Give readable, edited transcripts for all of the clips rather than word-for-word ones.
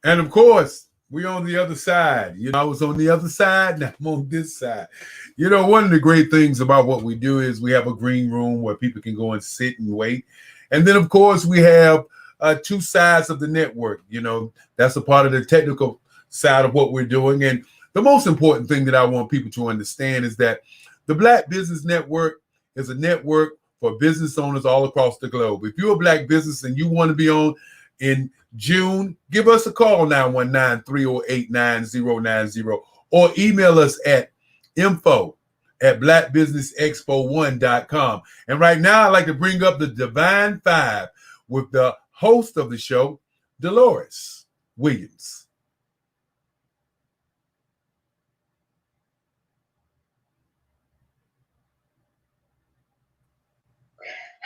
And of course, we on the other side. You know, I was on the other side, now I'm on this side. You know, one of the great things about what we do is we have a green room where people can go and sit and wait. And then, of course, we have two sides of the network. You know, that's a part of the technical side of what we're doing. And the most important thing that I want people to understand is that the Black Business Network is a network for business owners all across the globe. If you're a Black business and you want to be on in June, give us a call 919-308-9090 or email us at info@blackbusinessexpo1.com. And right now, I'd like to bring up the Divine Five with the host of the show, Dolores Williams.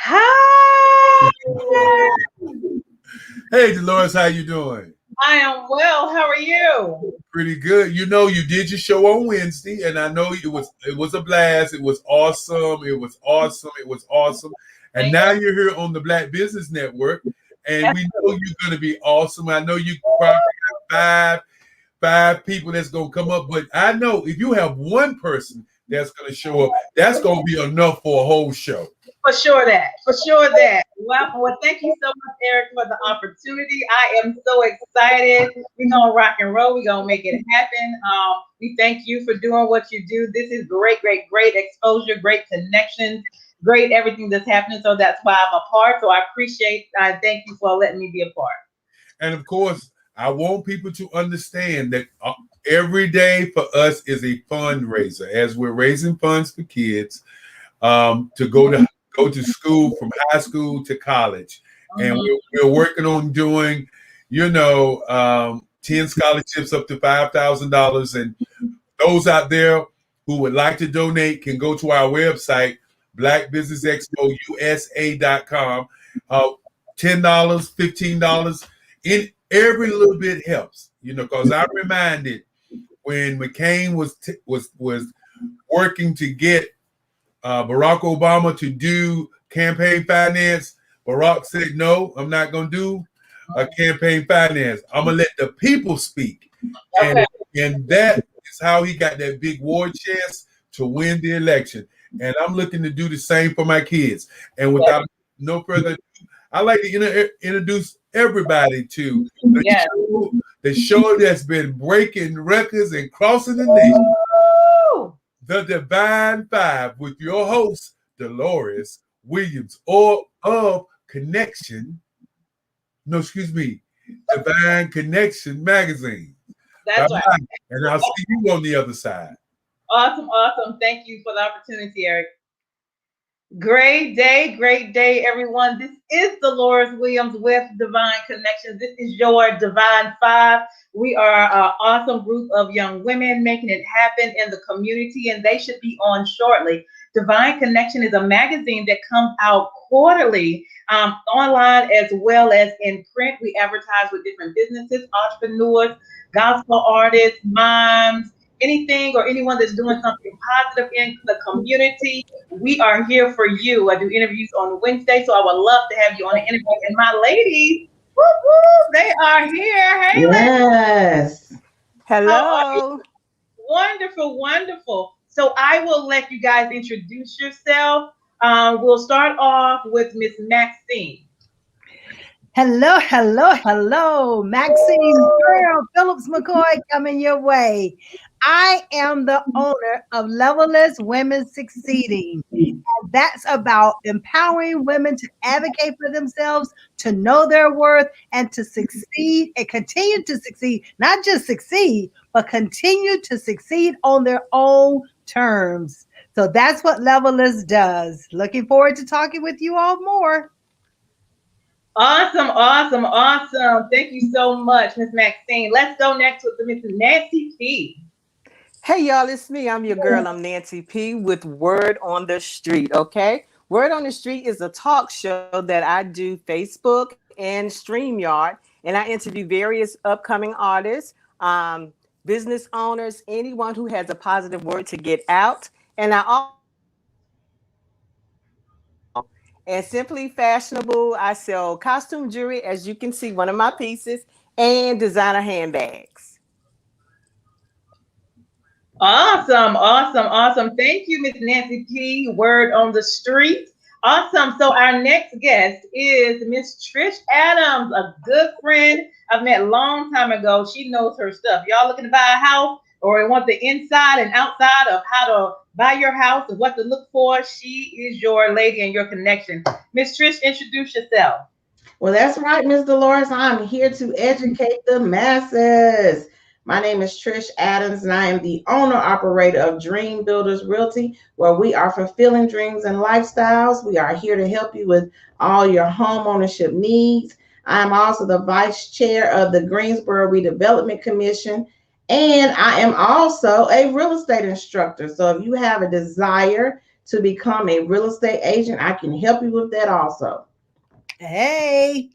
Hi. Hey, Dolores, how you doing? I am well. How are you? Pretty good. You know, you did your show on Wednesday, and I know it was a blast. It was awesome. It was awesome. It was awesome. And now you're here on the Black Business Network, and we know you're going to be awesome. I know you probably got five people that's going to come up, but I know if you have one person that's going to show up, that's going to be enough for a whole show. For sure that. Well, thank you so much, Eric, for the opportunity. I am so excited. We're gonna rock and roll. We're gonna make it happen. We thank you for doing what you do. This is great exposure, great connections, great everything that's happening. So that's why I'm a part. So I thank you for letting me be a part. And of course, I want people to understand that every day for us is a fundraiser as we're raising funds for kids to go to school from high school to college. And we're working on doing, 10 scholarships up to $5,000. And those out there who would like to donate can go to our website, blackbusinessexpousa.com. $10, $15, in every little bit helps, because I'm reminded when McCain was working to get Barack Obama to do campaign finance. Barack said, no, I'm not going to do a campaign finance. I'm going to let the people speak. Okay. And that is how he got that big war chest to win the election. And I'm looking to do the same for my kids. And without no further ado, I'd like to introduce everybody to the show that's been breaking records and crossing the nation. The Divine Five with your host, Dolores Williams, or of Divine Connection Magazine. That's right. And I'll see you on the other side. Awesome. Thank you for the opportunity, Eric. Great day, everyone. This is Dolores Williams with Divine Connections. This is your Divine Five. We are an awesome group of young women making it happen in the community, and they should be on shortly. Divine Connection is a magazine that comes out quarterly, online as well as in print. We advertise with different businesses, entrepreneurs, gospel artists, moms, anything or anyone that's doing something positive in the community. We are here for you. I do interviews on Wednesday, so I would love to have you on an interview. And my ladies, they are here. Hey, yes. Ladies. Hello. Wonderful. So I will let you guys introduce yourself. We'll start off with Miss Maxine. Hello. Maxine Girl Phillips McCoy coming your way. I am the owner of Levelless Women Succeeding. And that's about empowering women to advocate for themselves, to know their worth, and to succeed and continue to succeed. Not just succeed, but continue to succeed on their own terms. So that's what Levelless does. Looking forward to talking with you all more. Awesome. Thank you so much, Miss Maxine. Let's go next with Miss Nancy P. Hey, y'all, it's me. I'm your girl. I'm Nancy P. with Word on the Street, okay? Word on the Street is a talk show that I do Facebook and StreamYard, and I interview various upcoming artists, business owners, anyone who has a positive word to get out. And Simply Fashionable, I sell costume jewelry, as you can see, one of my pieces, and designer handbags. Awesome, awesome, awesome. Thank you, Miss Nancy P. Word on the street. Awesome. So our next guest is Miss Trish Adams, a good friend I've met a long time ago. She knows her stuff. Y'all looking to buy a house or want the inside and outside of how to buy your house and what to look for? She is your lady and your connection. Miss Trish, introduce yourself. Well, that's right, Ms. Dolores. I'm here to educate the masses. My name is Trish Adams, and I am the owner operator of Dream Builders Realty, where we are fulfilling dreams and lifestyles. We are here to help you with all your home ownership needs. I am also the vice chair of the Greensboro Redevelopment Commission, and I am also a real estate instructor. So if you have a desire to become a real estate agent, I can help you with that also. Hey.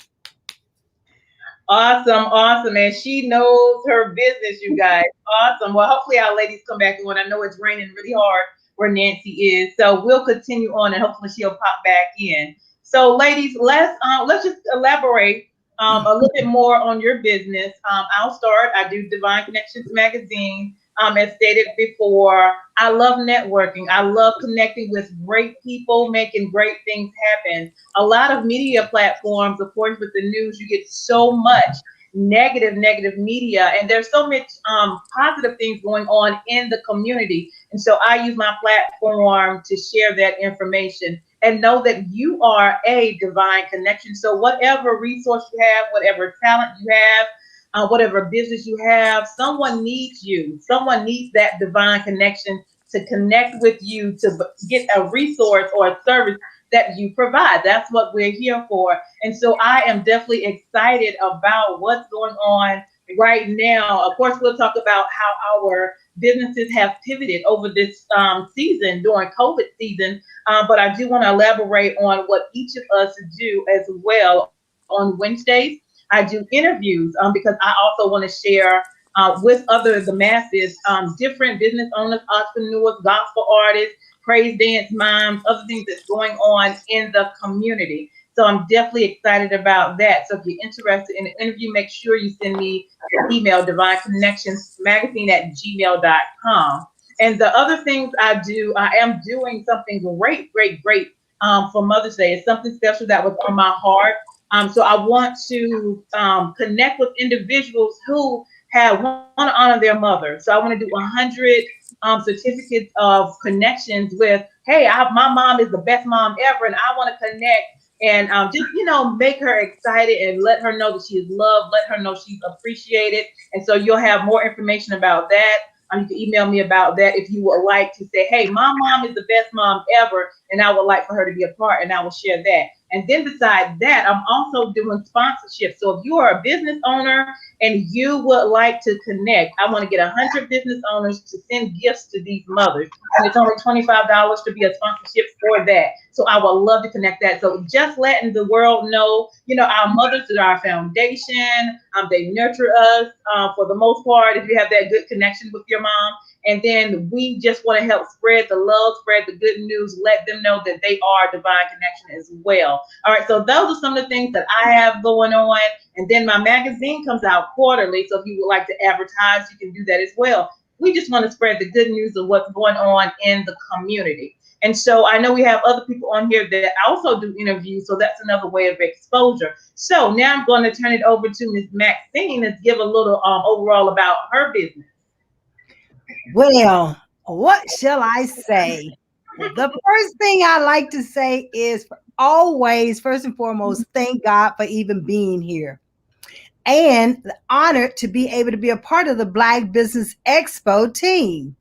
Awesome, awesome. And she knows her business, you guys. Awesome. Well, hopefully our ladies come back on. I know it's raining really hard where Nancy is. So we'll continue on and hopefully she'll pop back in. So ladies, let's just elaborate a little bit more on your business. I'll start. I do Divine Connections magazine. As stated before, I love networking. I love connecting with great people, making great things happen. A lot of media platforms, of course, with the news, you get so much negative media, and there's so much positive things going on in the community. And so I use my platform to share that information and know that you are a divine connection. So whatever resource you have, whatever talent you have, whatever business you have, someone needs you. Someone needs that divine connection to connect with you to get a resource or a service that you provide. That's what we're here for. And so I am definitely excited about what's going on right now. Of course, we'll talk about how our businesses have pivoted over this season, during COVID season. But I do want to elaborate on what each of us do as well. On Wednesdays, I do interviews because I also want to share with the masses, different business owners, entrepreneurs, gospel artists, praise dance moms, other things that's going on in the community. So I'm definitely excited about that. So if you're interested in an interview, make sure you send me your email, divineconnectionsmagazine@gmail.com. And the other things I do, I am doing something great for Mother's Day. It's something special that was on my heart. So I want to connect with individuals who want to honor their mother. So I want to do 100 certificates of connections with, hey, my mom is the best mom ever, and I want to connect and just, make her excited and let her know that she is loved, let her know she's appreciated. And so you'll have more information about that. You can email me about that if you would like to say, hey, my mom is the best mom ever, and I would like for her to be a part, and I will share that. And then besides that, I'm also doing sponsorship. So if you are a business owner and you would like to connect, I want to get 100 business owners to send gifts to these mothers. And it's only $25 to be a sponsorship for that. So I would love to connect that. So just letting the world know, our mothers are our foundation. They nurture us for the most part, if you have that good connection with your mom. And then we just want to help spread the love, spread the good news, let them know that they are divine connection as well. All right, so those are some of the things that I have going on. And then my magazine comes out quarterly. So if you would like to advertise, you can do that as well. We just want to spread the good news of what's going on in the community. And so I know we have other people on here that also do interviews. So that's another way of exposure. So now I'm going to turn it over to Ms. Maxine to give a little overall about her business. Well, what shall I say? The first thing I like to say is always, first and foremost, thank God for even being here. And the honor to be able to be a part of the Black Business Expo team.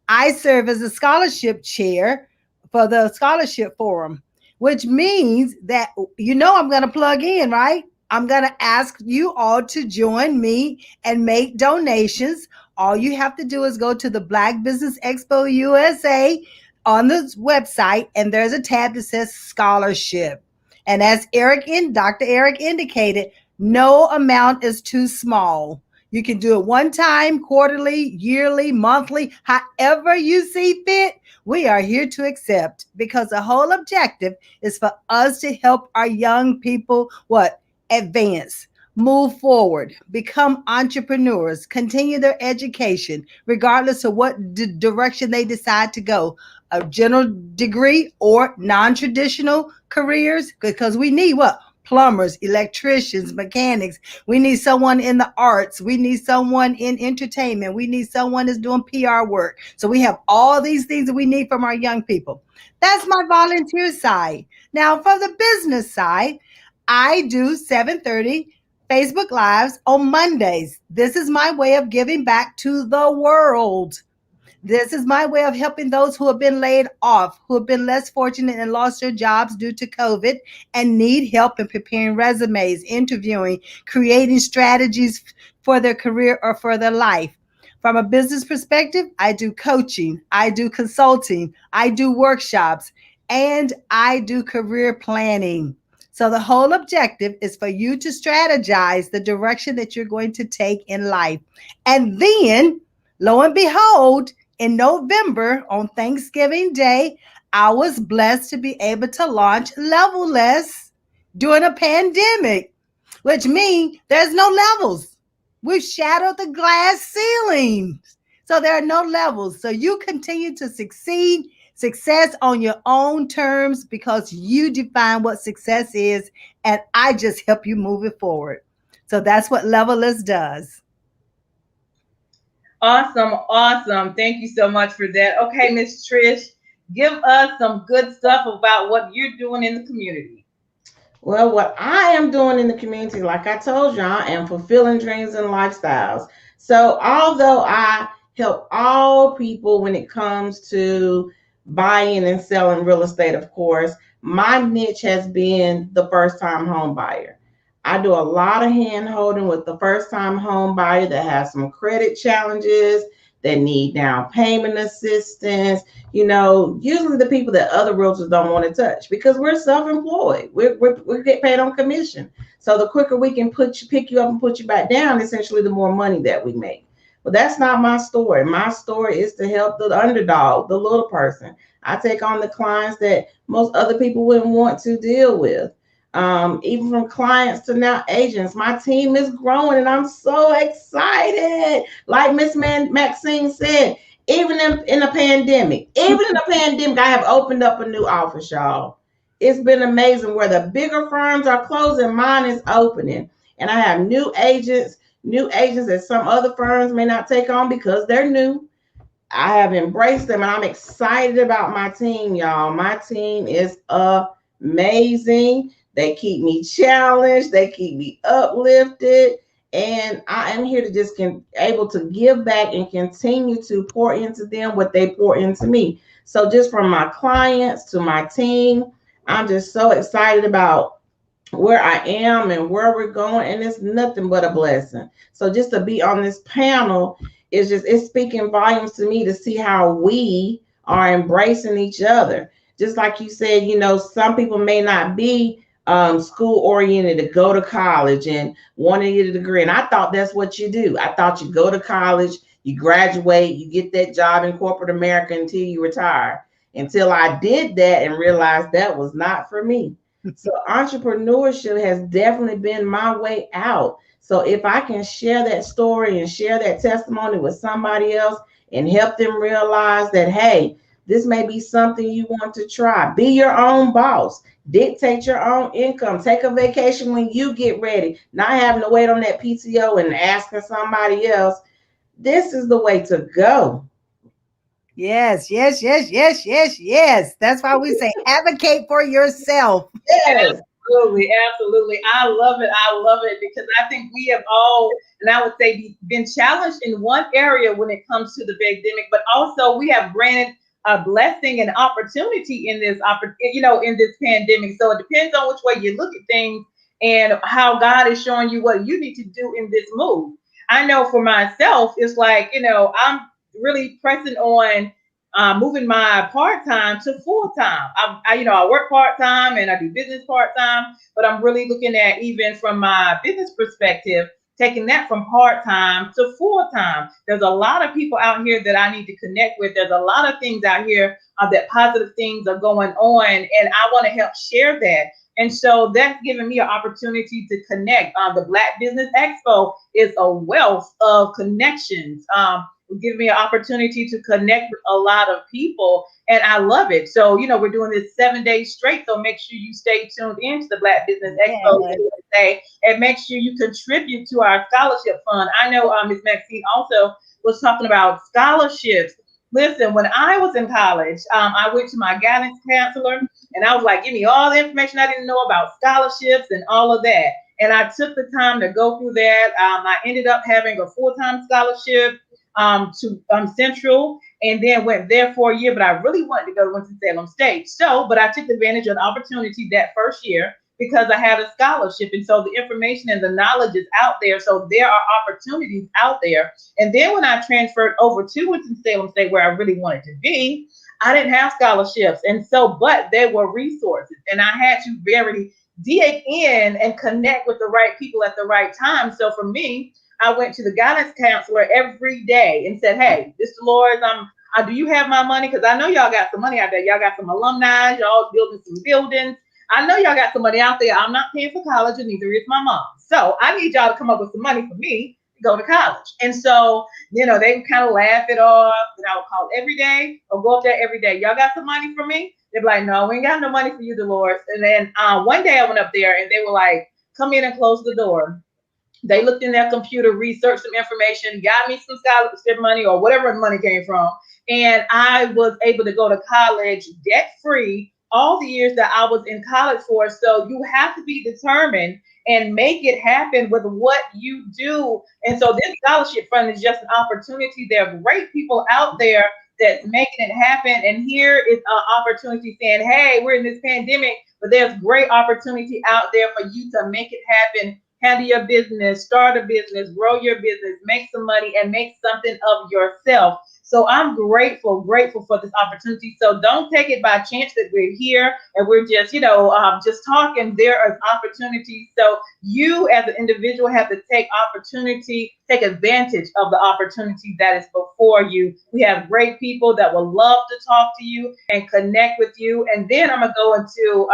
I serve as a scholarship chair for the scholarship forum, which means that, I'm going to plug in, right? I'm going to ask you all to join me and make donations. All you have to do is go to the Black Business Expo USA on the website, and there's a tab that says scholarship. And as Dr. Eric indicated, no amount is too small. You can do it one time, quarterly, yearly, monthly, however you see fit. We are here to accept, because the whole objective is for us to help our young people advance, move forward, become entrepreneurs, continue their education, regardless of what direction they decide to go, a general degree or non-traditional careers, because we need what? Plumbers, electricians, mechanics. We need someone in the arts. We need someone in entertainment. We need someone that's doing PR work. So we have all these things that we need from our young people. That's my volunteer side. Now, from the business side, I do 7:30 Facebook Lives on Mondays. This is my way of giving back to the world. This is my way of helping those who have been laid off, who have been less fortunate and lost their jobs due to COVID and need help in preparing resumes, interviewing, creating strategies for their career or for their life. From a business perspective, I do coaching, I do consulting, I do workshops, and I do career planning. So the whole objective is for you to strategize the direction that you're going to take in life. And then, lo and behold, in November on Thanksgiving Day, I was blessed to be able to launch Levelless during a pandemic, which means there's no levels. We've shattered the glass ceiling. So there are no levels. So you continue to success on your own terms because you define what success is, and I just help you move it forward. So that's what Levelless does. Awesome, awesome. Thank you so much for that. Okay, Miss Trish, give us some good stuff about what you're doing in the community. Well, what I am doing in the community, like I told you, I am fulfilling dreams and lifestyles. So although I help all people when it comes to buying and selling real estate, of course, my niche has been the first-time home buyer. I do a lot of hand holding with the first-time home buyer that has some credit challenges, that need down payment assistance. You know, usually the people that other realtors don't want to touch because we're self-employed. We get paid on commission. So the quicker we can pick you up and put you back down, essentially the more money that we make. But that's not my story. My story is to help the underdog, the little person. I take on the clients that most other people wouldn't want to deal with. Even from clients to now agents, my team is growing and I'm so excited. Like Miss Maxine said, even in a pandemic, I have opened up a new office, y'all. It's been amazing where the bigger firms are closing, mine is opening. And I have new agents that some other firms may not take on because they're new. I have embraced them and I'm excited about my team, y'all. My team is amazing. They keep me challenged. They keep me uplifted. And I am here to just able to give back and continue to pour into them what they pour into me. So just from my clients to my team, I'm just so excited about where I am and where we're going. And it's nothing but a blessing. So just to be on this panel it's speaking volumes to me to see how we are embracing each other. Just like you said, you know, some people may not be school oriented to go to college and want to get a degree. And I thought that's what you do. I thought you go to college, you graduate, you get that job in corporate America until you retire. Until I did that and realized that was not for me. So entrepreneurship has definitely been my way out. So if I can share that story and share that testimony with somebody else and help them realize that, hey, this may be something you want to try. Be your own boss. Dictate your own income. Take a vacation when you get ready. Not having to wait on that PTO and asking somebody else. This is the way to go. Yes. That's why we say advocate for yourself. Yes. Absolutely. I love it because I think we have all, and I would say, been challenged in one area when it comes to the pandemic, but also we have granted a blessing and opportunity in this, in this pandemic. So it depends on which way you look at things and how God is showing you what you need to do in this move. I know for myself, it's like, I'm really pressing on moving my part-time to full-time. I work part-time and I do business part-time, but I'm really looking at, even from my business perspective, taking that from part-time to full-time. There's a lot of people out here that I need to connect with. There's a lot of things out here that positive things are going on, and I want to help share that. And so that's given me an opportunity to connect. The Black Business Expo is a wealth of connections. Giving me an opportunity to connect with a lot of people, and I love it. So, we're doing this 7 days straight. So make sure you stay tuned into the Black Business Expo today, and make sure you contribute to our scholarship fund. I know Ms. Maxine also was talking about scholarships. Listen, when I was in college, I went to my guidance counselor, and I was like, give me all the information I didn't know about scholarships and all of that. And I took the time to go through that. I ended up having a full-time scholarship to Central, and then went there for a year, but I really wanted to go to Winston-Salem State. But I took advantage of the opportunity that first year because I had a scholarship. And so the information and the knowledge is out there. So there are opportunities out there. And then when I transferred over to Winston-Salem State, where I really wanted to be, I didn't have scholarships. And so, but there were resources, and I had to very dig in and connect with the right people at the right time. So for me, I went to the guidance counselor every day and said, hey, this Dolores, do you have my money? Because I know y'all got some money out there. Y'all got some alumni, y'all building some buildings. I know y'all got some money out there. I'm not paying for college, and neither is my mom. So I need y'all to come up with some money for me to go to college. And so, they would kind of laugh it off, and I would call every day or go up there every day. Y'all got some money for me? They'd be like, no, we ain't got no money for you, Dolores. And then one day I went up there, and they were like, come in and close the door. They looked in their computer, researched some information, got me some scholarship money or whatever the money came from. And I was able to go to college debt-free all the years that I was in college for. So you have to be determined and make it happen with what you do. And so this scholarship fund is just an opportunity. There are great people out there that's making it happen. And here is an opportunity saying, hey, we're in this pandemic, but there's great opportunity out there for you to make it happen. Handle your business, start a business, grow your business, make some money, and make something of yourself. So I'm grateful for this opportunity. So don't take it by chance that we're here and we're just, just talking. There are opportunities. So you as an individual have to take advantage of the opportunity that is before you. We have great people that will love to talk to you and connect with you. And then I'm going to go into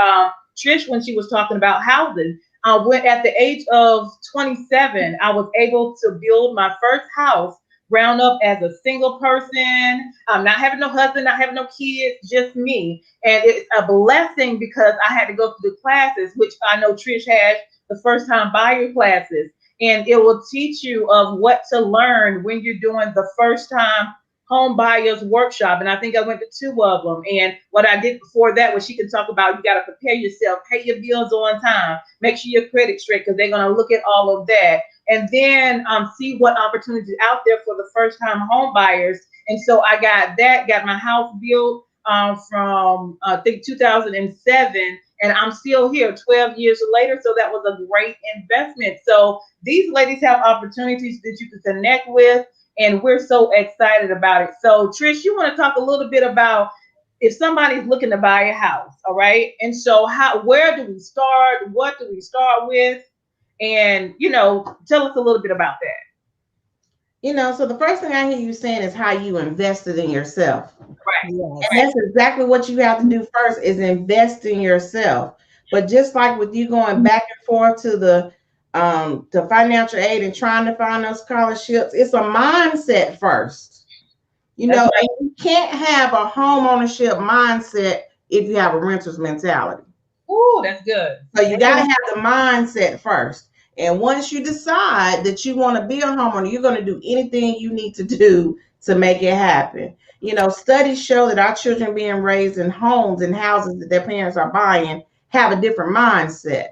Trish when she was talking about housing. When at the age of 27, I was able to build my first house ground up as a single person, not having no husband, not having no kids, just me. And it's a blessing because I had to go through the classes, which I know Trish has, the first time buyer classes. And it will teach you of what to learn when you're doing the first time home buyers workshop. And I think I went to 2 of them. And what I did before that was she could talk about, you got to prepare yourself, pay your bills on time, make sure your credit's straight, because they're going to look at all of that. And then see what opportunities out there for the first time home buyers. And so I got my house built from I think 2007. And I'm still here 12 years later. So that was a great investment. So these ladies have opportunities that you can connect with. And we're so excited about it. So Trish, you want to talk a little bit about if somebody's looking to buy a house, all right? And so where do we start? What do we start with? And, tell us a little bit about that. So the first thing I hear you saying is how you invested in yourself. Right. Yes. And that's exactly what you have to do first is invest in yourself. But just like with you going back and forth to the financial aid and trying to find those scholarships, it's a mindset first. And you can't have a home ownership mindset if you have a renter's mentality. Ooh, that's good. So you got to have the mindset first. And once you decide that you want to be a homeowner, you're going to do anything you need to do to make it happen. Studies show that our children being raised in homes and houses that their parents are buying have a different mindset.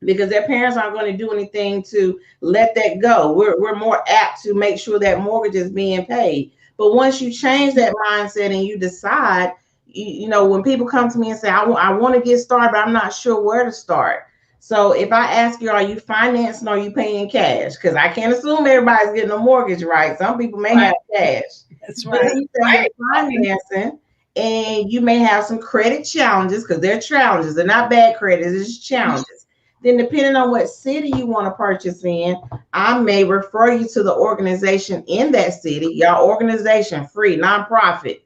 Because their parents aren't going to do anything to let that go. We're more apt to make sure that mortgage is being paid. But once you change that mindset and you decide, when people come to me and say, I want to get started, but I'm not sure where to start. So if I ask you, are you financing or are you paying cash? Because I can't assume everybody's getting a mortgage, right? Some people may have cash. That's right. But you say you're financing, and you may have some credit challenges because they're challenges. They're not bad credit, it's just challenges. Then depending on what city you want to purchase in, I may refer you to the organization in that city, your organization, free, nonprofit,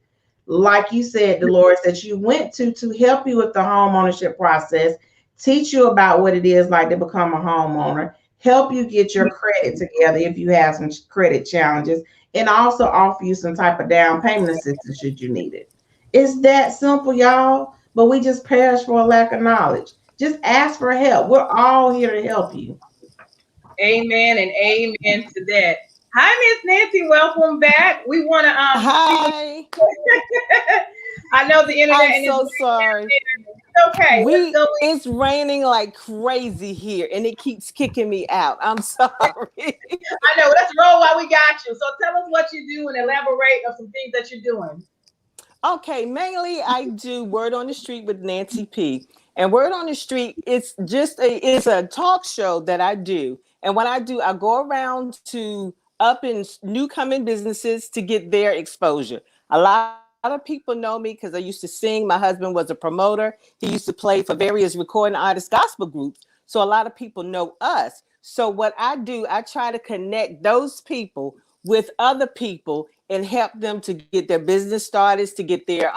like you said, Dolores, that you went to help you with the home ownership process, teach you about what it is like to become a homeowner, help you get your credit together if you have some credit challenges, and also offer you some type of down payment assistance should you need it. It's that simple, y'all, but we just perish for a lack of knowledge. Just ask for help. We're all here to help you. Amen and amen to that. Hi, Miss Nancy. Welcome back. We want to Hi. I know the internet I'm and so it's sorry. okay. It's raining like crazy here, and it keeps kicking me out. I'm sorry. I know. Let's roll while we got you. So tell us what you do and elaborate on some things that you're doing. Okay, mainly I do Word on the Street with Nancy P. And Word on the Street, it's a talk show that I do. And what I do, I go around to up in new coming businesses to get their exposure. A lot of people know me because I used to sing. My husband was a promoter. He used to play for various recording artist gospel groups. So a lot of people know us. So what I do, I try to connect those people with other people and help them to get their business started, to get their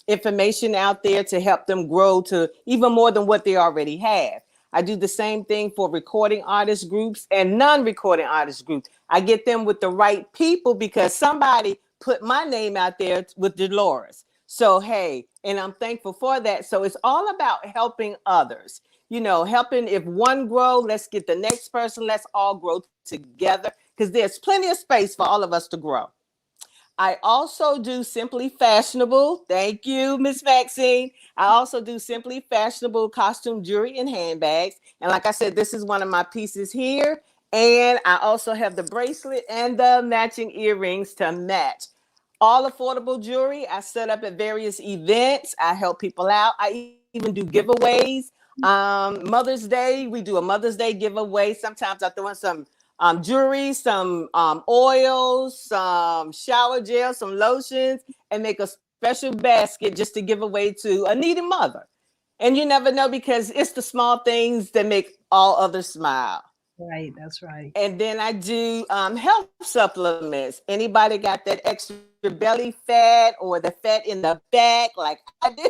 information out there, to help them grow to even more than what they already have. I do the same thing for recording artist groups and non-recording artist groups. I get them with the right people because somebody put my name out there with Dolores. So, hey, and I'm thankful for that. So it's all about helping others. You know, helping if one grow, let's get the next person. Let's all grow together because there's plenty of space for all of us to grow. I also do Simply Fashionable. Thank you, Miss Maxine. I also do Simply Fashionable costume, jewelry, and handbags. And like I said, this is one of my pieces here. And I also have the bracelet and the matching earrings to match. All affordable jewelry. I set up at various events. I help people out. I even do giveaways. Mother's Day, we do a Mother's Day giveaway. Sometimes I throw in some jewelry, some oils, some shower gel, some lotions, and make a special basket just to give away to a needy mother. And you never know because it's the small things that make all others smile. Right, that's right. And then I do health supplements. Anybody got that extra belly fat or the fat in the back like I do?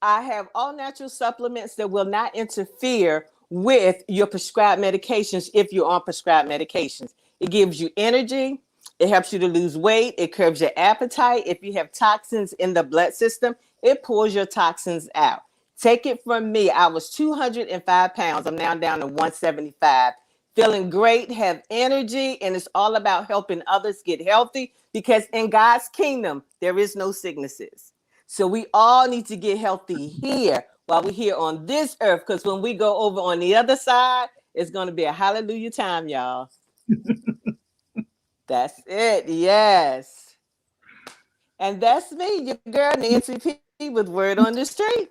I have all natural supplements that will not interfere with your prescribed medications if you're on prescribed medications. It gives you energy. It helps you to lose weight. It curbs your appetite. If you have toxins in the blood system, it pulls your toxins out. Take it from me. I was 205 pounds. I'm now down to 175. Feeling great, have energy, and it's all about helping others get healthy because in God's kingdom, there is no sicknesses. So we all need to get healthy here while we're here on this earth, because when we go over on the other side, it's going to be a hallelujah time, y'all. That's it. Yes. And that's me, your girl, Nancy P. with Word on the Street.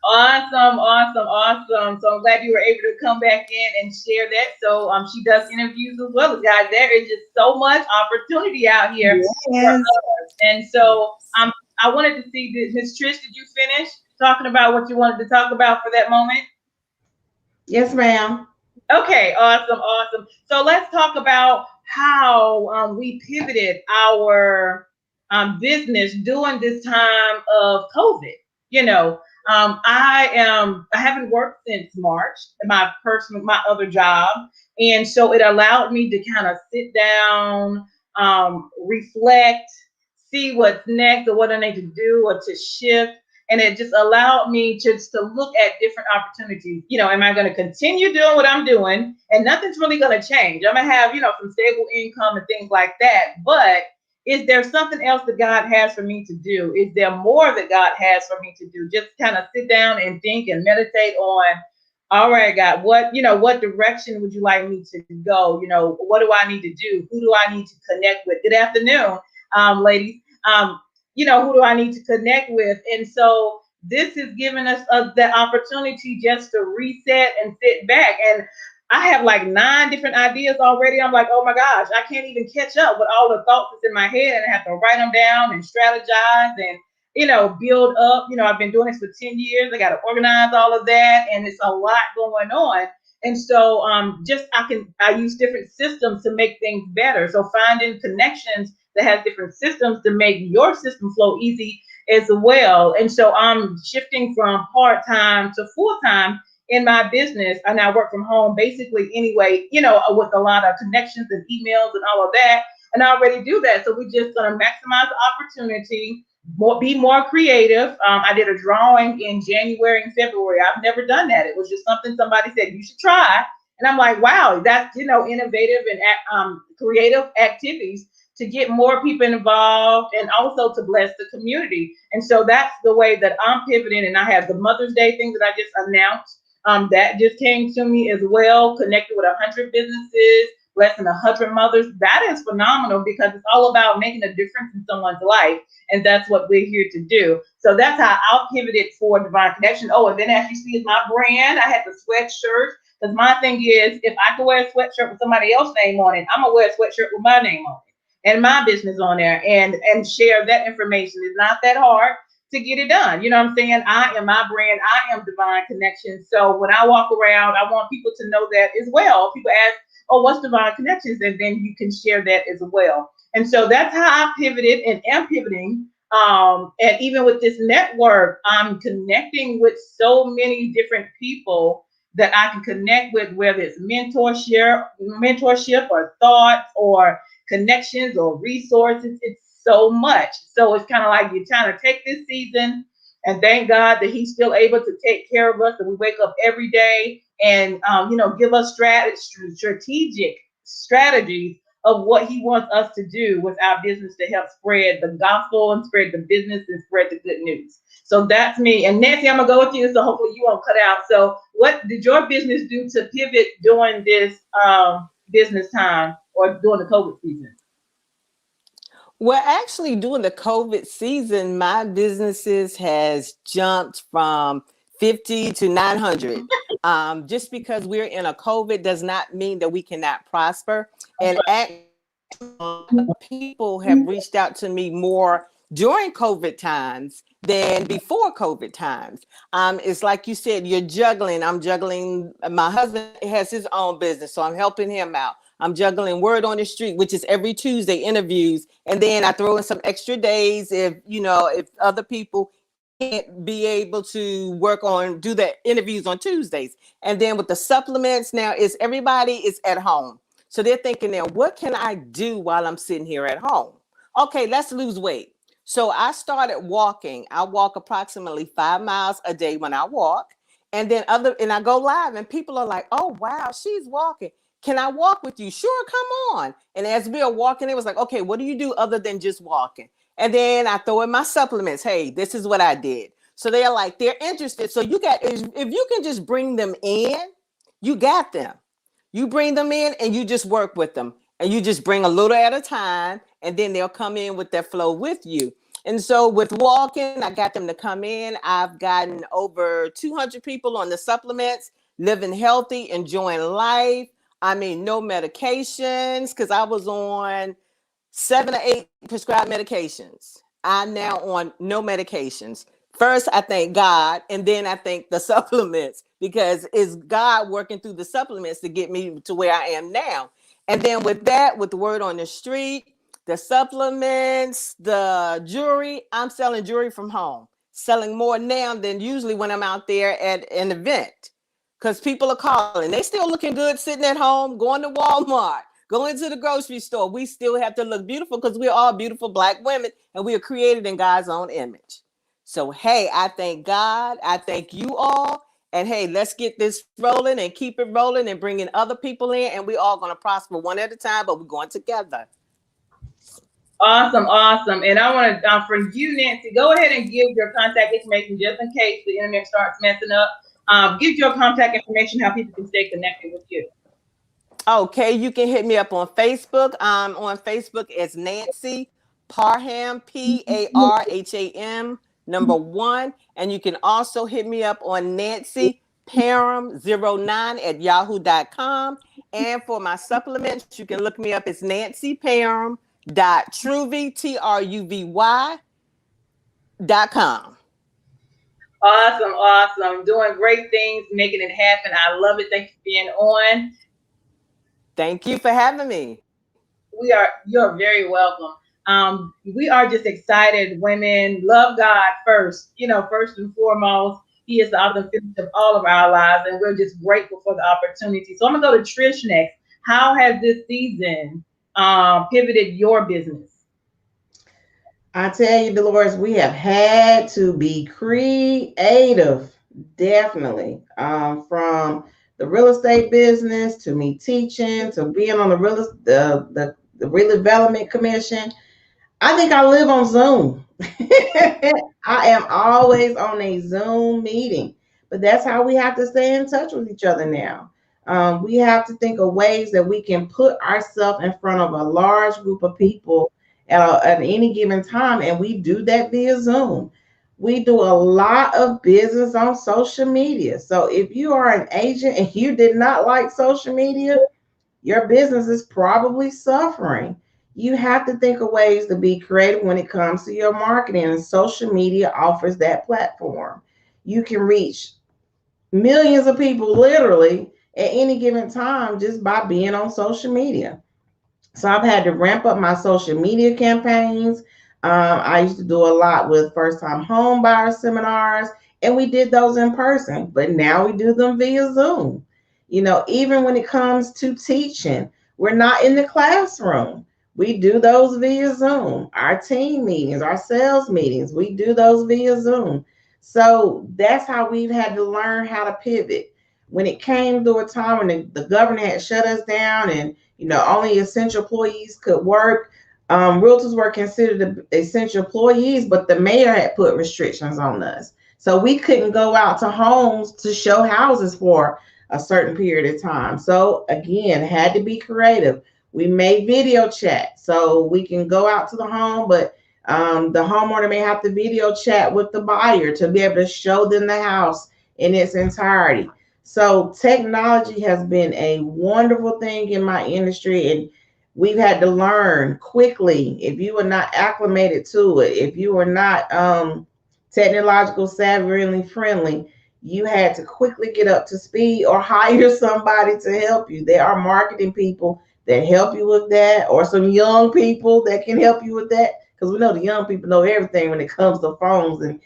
Awesome, awesome, awesome. So I'm glad you were able to come back in and share that. So she does interviews as well, guys. There is just so much opportunity out here. Yes. And so I wanted to see, Ms. Trish, did you finish talking about what you wanted to talk about for that moment? Yes, ma'am. Okay, awesome, awesome. So let's talk about how we pivoted our business during this time of COVID. You know, I haven't worked since March, my other job, and so it allowed me to kind of sit down, reflect, see what's next or what I need to do or to shift. And it just allowed me just to look at different opportunities. You know, am I going to continue doing what I'm doing? And nothing's really going to change. I'm going to have, some stable income and things like that. But is there something else that God has for me to do? Is there more that God has for me to do? Just kind of sit down and think and meditate on, all right, God, what direction would you like me to go? What do I need to do? Who do I need to connect with? Good afternoon, ladies. Who do I need to connect with? And so this is giving us the opportunity just to reset and sit back. And I have like 9 different ideas already. I'm like, oh my gosh, I can't even catch up with all the thoughts that's in my head, and I have to write them down and strategize and, build up. I've been doing this for 10 years. I got to organize all of that, and it's a lot going on. And so I use different systems to make things better. So finding connections that has different systems to make your system flow easy as well. And so I'm shifting from part-time to full-time in my business, and I work from home basically anyway, with a lot of connections and emails and all of that. And I already do that. So we're just going to maximize the opportunity, be more creative. I did a drawing in January and February. I've never done that. It was just something somebody said you should try. And I'm like, wow, that's, innovative and creative activities to get more people involved and also to bless the community. And so that's the way that I'm pivoting. And I have the Mother's Day thing that I just announced. That just came to me as well, connected with 100 businesses, blessing 100 mothers. That is phenomenal because it's all about making a difference in someone's life. And that's what we're here to do. So that's how I'll pivot it for Divine Connection. Oh, and then as you see is my brand, I had the sweatshirt. Because my thing is, if I can wear a sweatshirt with somebody else's name on it, I'm going to wear a sweatshirt with my name on it and my business on there and share that information. It's not that hard to get it done. You know what I'm saying? I am my brand. I am Divine Connection. So when I walk around, I want people to know that as well. People ask, oh, what's Divine Connections? And then you can share that as well. And so that's how I pivoted and am pivoting. And even with this network, I'm connecting with so many different people that I can connect with, whether it's mentorship or thoughts or connections or resources. It's so much. So it's kind of like you're trying to take this season and thank God that he's still able to take care of us, and we wake up every day and, give us strategic strategies of what he wants us to do with our business to help spread the gospel and spread the business and spread the good news. So that's me. And Nancy, I'm going to go with you, so hopefully you won't cut out. So what did your business do to pivot during this business time or during the COVID season? Well, actually, during the COVID season, my businesses has jumped from 50 to 900. Just because we're in a COVID does not mean that we cannot prosper. And people have reached out to me more during COVID times than before COVID times. It's like you said, you're juggling. I'm juggling. My husband has his own business, so I'm helping him out. I'm juggling Word on the Street, which is every Tuesday interviews. And then I throw in some extra days if other people can't be able to do the interviews on Tuesdays. And then with the supplements now, everybody is at home. So they're thinking now, what can I do while I'm sitting here at home? Okay, let's lose weight. So I started walking. I walk approximately 5 miles a day when I walk. And I go live and people are like, oh, wow, she's walking. Can I walk with you? Sure, come on. And as we are walking, it was like, okay, what do you do other than just walking? And then I throw in my supplements. Hey, this is what I did. So they're interested. So if you can just bring them in, you got them. You bring them in and you just work with them. And you just bring a little at a time. And then they'll come in with their flow with you. And so with walking, I got them to come in. I've gotten over 200 people on the supplements, living healthy, enjoying life. I mean, no medications, because I was on 7 or 8 prescribed medications. I'm now on no medications. First, I thank God, and then I thank the supplements, because it's God working through the supplements to get me to where I am now. And then with that, with the Word on the Street, the supplements, the jewelry, I'm selling jewelry from home, selling more now than usually when I'm out there at an event. Because people are calling. They still looking good sitting at home, going to Walmart, going to the grocery store. We still have to look beautiful because we're all beautiful Black women and we are created in God's own image. So, hey, I thank God. I thank you all. And hey, let's get this rolling and keep it rolling and bringing other people in. And we're all going to prosper one at a time, but we're going together. Awesome, awesome. And I want to, for you, Nancy, go ahead and give your contact information just in case the internet starts messing up. Give your contact information, how people can stay connected with you. Okay, you can hit me up on Facebook. On Facebook as Nancy Parham, Parham, #1. And you can also hit me up on Nancy Parham09 @yahoo.com. And for my supplements, you can look me up as Nancy Parham .truvy, TRUVY.com. Awesome, awesome. Doing great things, making it happen. I love it. Thank you for being on. Thank you for having me. You're very welcome. We are just excited. Women love God first, first and foremost. He is the author and finisher of all of our lives, and we're just grateful for the opportunity. So I'm gonna go to Trish next. How has this season pivoted your business? I tell you, Dolores, we have had to be creative, definitely. From the real estate business to me teaching to being on the real development commission. I think I live on Zoom. I am always on a Zoom meeting, but that's how we have to stay in touch with each other now. We have to think of ways that we can put ourselves in front of a large group of people at any given time, and we do that via Zoom. We do a lot of business on social media. So if you are an agent and you did not like social media, your business is probably suffering. You have to think of ways to be creative when it comes to your marketing, and social media offers that platform. You can reach millions of people literally at any given time just by being on social media. So I've had to ramp up my social media campaigns. I used to do a lot with first time home buyer seminars, and we did those in person, but now we do them via Zoom. Even when it comes to teaching, we're not in the classroom. We do those via Zoom. Our team meetings, our sales meetings, we do those via Zoom. So that's how we've had to learn how to pivot. When it came to a time when the government had shut us down and only essential employees could work. Realtors were considered essential employees, but the mayor had put restrictions on us. So we couldn't go out to homes to show houses for a certain period of time. So again, had to be creative. We made video chat so we can go out to the home, but the homeowner may have to video chat with the buyer to be able to show them the house in its entirety. So technology has been a wonderful thing in my industry, and we've had to learn quickly. If you were not acclimated to it, if you were not technological savvy friendly, you had to quickly get up to speed or hire somebody to help you. There are marketing people that help you with that, or some young people that can help you with that, because we know the young people know everything when it comes to phones and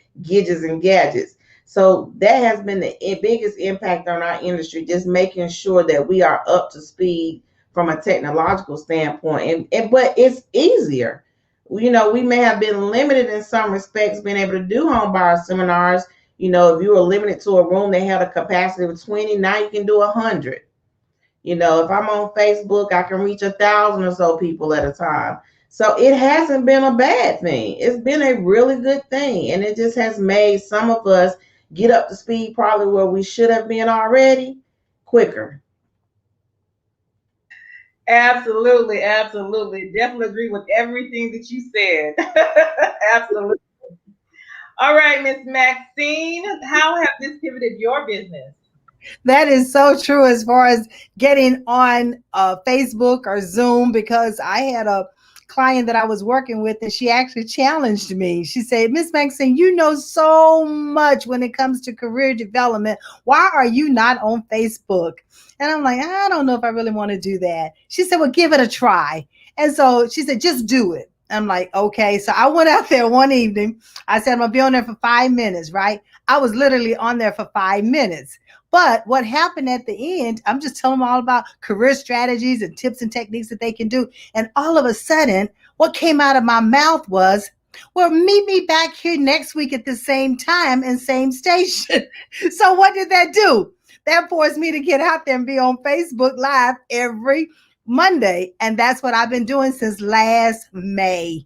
gadgets. So that has been the biggest impact on our industry, just making sure that we are up to speed from a technological standpoint. But it's easier. We may have been limited in some respects being able to do home buyer seminars. If you were limited to a room that had a capacity of 20, now you can do 100. If I'm on Facebook, I can reach 1,000 or so people at a time. So it hasn't been a bad thing. It's been a really good thing. And it just has made some of us get up to speed probably where we should have been already quicker. Absolutely. Definitely agree with everything that you said. Absolutely. All right, Miss Maxine, how have this pivoted your business? That is so true as far as getting on Facebook or Zoom, because I had a client that I was working with, and she actually challenged me. She said, Miss Maxine, you know so much when it comes to career development. Why are you not on Facebook? And I'm like, I don't know if I really want to do that. She said, well, give it a try. And so she said, just do it. I'm like, okay. So I went out there one evening. I said, I'm going to be on there for 5 minutes, right? I was literally on there for 5 minutes. But what happened at the end, I'm just telling them all about career strategies and tips and techniques that they can do. And all of a sudden, what came out of my mouth was, well, meet me back here next week at the same time and same station. So what did that do? That forced me to get out there and be on Facebook Live every Monday. And that's what I've been doing since last May.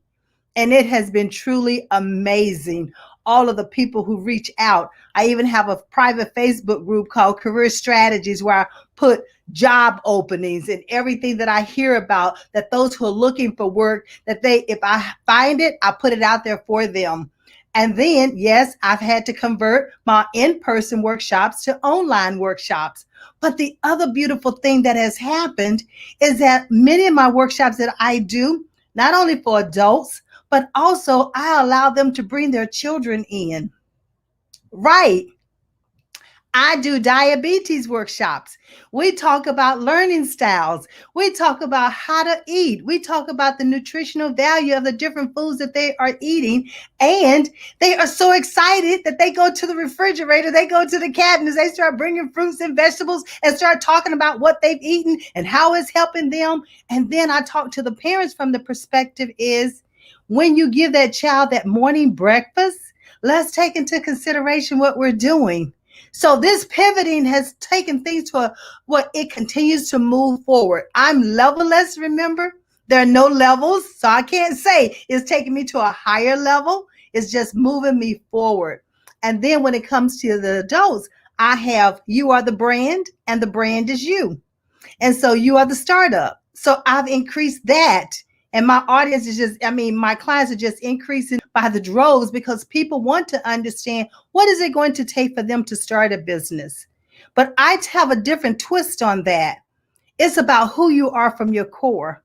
And it has been truly amazing. All of the people who reach out. I even have a private Facebook group called Career Strategies, where I put job openings and everything that I hear about, that those who are looking for work, that if I find it, I put it out there for them. And then, yes, I've had to convert my in-person workshops to online workshops. But the other beautiful thing that has happened is that many of my workshops that I do, not only for adults, but also I allow them to bring their children in. Right. I do diabetes workshops. We talk about learning styles. We talk about how to eat. We talk about the nutritional value of the different foods that they are eating. And they are so excited that they go to the refrigerator, they go to the cabinets, they start bringing fruits and vegetables and start talking about what they've eaten and how it's helping them. And then I talk to the parents from the perspective is when you give that child that morning breakfast, let's take into consideration what we're doing. So this pivoting has taken things to what it continues to move forward. I'm levelless, remember? There are no levels, so I can't say it's taking me to a higher level. It's just moving me forward. And then when it comes to the adults, I have you are the brand and the brand is you. And so you are the startup. So I've increased that. And my audience is just, my clients are just increasing by the droves because people want to understand what is it going to take for them to start a business. But I have a different twist on that. It's about who you are from your core.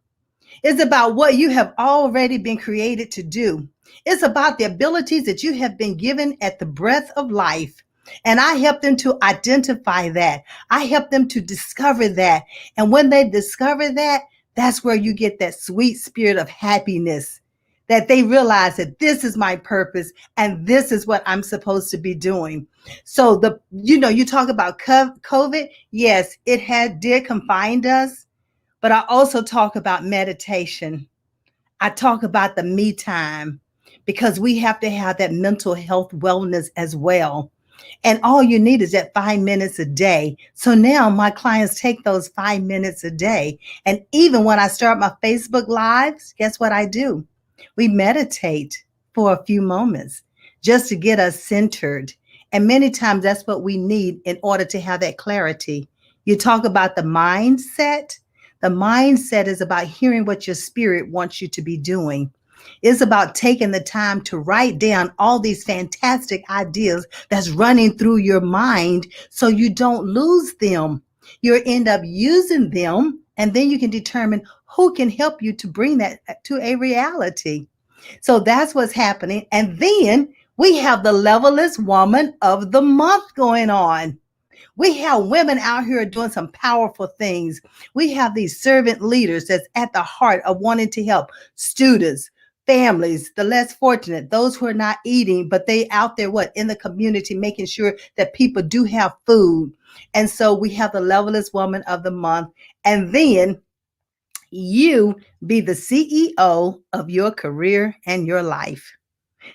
It's about what you have already been created to do. It's about the abilities that you have been given at the breath of life. And I help them to identify that. I help them to discover that. And when they discover that, that's where you get that sweet spirit of happiness, that they realize that this is my purpose and this is what I'm supposed to be doing. So you talk about COVID. Yes, it did confine us, but I also talk about meditation. I talk about the me time because we have to have that mental health wellness as well. And all you need is that 5 minutes a day. So now my clients take those 5 minutes a day. And even when I start my Facebook Lives, guess what I do? We meditate for a few moments just to get us centered. And many times that's what we need in order to have that clarity. You talk about the mindset. The mindset is about hearing what your spirit wants you to be doing. It's about taking the time to write down all these fantastic ideas that's running through your mind so you don't lose them. You end up using them, and then you can determine who can help you to bring that to a reality. So that's what's happening. And then we have the Levelless Woman of the Month going on. We have women out here doing some powerful things. We have these servant leaders that's at the heart of wanting to help students, families, the less fortunate, those who are not eating, but they out there, in the community, making sure that people do have food. And so we have the Levelless Woman of the Month. And then you be the CEO of your career and your life.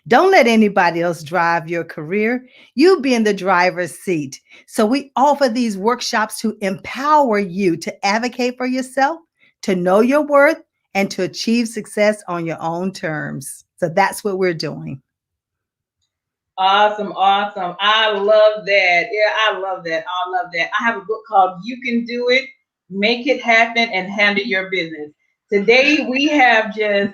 Don't let anybody else drive your career. You be in the driver's seat. So we offer these workshops to empower you to advocate for yourself, to know your worth, and to achieve success on your own terms. So that's what we're doing. Awesome. I love that. Yeah, I love that. I have a book called You Can Do It, Make It Happen, and Handle Your Business. Today we have just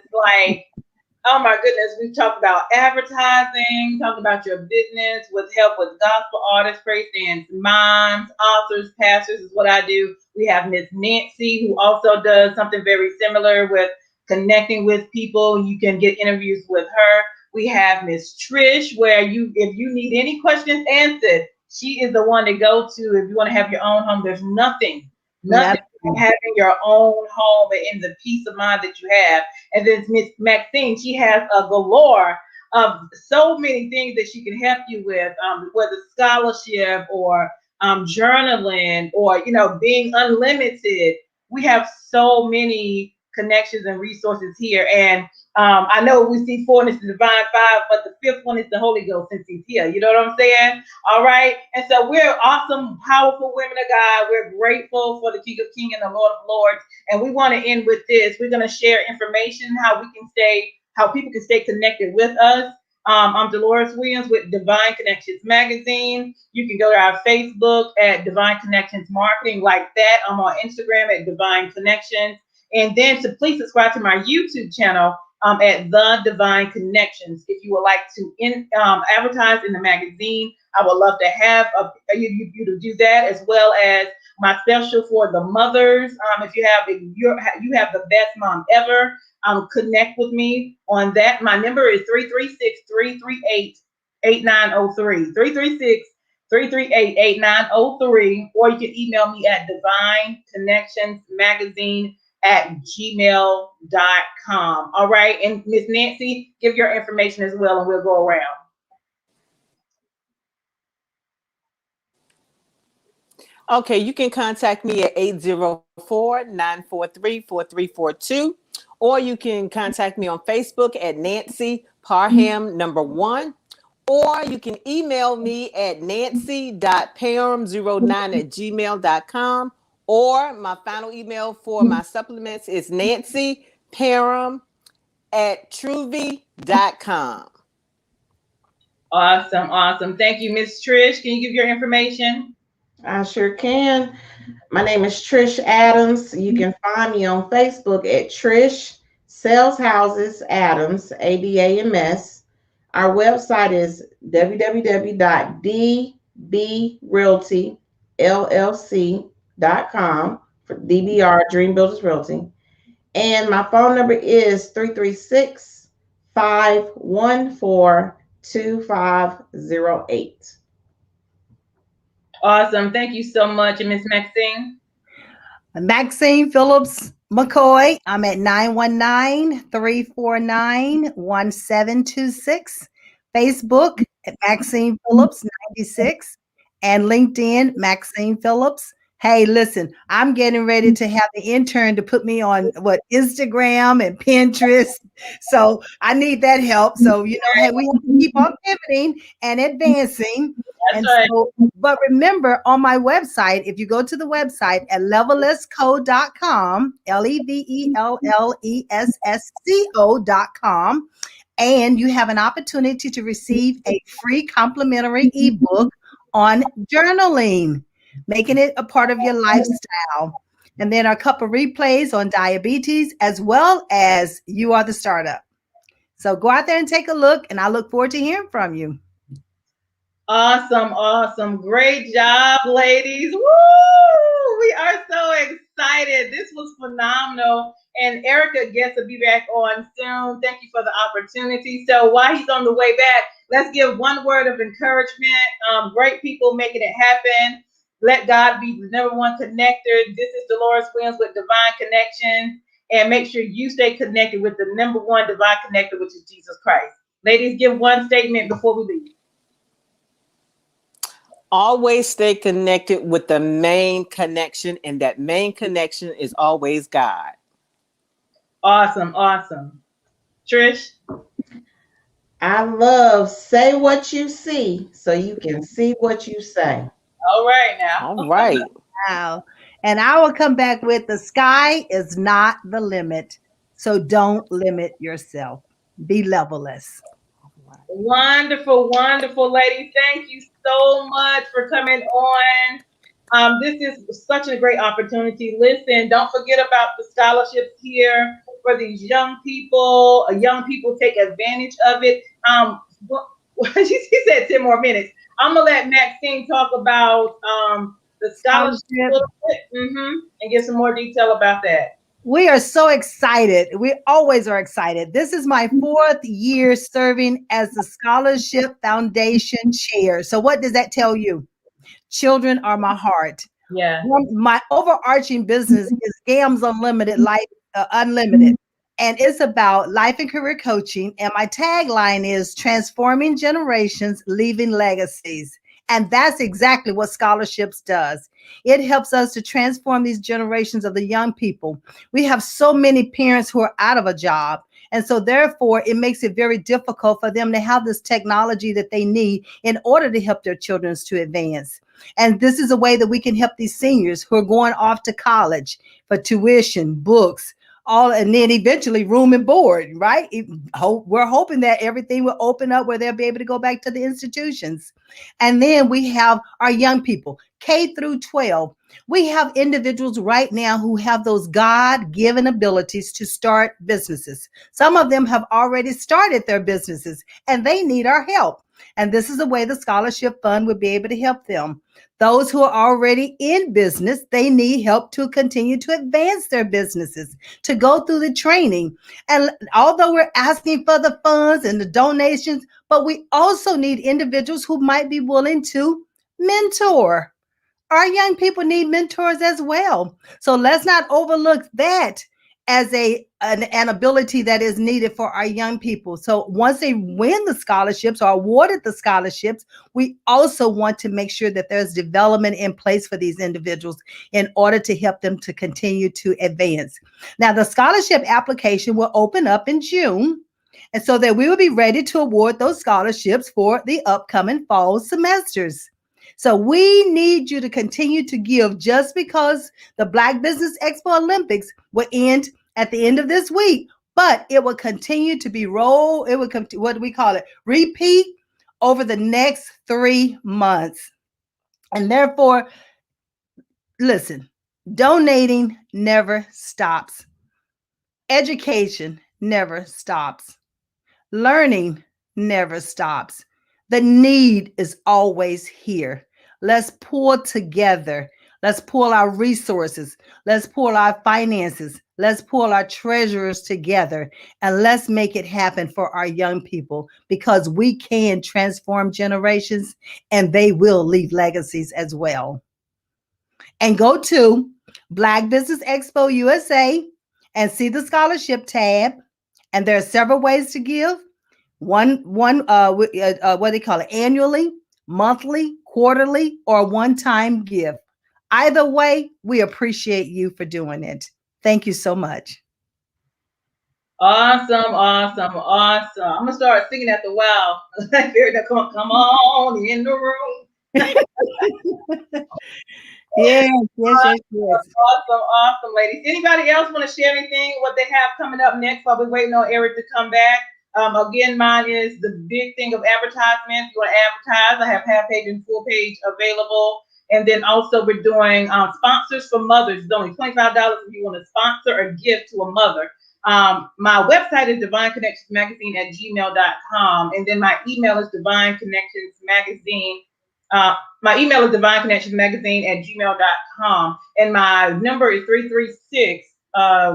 oh my goodness, we talked about advertising, talked about your business with help with gospel artists, praise dance, moms, authors, pastors is what I do. We have Miss Nancy, who also does something very similar with connecting with people. You can get interviews with her. We have Miss Trish, where if you need any questions answered, she is the one to go to if you want to have your own home. There's nothing like having your own home and the peace of mind that you have. And then Miss Maxine, she has a galore of so many things that she can help you with, whether scholarship or journaling or being unlimited. We have so many connections and resources here. And I know we see 4 is the divine 5, but the 5th one is the Holy Ghost since he's here. You know what I'm saying? All right. And so we're awesome, powerful women of God. We're grateful for the King of Kings and the Lord of Lords. And we want to end with this. We're going to share information, how people can stay connected with us. I'm Dolores Williams with Divine Connections Magazine. You can go to our Facebook at Divine Connections Marketing, like that. I'm on Instagram at Divine Connections. And then please subscribe to my YouTube channel at The Divine Connections. If you would like to advertise in the magazine, I would love to have you to do that, as well as my special for the mothers. If you have the best mom ever, connect with me on that. My number is 336-338-8903. 338-8903, or you can email me at divineconnectionsmagazine@gmail.com. All right. And Miss Nancy, give your information as well, and we'll go around. Okay, you can contact me at 804-943-4342, or you can contact me on Facebook at Nancy Parham #1, or you can email me at nancy.parham09@gmail.com, or my final email for my supplements is nancyparham@truv.com. Awesome, awesome. Thank you, Miss Trish. Can you give your information? I sure can. My name is Trish Adams. You can find me on Facebook at Trish Sells Houses Adams, ADAMS. Our website is www.dbrealtyllc.com for DBR, Dream Builders Realty. And my phone number is 336-514-2508. Awesome. Thank you so much. And Miss Maxine? Maxine Phillips McCoy. I'm at 919-349-1726. Facebook at Maxine Phillips 96, and LinkedIn Maxine Phillips. Hey, listen, I'm getting ready to have the intern to put me on Instagram and Pinterest. So I need that help. So, hey, we have to keep on pivoting and advancing. That's right. So, but remember, on my website, if you go to the website at levellessco.com, LEVELESSCO.com, and you have an opportunity to receive a free complimentary ebook on journaling, making it a part of your lifestyle. And then a couple replays on diabetes, as well as You Are the Startup. So go out there and take a look, and I look forward to hearing from you. Awesome, awesome. Great job, ladies. Woo! We are so excited. This was phenomenal. And Erica gets to be back on soon. Thank you for the opportunity. So while he's on the way back, let's give one word of encouragement. Great people making it happen. Let God be the #1 connector. This is Dolores Williams with Divine Connection. And make sure you stay connected with the #1 divine connector, which is Jesus Christ. Ladies, give one statement before we leave. Always stay connected with the main connection, and that main connection is always God. Awesome, awesome. Trish? I love say what you see so you can see what you say. All right now. All right. Wow. And I will come back with the sky is not the limit. So don't limit yourself. Be levelless. Wonderful, wonderful, ladies. Thank you so much for coming on. This is such a great opportunity. Listen, don't forget about the scholarships here for these young people. Young people take advantage of it. She said 10 more minutes. I'm going to let Maxine talk about the scholarship and get some more detail about that. We are so excited. We always are excited. This is my 4th year serving as the Scholarship Foundation Chair. So what does that tell you? Children are my heart. Yeah. My overarching business is GAMS Unlimited, Life Unlimited. And it's about life and career coaching. And my tagline is transforming generations, leaving legacies. And that's exactly what scholarships does. It helps us to transform these generations of the young people. We have so many parents who are out of a job. And so therefore, it makes it very difficult for them to have this technology that they need in order to help their children to advance. And this is a way that we can help these seniors who are going off to college for tuition, books, and then eventually room and board, right? We're hoping that everything will open up where they'll be able to go back to the institutions. And then we have our young people, K through 12. We have individuals right now who have those God-given abilities to start businesses. Some of them have already started their businesses and they need our help. And this is the way the scholarship fund would be able to help them. Those who are already in business, they need help to continue to advance their businesses, to go through the training. And although we're asking for the funds and the donations, but we also need individuals who might be willing to mentor. Our young people need mentors as well. So let's not overlook that as an ability that is needed for our young people. So once they win the scholarships or awarded the scholarships, we also want to make sure that there's development in place for these individuals in order to help them to continue to advance. Now, the scholarship application will open up in June, and so that we will be ready to award those scholarships for the upcoming fall semesters. So we need you to continue to give. Just because the Black Business Expo Olympics will end at the end of this week, but it will continue to be rolled. It will what do we call it? Repeat over the next 3 months. And therefore, listen, donating never stops. Education never stops. Learning never stops. The need is always here. Let's pull together. Let's pull our resources. Let's pull our finances. Let's pull our treasurers together, and let's make it happen for our young people, because we can transform generations and they will leave legacies as well. And go to Black Business Expo USA and see the scholarship tab. And there are several ways to give. What they call it, annually, monthly, quarterly, or one-time gift. Either way, we appreciate you for doing it. Thank you so much. Awesome. I'm gonna start singing after a while. Come on in the room. Yes. Awesome, ladies. Anybody else want to share anything, what they have coming up next while we're waiting on Eric to come back? Again, mine is the big thing of advertisement. If you want to advertise, I have half page and full page available. And then also we're doing sponsors for mothers. It's only $25 if you want to sponsor or gift to a mother. My website is divineconnectionsmagazine@gmail.com. And then my email is divineconnectionsmagazine. My email is divineconnectionsmagazine@gmail.com. And my number is 338. I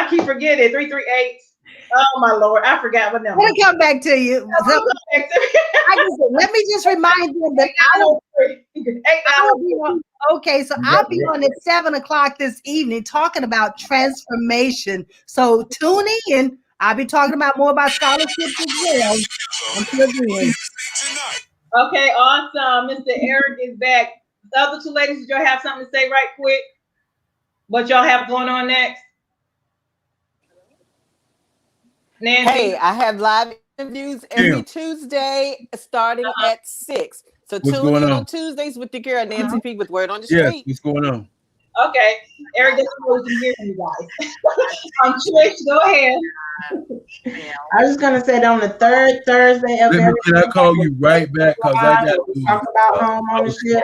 keep forgetting 338. Oh my Lord, I forgot my number. We'll come back to you. Let me just remind you that I'll be on at 7:00 this evening talking about transformation. So tune in. I'll be talking about more about scholarships as well. Until then. Okay, awesome. Mr. Eric is back. The other two ladies, did y'all have something to say right quick? What y'all have going on next? Nancy? Hey, I have live interviews every Tuesday starting at 6. So tune in on Tuesdays with your girl Nancy P with Word on the Street. What's going on? Okay, Eric, that's what we can hear from you guys. Trish, go ahead. I was just gonna say that on the third Thursday of every Can I call you right back? Because I got to talk about home ownership.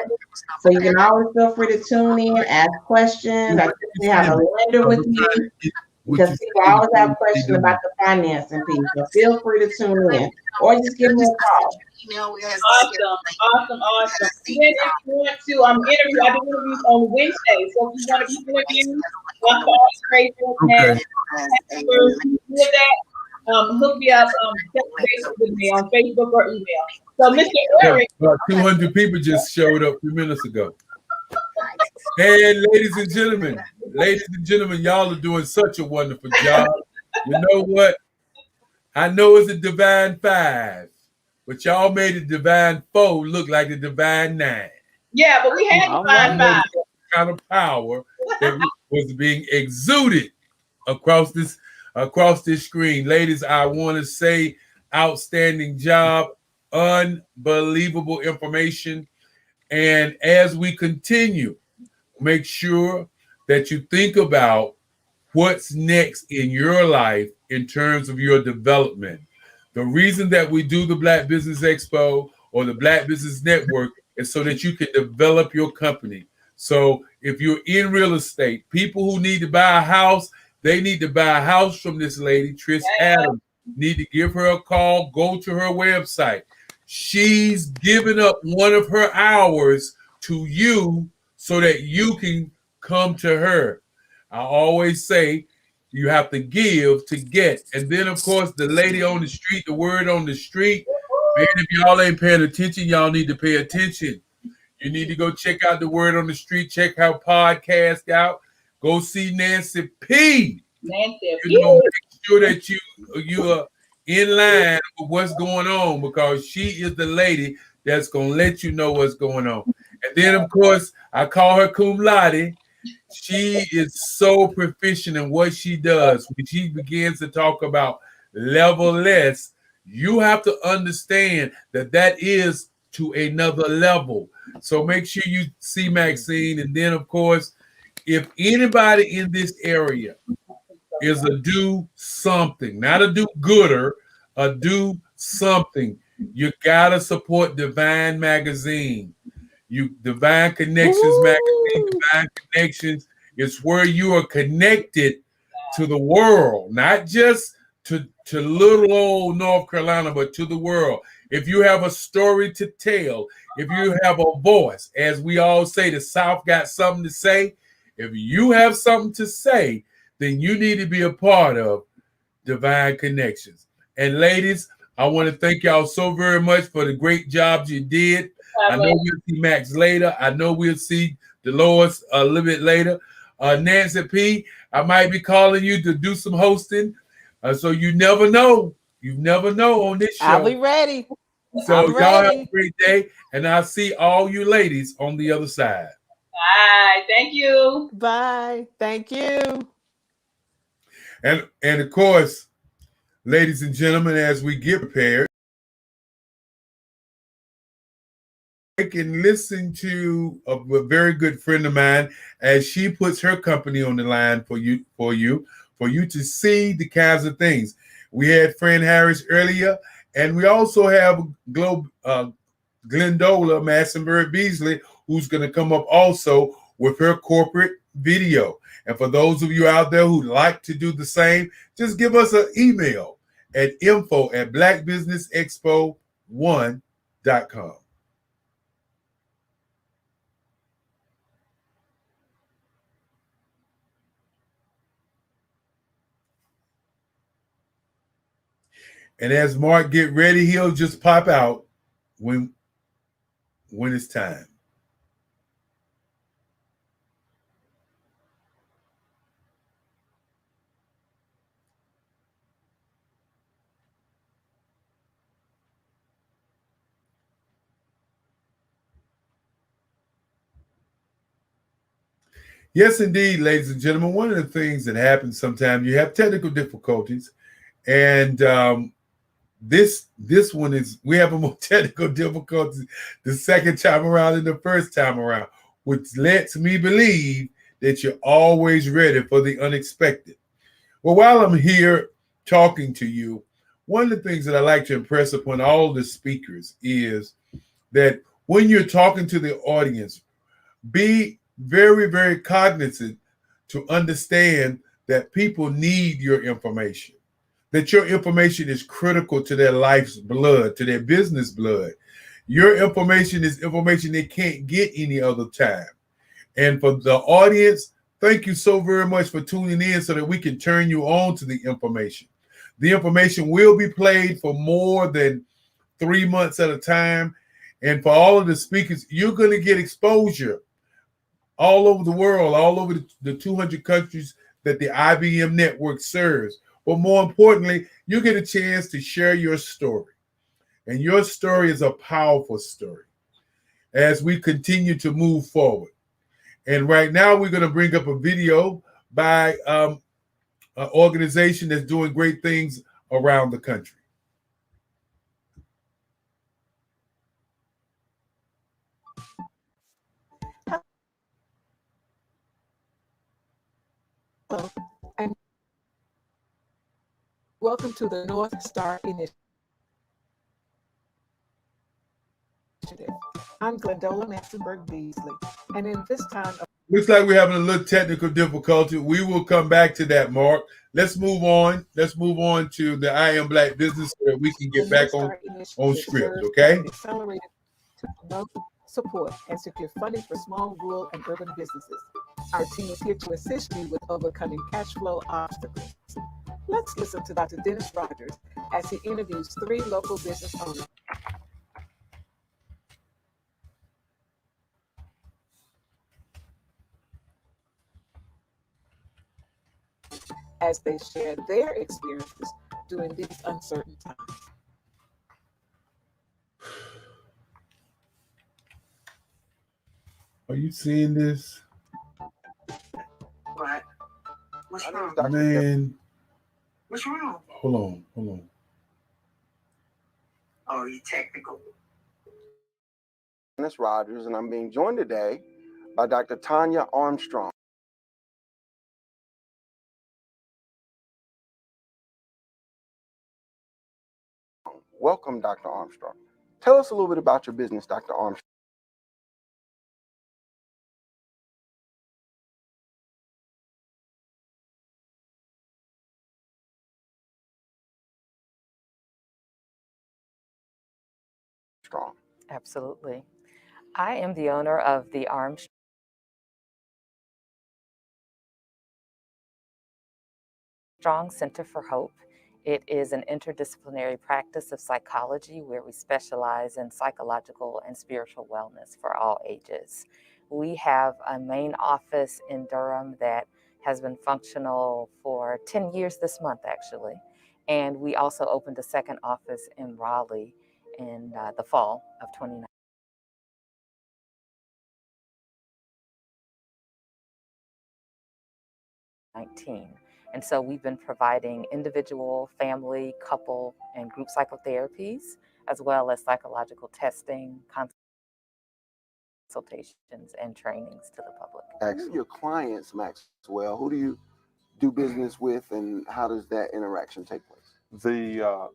So you can always feel free to tune in, ask questions. I typically have a lender with me, because people always have questions about the financing piece. So feel free to tune in or just give me a call. Awesome. Then if you want to interview, I do interviews on Wednesday. So if you want to be interviewed, hook me up, with me on Facebook or email. So Mr. Eric. About 200 people just showed up a few minutes ago. And ladies and gentlemen, y'all are doing such a wonderful job. You know what? I know it's a divine 5, but y'all made a divine 4 look like a divine 9. Yeah, but we had divine 5. Kind of power that was being exuded across this screen. Ladies, I want to say outstanding job, unbelievable information. And as we continue, make sure that you think about what's next in your life in terms of your development. The reason that we do the Black Business Expo or the Black Business Network is so that you can develop your company. So if you're in real estate, people who need to buy a house, they need to buy a house from this lady, Trish Adams. Need to give her a call, go to her website. She's given up one of her hours to you so that you can come to her. I always say you have to give to get. And then, of course, the lady on the street, the word on the street, Man, if y'all ain't paying attention, y'all need to pay attention. You need to go check out the Word on the Street. Check her podcast out. Go see Nancy P. Nancy, Make sure that you are in line with what's going on, because she is the lady that's gonna let you know what's going on. And then, of course, I call her cum laude. She is so proficient in what she does. When she begins to talk about level less, you have to understand that is to another level. So make sure you see Maxine. And then, of course, if anybody in this area is a do something, not a do gooder, a do something, you gotta support Divine Magazine. Divine Connections Magazine. Divine Connections is where you are connected to the world, not just to little old North Carolina, but to the world. If you have a story to tell, if you have a voice, as we all say, the South got something to say. If you have something to say, then you need to be a part of Divine Connections. And ladies, I want to thank y'all so very much for the great jobs you did. I know we'll see Max later. I know we'll see Dolores a little bit later. Nancy P, I might be calling you to do some hosting. So you never know. You never know on this show. I'll be ready. So y'all have a great day. And I'll see all you ladies on the other side. Bye. Thank you. Bye. Thank you. And of course, ladies and gentlemen, as we get prepared, I can listen to a very good friend of mine as she puts her company on the line for you to see the kinds of things. We had Fran Harris earlier, and we also have Glendola Massenberg Beasley, who's going to come up also with her corporate video. And for those of you out there who'd like to do the same, just give us an email at info@blackbusinessexpo1.com. And as Mark get ready, he'll just pop out when it's time. Yes, indeed, ladies and gentlemen. One of the things that happens sometimes, you have technical difficulties, and this one is, we have a more technical difficulties the second time around than the first time around, which lets me believe that you're always ready for the unexpected. Well, while I'm here talking to you, one of the things that I like to impress upon all the speakers is that when you're talking to the audience, be very, very cognizant to understand that people need your information, that your information is critical to their life's blood, to their business blood. Your information is information they can't get any other time. And for the audience, thank you so very much for tuning in so that we can turn you on to the information. The information will be played for more than 3 months at a time. And for all of the speakers, you're going to get exposure all over the world, all over the 200 countries that the IBM network serves. But more importantly, you get a chance to share your story. And your story is a powerful story as we continue to move forward. And right now, we're going to bring up a video by an organization that's doing great things around the country. Hello, and welcome to the North Star Initiative. I'm Glendola Massenberg Beasley, and in this time of Looks like we're having a little technical difficulty. We will come back to that, Mark. Let's move on. Let's move on to the I Am Black business so that we can get back on script, okay? Accelerated to promote, support, and secure funding for small, rural, and urban businesses. Our team is here to assist you with overcoming cash flow obstacles. Let's listen to Dr. Dennis Rogers as he interviews 3 local business owners. as they share their experiences during these uncertain times. Are you seeing this? What? What's My name is wrong? Dr. Man, What's wrong? hold on. Oh, you technical. Dennis Rogers, and I'm being joined today by Dr. Tanya Armstrong. Welcome, Dr. Armstrong. Tell us a little bit about your business, Dr. Armstrong. Absolutely. I am the owner of the Armstrong Center for Hope. It is an interdisciplinary practice of psychology where we specialize in psychological and spiritual wellness for all ages. We have a main office in Durham that has been functional for 10 years this month, actually. And we also opened a second office in Raleigh in the fall of 2019. And so we've been providing individual, family, couple, and group psychotherapies, as well as psychological testing, consultations, and trainings to the public. Who are your clients, Maxwell? Who do you do business with, and how does that interaction take place? The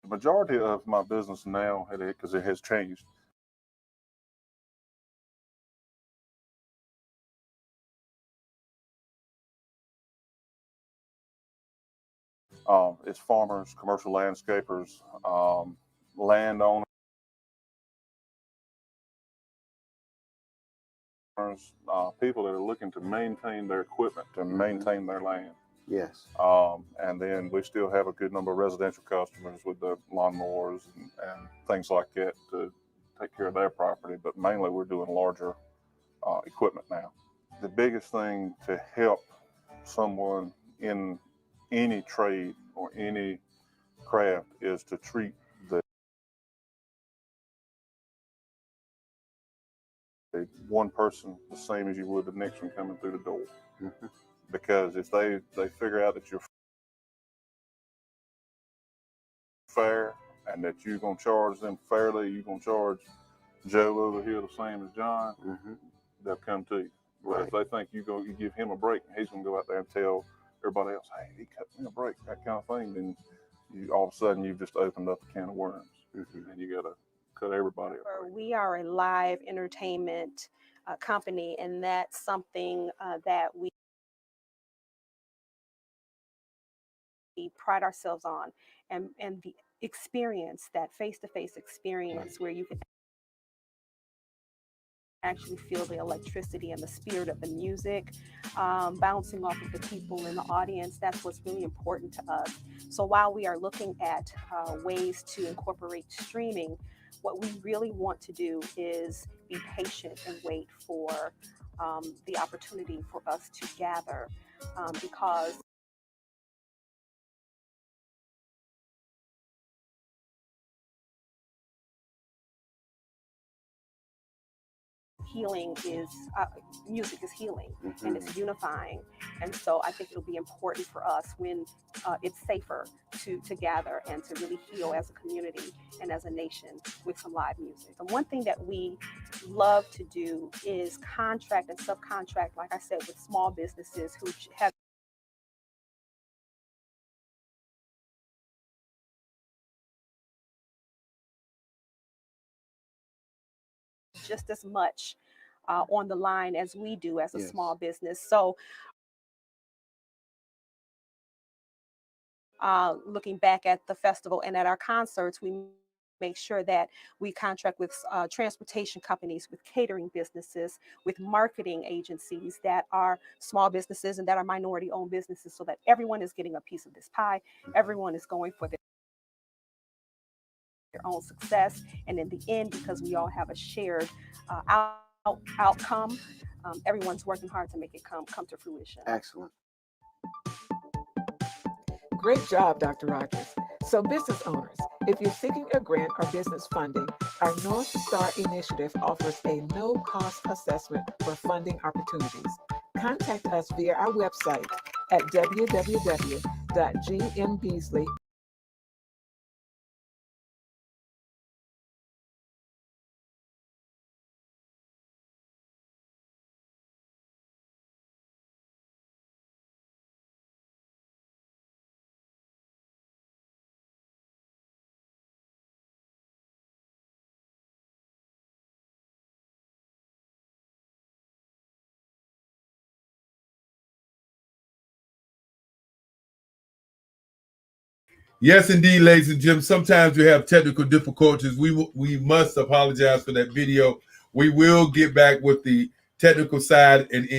majority of my business now, because it has changed, it's farmers, commercial landscapers, landowners, people that are looking to maintain their equipment, to maintain their land. Yes. And then we still have a good number of residential customers with the lawnmowers and things like that to take care of their property. But mainly we're doing larger equipment now. The biggest thing to help someone in any trade or any craft is to treat the one person the same as you would the next one coming through the door. Mm-hmm. Because if they figure out that you're fair and that you're going to charge them fairly, you're going to charge Joe over here the same as John, Mm-hmm. they'll come to you. Right. But if they think you give him a break, he's going to go out there and tell everybody else, hey, he cut me a break, that kind of thing, then all of a sudden you've just opened up a can of worms. Mm-hmm. And you got to cut everybody a break. We are a live entertainment company, and that's something that we pride ourselves on, and the experience, that face-to-face experience, where you can actually feel the electricity and the spirit of the music bouncing off of the people in the audience. That's what's really important to us. So while we are looking at ways to incorporate streaming, what we really want to do is be patient and wait for the opportunity for us to gather, because healing is music is healing, Mm-hmm. and it's unifying. And so I think it'll be important for us when it's safer to gather and to really heal as a community and as a nation with some live music. And one thing that we love to do is contract and subcontract, like I said, with small businesses who have just as much on the line as we do as a Yes. small business. So looking back at the festival and at our concerts, we make sure that we contract with transportation companies, with catering businesses, with marketing agencies that are small businesses and that are minority owned businesses, so that everyone is getting a piece of this pie. Everyone is going for own success. And in the end, because we all have a shared outcome, everyone's working hard to make it come to fruition. Excellent. Great job, Dr. Rogers. So business owners, if you're seeking a grant or business funding, our North Star Initiative offers a no-cost assessment for funding opportunities. Contact us via our website at www.gmbeasley. Yes, indeed, ladies and gentlemen. Sometimes we have technical difficulties. We must apologize for that video. We will get back with the technical side and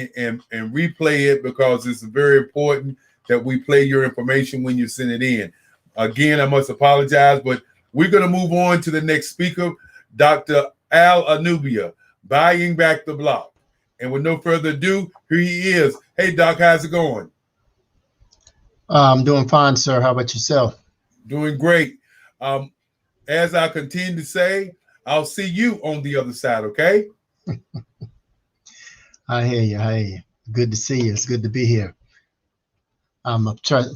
replay it, because it's very important that we play your information when you send it in. Again, I must apologize, but we're going to move on to the next speaker, Dr. Al Anubia, Buying Back the Block. And with no further ado, here he is. Hey, Doc, how's it going? I'm doing fine, sir. How about yourself? Doing great. As I continue to say, I'll see you on the other side, okay? I hear you. I hear you. Good to see you. It's good to be here. I'm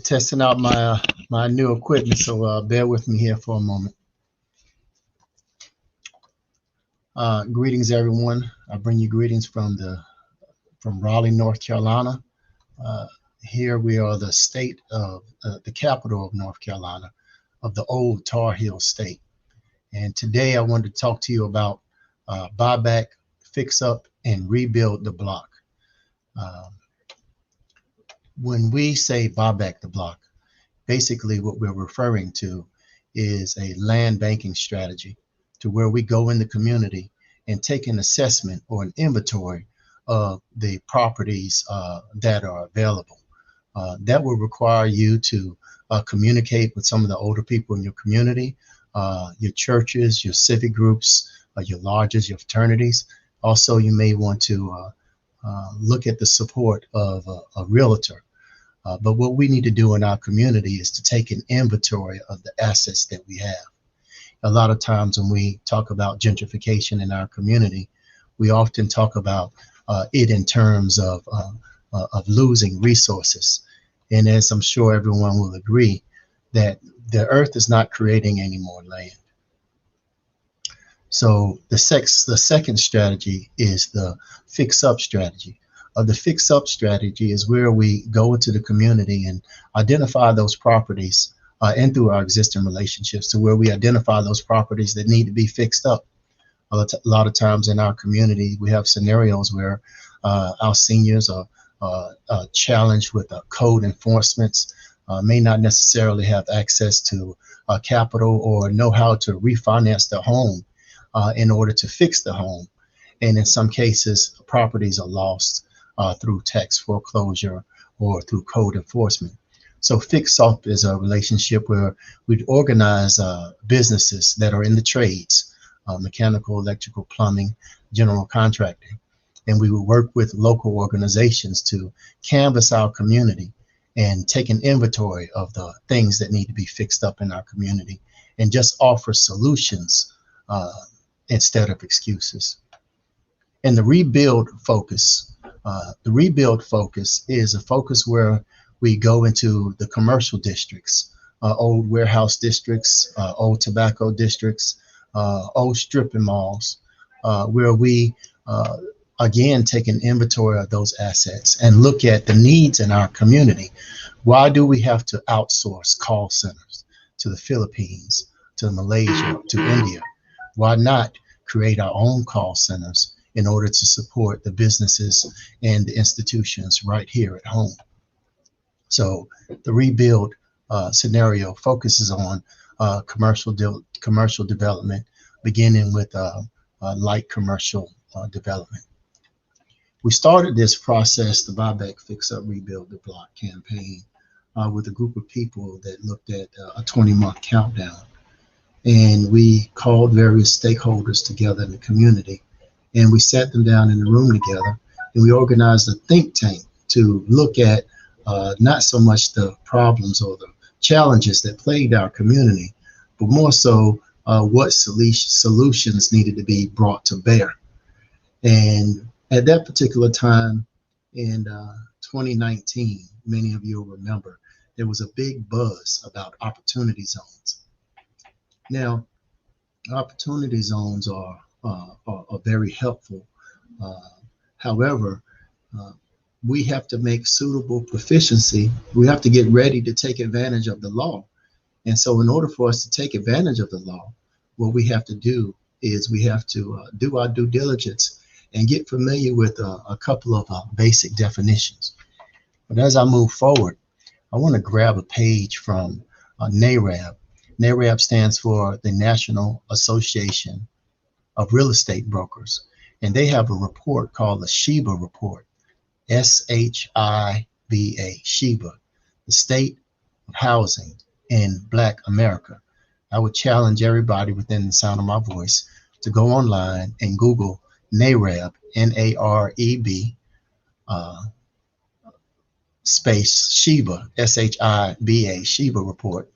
testing out my new equipment, so bear with me here for a moment. Greetings, everyone. I bring you greetings from Raleigh, North Carolina. Here we are the state of the capital of North Carolina, of the old Tar Heel state. And today I wanted to talk to you about buy back, fix up, and rebuild the block. When we say buy back the block, basically what we're referring to is a land banking strategy, to where we go in the community and take an assessment or an inventory of the properties that are available. That will require you to communicate with some of the older people in your community, your churches, your civic groups, your lodges, your fraternities. Also, you may want to look at the support of a realtor. But what we need to do in our community is to take an inventory of the assets that we have. A lot of times when we talk about gentrification in our community, we often talk about it in terms of losing resources. And as I'm sure everyone will agree, that the earth is not creating any more land. So the second strategy is the fix-up strategy. The fix-up strategy is where we go into the community and identify those properties and through our existing relationships, to where we identify those properties that need to be fixed up. A lot of times in our community, we have scenarios where our seniors are challenged with code enforcements, may not necessarily have access to capital or know how to refinance their home in order to fix the home. And in some cases, properties are lost through tax foreclosure or through code enforcement. So fix up is a relationship where we'd organize businesses that are in the trades, mechanical, electrical, plumbing, general contracting. And we would work with local organizations to canvass our community and take an inventory of the things that need to be fixed up in our community, and just offer solutions instead of excuses. And the rebuild focus is a focus where we go into the commercial districts, old warehouse districts, old tobacco districts, old stripping malls, where we again take an inventory of those assets and look at the needs in our community. Why do we have to outsource call centers to the Philippines, to Malaysia, to India? Why not create our own call centers in order to support the businesses and the institutions right here at home? So the rebuild scenario focuses on commercial development, beginning with light commercial development. We started this process, the Buy Back, Fix Up, Rebuild the Block campaign, with a group of people that looked at a 20-month countdown. and we called various stakeholders together in the community, and we sat them down in a room together, and we organized a think tank to look at not so much the problems or the challenges that plagued our community, but more so what solutions needed to be brought to bear. And at that particular time in 2019, many of you will remember, there was a big buzz about opportunity zones. Now, opportunity zones are very helpful. However, we have to make suitable proficiency. We have to get ready to take advantage of the law. And so in order for us to take advantage of the law, what we have to do is we have to do our due diligence and get familiar with a couple of basic definitions. But as I move forward, I want to grab a page from NAREB. NAREB stands for the National Association of Real Estate Brokers. And they have a report called the SHIBA report, SHIBA, SHIBA, the State of Housing in Black America. I would challenge everybody within the sound of my voice to go online and Google NAREB, NAREB, space SHIBA, SHIBA, SHIBA report.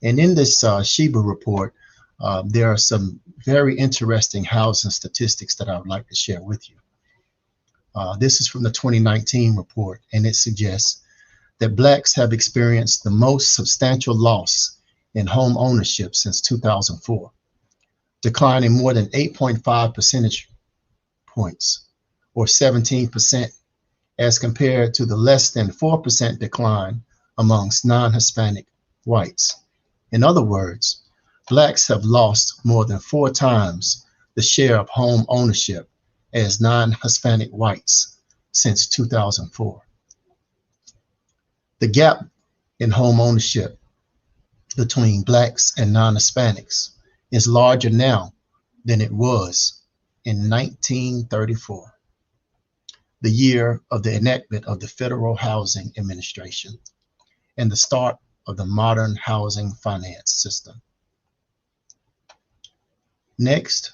And in this SHIBA report, there are some very interesting housing statistics that I would like to share with you. This is from the 2019 report, and it suggests that Blacks have experienced the most substantial loss in home ownership since 2004, declining more than 8.5 percentage points, or 17%, as compared to the less than 4% decline amongst non-Hispanic whites. In other words, Blacks have lost more than 4 times the share of home ownership as non-Hispanic whites since 2004. The gap in home ownership between Blacks and non-Hispanics is larger now than it was in 1934, the year of the enactment of the Federal Housing Administration and the start of the modern housing finance system. Next,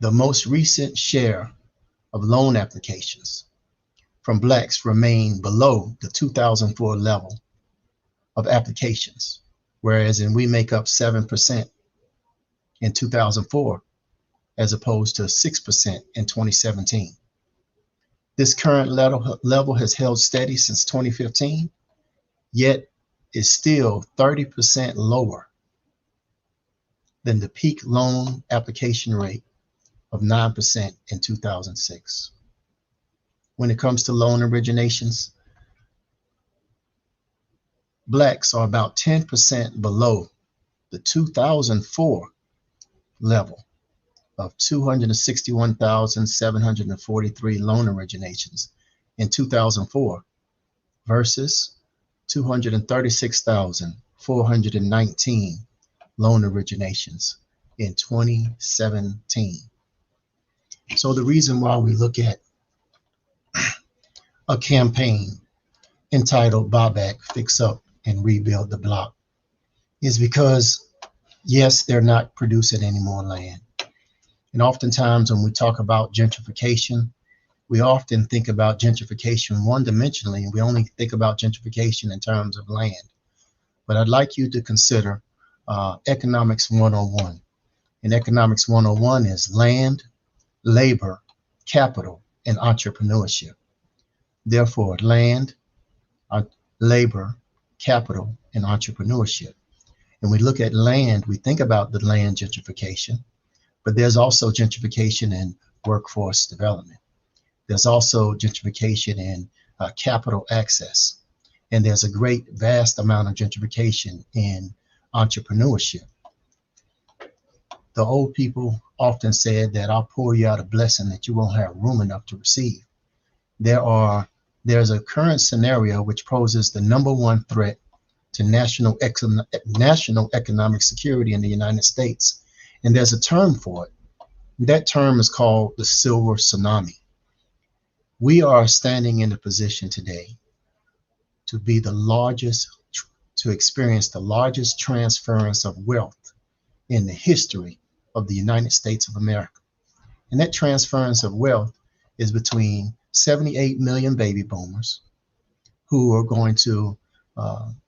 the most recent share of loan applications from Blacks remain below the 2004 level of applications, whereas we make up 7% in 2004, as opposed to 6% in 2017. This current level has held steady since 2015, yet is still 30% lower than the peak loan application rate of 9% in 2006. When it comes to loan originations, Blacks are about 10% below the 2004 level of 261,743 loan originations in 2004 versus 236,419 loan originations in 2017. So the reason why we look at a campaign entitled Buy Back, Fix Up, and Rebuild the Block is because, yes, they're not producing any more land. And oftentimes when we talk about gentrification, we often think about gentrification one-dimensionally, and we only think about gentrification in terms of land. But I'd like you to consider Economics 101. And Economics 101 is land, labor, capital, and entrepreneurship. Therefore, land, labor, capital, and entrepreneurship. And we look at land, we think about the land gentrification, but there's also gentrification in workforce development. There's also gentrification in capital access. And there's a great vast amount of gentrification in entrepreneurship. The old people often said that I'll pour you out a blessing that you won't have room enough to receive. There's a current scenario which poses the #1 threat to national economic security in the United States. And there's a term for it. That term is called the silver tsunami. We are standing in a position today to be the largest, to experience the largest transference of wealth in the history of the United States of America. And that transference of wealth is between 78 million baby boomers who are going to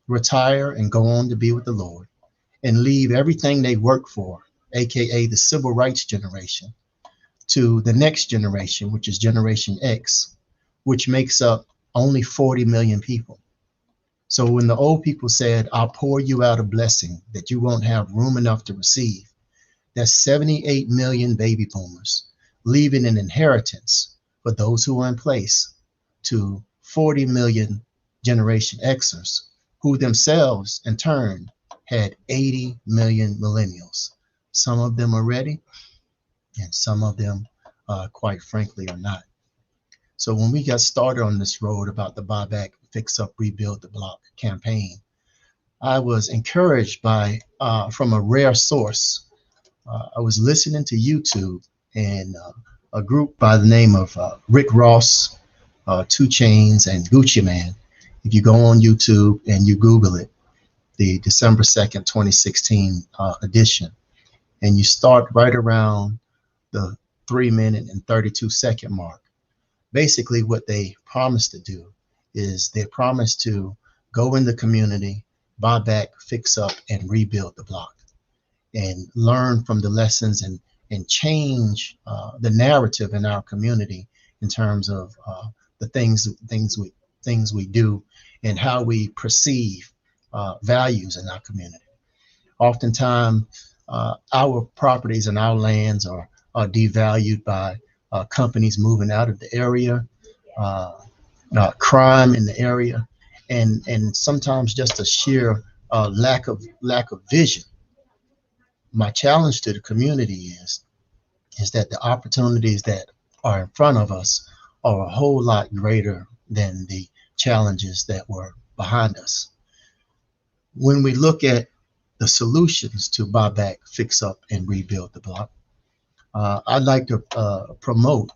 retire and go on to be with the Lord and leave everything they work for, AKA the civil rights generation, to the next generation, which is Generation X, which makes up only 40 million people. So when the old people said, I'll pour you out a blessing that you won't have room enough to receive, that's 78 million baby boomers leaving an inheritance for those who are in place to 40 million Generation Xers, who themselves in turn had 80 million millennials. Some of them are ready, and some of them, quite frankly, are not. So when we got started on this road about the Buy Back, Fix Up, Rebuild the Block campaign, I was encouraged by, from a rare source. I was listening to YouTube, and a group by the name of Rick Ross, 2 Chainz, and Gucci Mane. If you go on YouTube and you Google it, the December 2nd, 2016 edition, and you start right around the 3-minute and 32-second mark. Basically, what they promise to do is they promise to go in the community, buy back, fix up, and rebuild the block, and learn from the lessons and change the narrative in our community in terms of the things we do and how we perceive values in our community. Oftentimes, our properties and our lands are devalued by companies moving out of the area, crime in the area, and sometimes just a sheer lack of vision. My challenge to the community is that the opportunities that are in front of us are a whole lot greater than the challenges that were behind us. When we look at the solutions to buy back, fix up, and rebuild the block, I'd like to promote,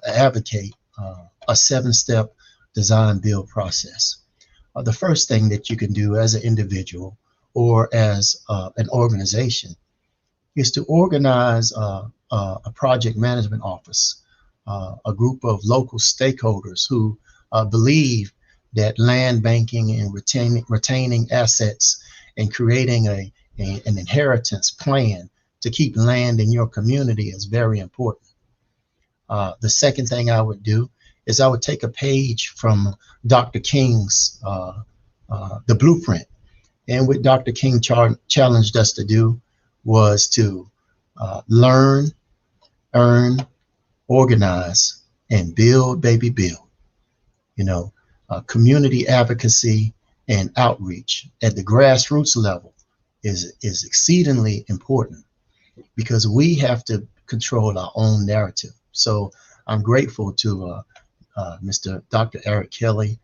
advocate a 7-step design build process. The first thing that you can do as an individual or as an organization is to organize a project management office, a group of local stakeholders who believe that land banking and retaining assets and creating an inheritance plan to keep land in your community is very important. The second thing I would do is I would take a page from Dr. King's The Blueprint. And what Dr. King challenged us to do was to learn, earn, organize, and build, baby, build. Community advocacy and outreach at the grassroots level is exceedingly important, because we have to control our own narrative. So I'm grateful to Mr. Dr. Eric Kelly,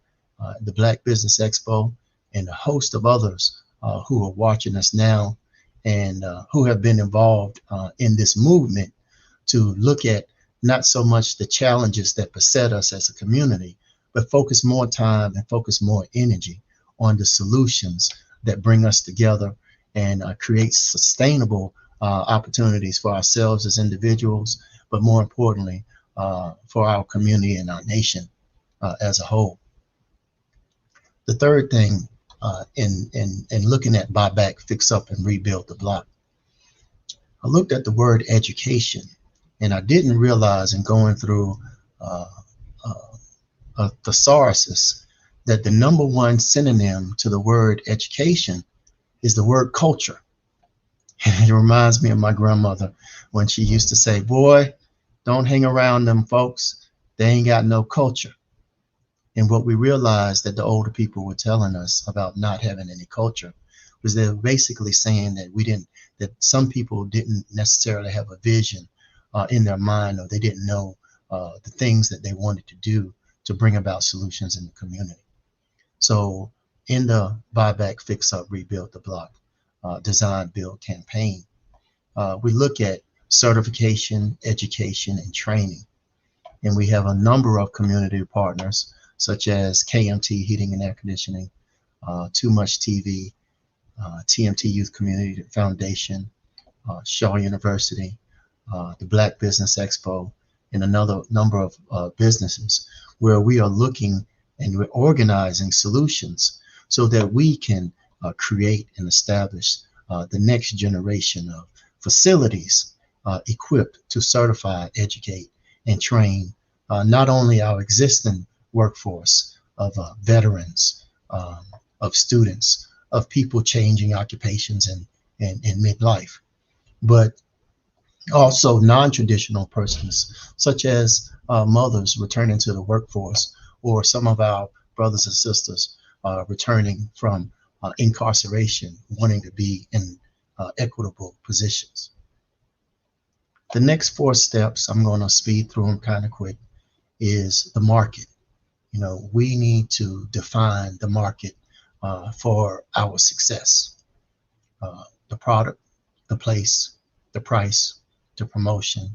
the Black Business Expo, and a host of others who are watching us now and who have been involved in this movement to look at not so much the challenges that beset us as a community, but focus more time and focus more energy on the solutions that bring us together and create sustainable opportunities for ourselves as individuals, but more importantly, for our community and our nation as a whole. The third thing in looking at buy back, fix up, and rebuild the block, I looked at the word education, and I didn't realize in going through a thesaurus that the #1 synonym to the word education is the word culture. And it reminds me of my grandmother when she used to say, boy, don't hang around them folks. They ain't got no culture. And what we realized that the older people were telling us about not having any culture was they were basically saying that that some people didn't necessarily have a vision in their mind, or they didn't know the things that they wanted to do to bring about solutions in the community. So in the Buy Back, Fix Up, Rebuild the Block design build campaign, we look at certification, education, and training. And we have a number of community partners such as KMT Heating and Air Conditioning, Too Much TV, TMT Youth Community Foundation, Shaw University, the Black Business Expo, and another number of businesses where we are looking and we're organizing solutions so that we can create and establish the next generation of facilities equipped to certify, educate, and train not only our existing workforce of veterans, of students, of people changing occupations in midlife, but also non-traditional persons, such as mothers returning to the workforce, or some of our brothers and sisters returning from incarceration, wanting to be in equitable positions. The next 4 steps, I'm going to speed through them kind of quick, is the market. We need to define the market for our success. The product, the place, the price, the promotion,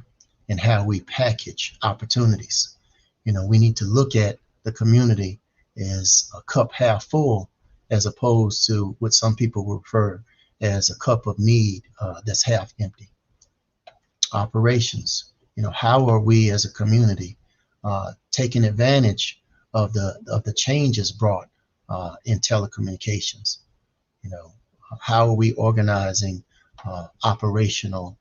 and how we package opportunities. We need to look at the community as a cup half full, as opposed to what some people refer as a cup of need that's half empty. Operations, how are we as a community taking advantage of the changes brought in telecommunications? How are we organizing operational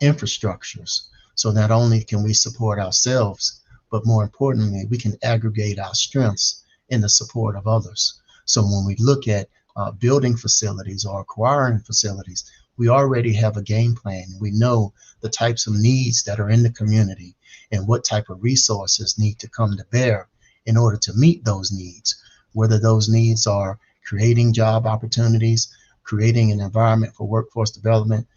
infrastructures so not only can we support ourselves, but more importantly, we can aggregate our strengths in the support of others. So when we look at building facilities or acquiring facilities, we already have a game plan. We know the types of needs that are in the community and what type of resources need to come to bear in order to meet those needs, whether those needs are creating job opportunities, creating an environment for workforce development,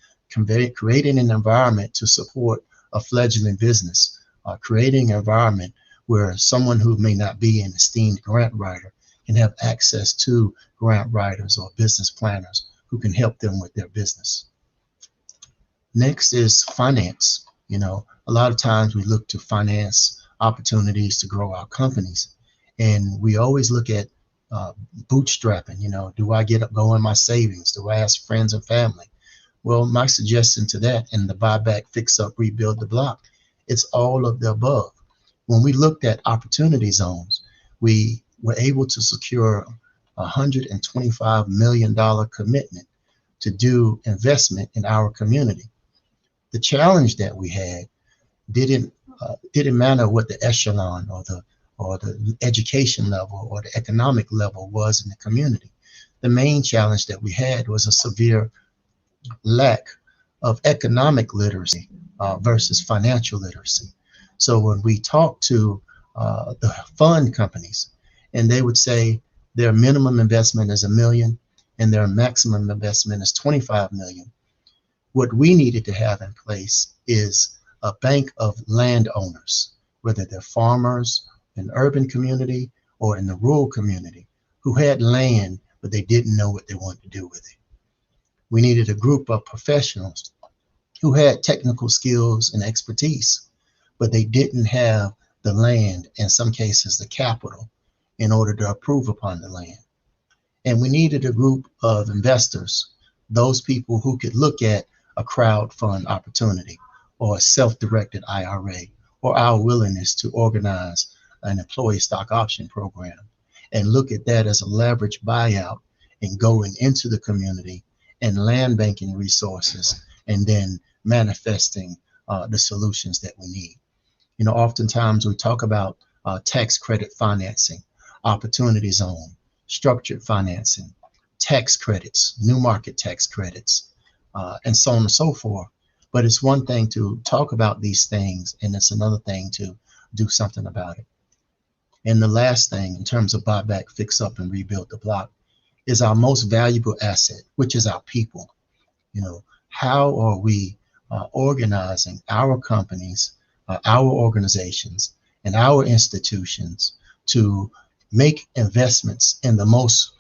creating an environment to support a fledgling business, creating an environment where someone who may not be an esteemed grant writer can have access to grant writers or business planners who can help them with their business. Next is finance. A lot of times we look to finance opportunities to grow our companies, and we always look at bootstrapping. Do I go in my savings? Do I ask friends and family? Well, my suggestion to that in the Buy Back, Fix Up, Rebuild the Block, it's all of the above. When we looked at opportunity zones, we were able to secure $125 million commitment to do investment in our community. The challenge that we had didn't matter what the echelon or the education level or the economic level was in the community. The main challenge that we had was a severe lack of economic literacy versus financial literacy. So when we talk to the fund companies, and they would say their minimum investment is $1 million and their maximum investment is $25 million, what we needed to have in place is a bank of landowners, whether they're farmers in the urban community or in the rural community, who had land, but they didn't know what they wanted to do with it. We needed a group of professionals who had technical skills and expertise, but they didn't have the land, in some cases the capital, in order to improve upon the land. And we needed a group of investors, those people who could look at a crowdfund opportunity or a self-directed IRA or our willingness to organize an employee stock option program and look at that as a leverage buyout and going into the community and land banking resources and then manifesting the solutions that we need. Oftentimes we talk about tax credit financing, opportunity zone, structured financing, tax credits, new market tax credits, and so on and so forth. But it's one thing to talk about these things, and it's another thing to do something about it. And the last thing, in terms of buy back, fix up, and rebuild the block, is our most valuable asset, which is our people. How are we organizing our companies, our organizations, and our institutions to make investments in the most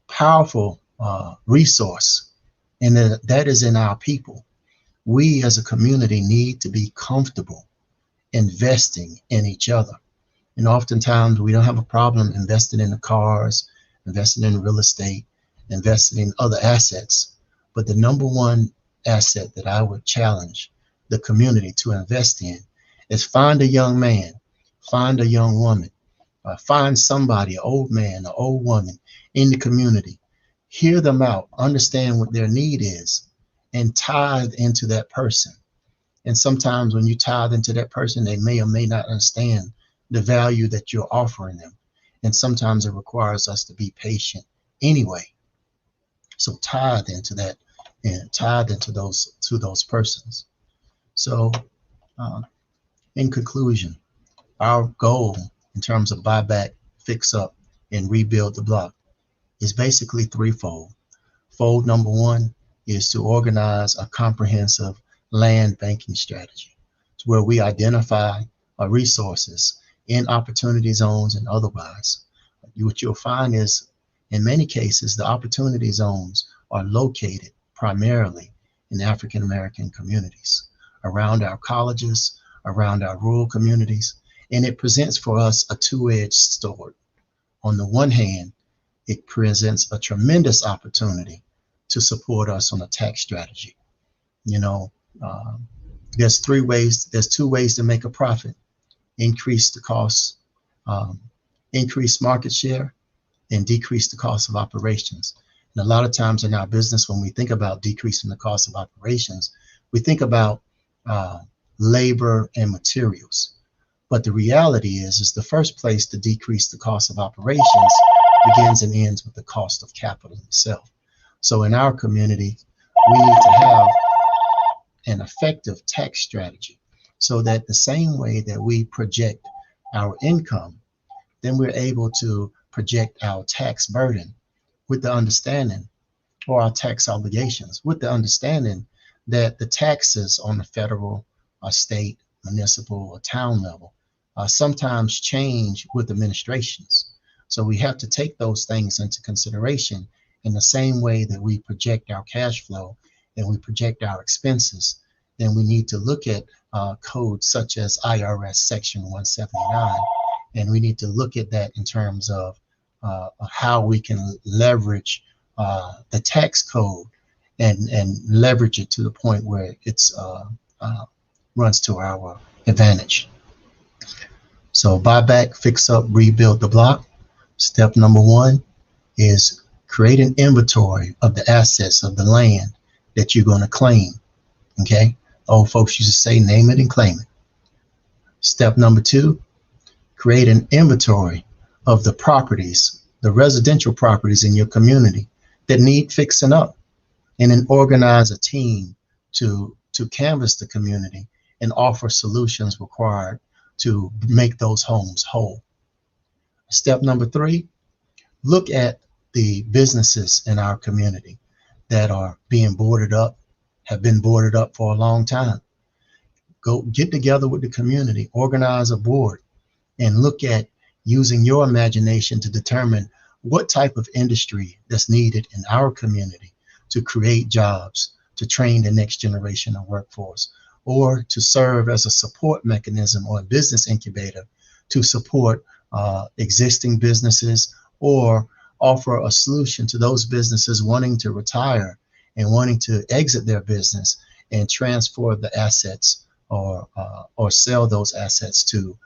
powerful resource, and that is in our people. We as a community need to be comfortable investing in each other. And oftentimes we don't have a problem investing in the cars, investing in real estate, investing in other assets. But the number one asset that I would challenge the community to invest in is find a young man, find a young woman, find somebody, an old man, an old woman in the community, hear them out, understand what their need is, and tithe into that person. And sometimes when you tithe into that person, they may or may not understand the value that you're offering them. And sometimes it requires us to be patient anyway. So tithe into that and tithe into those to those persons. So in conclusion, our goal in terms of buyback, fix up, and rebuild the block is basically threefold. Fold number one is to organize a comprehensive land banking strategy to where we identify resources in opportunity zones and otherwise. What you'll find is in many cases, the opportunity zones are located primarily in African American communities, around our colleges, around our rural communities, and it presents for us a two-edged sword. On the one hand, it presents a tremendous opportunity to support us on a tax strategy. You know, there's two ways to make a profit: increase the cost, increase market share, and decrease the cost of operations. And a lot of times in our business, when we think about decreasing the cost of operations, we think about labor and materials. But the reality is the first place to decrease the cost of operations begins and ends with the cost of capital itself. So in our community, we need to have an effective tax strategy so that the same way that we project our income, then we're able to project our tax burden with the understanding, or our tax obligations with the understanding that the taxes on the federal, state, municipal, or town level sometimes change with administrations. So we have to take those things into consideration in the same way that we project our cash flow and we project our expenses. Then we need to look at codes such as IRS Section 179, and we need to look at that in terms of how we can leverage the tax code and leverage it to the point where it's runs to our advantage. So buy back, fix up, rebuild the block. Step number one is create an inventory of the assets of the land that you're going to claim. Okay, old folks used to say, name it and claim it. Step number two, create an inventory of the properties, the residential properties in your community that need fixing up, and then organize a team to canvass the community and offer solutions required to make those homes whole. Step number three, look at the businesses in our community that are being boarded up, have been boarded up for a long time. Go get together with the community, organize a board, and look at using your imagination to determine what type of industry that's needed in our community to create jobs, to train the next generation of workforce, or to serve as a support mechanism or a business incubator to support existing businesses, or offer a solution to those businesses wanting to retire and wanting to exit their business and transfer the assets or sell those assets to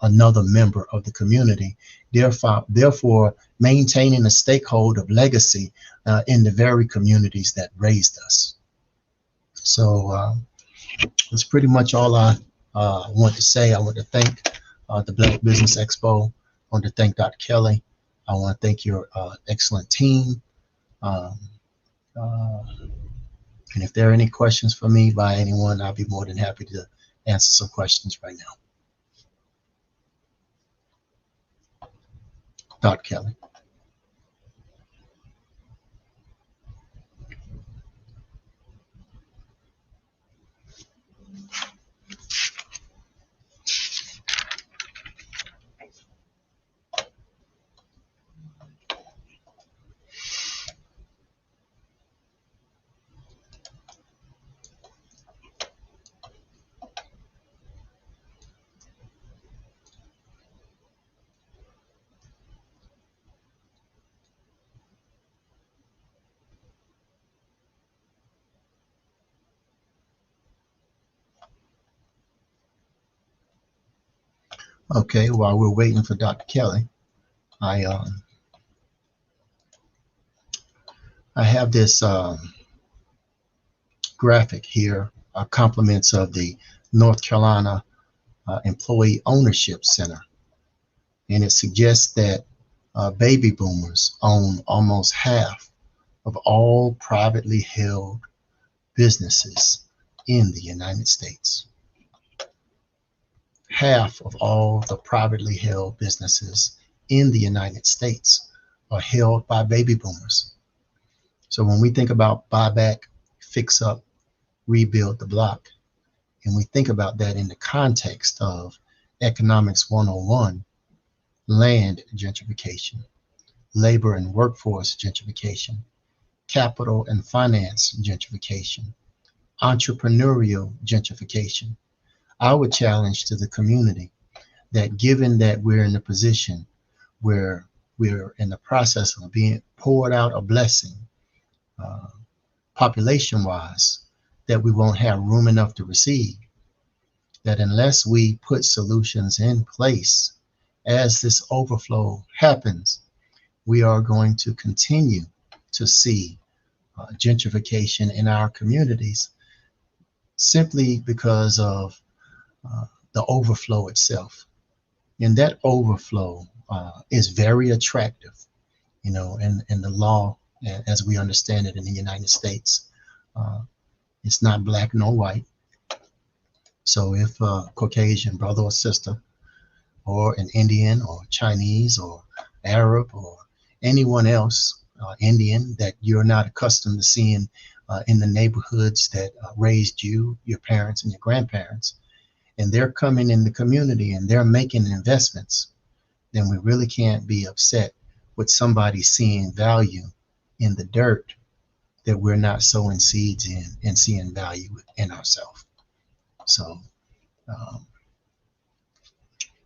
another member of the community, therefore maintaining a stakeholder of legacy in the very communities that raised us. So that's pretty much all I want to say. I want to thank the Black Business Expo. I want to thank Dr. Kelly. I want to thank your excellent team. And if there are any questions for me by anyone, I'll be more than happy to answer some questions right now. Dr. Kelly. Okay, while we're waiting for Dr. Kelly, I have this graphic here, compliments of the North Carolina Employee Ownership Center, and it suggests that baby boomers own almost half of all privately held businesses in the United States. Half of all the privately held businesses in the United States are held by baby boomers. So when we think about buy back, fix up, rebuild the block, and we think about that in the context of Economics 101, land gentrification, labor and workforce gentrification, capital and finance gentrification, entrepreneurial gentrification, I would challenge to the community that given that we're in a position where we're in the process of being poured out a blessing, population-wise, that we won't have room enough to receive, that unless we put solutions in place as this overflow happens, we are going to continue to see gentrification in our communities simply because of the overflow itself. And that overflow is very attractive, you know, and the law, as we understand it in the United States, it's not black nor white. So if a Caucasian brother or sister, or an Indian or Chinese or Arab or anyone else, Indian, that you're not accustomed to seeing in the neighborhoods that raised you, your parents and your grandparents, and they're coming in the community and they're making investments, then we really can't be upset with somebody seeing value in the dirt that we're not sowing seeds in and seeing value in ourselves. So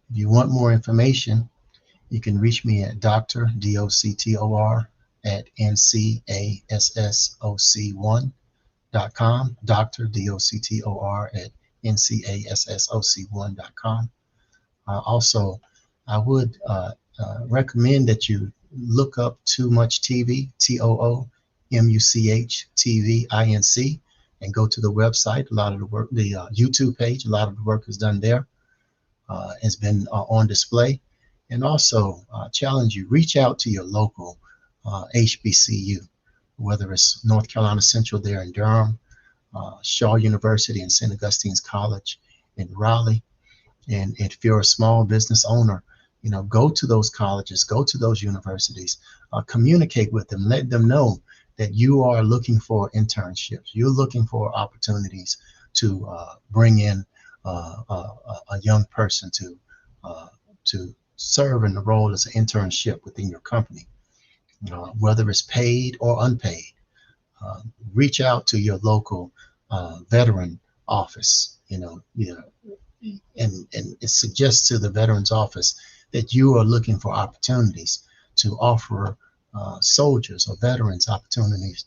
if you want more information, you can reach me at Dr. D-O-C-T-O-R at ncassoc1.com, Dr. D-O-C-T-O-R at ncassoc1.com. Also, I would recommend that you look up Too Much TV, TOOMUCH TV INC, and go to the website. A lot of the work, the YouTube page, a lot of the work is done there, has been on display. And also challenge you, reach out to your local HBCU, whether it's North Carolina Central there in Durham, Shaw University and St. Augustine's College in Raleigh. And if you're a small business owner, you know, go to those colleges, go to those universities, communicate with them, let them know that you are looking for internships. You're looking for opportunities to bring in a young person to serve in the role as an internship within your company, whether it's paid or unpaid. Reach out to your local veteran office, and it suggests to the veterans office that you are looking for opportunities to offer soldiers or veterans opportunities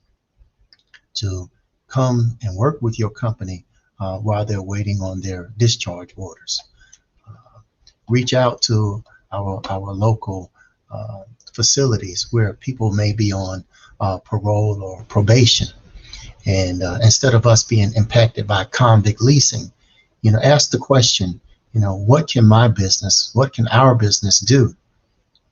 to come and work with your company while they're waiting on their discharge orders. Reach out to our local facilities where people may be on parole or probation. And instead of us being impacted by convict leasing, ask the question, what can my business, what can our business do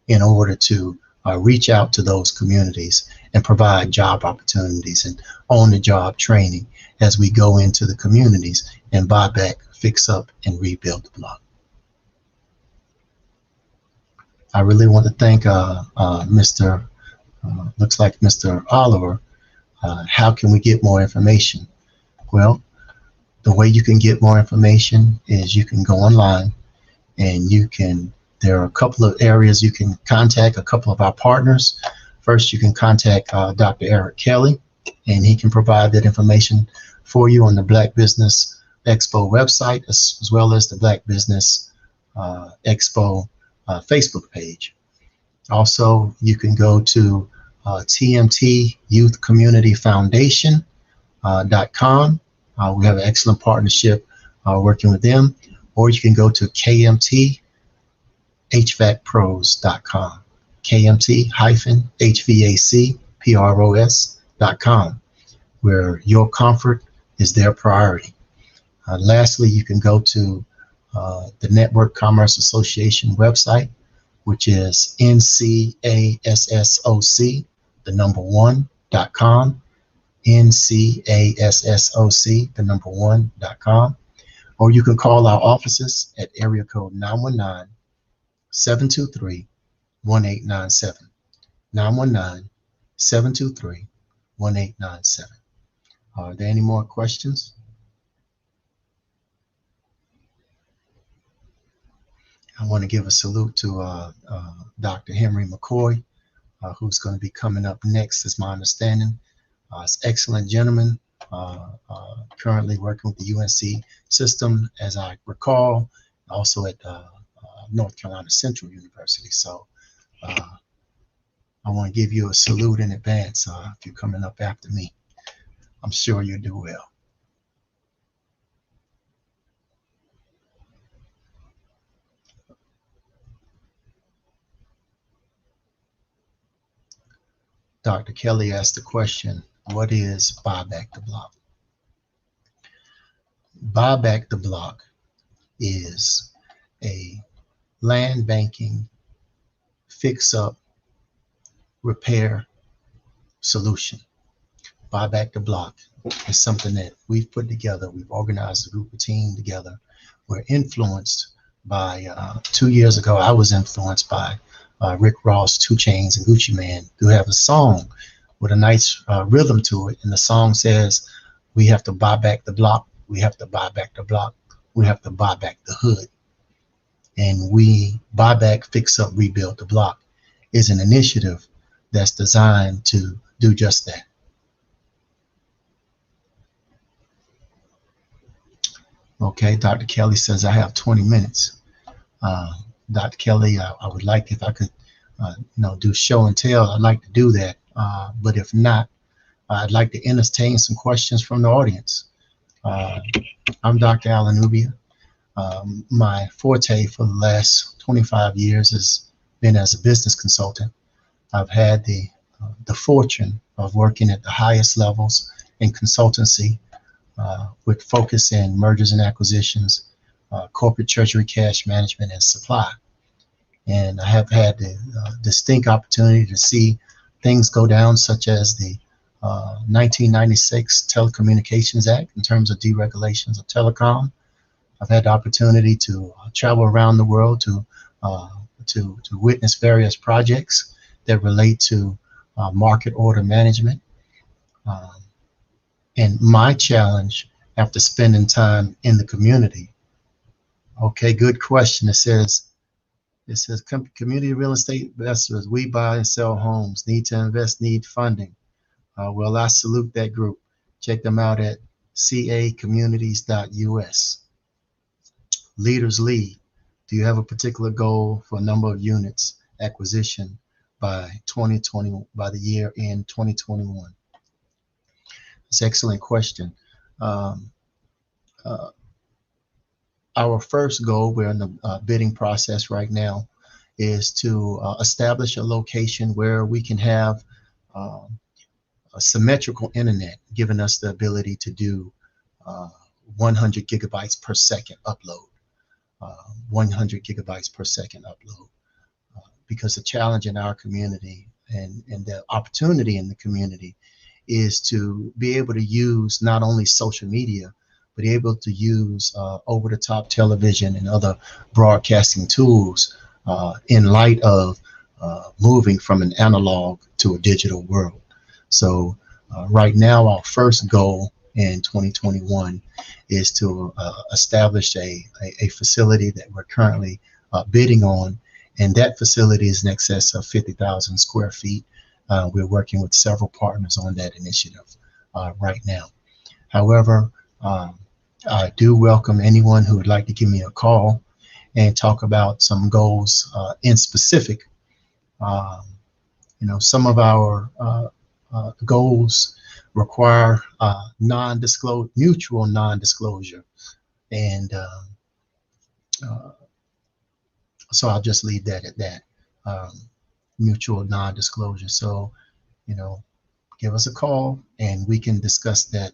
in order to reach out to those communities and provide job opportunities and on-the-job training as we go into the communities and buy back, fix up, and rebuild the block. I really want to thank looks like Mr. Oliver. How can we get more information? Well, the way you can get more information is you can go online and there are a couple of areas you can contact a couple of our partners. First, you can contact Dr. Eric Kelly, and he can provide that information for you on the Black Business Expo website, as well as the Black Business Expo Facebook page. Also, you can go to TMT Youth Community Foundation.com. We have an excellent partnership working with them. Or you can go to KMT kmt-hvacpros.com. kmt-hvacpros.com, where your comfort is their priority. Lastly, you can go to the Network Commerce Association website, which is ncassoc, the number 1.com, ncassoc, the number 1.com, or you can call our offices at area code 919-723-1897, 919-723-1897. Are there any more questions? I want to give a salute to Dr. Henry McCoy, who's going to be coming up next, is my understanding. He's an excellent gentleman, currently working with the UNC system, as I recall, also at North Carolina Central University. So I want to give you a salute in advance if you're coming up after me. I'm sure you'll do well. Dr. Kelly asked the question, what is Buy Back the Block? Buy Back the Block is a land banking, fix-up, repair solution. Buy Back the Block is something that we've put together. We've organized a group of team together. We're influenced by, 2 years ago, I was influenced by Rick Ross, 2 Chainz, and Gucci Mane, who have a song with a nice rhythm to it. And the song says, we have to buy back the block. We have to buy back the block. We have to buy back the hood. And we buy back, fix up, rebuild the block is an initiative that's designed to do just that. Okay, Dr. Kelly says I have 20 minutes. Dr. Kelly, I would like, if I could, do show and tell, I'd like to do that. But if not, I'd like to entertain some questions from the audience. I'm Dr. Alan Ubia. My forte for the last 25 years has been as a business consultant. I've had the fortune of working at the highest levels in consultancy, with focus in mergers and acquisitions, corporate treasury, cash management, and supply. And I have had the distinct opportunity to see things go down, such as the 1996 Telecommunications Act in terms of deregulations of telecom. I've had the opportunity to travel around the world to witness various projects that relate to market order management. And my challenge after spending time in the community. Okay, good question. It says community real estate investors, we buy and sell homes, need to invest, need funding. Well, I salute that group. Check them out at cacommunities.us. Leaders lead. Do you have a particular goal for a number of units acquisition by 2020, by the year in 2021? It's an excellent question. Our first goal, we're in the bidding process right now, is to establish a location where we can have a symmetrical internet, giving us the ability to do 100 gigabytes per second upload, 100 gigabytes per second upload. Because the challenge in our community and the opportunity in the community is to be able to use not only social media, but able to use over-the-top television and other broadcasting tools in light of moving from an analog to a digital world. So right now, our first goal in 2021 is to establish a facility that we're currently bidding on, and that facility is in excess of 50,000 square feet. We're working with several partners on that initiative right now. However, I do welcome anyone who would like to give me a call and talk about some goals in specific. Some of our goals require mutual non-disclosure, and So I'll just leave that at that. Mutual non-disclosure. So, give us a call and we can discuss that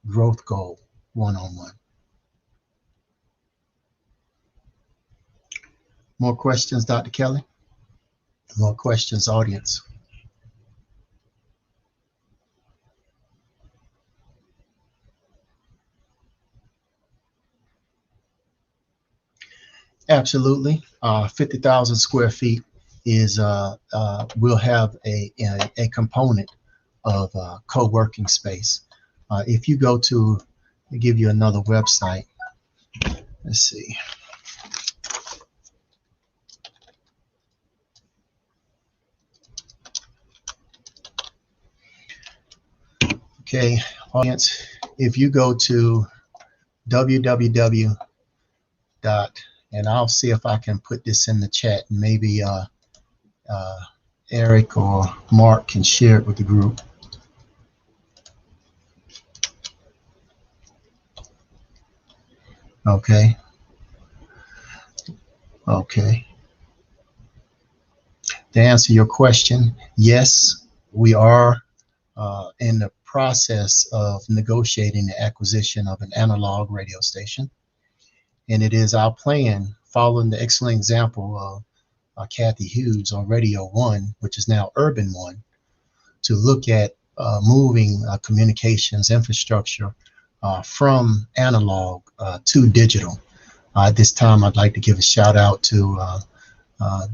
growth goal one-on-one. More questions, Dr. Kelly? More questions, audience? Absolutely. 50,000 square feet is will have a component of co-working space. If you go to, I'll give you another website. Let's see. Okay, audience, if you go to www. And I'll see if I can put this in the chat. Maybe Eric or Mark can share it with the group. Okay. Okay. To answer your question, yes, we are in the process of negotiating the acquisition of an analog radio station. And it is our plan, following the excellent example of Kathy Hughes on Radio 1, which is now Urban 1, to look at moving communications infrastructure from analog to digital. At this time, I'd like to give a shout out to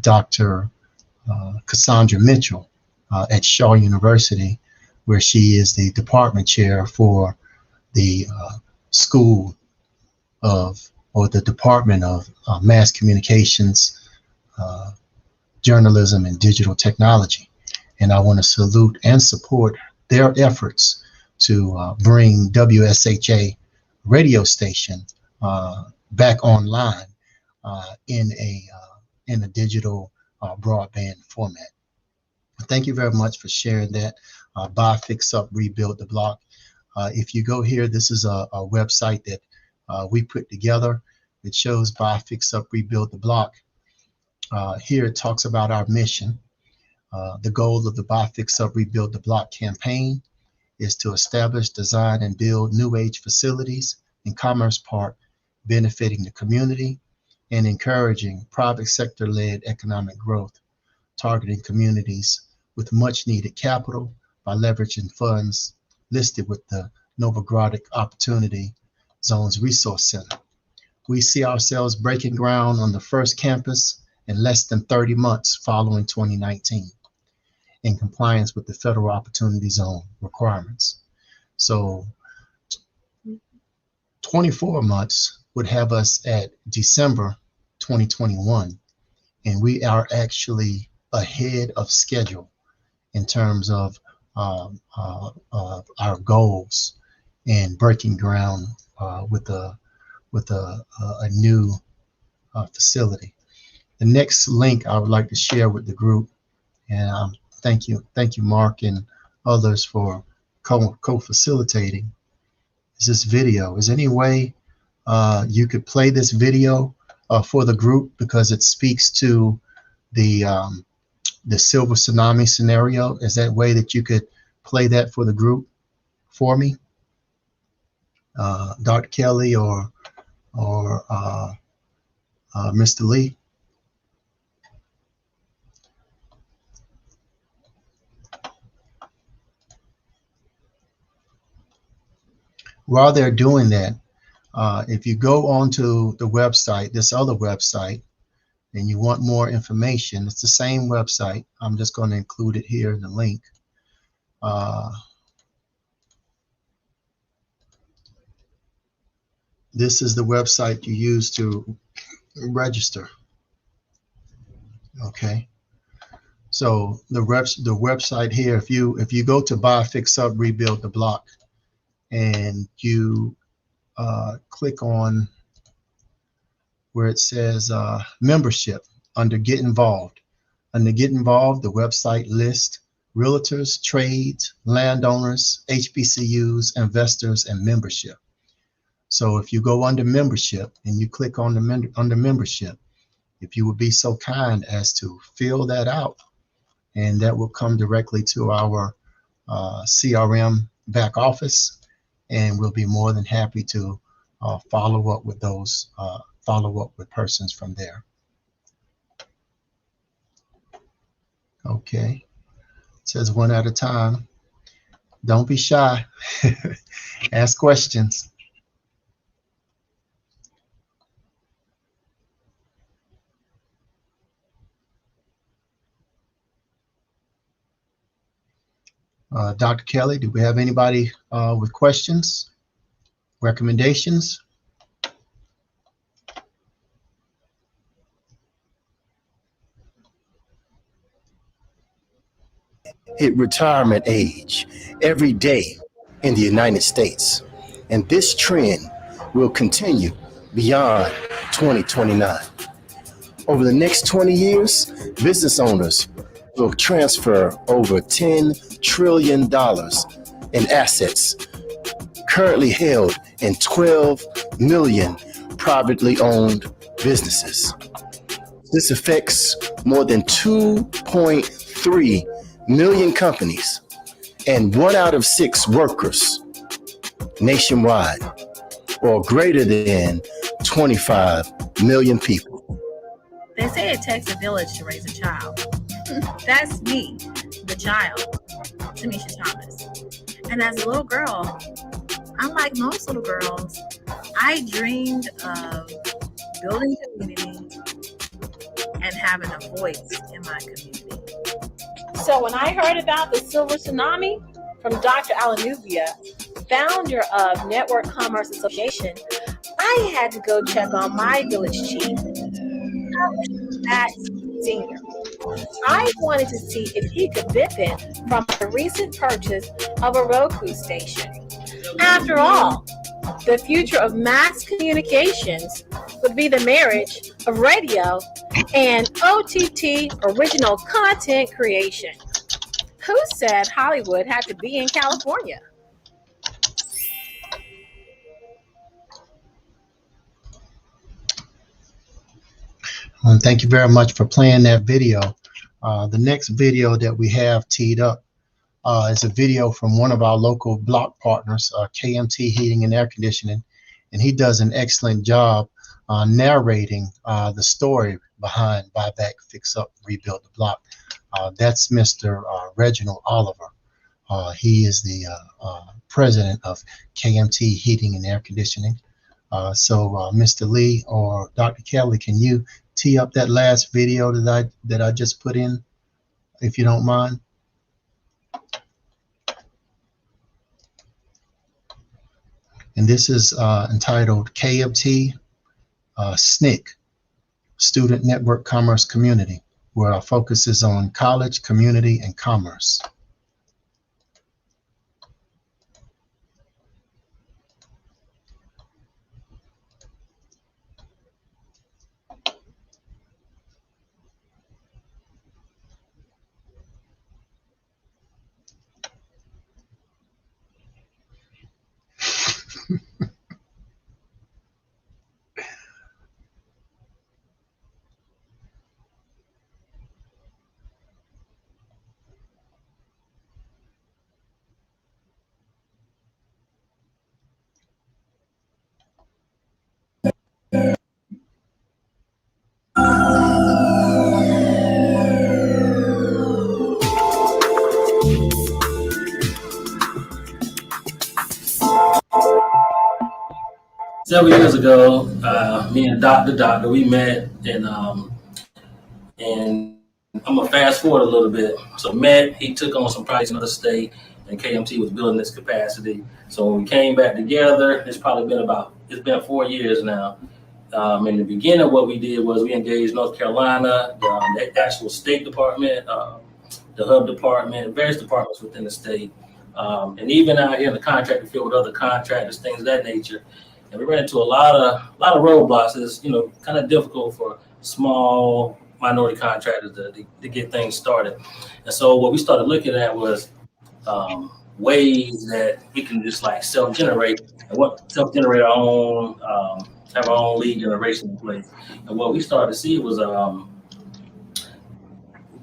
Dr. Cassandra Mitchell at Shaw University, where she is the department chair for the School of, or the Department of Mass Communications, Journalism, and Digital Technology. And I want to salute and support their efforts to bring WSHA radio station back online in a digital broadband format. Thank you very much for sharing that. Buy, Fix Up, Rebuild the Block. If you go here, this is a website that we put together. It shows Buy, Fix Up, Rebuild the Block. Here it talks about our mission. The goal of the Buy, Fix Up, Rebuild the Block campaign is to establish, design, and build new age facilities in Commerce Park, benefiting the community and encouraging private sector-led economic growth, targeting communities with much needed capital by leveraging funds listed with the Novogradic Opportunity Zones Resource Center. We see ourselves breaking ground on the first campus in less than 30 months following 2019, in compliance with the Federal Opportunity Zone requirements. So 24 months would have us at December 2021, and we are actually ahead of schedule in terms of our goals and breaking ground with a new facility. The next link I would like to share with the group, and thank you, Mark and others for co-facilitating, is this video. Is there any way you could play this video for the group, because it speaks to the silver tsunami scenario? Is that way that you could play that for the group for me, Dr. Kelly or Mr. Lee? While they're doing that, if you go onto the website, this other website, and you want more information, it's the same website. I'm just going to include it here in the link. This is the website you use to register. Okay. So the website here, if you go to Buy, Fix Up, Rebuild the Block, and you click on where it says membership under Get Involved. Under Get Involved, the website lists realtors, trades, landowners, HBCUs, investors, and membership. So if you go under membership and you click on under membership, if you would be so kind as to fill that out, and that will come directly to our CRM back office, and we'll be more than happy to follow up with those, follow up with persons from there. Okay, it says one at a time. Don't be shy. Ask questions. Dr. Kelly, do we have anybody with questions, recommendations? Hit retirement age every day in the United States, and this trend will continue beyond 2029. Over the next 20 years, business owners will transfer over $10 trillion in assets currently held in 12 million privately owned businesses. This affects more than 2.3 million companies and 1 out of 6 workers nationwide, or greater than 25 million people. They say it takes a village to raise a child. That's me, the child, Tamisha Thomas. And as a little girl, unlike most little girls, I dreamed of building community and having a voice in my community. So when I heard about the Silver Tsunami from Dr. Alanubia, founder of Network Commerce Association, I had to go check on my village chief, Matt Senior. I wanted to see if he could benefit from a recent purchase of a Roku station. After all, the future of mass communications would be the marriage of radio and OTT original content creation. Who said Hollywood had to be in California? Thank you very much for playing that video. The next video that we have teed up is a video from one of our local block partners, KMT Heating and Air Conditioning, and he does an excellent job narrating the story behind Buy Back, Fix Up, Rebuild the Block. That's Mr. Reginald Oliver. He is the president of KMT Heating and Air Conditioning. So Mr. Lee or Dr. Kelly, can you tee up that last video that I just put in, if you don't mind? And this is entitled KMT SNCC, Student Network Commerce Community, where our focus is on college, community, and commerce. Several years ago, me and Dr. we met, and I'm gonna fast forward a little bit. So met, he took on some projects in another state, and KMT was building this capacity. So when we came back together, it's been 4 years now. In the beginning, what we did was we engaged North Carolina, the actual State Department, the Hub Department, various departments within the state, and even out here in the contractor field with other contractors, things of that nature. And we ran into a lot of roadblocks. It's kind of difficult for small minority contractors to get things started. And so what we started looking at was ways that we can just like self-generate our own have our own lead generation in place. And what we started to see was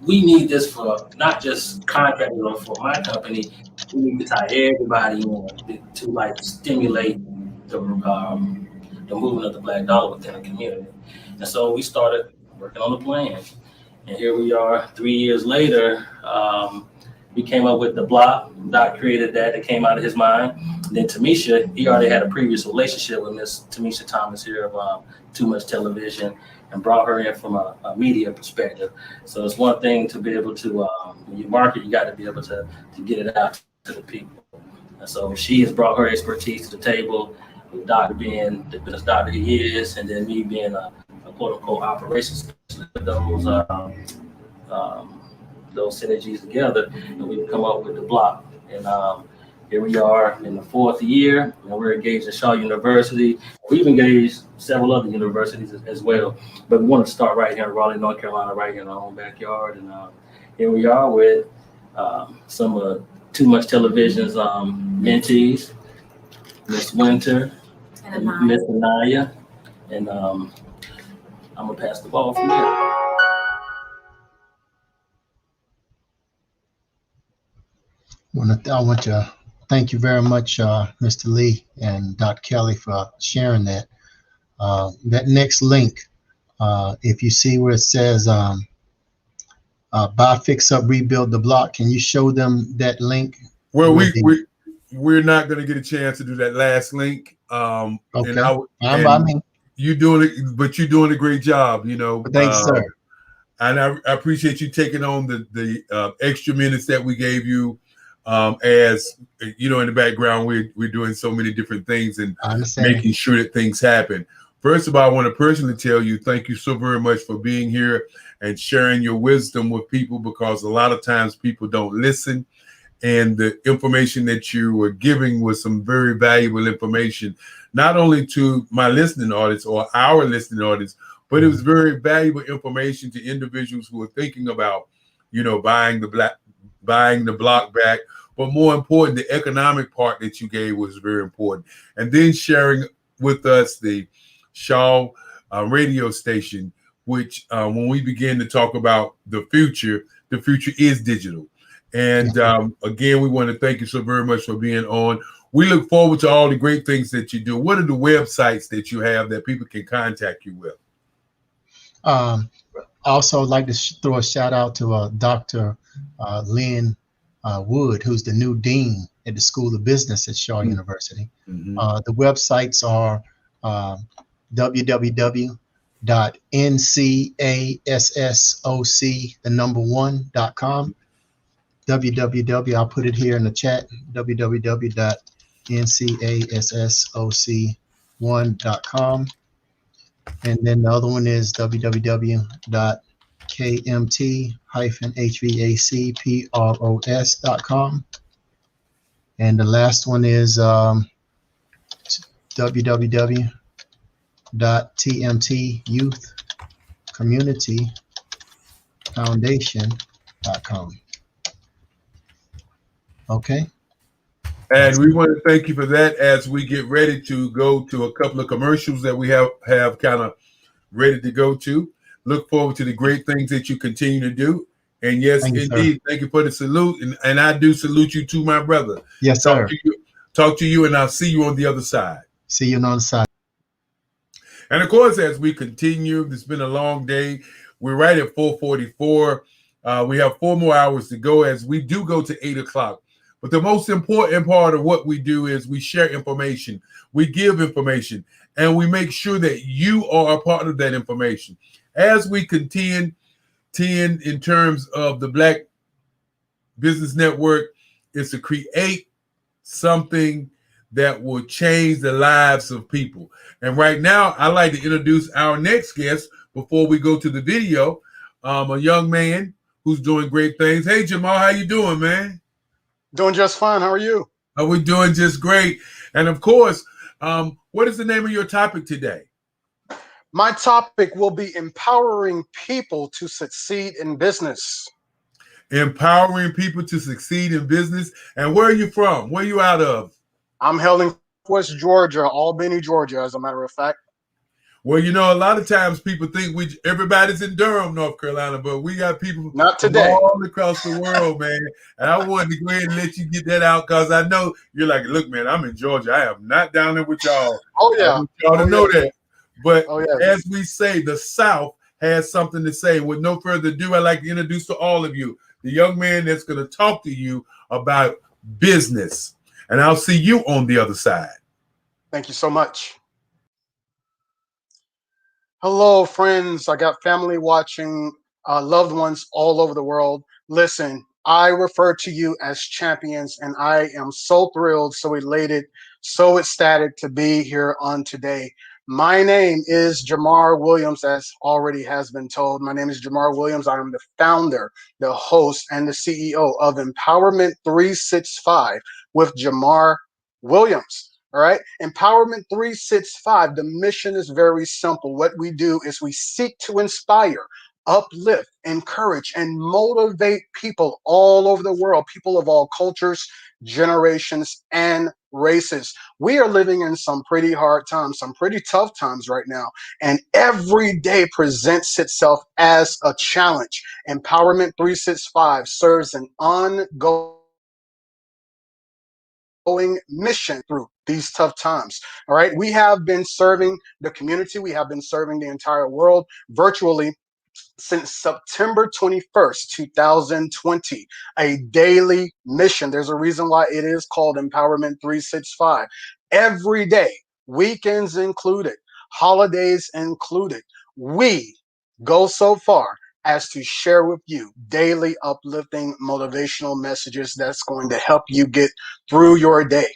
we need this for not just contractors or for my company. We need to tie everybody in to like stimulate the movement of the Black dollar within the community. And so we started working on the plan. And here we are 3 years later. We came up with the block. Doc created that. It came out of his mind. And then Tamisha, he already had a previous relationship with Miss Tamisha Thomas here of Too Much Television, and brought her in from a media perspective. So it's one thing to be able to, when you market, you got to be able to get it out to the people. And so she has brought her expertise to the table, with Doc being the business doctor he is, and then me being a quote unquote operations specialist. Those synergies together, and we've come up with the block. And here we are in the 4th year, and we're engaged at Shaw University. We've engaged several other universities as well, but we want to start right here in Raleigh, North Carolina, right here in our own backyard. And here we are with some of Too Much Television's mentees, Miss Winter, and Miss Anaya, and I'm gonna pass the ball from there. I want to thank you very much, Mr. Lee and Dr. Kelly, for sharing that. That next link, if you see where it says buy, fix up, rebuild the block, can you show them that link? Well, we're not going to get a chance to do that last link. Okay. And you're doing it, but you're doing a great job. You know. Thanks, sir. And I appreciate you taking on the extra minutes that we gave you. As you know, in the background, we're doing so many different things and making sure that things happen. First of all, I want to personally tell you, thank you so very much for being here and sharing your wisdom with people, because a lot of times people don't listen, and the information that you were giving was some very valuable information, not only to my listening audience or our listening audience, but it was very valuable information to individuals who are thinking about, you know, buying the block back. But more important, the economic part that you gave was very important. And then sharing with us the Shaw radio station, which when we begin to talk about the future is digital. And again, we want to thank you so very much for being on. We look forward to all the great things that you do. What are the websites that you have that people can contact you with? Also, I'd like to throw a shout out to Dr. Lynn Wood, who's the new dean at the School of Business at Shaw University. The websites are www.ncassoc1.com. I'll put it here in the chat, www.ncassoc1.com. And then the other one is www.kmt-hvacpros.com. And the last one is www.tmtyouthcommunityfoundation.com. Okay. And we want to thank you for that as we get ready to go to a couple of commercials that we have kind of ready to go to. Look forward to the great things that you continue to do. And yes, indeed, thank you for the salute. And I do salute you too, my brother. Yes, sir. Talk to you, and I'll see you on the other side. See you on the other side. And of course, as we continue, it's been a long day. We're right at 4:44. We have 4 more hours to go as we do go to 8 o'clock. But the most important part of what we do is we share information, we give information, and we make sure that you are a part of that information. As we contend in terms of the Black Business Network, is to create something that will change the lives of people. And right now, I'd like to introduce our next guest before we go to the video, a young man who's doing great things. Hey, Jamal, how you doing, man? Doing just fine. How are you? We're doing just great. And of course, what is the name of your topic today? My topic will be empowering people to succeed in business. Empowering people to succeed in business. And where are you from? Where are you out of? I'm hailing West Georgia, Albany, Georgia, as a matter of fact. Well, you know, a lot of times people think everybody's in Durham, North Carolina, but we got people Not from today. all across the world, man. And I wanted to go ahead and let you get that out because I know you're like, look, man, I'm in Georgia. I am not down there with y'all. Oh I yeah. want y'all to know that. But Oh yeah. as we say, the South has something to say. With no further ado, I'd like to introduce to all of you the young man that's going to talk to you about business. And I'll see you on the other side. Thank you so much. Hello, friends. I got family watching, loved ones all over the world. Listen, I refer to you as champions, and I am so thrilled, so elated, so ecstatic to be here on today. My name is Jamar Williams, as already has been told. My name is Jamar Williams. I am the founder, the host, and the CEO of Empowerment 365 with Jamar Williams. All right. Empowerment 365. The mission is very simple. What we do is we seek to inspire, uplift, encourage, and motivate people all over the world, people of all cultures, generations, and races. We are living in some pretty hard times, some pretty tough times right now. And every day presents itself as a challenge. Empowerment 365 serves an ongoing mission through these tough times. All right. We have been serving the community. We have been serving the entire world virtually since September 21st, 2020, a daily mission. There's a reason why it is called Empowerment 365. Every day, weekends included, holidays included, we go so far as to share with you daily uplifting motivational messages that's going to help you get through your day.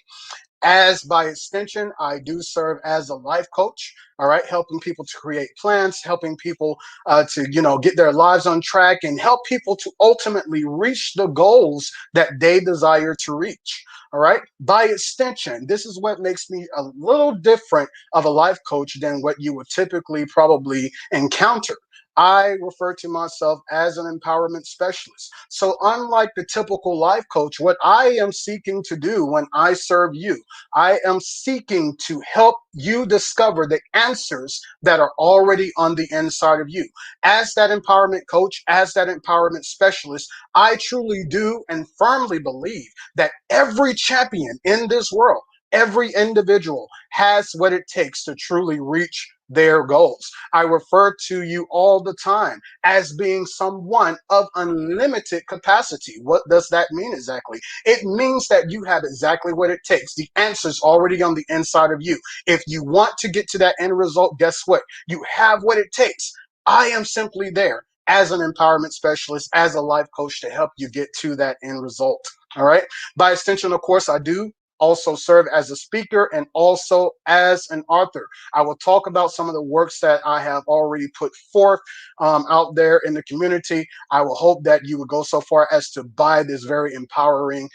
As by extension, I do serve as a life coach, all right, helping people to create plans, helping people to, get their lives on track and help people to ultimately reach the goals that they desire to reach. All right. By extension, this is what makes me a little different of a life coach than what you would typically probably encounter. I refer to myself as an empowerment specialist. So, unlike the typical life coach, what I am seeking to do when I serve you, I am seeking to help you discover the answers that are already on the inside of you. As that empowerment coach, as that empowerment specialist, I truly do and firmly believe that every champion in this world, every individual has what it takes to truly reach their goals. I refer to you all the time as being someone of unlimited capacity. What does that mean exactly? It means that you have exactly what it takes. The answer's already on the inside of you. If you want to get to that end result, guess what? You have what it takes. I am simply there as an empowerment specialist, as a life coach to help you get to that end result. All right. By extension, of course, I do also serve as a speaker and also as an author. I will talk about some of the works that I have already put forth out there in the community. I will hope that you would go so far as to buy this very empowering,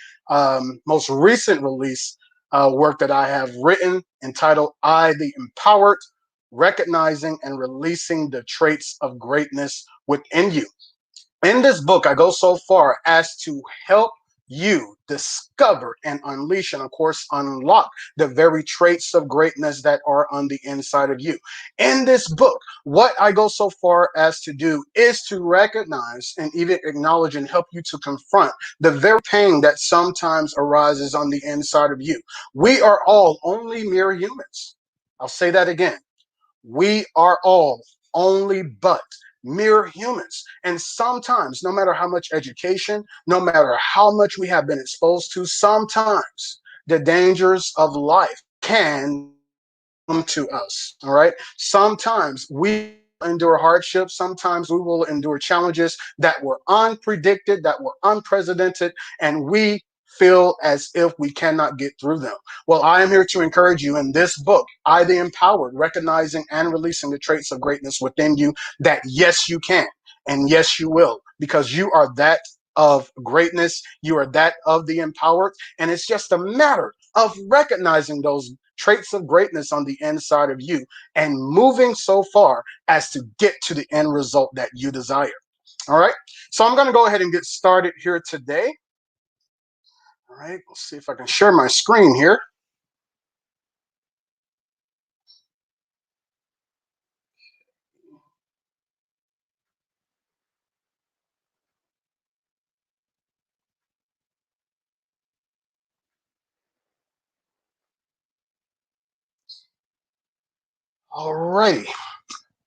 most recent release work that I have written entitled I the Empowered, Recognizing and Releasing the Traits of Greatness Within You. In this book, I go so far as to help you discover and unleash and, of course, unlock the very traits of greatness that are on the inside of you. In this book, what I go so far as to do is to recognize and even acknowledge and help you to confront the very pain that sometimes arises on the inside of you. We are all only mere humans. I'll say that again. We are all only but mere humans. And sometimes, no matter how much education, no matter how much we have been exposed to, sometimes the dangers of life can come to us. All right. Sometimes we endure hardships. Sometimes we will endure challenges that were unpredicted, that were unprecedented, and we feel as if we cannot get through them. Well, I am here to encourage you in this book, I the Empowered, recognizing and releasing the traits of greatness within you, that yes, you can, and yes, you will, because you are that of greatness. You are that of the empowered. And it's just a matter of recognizing those traits of greatness on the inside of you and moving so far as to get to the end result that you desire. All right. So I'm going to go ahead and get started here today. All right, let's see if I can share my screen here. All righty.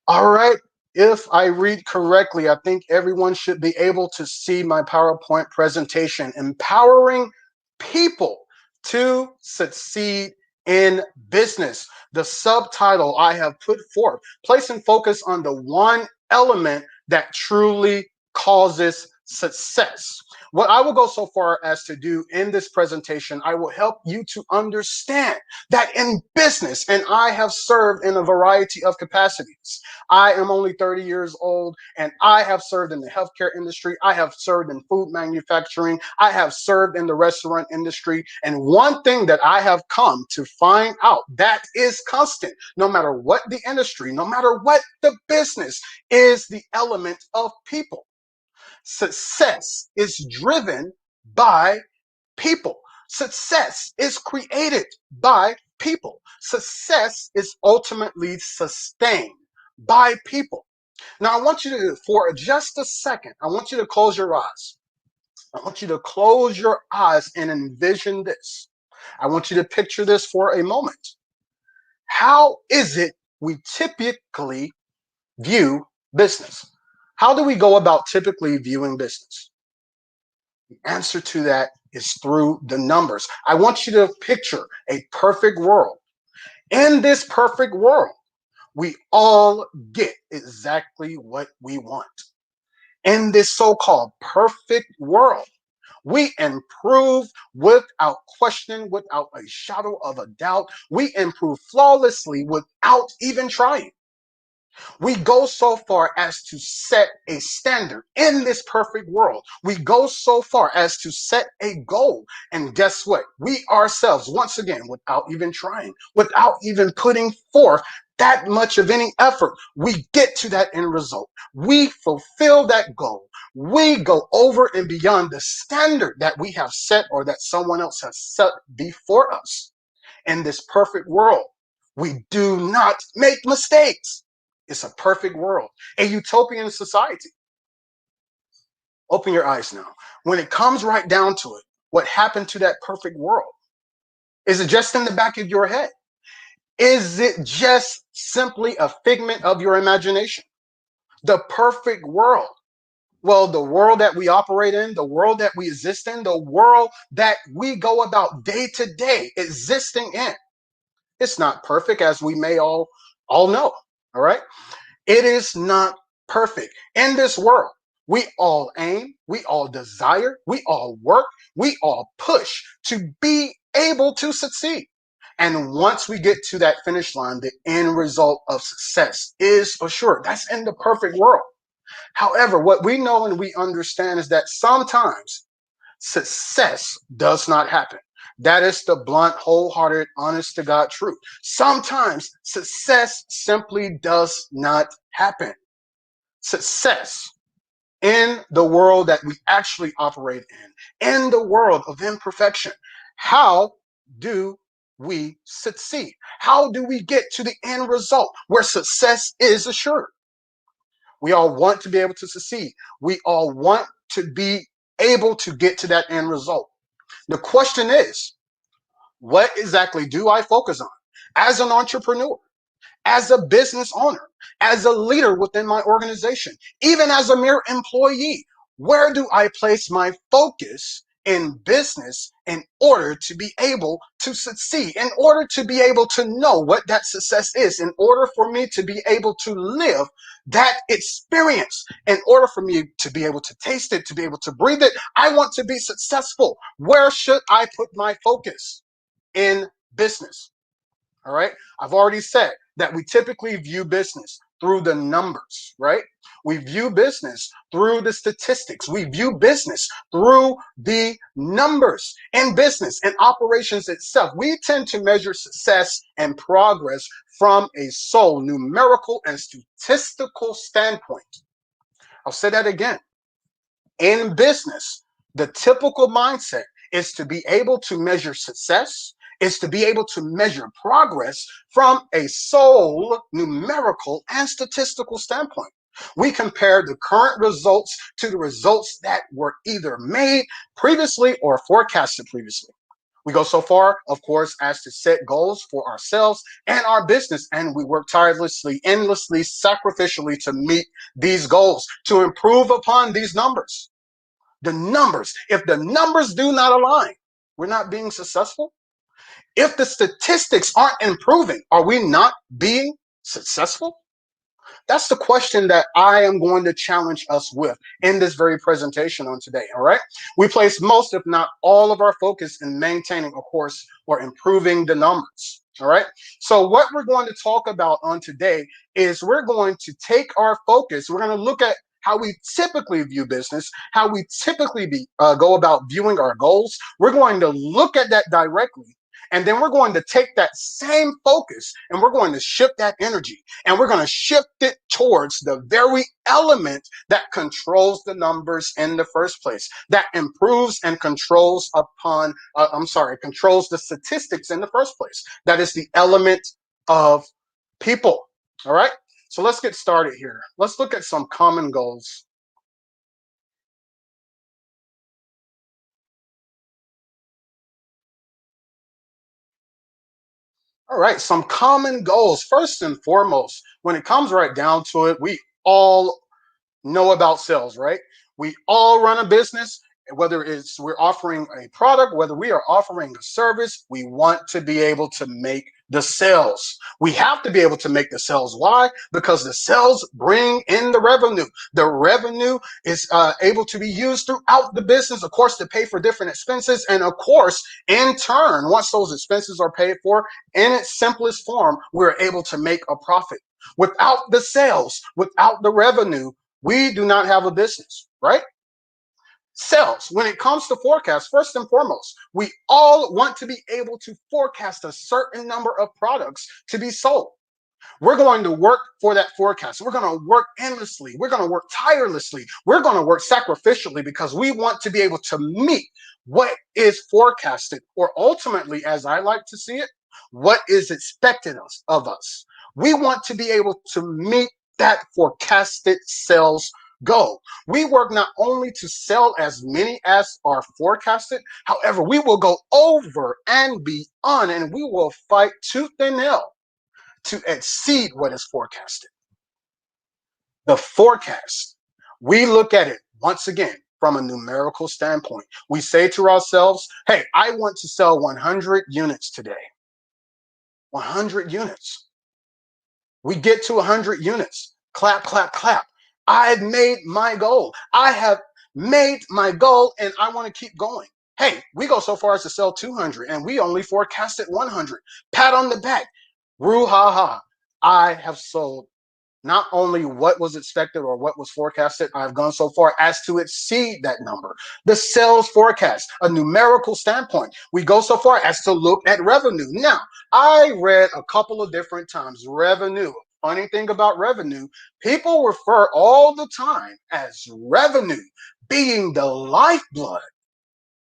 All right. If I read correctly, I think everyone should be able to see my PowerPoint presentation, Empowering People to Succeed in Business. The subtitle I have put forth, placing focus on the one element that truly causes success. What I will go so far as to do in this presentation, I will help you to understand that in business, and I have served in a variety of capacities. I am only 30 years old, and I have served in the healthcare industry. I have served in food manufacturing. I have served in the restaurant industry. And one thing that I have come to find out that is constant, no matter what the industry, no matter what the business, is the element of people. Success is driven by people. Success is created by people. Success is ultimately sustained by people. Now, I want you to, for just a second, I want you to close your eyes. I want you to close your eyes and envision this. I want you to picture this for a moment. How is it we typically view business? How do we go about typically viewing business? The answer to that is through the numbers. I want you to picture a perfect world. In this perfect world, we all get exactly what we want. In this so-called perfect world, we improve without question, without a shadow of a doubt. We improve flawlessly without even trying. We go so far as to set a standard in this perfect world. We go so far as to set a goal. And guess what? We ourselves, once again, without even trying, without even putting forth that much of any effort, we get to that end result. We fulfill that goal. We go over and beyond the standard that we have set or that someone else has set before us. In this perfect world, we do not make mistakes. It's a perfect world, a utopian society. Open your eyes now. When it comes right down to it, what happened to that perfect world? Is it just in the back of your head? Is it just simply a figment of your imagination? The perfect world. Well, the world that we operate in, the world that we exist in, the world that we go about day to day existing in. It's not perfect, as we may all know. All right. It is not perfect. In this world, we all aim, we all desire, we all work, we all push to be able to succeed. And once we get to that finish line, the end result of success is assured. That's in the perfect world. However, what we know and we understand is that sometimes success does not happen. That is the blunt, wholehearted, honest to God truth. Sometimes success simply does not happen. Success in the world that we actually operate in the world of imperfection, how do we succeed? How do we get to the end result where success is assured? We all want to be able to succeed. We all want to be able to get to that end result. The question is, what exactly do I focus on as an entrepreneur, as a business owner, as a leader within my organization, even as a mere employee? Where do I place my focus in business in order to be able to succeed, in order to be able to know what that success is, in order for me to be able to live that experience, in order for me to be able to taste it, to be able to breathe it? I want to be successful. Where should I put my focus? In business. All right. I've already said that we typically view business through the numbers, right? We view business through the statistics. We view business through the numbers. In business and operations itself, we tend to measure success and progress from a sole numerical and statistical standpoint. I'll say that again. In business, the typical mindset is to be able to measure success, is to be able to measure progress from a sole numerical and statistical standpoint. We compare the current results to the results that were either made previously or forecasted previously. We go so far, of course, as to set goals for ourselves and our business, and we work tirelessly, endlessly, sacrificially to meet these goals, to improve upon these numbers. The numbers, if the numbers do not align, we're not being successful. If the statistics aren't improving, are we not being successful? That's the question that I am going to challenge us with in this very presentation on today, all right? We place most, if not all, of our focus in maintaining, of course, or improving the numbers, all right? So what we're going to talk about on today is we're going to take our focus, we're going to look at how we typically view business, how we typically go about viewing our goals. We're going to look at that directly. And then we're going to take that same focus and we're going to shift that energy and we're going to shift it towards the very element that controls the numbers in the first place, that improves and controls controls the statistics in the first place. That is the element of people. All right. So let's get started here. Let's look at some common goals. All right, some common goals. First and foremost, when it comes right down to it, we all know about sales, right? We all run a business, whether it's we're offering a product, whether we are offering a service, we want to be able to make the sales. We have to be able to make the sales. Why? Because the sales bring in the revenue. The revenue is able to be used throughout the business, of course, to pay for different expenses. And of course, in turn, once those expenses are paid for, in its simplest form, we're able to make a profit. Without the sales, without the revenue, we do not have a business, right? Sales, when it comes to forecast, first and foremost, we all want to be able to forecast a certain number of products to be sold. We're going to work for that forecast. We're going to work endlessly. We're going to work tirelessly. We're going to work sacrificially because we want to be able to meet what is forecasted, or ultimately, as I like to see it, what is expected of us. We want to be able to meet that forecasted sales goal. We work not only to sell as many as are forecasted, however, we will go over and beyond, and we will fight tooth and nail to exceed what is forecasted. The forecast, we look at it once again from a numerical standpoint. We say to ourselves, hey, I want to sell 100 units today. 100 units. We get to 100 units. Clap, clap, clap. I've made my goal. I have made my goal and I want to keep going. Hey, we go so far as to sell 200 and we only forecasted 100. Pat on the back. Roo ha ha. I have sold not only what was expected or what was forecasted, I've gone so far as to exceed that number. The sales forecast, a numerical standpoint, we go so far as to look at revenue. Now, I read a couple of different times revenue. Funny thing about revenue, people refer all the time as revenue being the lifeblood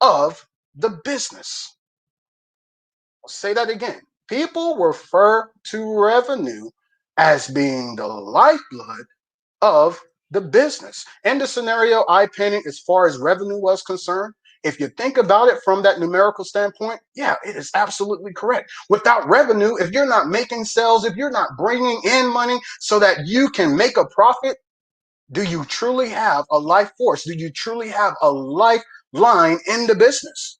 of the business. I'll say that again. People refer to revenue as being the lifeblood of the business. In the scenario I painted as far as revenue was concerned, if you think about it from that numerical standpoint, yeah, it is absolutely correct. Without revenue, if you're not making sales, if you're not bringing in money so that you can make a profit, do you truly have a life force? Do you truly have a lifeline in the business?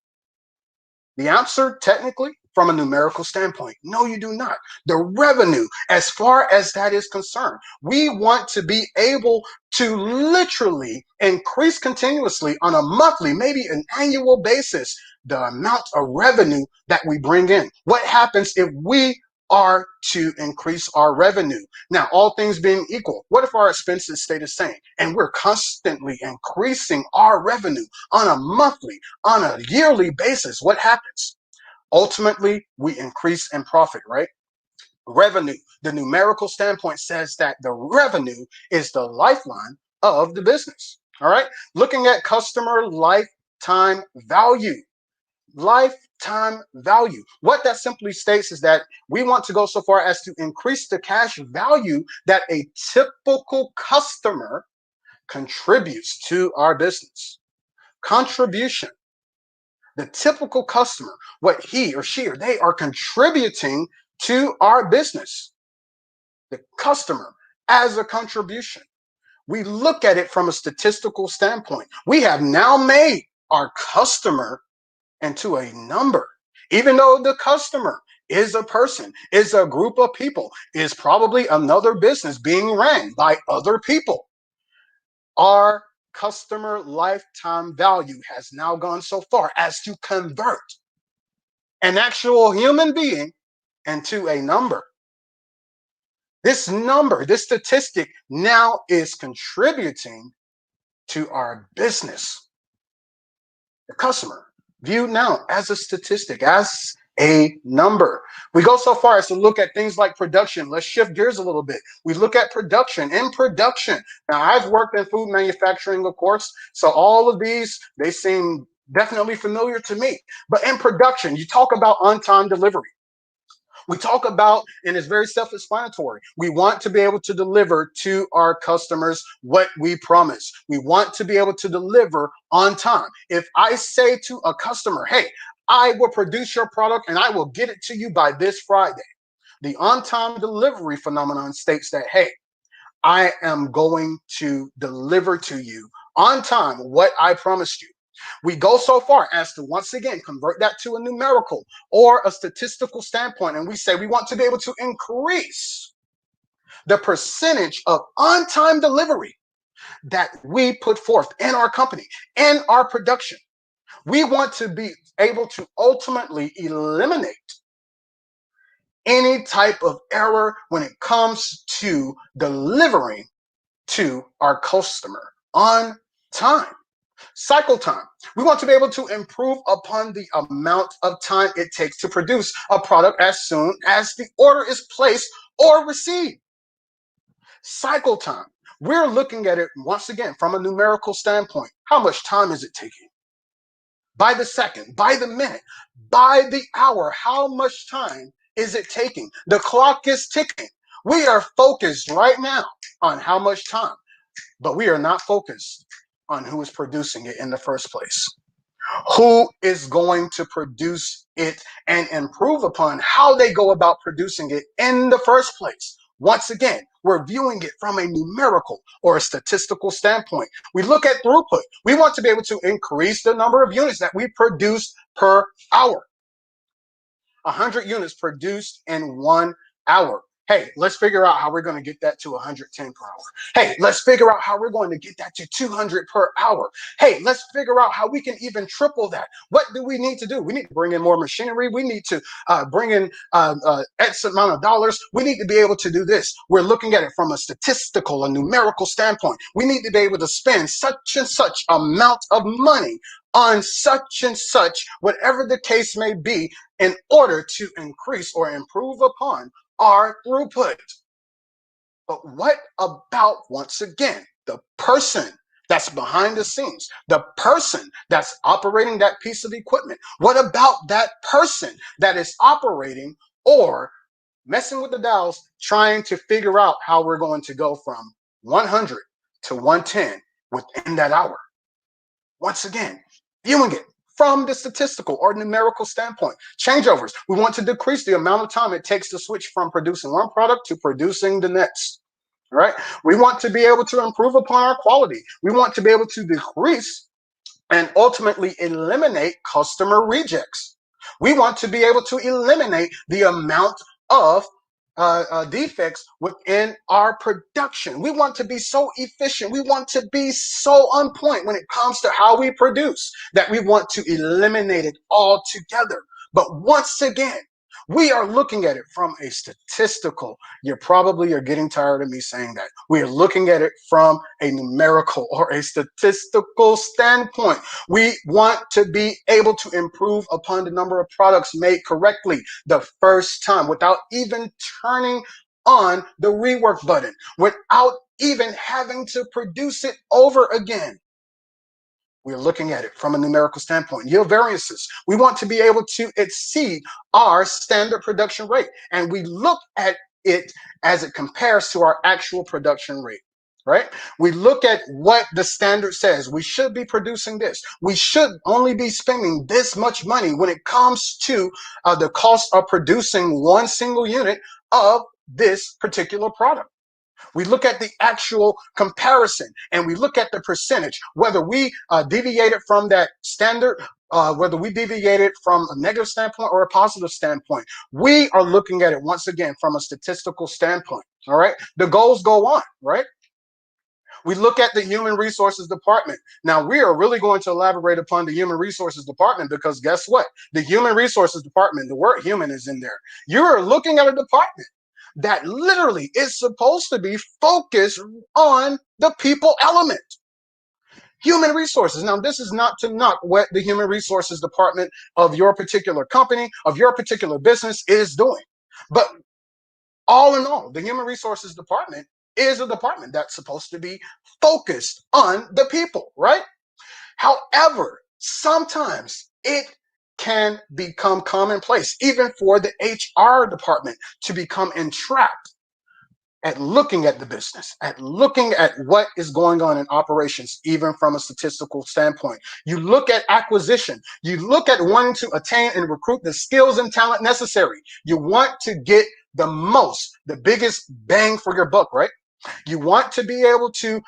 The answer, technically, from a numerical standpoint, no, you do not. The revenue, as far as that is concerned, we want to be able to literally increase continuously on a monthly, maybe an annual basis, the amount of revenue that we bring in. What happens if we are to increase our revenue? Now, all things being equal, what if our expenses stay the same and we're constantly increasing our revenue on a monthly, on a yearly basis? What happens? Ultimately, we increase in profit, right? Revenue, the numerical standpoint says that the revenue is the lifeline of the business. All right. Looking at customer lifetime value. Lifetime value. What that simply states is that we want to go so far as to increase the cash value that a typical customer contributes to our business. Contribution. The typical customer, what he or she or they are contributing to our business. The customer as a contribution. We look at it from a statistical standpoint. We have now made our customer into a number, even though the customer is a person, is a group of people, is probably another business being ran by other people. Our customer lifetime value has now gone so far as to convert an actual human being into a number. This number, this statistic now is contributing to our business. The customer viewed now as a statistic, as a number. We go so far as to look at things like production. Let's shift gears a little bit. We look at production. In production, now I've worked in food manufacturing, of course, so all of these, they seem definitely familiar to me. But in production, you talk about on-time delivery. We talk about, and it's very self-explanatory, we want to be able to deliver to our customers what we promise. We want to be able to deliver on time. If I say to a customer, hey, I will produce your product and I will get it to you by this Friday, the on-time delivery phenomenon states that, hey, I am going to deliver to you on time what I promised you. We go so far as to once again convert that to a numerical or a statistical standpoint, and we say we want to be able to increase the percentage of on-time delivery that we put forth in our company, in our production. We want to be able to ultimately eliminate any type of error when it comes to delivering to our customer on time. Cycle time. We want to be able to improve upon the amount of time it takes to produce a product as soon as the order is placed or received. Cycle time. We're looking at it once again from a numerical standpoint. How much time is it taking? By the second, by the minute, by the hour, how much time is it taking? The clock is ticking. We are focused right now on how much time, but we are not focused on who is producing it in the first place. Who is going to produce it and improve upon how they go about producing it in the first place? Once again, we're viewing it from a numerical or a statistical standpoint. We look at throughput. We want to be able to increase the number of units that we produce per hour. 100 units produced in 1 hour. Hey, let's figure out how we're going to get that to 110 per hour. Hey, let's figure out how we're going to get that to 200 per hour. Hey, let's figure out how we can even triple that. What do we need to do? We need to bring in more machinery. We need to bring in X amount of dollars. We need to be able to do this. We're looking at it from a statistical, a numerical standpoint. We need to be able to spend such and such amount of money on such and such, whatever the case may be, in order to increase or improve upon our throughput. But what about, once again, the person that's behind the scenes, the person that's operating that piece of equipment? What about that person that is operating or messing with the dials, trying to figure out how we're going to go from 100 to 110 within that hour? Once again, viewing it from the statistical or numerical standpoint. Changeovers. We want to decrease the amount of time it takes to switch from producing one product to producing the next. Right? We want to be able to improve upon our quality. We want to be able to decrease and ultimately eliminate customer rejects. We want to be able to eliminate the amount of defects within our production. We want to be so efficient. We want to be so on point when it comes to how we produce that we want to eliminate it altogether. But once again, we are looking at it from a statistical. You probably are getting tired of me saying that. We are looking at it from a numerical or a statistical standpoint. We want to be able to improve upon the number of products made correctly the first time without even turning on the rework button, without even having to produce it over again. We're looking at it from a numerical standpoint. Yield variances. We want to be able to exceed our standard production rate. And we look at it as it compares to our actual production rate, right? We look at what the standard says. We should be producing this. We should only be spending this much money when it comes to the cost of producing one single unit of this particular product. We look at the actual comparison and we look at the percentage, whether we deviated from that standard, whether we deviated from a negative standpoint or a positive standpoint. We are looking at it once again from a statistical standpoint. All right. The goals go on, right? We look at the human resources department. Now, we are really going to elaborate upon the human resources department because guess what? The human resources department, the word human is in there. You're looking at a department that literally is supposed to be focused on the people element. Human resources. Now, this is not to knock what the human resources department of your particular company, of your particular business is doing. But all in all, the human resources department is a department that's supposed to be focused on the people, right? However, sometimes it can become commonplace, even for the HR department, to become entrapped at looking at the business, at looking at what is going on in operations, even from a statistical standpoint. You look at acquisition. You look at wanting to attain and recruit the skills and talent necessary. You want to get the most, the biggest bang for your buck, right? You want to be able to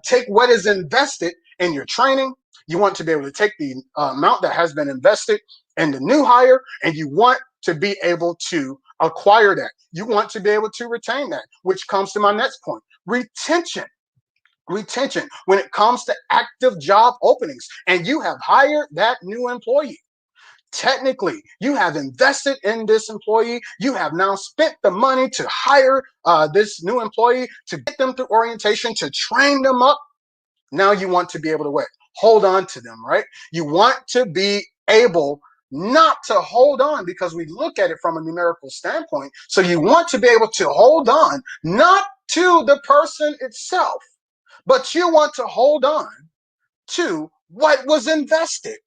take what is invested in your training. You want to be able to take the amount that has been invested in the new hire, and you want to be able to acquire that. You want to be able to retain that, which comes to my next point. Retention. Retention. When it comes to active job openings, and you have hired that new employee, technically, you have invested in this employee. You have now spent the money to hire this new employee, to get them through orientation, to train them up. Now you want to be able to what? Hold on to them, right? You want to be able not to hold on because we look at it from a numerical standpoint. So you want to be able to hold on, not to the person itself, but you want to hold on to what was invested.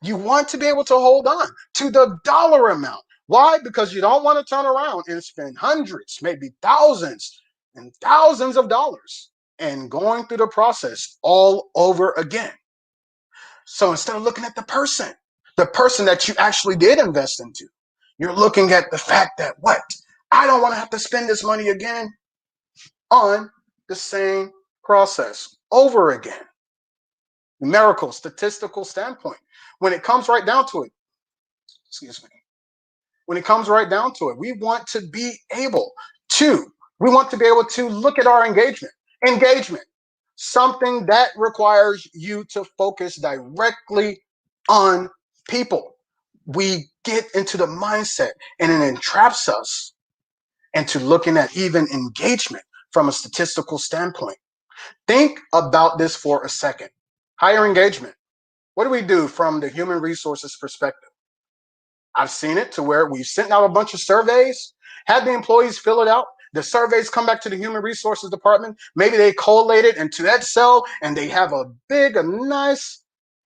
You want to be able to hold on to the dollar amount. Why? Because you don't want to turn around and spend hundreds, maybe thousands and thousands of dollars and going through the process all over again. So instead of looking at the person that you actually did invest into, you're looking at the fact that what? I don't want to have to spend this money again on the same process over again. Numerical, statistical standpoint. When it comes right down to it, when it comes right down to it, we want to be able to look at our engagement. Engagement, something that requires you to focus directly on people. We get into the mindset and it entraps us into looking at even engagement from a statistical standpoint. Think about this for a second. Higher engagement. What do we do from the human resources perspective? I've seen it to where we've sent out a bunch of surveys, had the employees fill it out. The surveys come back to the human resources department. Maybe they collate it into Excel and they have a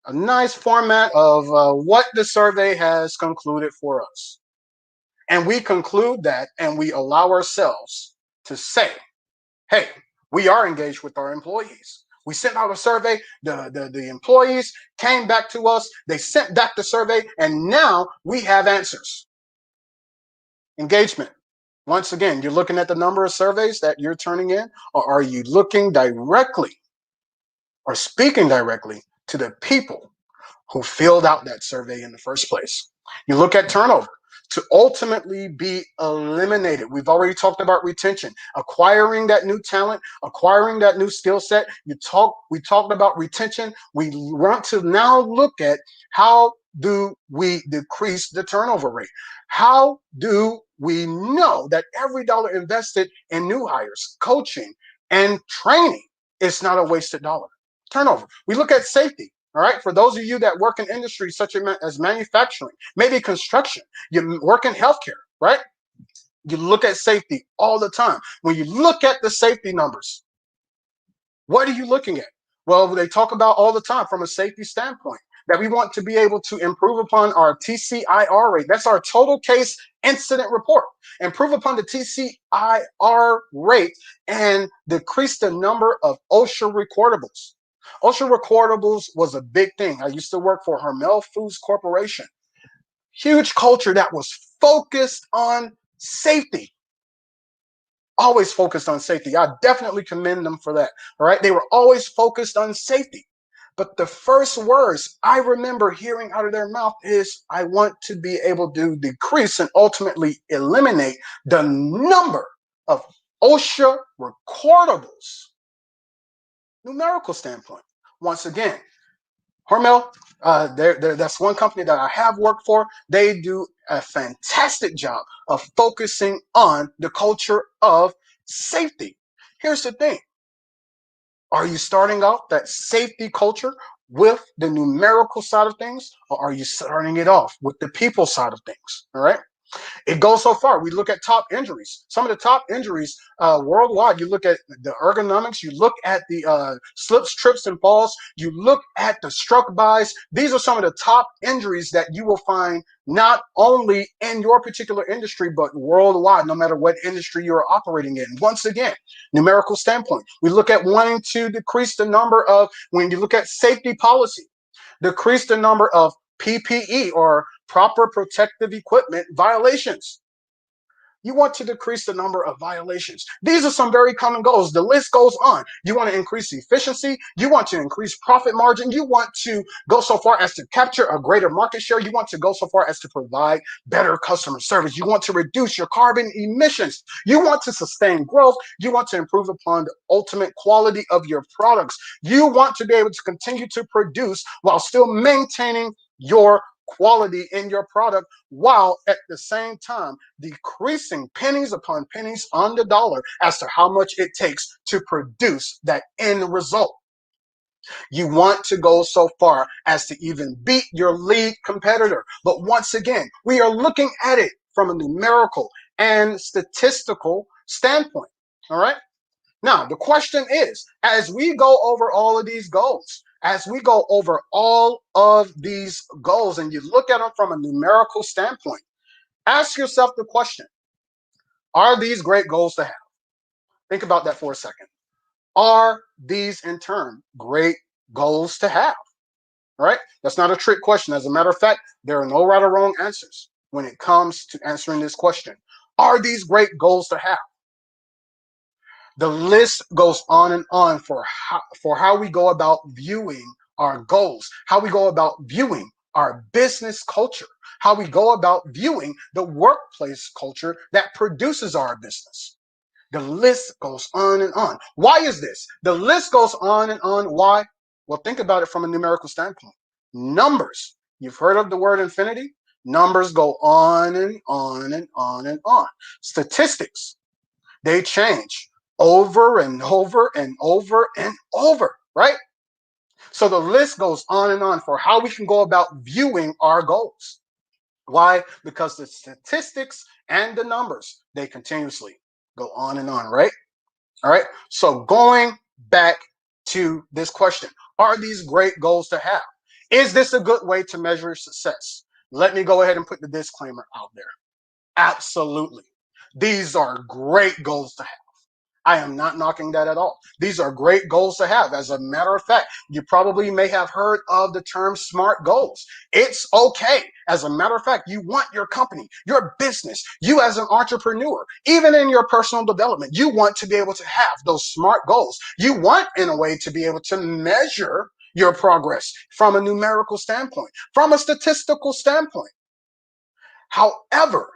nice format of what the survey has concluded for us. And we conclude that and we allow ourselves to say, hey, we are engaged with our employees. We sent out a survey, the employees came back to us, they sent back the survey, and now we have answers. Engagement. Once again, you're looking at the number of surveys that you're turning in, or are you looking directly or speaking directly to the people who filled out that survey in the first place? You look at turnover. To ultimately be eliminated. We've already talked about retention, acquiring that new talent, acquiring that new skill set. We talked about retention. We want to now look at how do we decrease the turnover rate? How do we know that every dollar invested in new hires, coaching, and training is not a wasted dollar? Turnover. We look at safety. All right, for those of you that work in industries such as manufacturing, maybe construction, you work in healthcare, right? You look at safety all the time. When you look at the safety numbers, what are you looking at? Well, they talk about all the time from a safety standpoint. that we want to be able to improve upon our TCIR rate. That's our total case incident report. Improve upon the TCIR rate and decrease the number of OSHA recordables. OSHA recordables was a big thing. I used to work for Hormel Foods Corporation. Huge culture that was focused on safety. Always focused on safety. I definitely commend them for that. All right. They were always focused on safety. But the first words I remember hearing out of their mouth is, I want to be able to decrease and ultimately eliminate the number of OSHA recordables. Numerical standpoint. Once again, Hormel, that's one company that I have worked for. They do a fantastic job of focusing on the culture of safety. Here's the thing. Are you starting off that safety culture with the numerical side of things, or are you starting it off with the people side of things? All right. It goes so far. We look at top injuries. Some of the top injuries worldwide. You look at the ergonomics. You look at the slips, trips, and falls. You look at the struck bys. These are some of the top injuries that you will find not only in your particular industry, but worldwide, no matter what industry you're operating in. Once again, numerical standpoint. We look at wanting to decrease the number of, when you look at safety policy, decrease the number of PPE or proper protective equipment violations. You want to decrease the number of violations. These are some very common goals. The list goes on. You want to increase efficiency. You want to increase profit margin. You want to go so far as to capture a greater market share. You want to go so far as to provide better customer service. You want to reduce your carbon emissions. You want to sustain growth. You want to improve upon the ultimate quality of your products. You want to be able to continue to produce while still maintaining your quality in your product, while at the same time decreasing pennies upon pennies on the dollar as to how much it takes to produce that end result. You want to go so far as to even beat your lead competitor. But once again, we are looking at it from a numerical and statistical standpoint. All right. Now, the question is, as we go over all of these goals, as we go over all of these goals and you look at them from a numerical standpoint, ask yourself the question, are these great goals to have? Think about that for a second. Are these in turn great goals to have? All right? That's not a trick question. As a matter of fact, there are no right or wrong answers when it comes to answering this question. Are these great goals to have? The list goes on and on for how we go about viewing our goals, how we go about viewing our business culture, how we go about viewing the workplace culture that produces our business. The list goes on and on. Why is this? The list goes on and on. Why? Well, think about it from a numerical standpoint. Numbers. You've heard of the word infinity? Numbers go on and on and on and on. Statistics. They change over and over and over and over, right? So the list goes on and on for how we can go about viewing our goals. Why? Because the statistics and the numbers, they continuously go on and on, right? All right. So going back to this question, are these great goals to have? Is this a good way to measure success? Let me go ahead and put the disclaimer out there. Absolutely. These are great goals to have. I am not knocking that at all. These are great goals to have. As a matter of fact, you probably may have heard of the term SMART goals. It's okay. As a matter of fact, you want your company, your business, you as an entrepreneur, even in your personal development, you want to be able to have those SMART goals. You want, in a way, to be able to measure your progress from a numerical standpoint, from a statistical standpoint. However,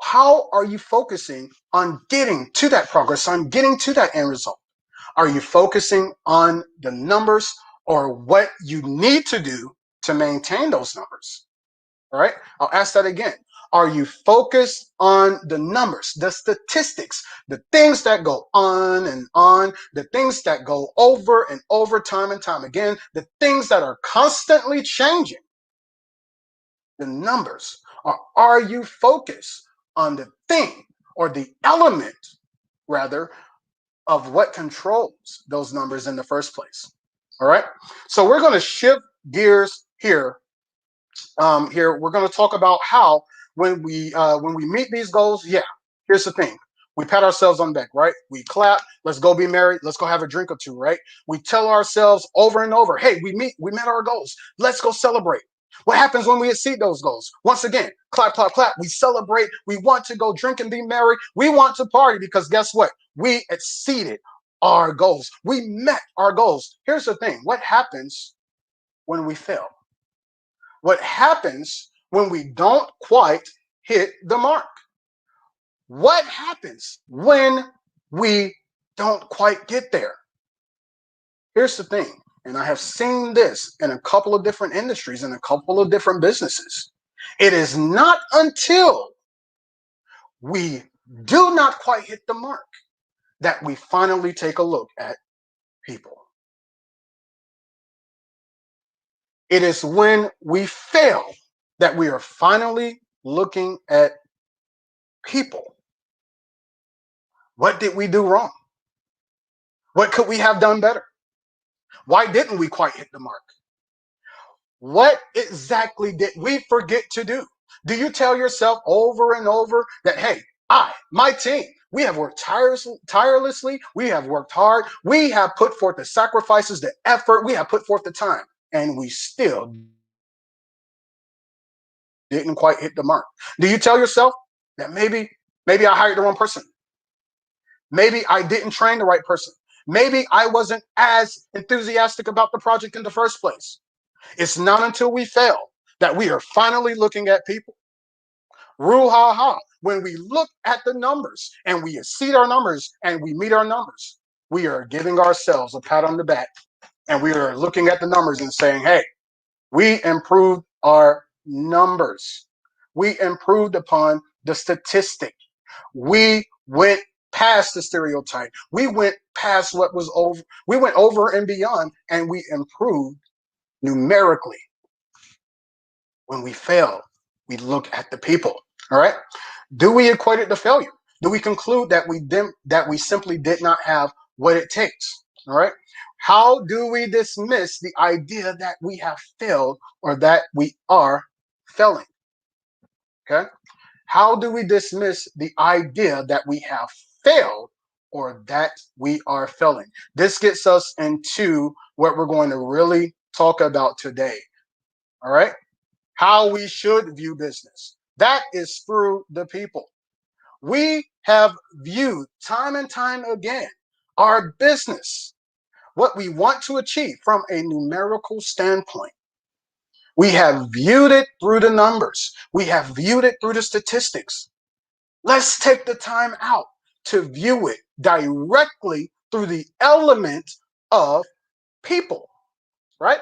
how are you focusing on getting to that progress, on getting to that end result? Are you focusing on the numbers or what you need to do to maintain those numbers? All right, I'll ask that again. Are you focused on the numbers, the statistics, the things that go on and on, the things that go over and over time and time again, the things that are constantly changing, the numbers? Or are you focused on the thing or the element, rather, of what controls those numbers in the first place? All right. So we're going to shift gears here. Here we're going to talk about how when we meet these goals. Yeah. Here's the thing. We pat ourselves on the back, right? We clap. Let's go be married. Let's go have a drink or two, right? We tell ourselves over and over, hey, we met our goals. Let's go celebrate. What happens when we exceed those goals? Once again, clap, clap, clap. We celebrate. We want to go drink and be merry. We want to party because guess what? We exceeded our goals. We met our goals. Here's the thing. What happens when we fail? What happens when we don't quite hit the mark? What happens when we don't quite get there? Here's the thing, and I have seen this in a couple of different industries and a couple of different businesses. It is not until we do not quite hit the mark that we finally take a look at people. It is when we fail that we are finally looking at people. What did we do wrong? What could we have done better? Why didn't we quite hit the mark? What exactly did we forget to do? Do you tell yourself over and over that, hey, my team, we have worked tirelessly, we have worked hard, we have put forth the sacrifices, the effort, we have put forth the time, and we still didn't quite hit the mark? Do you tell yourself that maybe I hired the wrong person? Maybe I didn't train the right person. Maybe I wasn't as enthusiastic about the project in the first place. It's not until we fail that we are finally looking at people. When we look at the numbers and we exceed our numbers and we meet our numbers, we are giving ourselves a pat on the back and we are looking at the numbers and saying, hey, we improved our numbers. We improved upon the statistic. We went past the stereotype. We went past what was over. We went over and beyond, and we improved numerically. When we fail, we look at the people. All right. Do we equate it to failure? Do we conclude that we simply did not have what it takes? All right. How do we dismiss the idea that we have failed or that we are failing? Okay. How do we dismiss the idea that we have failed or that we are failing? This gets us into what we're going to really talk about today. All right. How we should view business. That is through the people. We have viewed time and time again our business, what we want to achieve from a numerical standpoint. We have viewed it through the numbers. We have viewed it through the statistics. Let's take the time out to view it directly through the element of people, right?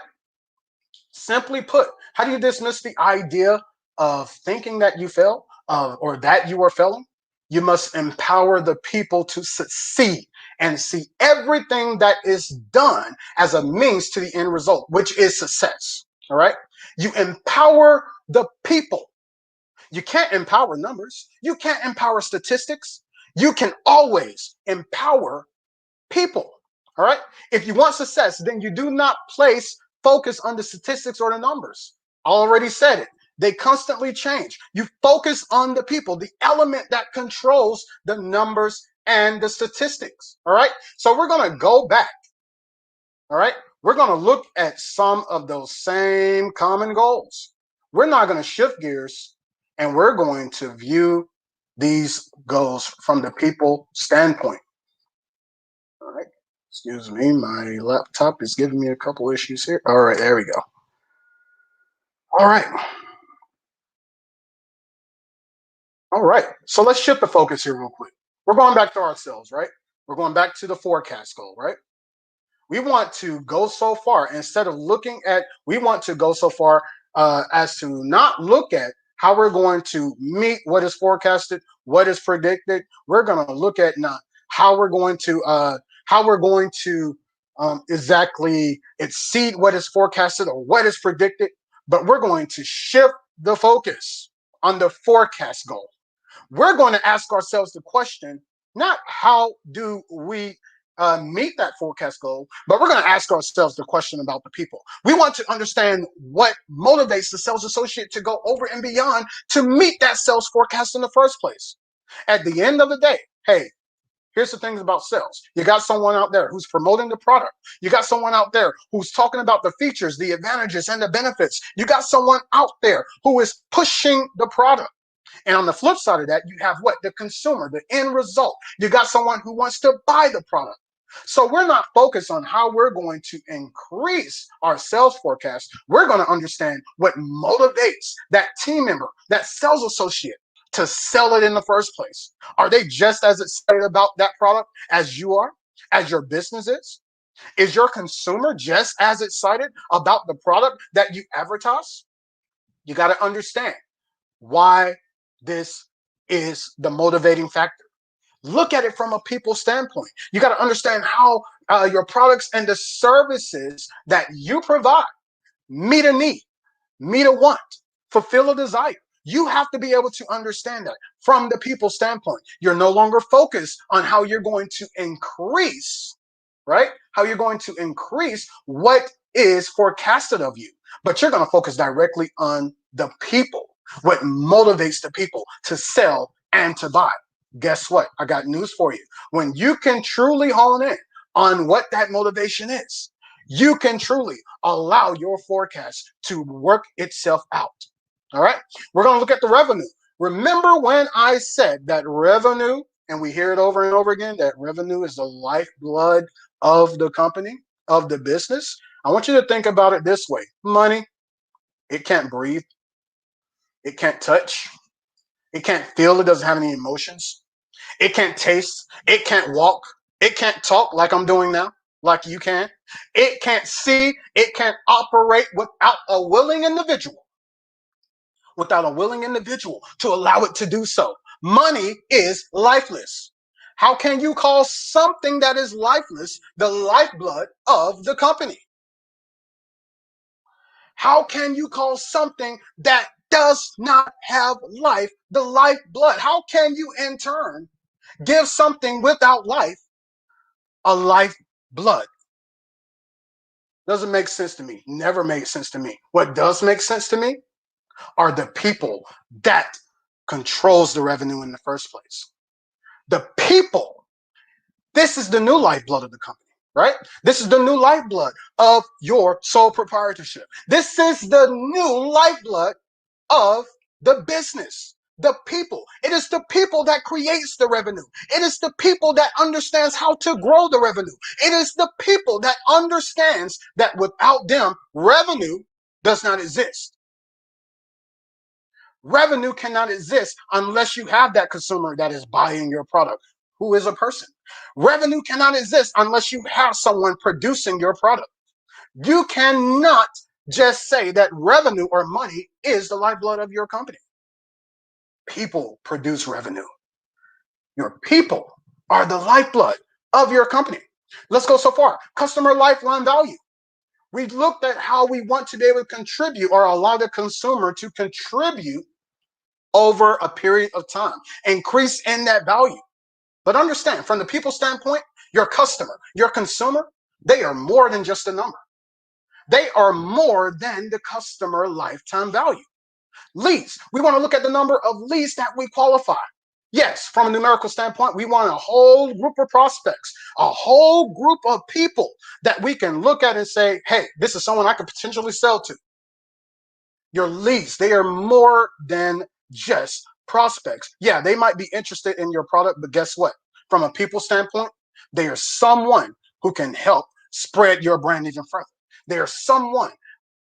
Simply put, how do you dismiss the idea of thinking that you fail or that you are failing? You must empower the people to succeed and see everything that is done as a means to the end result, which is success. All right. You empower the people. You can't empower numbers. You can't empower statistics. You can always empower people. All right. If you want success, then you do not place focus on the statistics or the numbers. I already said it. They constantly change. You focus on the people, the element that controls the numbers and the statistics. All right. So we're going to go back. All right. We're going to look at some of those same common goals. We're not going to shift gears and we're going to view these goals from the people standpoint. All right. Excuse me. My laptop is giving me a couple issues here. All right. There we go. All right. All right. So let's shift the focus here real quick. We're going back to ourselves, right? We're going back to the forecast goal, right? We want to go so far instead of looking at, we want to go so far as to not look at how we're going to meet what is forecasted, what is predicted. We're going to look at not how we're going to exactly exceed what is forecasted or what is predicted, but we're going to shift the focus on the forecast goal. We're going to ask ourselves the question, not how do we meet that forecast goal, but we're going to ask ourselves the question about the people. We want to understand what motivates the sales associate to go over and beyond to meet that sales forecast in the first place. At the end of the day, hey, here's the things about sales. You got someone out there who's promoting the product. You got someone out there who's talking about the features, the advantages, and the benefits. You got someone out there who is pushing the product. And on the flip side of that, you have what? The consumer, the end result. You got someone who wants to buy the product. So we're not focused on how we're going to increase our sales forecast. We're going to understand what motivates that team member, that sales associate, to sell it in the first place. Are they just as excited about that product as you are, as your business is? Is your consumer just as excited about the product that you advertise? You got to understand why this is the motivating factor. Look at it from a people standpoint. You got to understand how your products and the services that you provide meet a need, meet a want, fulfill a desire. You have to be able to understand that from the people standpoint. You're no longer focused on how you're going to increase, right? How you're going to increase what is forecasted of you, but you're going to focus directly on the people, what motivates the people to sell and to buy. Guess what? I got news for you. When you can truly hone in on what that motivation is, you can truly allow your forecast to work itself out. All right, we're going to look at the revenue. Remember when I said that revenue, and we hear it over and over again, that revenue is the lifeblood of the company, of the business? I want you to think about it this way. Money, it can't breathe. It can't touch. It can't feel. It doesn't have any emotions. It can't taste. It can't walk. It can't talk like I'm doing now, like you can. It can't see. It can't operate without a willing individual. Without a willing individual to allow it to do so. Money is lifeless. How can you call something that is lifeless the lifeblood of the company? How can you call something that does not have life the lifeblood? How can you in turn give something without life a lifeblood? Doesn't make sense to me. Never made sense to me. What does make sense to me are the people that controls the revenue in the first place. The people. This is the new lifeblood of the company, right? This is the new lifeblood of your sole proprietorship. This is the new lifeblood of the business. The people. It is the people that creates the revenue. It is the people that understands how to grow the revenue. It is the people that understands that without them, revenue does not exist. Revenue cannot exist unless you have that consumer that is buying your product, who is a person. Revenue cannot exist unless you have someone producing your product. You cannot just say that revenue or money is the lifeblood of your company. People produce revenue. Your people are the lifeblood of your company. Let's go so far. Customer lifetime value. We looked at how we want to be able to contribute or allow the consumer to contribute over a period of time, increase in that value. But understand, from the people standpoint, your customer, your consumer, they are more than just a number. They are more than the customer lifetime value. Leads, we want to look at the number of leads that we qualify. Yes, from a numerical standpoint, we want a whole group of prospects, a whole group of people that we can look at and say, hey, this is someone I could potentially sell to. Your leads, they are more than just prospects. Yeah, they might be interested in your product, but guess what? From a people standpoint, they are someone who can help spread your brand even further. There's someone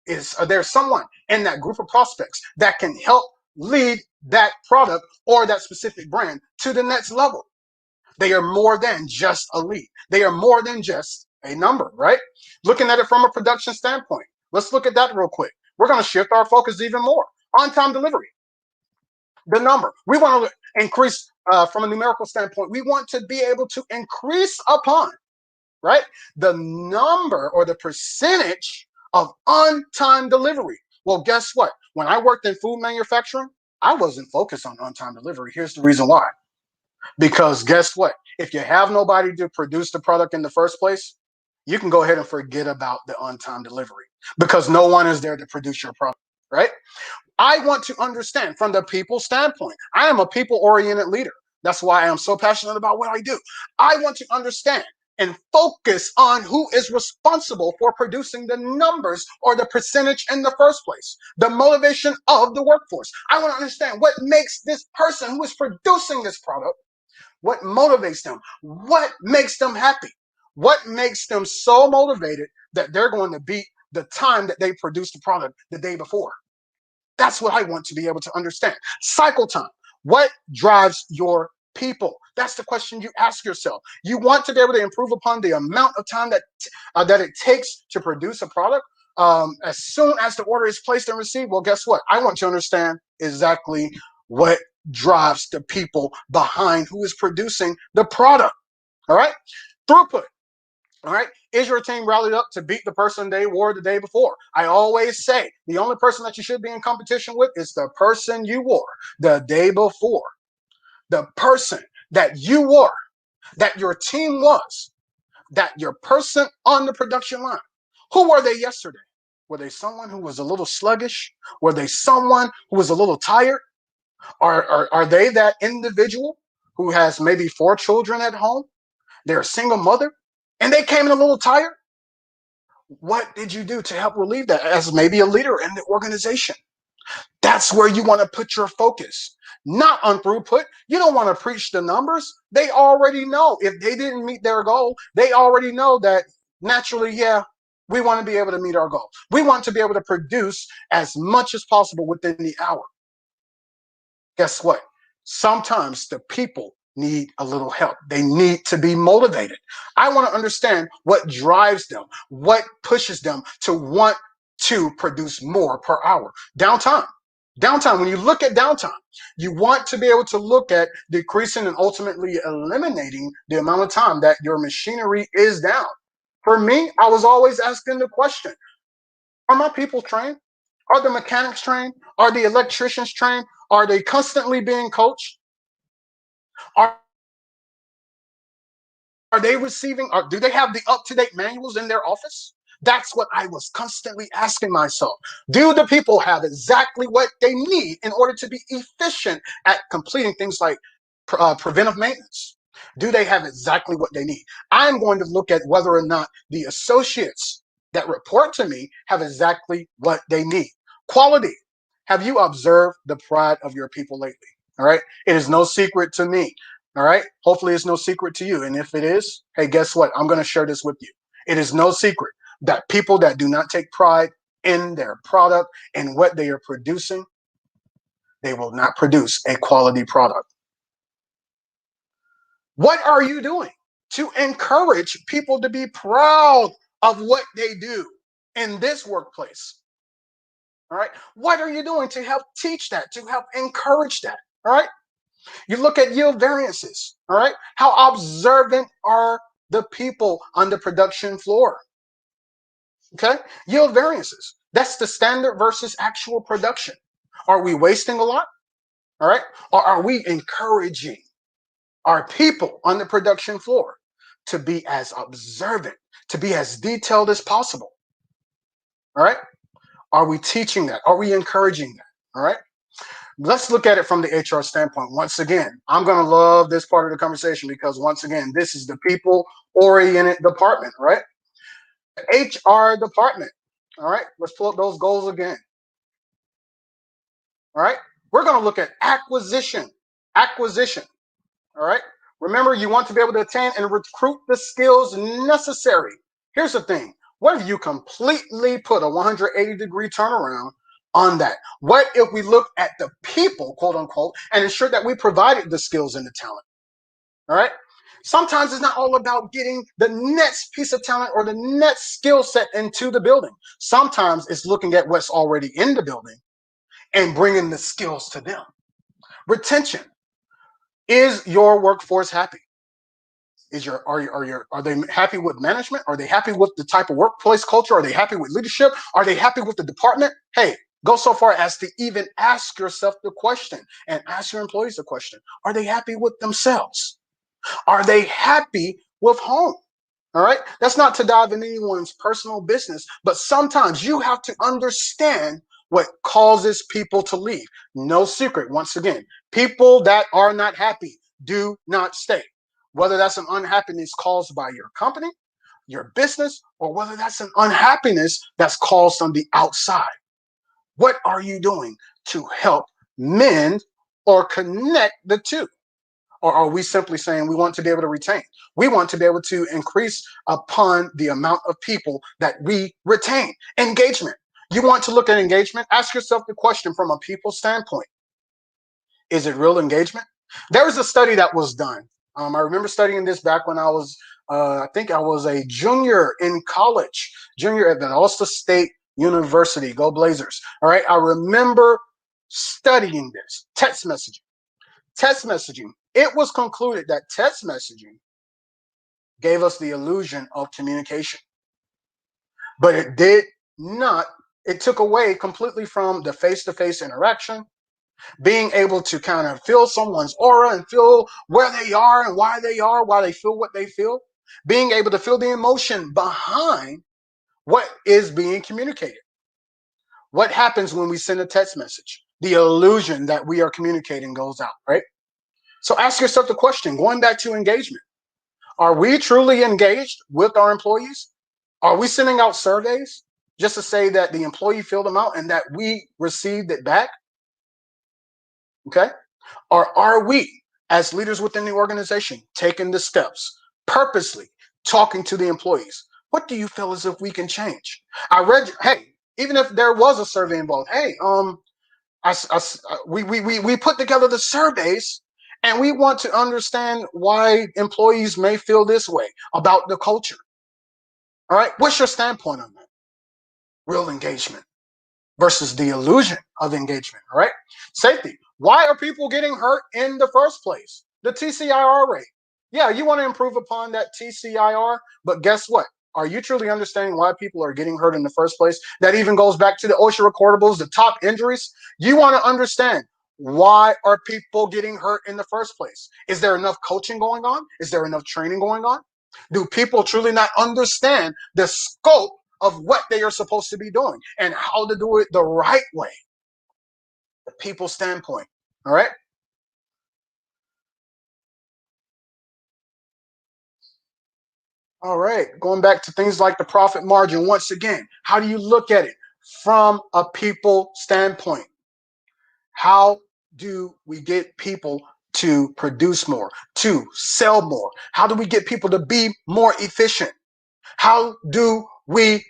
in that group of prospects that can help lead that product or that specific brand to the next level. They are more than just a lead. They are more than just a number, right? Looking at it from a production standpoint, let's look at that real quick. We're going to shift our focus even more. On-time delivery. The number. We want to increase from a numerical standpoint. We want to be able to increase upon, right, the number or the percentage of on-time delivery. Well, guess what? When I worked in food manufacturing, I wasn't focused on on-time delivery. Here's the reason why. Because guess what? If you have nobody to produce the product in the first place, you can go ahead and forget about the on-time delivery because no one is there to produce your product, right? I want to understand from the people standpoint. I am a people-oriented leader. That's why I am so passionate about what I do. I want to understand and focus on who is responsible for producing the numbers or the percentage in the first place, the motivation of the workforce. I want to understand what makes this person who is producing this product, what motivates them, what makes them happy, what makes them so motivated that they're going to beat the time that they produced the product the day before. That's what I want to be able to understand. Cycle time. What drives your people? That's the question you ask yourself. You want to be able to improve upon the amount of time that it takes to produce a product as soon as the order is placed and received. Well, guess what? I want to understand exactly what drives the people behind who is producing the product. All right? Throughput. All right. Is your team rallied up to beat the person they wore the day before? I always say the only person that you should be in competition with is the person you wore the day before. The person that you wore, that your team was, that your person on the production line. Who were they yesterday? Were they someone who was a little sluggish? Were they someone who was a little tired? Are they that individual who has maybe 4 children at home? They're a single mother and they came in a little tired? What did you do to help relieve that as maybe a leader in the organization? That's where you want to put your focus, not on throughput. You don't want to preach the numbers. They already know if they didn't meet their goal, they already know that naturally, yeah, we want to be able to meet our goal. We want to be able to produce as much as possible within the hour. Guess what? Sometimes the people need a little help. They need to be motivated. I want to understand what drives them, what pushes them to want to produce more per hour. Downtime. Downtime, when you look at downtime, you want to be able to look at decreasing and ultimately eliminating the amount of time that your machinery is down. For me, I was always asking the question, are my people trained? Are the mechanics trained? Are the electricians trained? Are they constantly being coached? Are they receiving, or do they have the up-to-date manuals in their office? That's what I was constantly asking myself. Do the people have exactly what they need in order to be efficient at completing things like preventive maintenance? Do they have exactly what they need? I'm going to look at whether or not the associates that report to me have exactly what they need. Quality. Have you observed the pride of your people lately? All right. It is no secret to me. All right. Hopefully it's no secret to you. And if it is, hey, guess what? I'm going to share this with you. It is no secret that people that do not take pride in their product and what they are producing, they will not produce a quality product. What are you doing to encourage people to be proud of what they do in this workplace? All right. What are you doing to help teach that, to help encourage that? All right. You look at yield variances. All right. How observant are the people on the production floor? Okay. Yield variances. That's the standard versus actual production. Are we wasting a lot? All right. Or are we encouraging our people on the production floor to be as observant, to be as detailed as possible? All right. Are we teaching that? Are we encouraging that? All right. Let's look at it from the HR standpoint. Once again, I'm going to love this part of the conversation because once again, this is the people-oriented department, right? HR department. All right. Let's pull up those goals again. All right. We're going to look at acquisition. Acquisition. All right. Remember, you want to be able to attain and recruit the skills necessary. Here's the thing. What if you completely put a 180-degree turnaround on that? What if we look at the people, quote unquote, and ensure that we provided the skills and the talent? All right. Sometimes it's not all about getting the next piece of talent or the next skill set into the building. Sometimes it's looking at what's already in the building and bringing the skills to them. Retention. Is your workforce happy? Are they happy with management? Are they happy with the type of workplace culture? Are they happy with leadership? Are they happy with the department? Hey, Go so far as to even ask yourself the question and ask your employees the question. Are they happy with themselves? Are they happy with home? All right. That's not to dive into anyone's personal business, but sometimes you have to understand what causes people to leave. No secret. Once again, people that are not happy do not stay. Whether that's an unhappiness caused by your company, your business, or whether that's an unhappiness that's caused on the outside. What are you doing to help mend or connect the two? Or are we simply saying we want to be able to retain? We want to be able to increase upon the amount of people that we retain. Engagement. You want to look at engagement? Ask yourself the question from a people standpoint. Is it real engagement? There was a study that was done. I remember studying this back when I was, I think I was a junior in college, junior at Valdosta State University. Go Blazers. All right. I remember studying this. Text messaging. Text messaging. It was concluded that text messaging gave us the illusion of communication, but it did not. It took away completely from the face-to-face interaction, being able to kind of feel someone's aura and feel where they are and why they feel what they feel, being able to feel the emotion behind what is being communicated. What happens when we send a text message? The illusion that we are communicating goes out, right? So ask yourself the question, going back to engagement. Are we truly engaged with our employees? Are we sending out surveys just to say that the employee filled them out and that we received it back? Okay. Or are we, as leaders within the organization, taking the steps, purposely talking to the employees? What do you feel as if we can change? Hey, even if there was a survey involved, hey, we put together the surveys and we want to understand why employees may feel this way about the culture. All right. What's your standpoint on that? Real engagement versus the illusion of engagement. All right. Safety. Why are people getting hurt in the first place? The TCIR rate. Yeah, you want to improve upon that TCIR, but guess what? Are you truly understanding why people are getting hurt in the first place? That even goes back to the OSHA recordables, the top injuries. You want to understand, why are people getting hurt in the first place? Is there enough coaching going on? Is there enough training going on? Do people truly not understand the scope of what they are supposed to be doing and how to do it the right way? The people standpoint. All right. All right. Going back to things like the profit margin. Once again, how do you look at it from a people standpoint? How do we get people to produce more, to sell more? How do we get people to be more efficient? How do we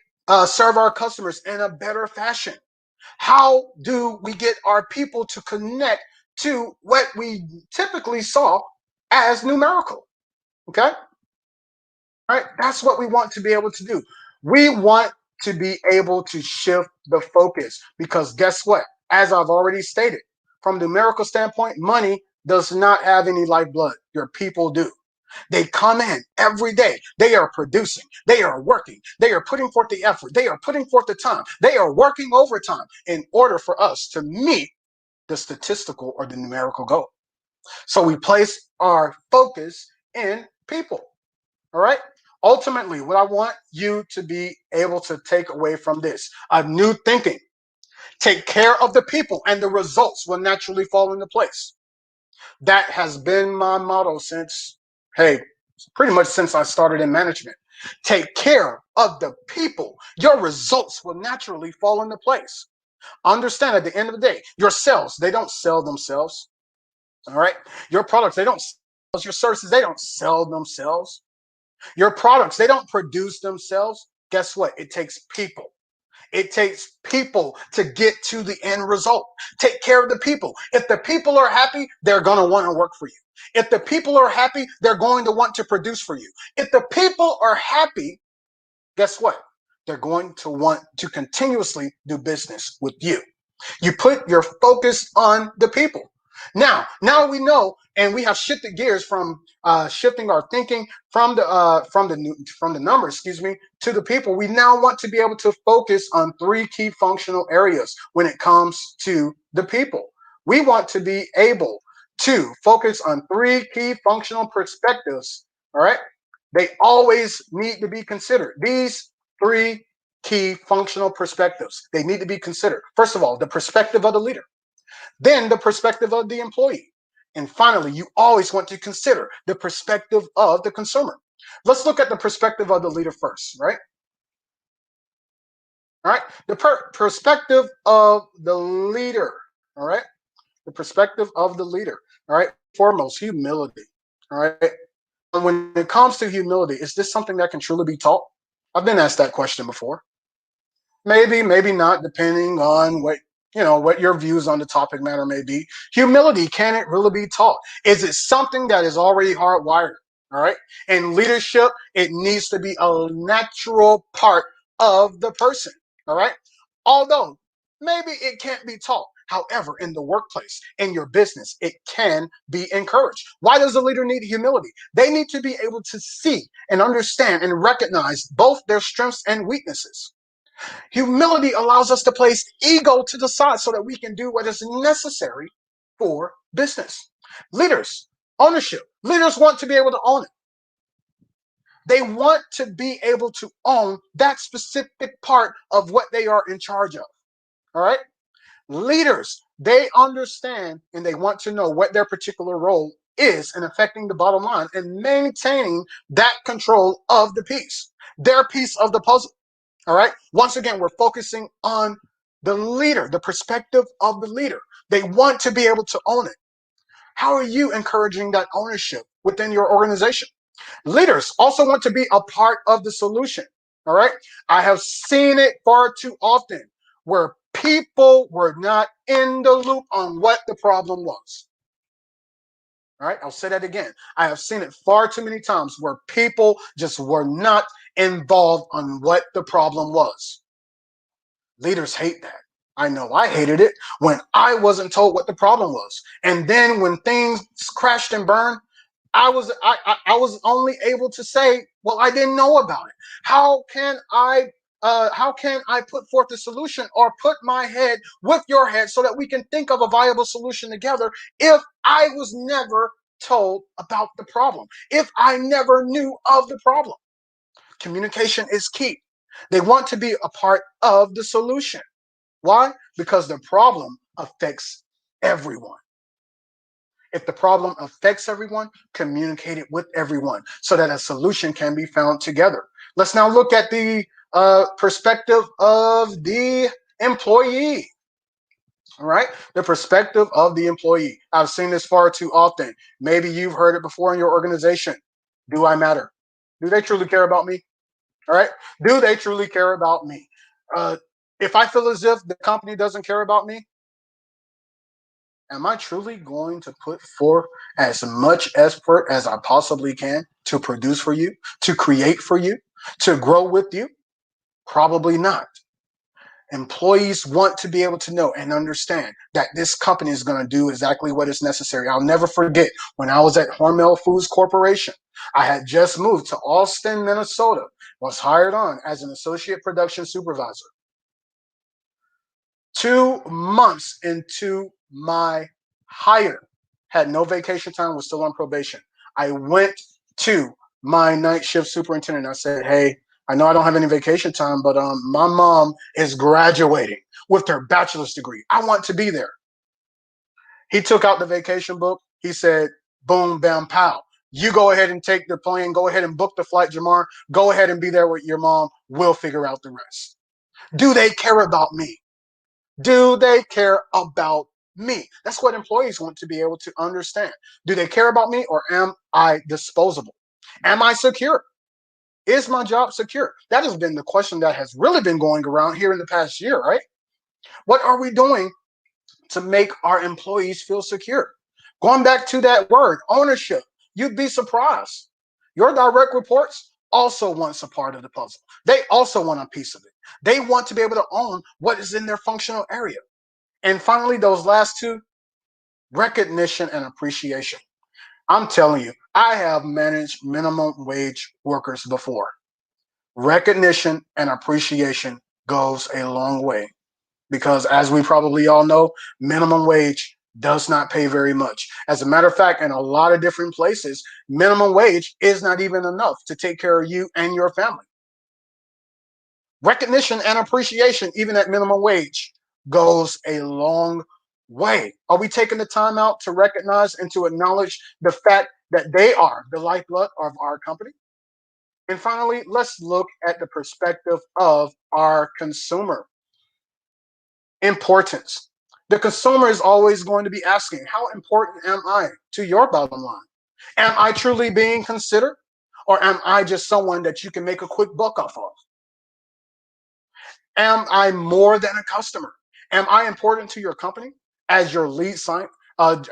serve our customers in a better fashion? How do we get our people to connect to what we typically saw as numerical? Okay. All right. That's what we want to be able to do. We want to be able to shift the focus because guess what? As I've already stated, from the numerical standpoint, money does not have any lifeblood. Your people do. They come in every day. They are producing. They are working. They are putting forth the effort. They are putting forth the time. They are working overtime in order for us to meet the statistical or the numerical goal. So we place our focus in people. All right. Ultimately, what I want you to be able to take away from this, a new thinking. Take care of the people and the results will naturally fall into place. That has been my motto since, pretty much since I started in management. Take care of the people. Your results will naturally fall into place. Understand at the end of the day, your sales, they don't sell themselves. All right. Your products, they don't sell. Your services, they don't sell themselves. Your products, they don't produce themselves. Guess what? It takes people. It takes people to get to the end result. Take care of the people. If the people are happy, they're going to want to work for you. If the people are happy, they're going to want to produce for you. If the people are happy, guess what? They're going to want to continuously do business with you. You put your focus on the people. Now we know, and we have shifted gears from shifting our thinking from the numbers, to the people. We now want to be able to focus on three key functional areas when it comes to the people. We want to be able to focus on three key functional perspectives. All right, they always need to be considered. These three key functional perspectives, they need to be considered. First of all, the perspective of the leader, then the perspective of the employee, and finally, you always want to consider the perspective of the consumer. Let's look at the perspective of the leader first, right? All right, the perspective of the leader, all right? The perspective of the leader, all right? Foremost, humility, all right? And when it comes to humility, is this something that can truly be taught? I've been asked that question before. Maybe, maybe not, depending on what your views on the topic matter may be. Humility, can it really be taught? Is it something that is already hardwired? All right. In leadership, it needs to be a natural part of the person. All right. Although maybe it can't be taught. However, in the workplace, in your business, it can be encouraged. Why does a leader need humility? They need to be able to see and understand and recognize both their strengths and weaknesses. Humility allows us to place ego to the side so that we can do what is necessary for business. Leaders, ownership. Leaders want to be able to own it. They want to be able to own that specific part of what they are in charge of. All right? Leaders, they understand and they want to know what their particular role is in affecting the bottom line and maintaining that control of the piece, their piece of the puzzle. All right. Once again, we're focusing on the leader, the perspective of the leader. They want to be able to own it. How are you encouraging that ownership within your organization? Leaders also want to be a part of the solution. All right. I have seen it far too often where people were not in the loop on what the problem was. All right, I'll say that again. I have seen it far too many times where people just were not involved on what the problem was. Leaders hate that. I know I hated it when I wasn't told what the problem was. And then when things crashed and burned, I was only able to say, well, I didn't know about it. How can I put forth a solution or put my head with your head so that we can think of a viable solution together if I was never told about the problem, if I never knew of the problem? Communication is key. They want to be a part of the solution. Why? Because the problem affects everyone. If the problem affects everyone, communicate it with everyone so that a solution can be found together. Let's now look at the perspective of the employee. All right, the perspective of the employee. I've seen this far too often. Maybe you've heard it before in your organization. Do I matter? Do they truly care about me? All right, do they truly care about me? If I feel as if the company doesn't care about me, am I truly going to put forth as much effort as I possibly can to produce for you, to create for you, to grow with you? Probably not. Employees want to be able to know and understand that this company is going to do exactly what is necessary. I'll never forget when I was at Hormel Foods Corporation. I had just moved to Austin, Minnesota, was hired on as an associate production supervisor. 2 months into my hire, had no vacation time, was still on probation. I went to my night shift superintendent. I said, hey, I know I don't have any vacation time, but my mom is graduating with her bachelor's degree. I want to be there. He took out the vacation book. He said, boom, bam, pow. You go ahead and take the plane. Go ahead and book the flight, Jamar. Go ahead and be there with your mom. We'll figure out the rest. Do they care about me? Do they care about me? That's what employees want to be able to understand. Do they care about me, or am I disposable? Am I secure? Is my job secure? That has been the question that has really been going around here in the past year, right? What are we doing to make our employees feel secure? Going back to that word, ownership, you'd be surprised. Your direct reports also want a part of the puzzle. They also want a piece of it. They want to be able to own what is in their functional area. And finally, those last two, Recognition and appreciation. I'm telling you, I have managed minimum wage workers before. Recognition and appreciation goes a long way because, as we probably all know, minimum wage does not pay very much. As a matter of fact, in a lot of different places, minimum wage is not even enough to take care of you and your family. Recognition and appreciation, even at minimum wage, goes a long way. Are we taking the time out to recognize and to acknowledge the fact that they are the lifeblood of our company? And finally, let's look at the perspective of our consumer. Importance. The consumer is always going to be asking, how important am I to your bottom line? Am I truly being considered? Or am I just someone that you can make a quick buck off of? Am I more than a customer? Am I important to your company as your lead sign? Or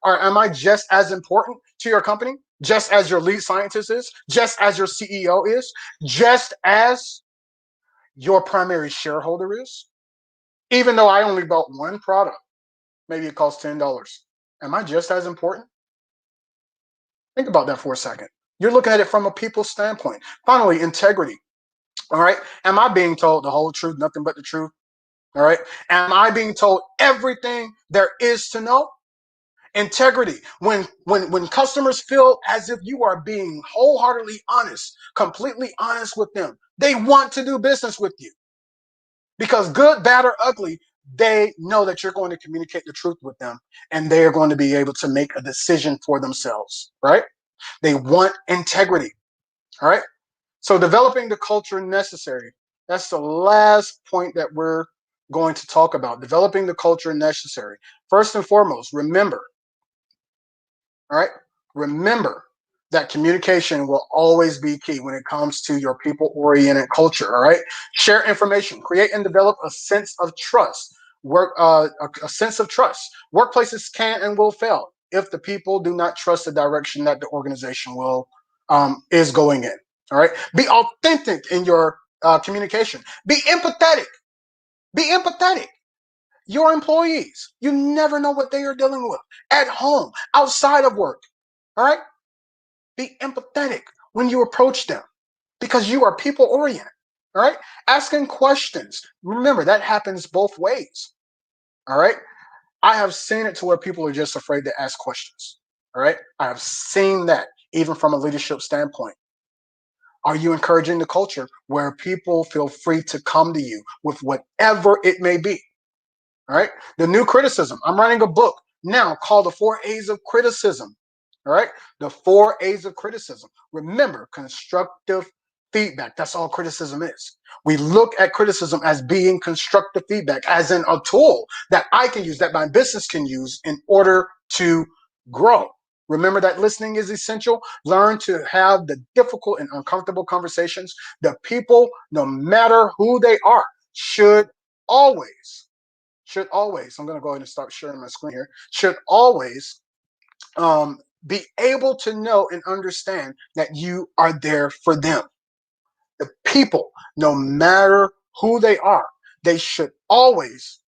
am I just as important to your company, just as your lead scientist is, just as your CEO is, just as your primary shareholder is? Even though I only bought one product, maybe it costs $10. Am I just as important? Think about that for a second. You're looking at it from a people standpoint. Finally, integrity. All right. Am I being told the whole truth, nothing but the truth? All right. Am I being told everything there is to know? Integrity. When customers feel as if you are being wholeheartedly honest, completely honest with them, they want to do business with you. Because good, bad, or ugly, they know that you're going to communicate the truth with them and they are going to be able to make a decision for themselves, right? They want integrity. All right. So developing the culture necessary. That's the last point that we're going to talk about. Developing the culture necessary. First and foremost, remember, all right, remember that communication will always be key when it comes to your people-oriented culture, all right? Share information, create and develop a sense of trust. A sense of trust. Workplaces can and will fail if the people do not trust the direction that the organization is going in. All right. Be authentic in your communication. Be empathetic. Be empathetic. Your employees, you never know what they are dealing with at home, outside of work. All right. Be empathetic when you approach them because you are people oriented. All right. Asking questions. Remember, that happens both ways. All right. I have seen it to where people are just afraid to ask questions. All right. I have seen that even from a leadership standpoint. Are you encouraging the culture where people feel free to come to you with whatever it may be? All right. The new criticism. I'm writing a book now called The 4 A's of Criticism. All right. The 4 A's of criticism. Remember, constructive feedback. That's all criticism is. We look at criticism as being constructive feedback, as in a tool that I can use, that my business can use in order to grow. Remember that listening is essential. Learn to have the difficult and uncomfortable conversations. The people, no matter who they are, should always, I'm going to go ahead and start sharing my screen here, should always be able to know and understand that you are there for them. The people, no matter who they are, they should always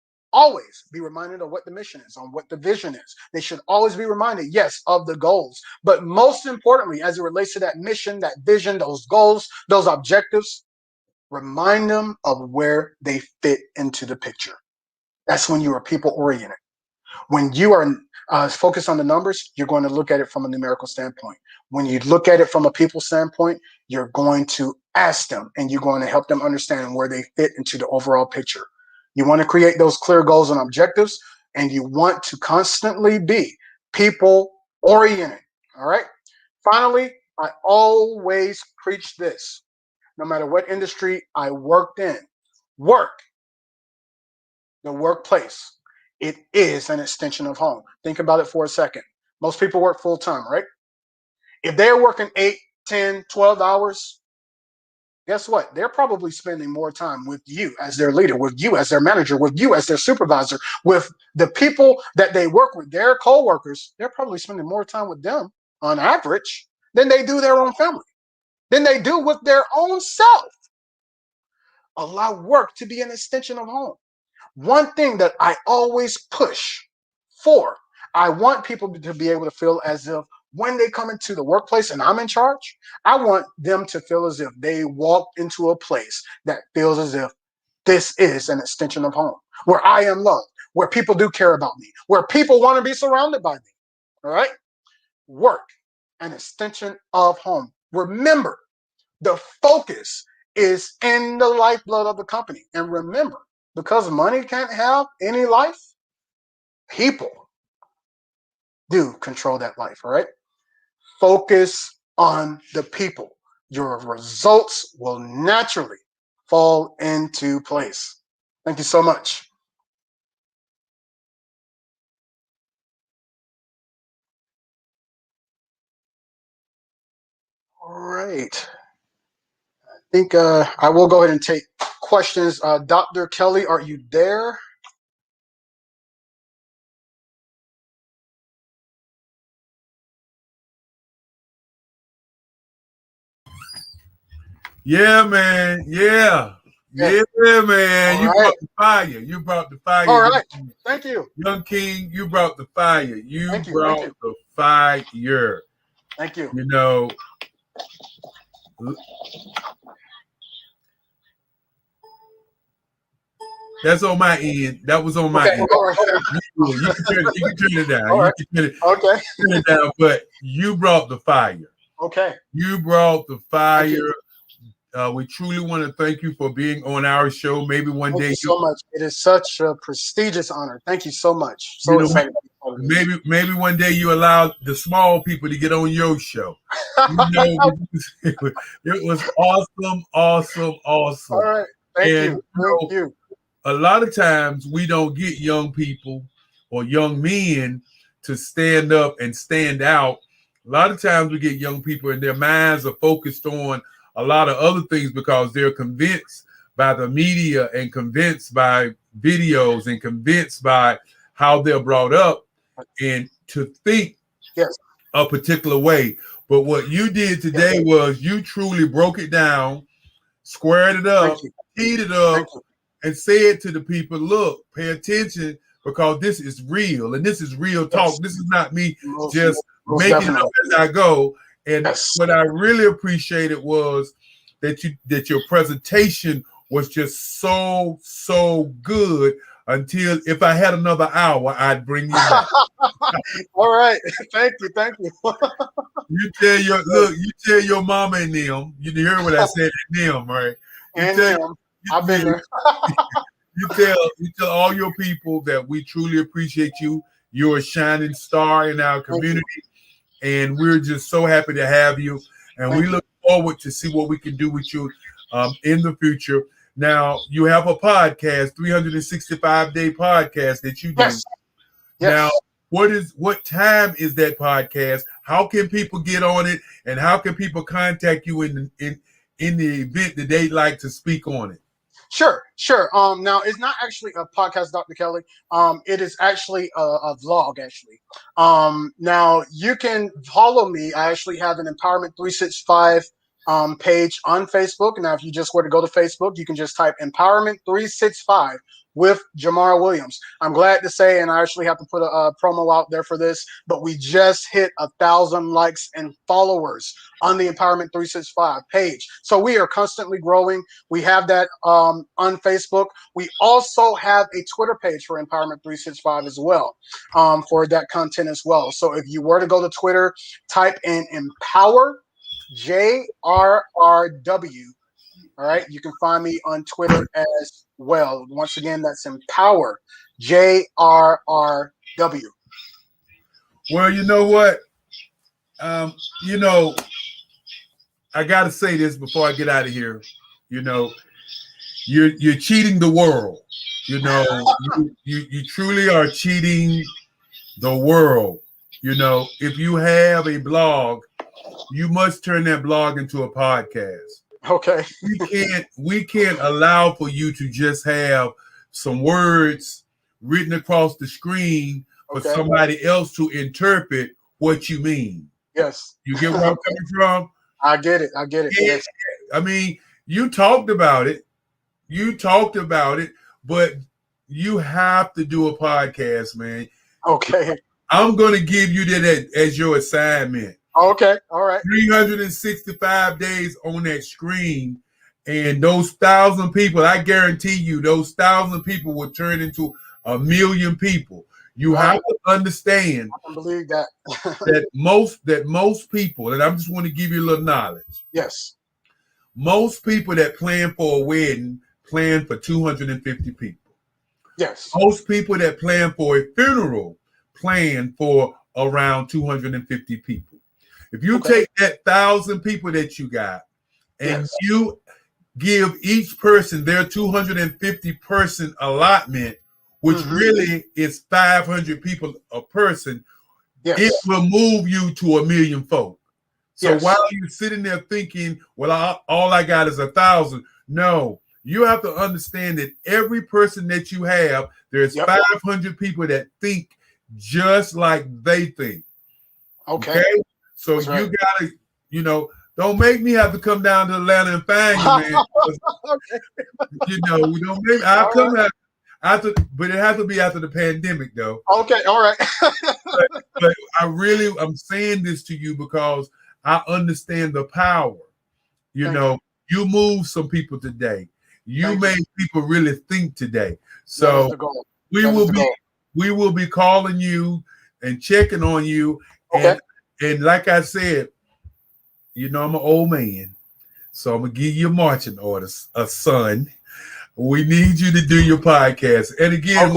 be reminded of what the mission is, on what the vision is. They should always be reminded, yes, of the goals. But most importantly, as it relates to that mission, that vision, those goals, those objectives, remind them of where they fit into the picture. That's when you are people oriented. When you are focused on the numbers, you're going to look at it from a numerical standpoint. When you look at it from a people standpoint, you're going to ask them and you're going to help them understand where they fit into the overall picture. You want to create those clear goals and objectives, and you want to constantly be people oriented. All right. Finally, I always preach this. No matter what industry I worked in, the workplace, it is an extension of home. Think about it for a second. Most people work full time, right? If they're working 8, 10, 12 hours, guess what? They're probably spending more time with you as their leader, with you as their manager, with you as their supervisor, with the people that they work with, their co-workers. They're probably spending more time with them on average than they do their own family, than they do with their own self. Allow work to be an extension of home. One thing that I always push for I want people to be able to feel as if when they come into the workplace and I'm in charge, I want them to feel as if they walked into a place that feels as if this is an extension of home, where I am loved, where people do care about me, where people want to be surrounded by me. All right? Work, an extension of home. Remember, the focus is in the lifeblood of the company. And remember, because money can't have any life, people do control that life, all right? Focus on the people. Your results will naturally fall into place. Thank you so much. All right. I think I will go ahead and take questions. Dr. Kelly, are you there? Yeah, man. Yeah, man. All You right. brought the fire. You brought the fire. All right. Thank you. Young King, you brought the fire. You Thank you. brought Thank the fire. Thank you. You know, that's on my end. That was on my Okay. end. All right. You can turn it down. All right. You can Okay. turn it down. But you brought the fire. Okay. You brought the fire. you. We truly want to thank you for being on our show. Maybe one Thank day you so much. It is such a prestigious honor. Thank you so much. So excited. maybe one day you allow the small people to get on your show. You know, it was awesome. All right. Thank you. A lot of times we don't get young people or young men to stand up and stand out. A lot of times we get young people and their minds are focused on a lot of other things because they're convinced by the media and convinced by videos and convinced by how they're brought up and to think a particular way. But what you did today was you truly broke it down, squared it up, teed it up, and said to the people, look, pay attention because this is real and this is real talk. This is not me just making it up as I go. And what I really appreciated was that your presentation was just so good until if I had another hour, I'd bring you back. All right. Thank you. You tell your mama and them, you hear what I said in them, right? I've been there. You tell all your people that we truly appreciate you. You're a shining star in our community. And we're just so happy to have you. And we look forward to see what we can do with you in the future. Now, you have a podcast, 365-day podcast that you do. Yes. Now, what time is that podcast? How can people get on it? And how can people contact you in the event that they'd like to speak on it? Sure. Now it's not actually a podcast, Dr. Kelly. It is actually a vlog, actually. Now you can follow me. I actually have an Empowerment 365 page on Facebook. Now, if you just were to go to Facebook, you can just type Empowerment 365 with Jamar Williams. I'm glad to say, and I actually have to put a promo out there for this, but we just hit 1,000 likes and followers on the Empowerment 365 page. So we are constantly growing. We have that on Facebook. We also have a Twitter page for Empowerment 365 as well, for that content as well. So if you were to go to Twitter, type in Empower JRRW. All right, you can find me on Twitter as well. Once again, that's Empower JRRW. Well, you know what? I gotta say this before I get out of here. You're cheating the world. You truly are cheating the world. If you have a blog, you must turn that blog into a podcast. Okay. We can't allow for you to just have some words written across the screen for somebody else to interpret what you mean. Yes. You get where I'm coming from? I get it. Yes. I mean, you talked about it, but you have to do a podcast, man. Okay. I'm going to give you that as your assignment. Okay, all right. 365 days on that screen, and those 1,000 people, I guarantee you, those 1,000 people will turn into 1 million people. You Wow. have to understand I can believe that. that most people, and I just want to give you a little knowledge. Yes. Most people that plan for a wedding plan for 250 people. Yes. Most people that plan for a funeral plan for around 250 people. If you take that 1,000 people that you got and you give each person their 250 person allotment, which really is 500 people a person, it will move you to 1 million folk. So while you're sitting there thinking, well, all I got is 1,000, no, you have to understand that every person that you have, there's 500 people that think just like they think. Okay? So you gotta, don't make me have to come down to Atlanta and find you, man. We don't make. I'll come after, but it has to be after the pandemic, though. Okay, all right. but I'm saying this to you because I understand the power. You moved some people today. You made people really think today. So we will be calling you and checking on you. And like I said, I'm an old man, so I'm gonna give you marching orders, son. We need you to do your podcast. And again,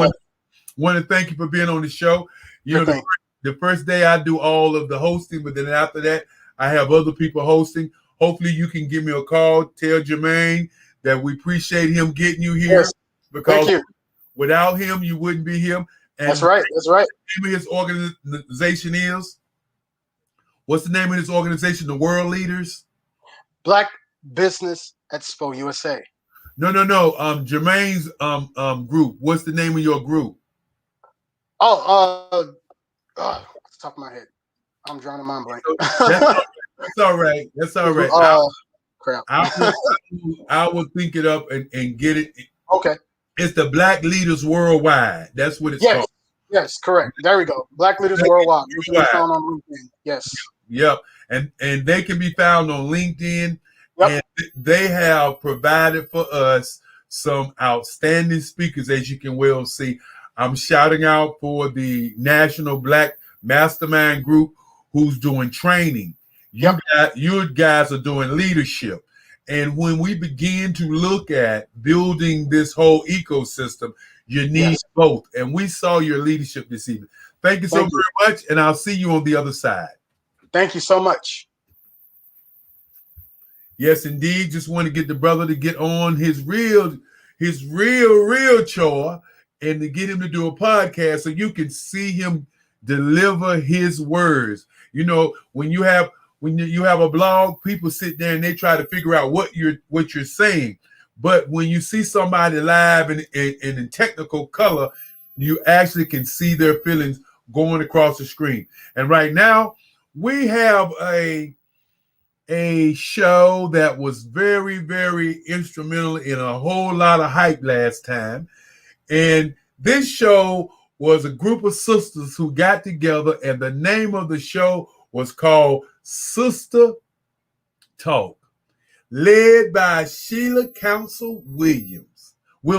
want to thank you for being on the show. The first day I do all of the hosting, but then after that, I have other people hosting. Hopefully, you can give me a call. Tell Jermaine that we appreciate him getting you here because without him, you wouldn't be here. And that's right. That's right. The name of his organization is. What's the name of his organization? The World Leaders? Black Business Expo USA. No. Jermaine's group. What's the name of your group? Off the top of my head, I'm drawing a mind blank. That's all right. That's all right. Crap. I will think it up and get it. Okay. It's the Black Leaders Worldwide. That's what it's called. Yes, correct. There we go. Black Leaders Worldwide. You can be found on LinkedIn. Yes. Yep. And they can be found on LinkedIn. And they have provided for us some outstanding speakers, as you can well see. I'm shouting out for the National Black Mastermind Group who's doing training. You guys are doing leadership. And when we begin to look at building this whole ecosystem, you need both. And we saw your leadership this evening. Thank you so very much. And I'll see you on the other side. Thank you so much. Yes, indeed. Just want to get the brother to get on his real chore and to get him to do a podcast so you can see him deliver his words. When you have a blog, people sit there and they try to figure out what you're saying. But when you see somebody live and in technical color, you actually can see their feelings going across the screen. And right now, we have a show that was very, very instrumental in a whole lot of hype last time. And this show was a group of sisters who got together, and the name of the show was called Sister Talk, led by Sheila Council Wilson.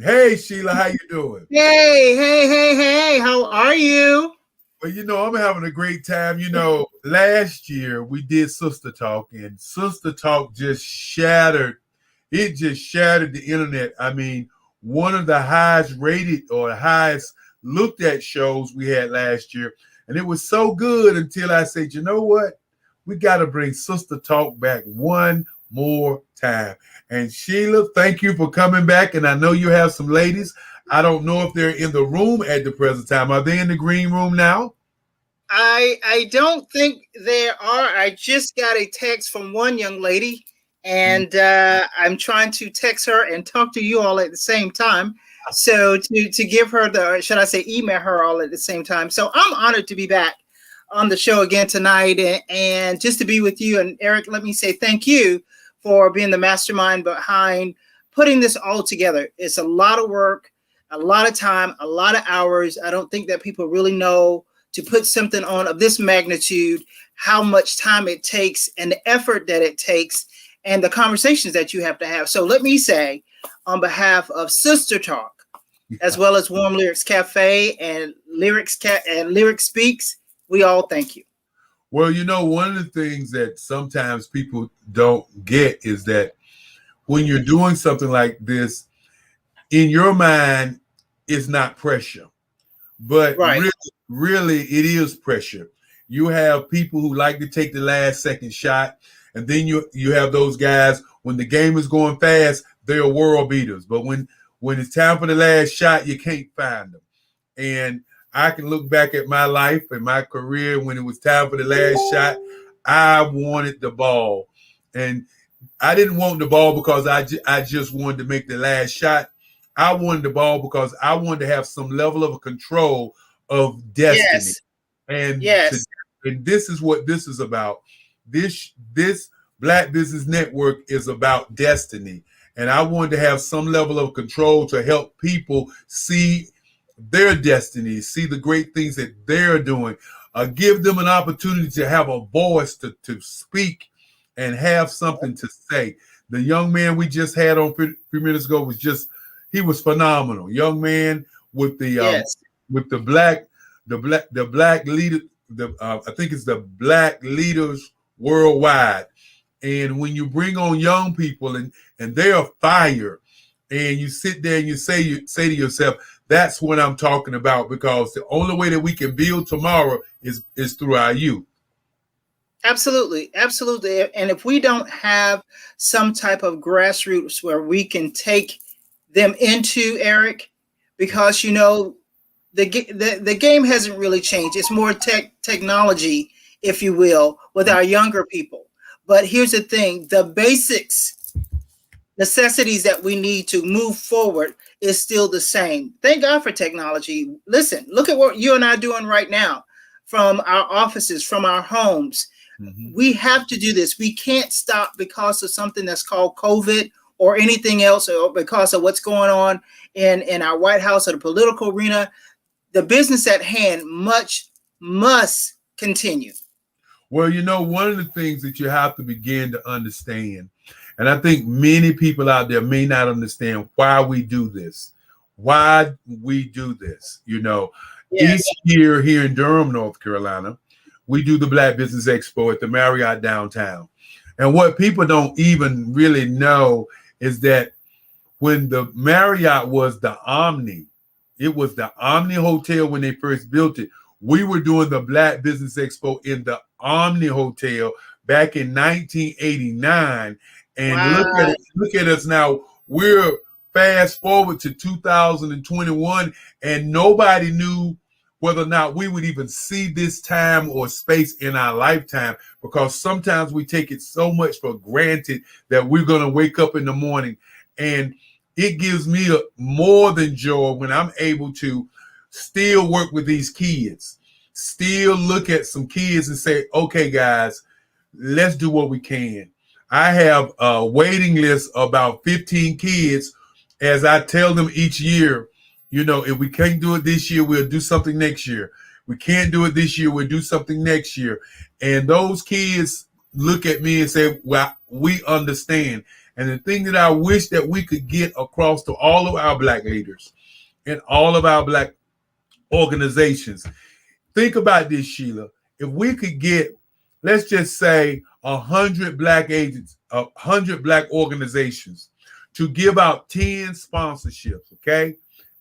Hey, Sheila, how you doing? Hey, how are you? Well, I'm having a great time. Last year we did Sister Talk, and Sister Talk just shattered. It just shattered the internet. I mean, one of the highest rated or highest looked at shows we had last year. And it was so good until I said, you know what? We got to bring Sister Talk back one more time. And Sheila, thank you for coming back. And I know you have some ladies. I don't know if they're in the room at the present time. Are they in the green room now? I don't think they are. I just got a text from one young lady, and I'm trying to text her and talk to you all at the same time. So to give her should I say email her all at the same time. So I'm honored to be back on the show again tonight and just to be with you. And Eric, let me say thank you for being the mastermind behind putting this all together. It's a lot of work. a lot of time, a lot of hours. I don't think that people really know to put something on of this magnitude, how much time it takes and the effort that it takes and the conversations that you have to have. So let me say, on behalf of Sister Talk, as well as Warm Lyrics Cafe and Lyrics Speaks, we all thank you. Well, you know, one of the things that sometimes people don't get is that when you're doing something like this, in your mind, it's not pressure, but really it is pressure. You have people who like to take the last second shot, and then you have those guys, when the game is going fast, they're world beaters. But when it's time for the last shot, you can't find them. And I can look back at my life and my career when it was time for the last shot, I wanted the ball. And I didn't want the ball because I just wanted to make the last shot. I wanted the ball because I wanted to have some level of control of destiny. Yes. And this is what this is about. This Black Business Network is about destiny. And I wanted to have some level of control to help people see their destiny, see the great things that they're doing, give them an opportunity to have a voice to speak and have something to say. The young man we just had on a few minutes ago he was phenomenal. Young man with the black leader, I think it's the Black Leaders Worldwide. And when you bring on young people and they're fire, and you sit there and you say to yourself, that's what I'm talking about, because the only way that we can build tomorrow is through our youth. Absolutely. And if we don't have some type of grassroots where we can take them into, Eric, because, you know, the game hasn't really changed. It's more technology, if you will, with our younger people. But here's the thing, the basics, necessities that we need to move forward is still the same. Thank God for technology. Listen, look at what you and I are doing right now from our offices, from our homes. Mm-hmm. We have to do this. We can't stop because of something that's called COVID or anything else, or because of what's going on in our White House or the political arena. The business at hand must continue. Well, you know, one of the things that you have to begin to understand, and I think many people out there may not understand why we do this. You know, each year here in Durham, North Carolina, we do the Black Business Expo at the Marriott downtown. And what people don't even really know is that when the Marriott was the Omni, it was the Omni Hotel when they first built it. We were doing the Black Business Expo in the Omni Hotel back in 1989. And wow. Look at us now. We're fast forward to 2021, and nobody knew whether or not we would even see this time or space in our lifetime, because sometimes we take it so much for granted that we're going to wake up in the morning. And it gives me more than joy when I'm able to still work with these kids, still look at some kids and say, okay, guys, let's do what we can. I have a waiting list of about 15 kids. As I tell them each year, you know, if we can't do it this year, we'll do something next year. We can't do it this year, we'll do something next year. And those kids look at me and say, well, we understand. And the thing that I wish that we could get across to all of our Black leaders and all of our Black organizations, think about this, Sheila. If we could get, let's just say, 100 Black agents, 100 Black organizations to give out 10 sponsorships, okay?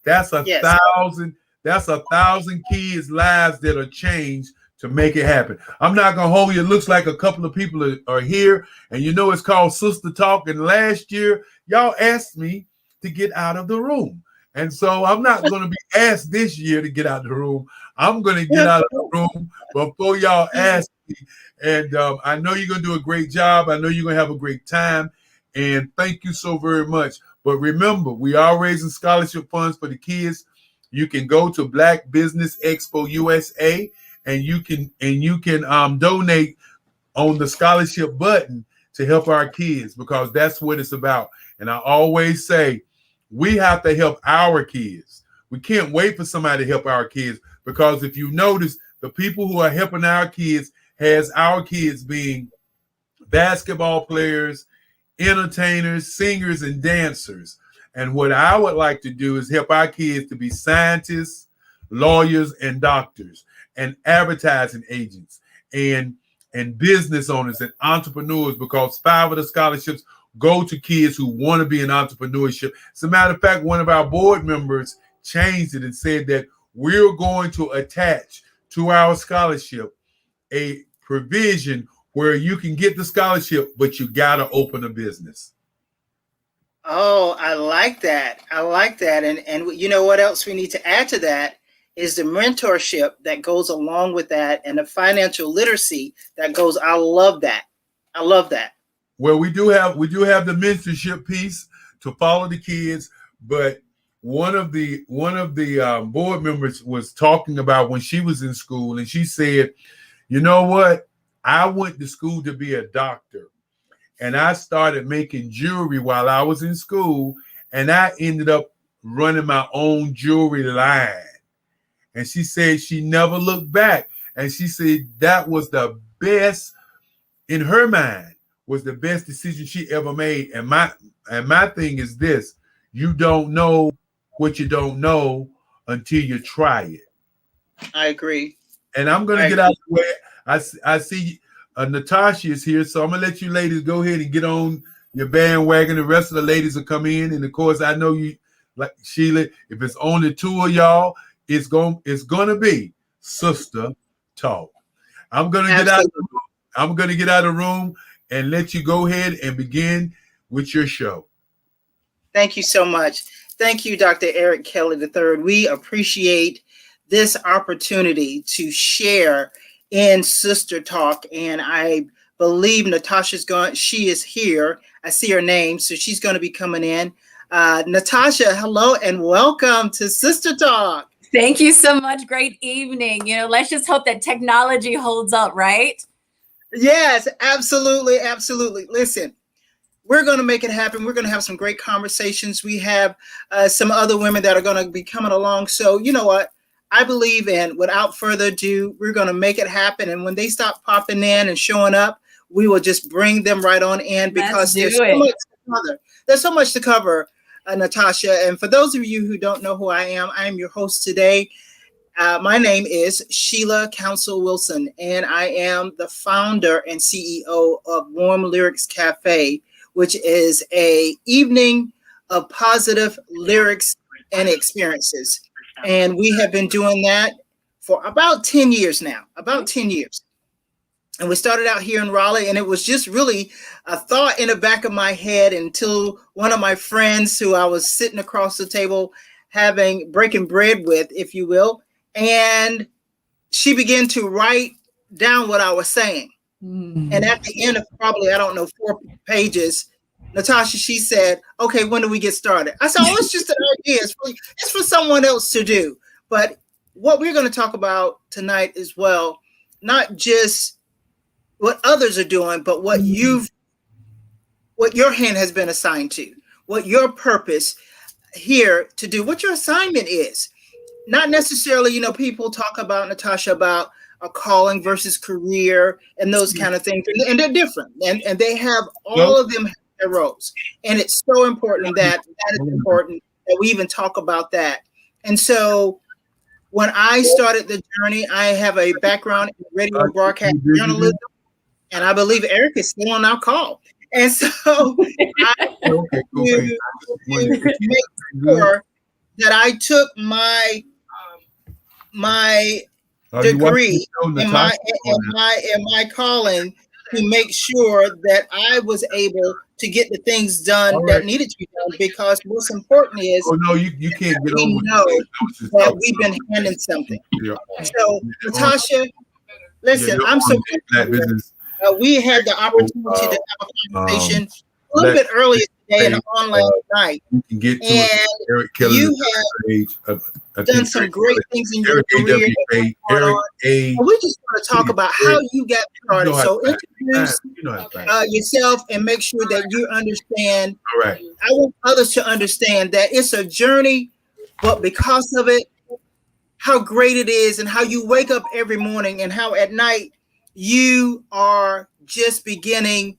That's 1,000. That's 1,000 kids' lives that are changed to make it happen. I'm not gonna hold you. It looks like a couple of people are here, and you know it's called Sister Talk. And last year, y'all asked me to get out of the room, and so I'm not gonna be asked this year to get out of the room. I'm gonna get out of the room before y'all ask me. And I know you're gonna do a great job. I know you're gonna have a great time. And thank you so very much. But remember, we are raising scholarship funds for the kids. You can go to Black Business Expo USA, and you can donate on the scholarship button to help our kids, because that's what it's about. And I always say, we have to help our kids. We can't wait for somebody to help our kids, because if you notice, the people who are helping our kids has our kids being basketball players, entertainers, singers, and dancers. And what I would like to do is help our kids to be scientists, lawyers, and doctors, and advertising agents, and business owners and entrepreneurs, because 5 of the scholarships go to kids who want to be in entrepreneurship. As a matter of fact, one of our board members changed it and said that we're going to attach to our scholarship a provision where you can get the scholarship, but you got to open a business. Oh, I like that. I like that. And you know what else we need to add to that is the mentorship that goes along with that, and the financial literacy that goes. I love that. I love that. Well, we do have the mentorship piece to follow the kids, but one of the board members was talking about when she was in school, and she said, you know what? I went to school to be a doctor, and I started making jewelry while I was in school, and I ended up running my own jewelry line. And she said she never looked back. And she said that was the best, in her mind, was the best decision she ever made. And my thing is this: you don't know what you don't know until you try it. I agree. And I'm going to get out of the way. I see Natasha is here, so I'm going to let you ladies go ahead and get on your bandwagon. The rest of the ladies will come in. And, of course, I know you, like Sheila, if it's only 2 of y'all, it's going to be Sister Talk. I'm going to get out of the room and let you go ahead and begin with your show. Thank you so much. Thank you, Dr. Eric Kelly III. We appreciate this opportunity to share in Sister Talk. And I believe Natasha's she is here. I see her name, so she's going to be coming in. Natasha, hello and welcome to Sister Talk. Thank you so much. Great evening. Let's just hope that technology holds up, right? Yes, absolutely. Absolutely. Listen, we're going to make it happen. We're going to have some great conversations. We have some other women that are going to be coming along. So you know what? I believe in, without further ado, we're going to make it happen. And when they stop popping in and showing up, we will just bring them right on in, because there's so much to cover. There's so much to cover, Natasha. And for those of you who don't know who I am your host today. My name is Sheila Council Wilson, and I am the founder and CEO of Warm Lyrics Cafe, which is an evening of positive lyrics and experiences. And we have been doing that for about 10 years now, about 10 years. And we started out here in Raleigh, and it was just really a thought in the back of my head until one of my friends who I was sitting across the table breaking bread with, if you will, and she began to write down what I was saying. And at the end of probably, 4 pages, Natasha, she said, okay, when do we get started? I said, oh, it's just an idea. It's for someone else to do. But what we're going to talk about tonight as well, not just what others are doing, but what your hand has been assigned to, what your purpose here to do, what your assignment is. Not necessarily, people talk about, Natasha, about a calling versus career and those kind of things. And they're different. And they have, all of them have their roles. And it's so important that is important that we even talk about that. And so when I started the journey, I have a background in radio broadcast journalism. And I believe Eric is still on our call. And so I to make sure that I took my degree and my calling to make sure that I was able to get the things done that needed to be done, because what's important is you can't get we know that we've been handing something. So Natasha, listen, I'm so grateful. We had the opportunity to have a conversation a little bit earlier today and on last night. You can get to Eric Kelly. You have done some great things in your career. We just want to talk about how you got started. So introduce yourself and make sure that you understand. I want others to understand that it's a journey but because of it, how great it is, and how you wake up every morning, and how at night you are just beginning.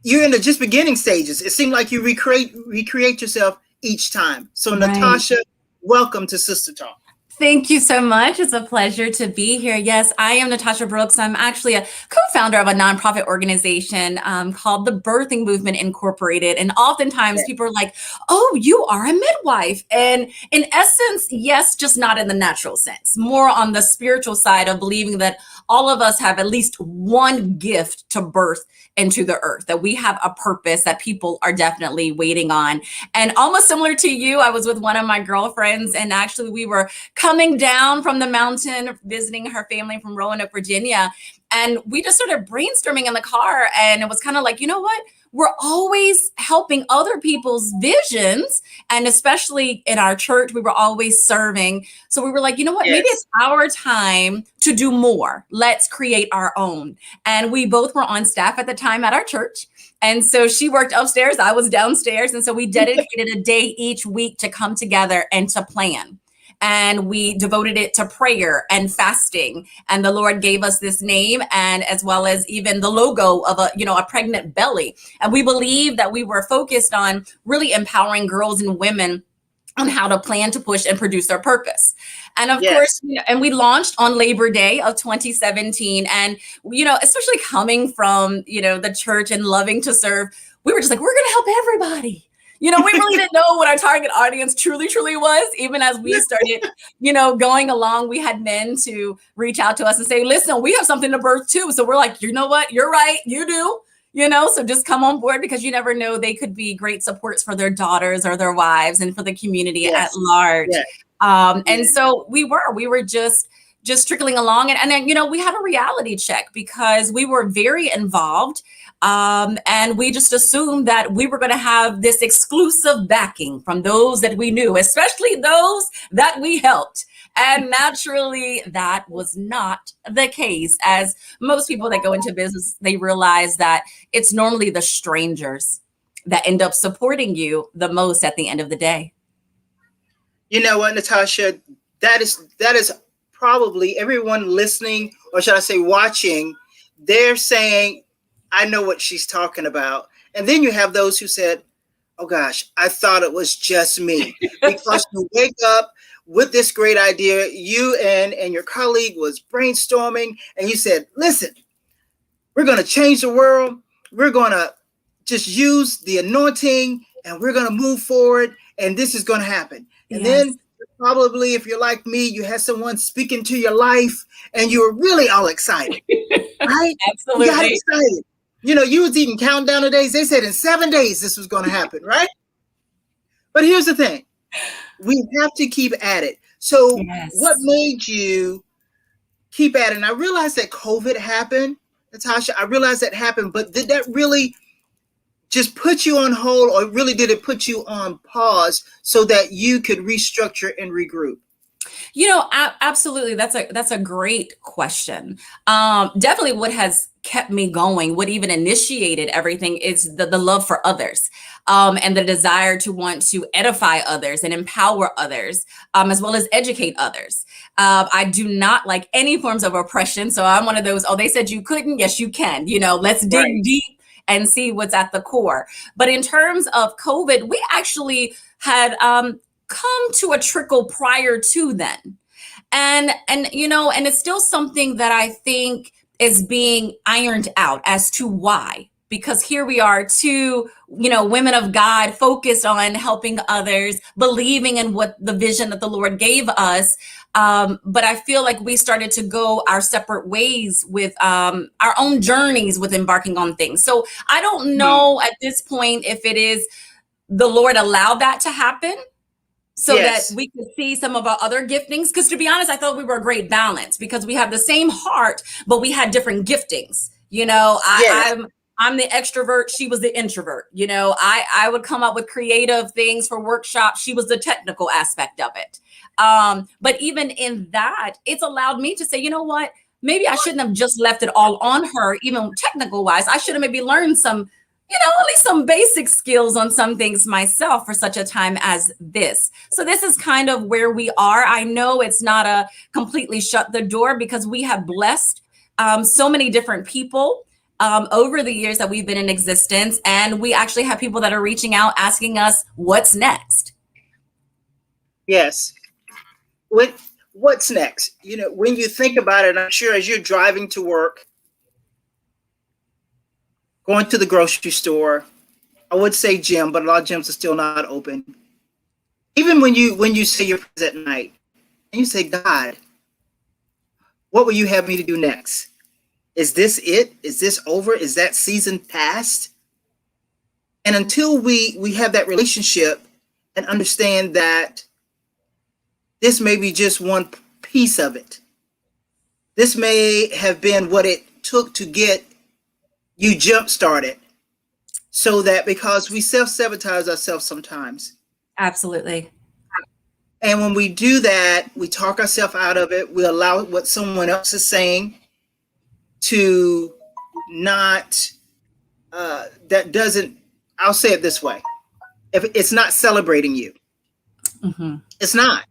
You're in the just beginning stages. It seemed like you recreate yourself each time. So, Right. Natasha, welcome to Sister Talk. Thank you so much. It's a pleasure to be here. Yes, I am Natasha Brooks. I'm actually a co-founder of a nonprofit organization called the Birthing Movement Incorporated. And oftentimes people are like, oh, you are a midwife. And in essence, yes, just not in the natural sense, more on the spiritual side of believing that all of us have at least one gift to birth into the earth, that we have a purpose that people are definitely waiting on. And almost similar to you, I was with one of my girlfriends, and actually we were coming down from the mountain, visiting her family from Roanoke, Virginia. And we just started brainstorming in the car. And it was kind of like, you know what? We're always helping other people's visions. And especially in our church, we were always serving. So we were like, you know what? Maybe it's our time to do more. Let's create our own. And we both were on staff at the time at our church. And so she worked upstairs, I was downstairs. And so we dedicated a day each week to come together and to plan. And we devoted it to prayer and fasting. And the Lord gave us this name, and as well as even the logo of a pregnant belly. And we believe that we were focused on really empowering girls and women on how to plan, to push, and produce their purpose. And of course, and we launched on Labor Day of 2017. And, especially coming from, the church and loving to serve, we were just like, we're going to help everybody. We really didn't know what our target audience truly was. Even as we started, going along, we had men to reach out to us and say, listen, we have something to birth too. So we're like, you know what? You're right. You do. So just come on board, because you never know, they could be great supports for their daughters or their wives and for the community at large. And so we were just trickling along. And then, we had a reality check, because we were very involved. And we just assumed that we were going to have this exclusive backing from those that we knew, especially those that we helped. And naturally, that was not the case. As most people that go into business, they realize that it's normally the strangers that end up supporting you the most at the end of the day. You know what, Natasha, that is probably everyone listening, or should I say watching, they're saying, I know what she's talking about. And then you have those who said, oh gosh, I thought it was just me. Because you wake up with this great idea, you and your colleague was brainstorming, and you said, listen, we're going to change the world. We're going to just use the anointing, and we're going to move forward, and this is going to happen. And then probably, if you're like me, you had someone speak into your life, and you were really all excited, right? Absolutely. You got excited. You was even counting down the days. They said in 7 days this was going to happen, right? But here's the thing. We have to keep at it. So what made you keep at it? And I realized that COVID happened, Natasha. I realized that happened, but did that really just put you on hold, or really did it put you on pause so that you could restructure and regroup? Absolutely. That's a great question. Definitely what has kept me going, what even initiated everything, is the love for others, and the desire to want to edify others and empower others, as well as educate others. I do not like any forms of oppression. So I'm one of those, they said you couldn't. Yes, you can. Let's dig deep and see what's at the core. But in terms of COVID, we actually had come to a trickle prior to then. And it's still something that I think is being ironed out as to why. Because here we are, two, women of God focused on helping others, believing in what the vision that the Lord gave us. But I feel like we started to go our separate ways with our own journeys with embarking on things. So I don't know at this point if it is the Lord allowed that to happen, so that we could see some of our other giftings. Because to be honest, I thought we were a great balance, because we have the same heart, but we had different giftings. I'm the extrovert. She was the introvert. I would come up with creative things for workshops. She was the technical aspect of it. But even in that, it's allowed me to say, you know what, maybe I shouldn't have just left it all on her, even technical wise. I should have maybe learned some at least some basic skills on some things myself for such a time as this. So this is kind of where we are. I know it's not a completely shut the door because we have blessed so many different people over the years that we've been in existence. And we actually have people that are reaching out asking us what's next. Yes. What's next? When you think about it, I'm sure as you're driving to work, going to the grocery store, I would say gym, but a lot of gyms are still not open. Even when you say your prayers at night and you say, God, what will you have me to do next? Is this it? Is this over? Is that season past? And until we have that relationship and understand that this may be just one piece of it. This may have been what it took to get you jump started, so that because we self-sabotage ourselves sometimes. Absolutely. And when we do that, we talk ourselves out of it. We allow what someone else is saying to not, that doesn't, I'll say it this way. If it's not celebrating you, it's not.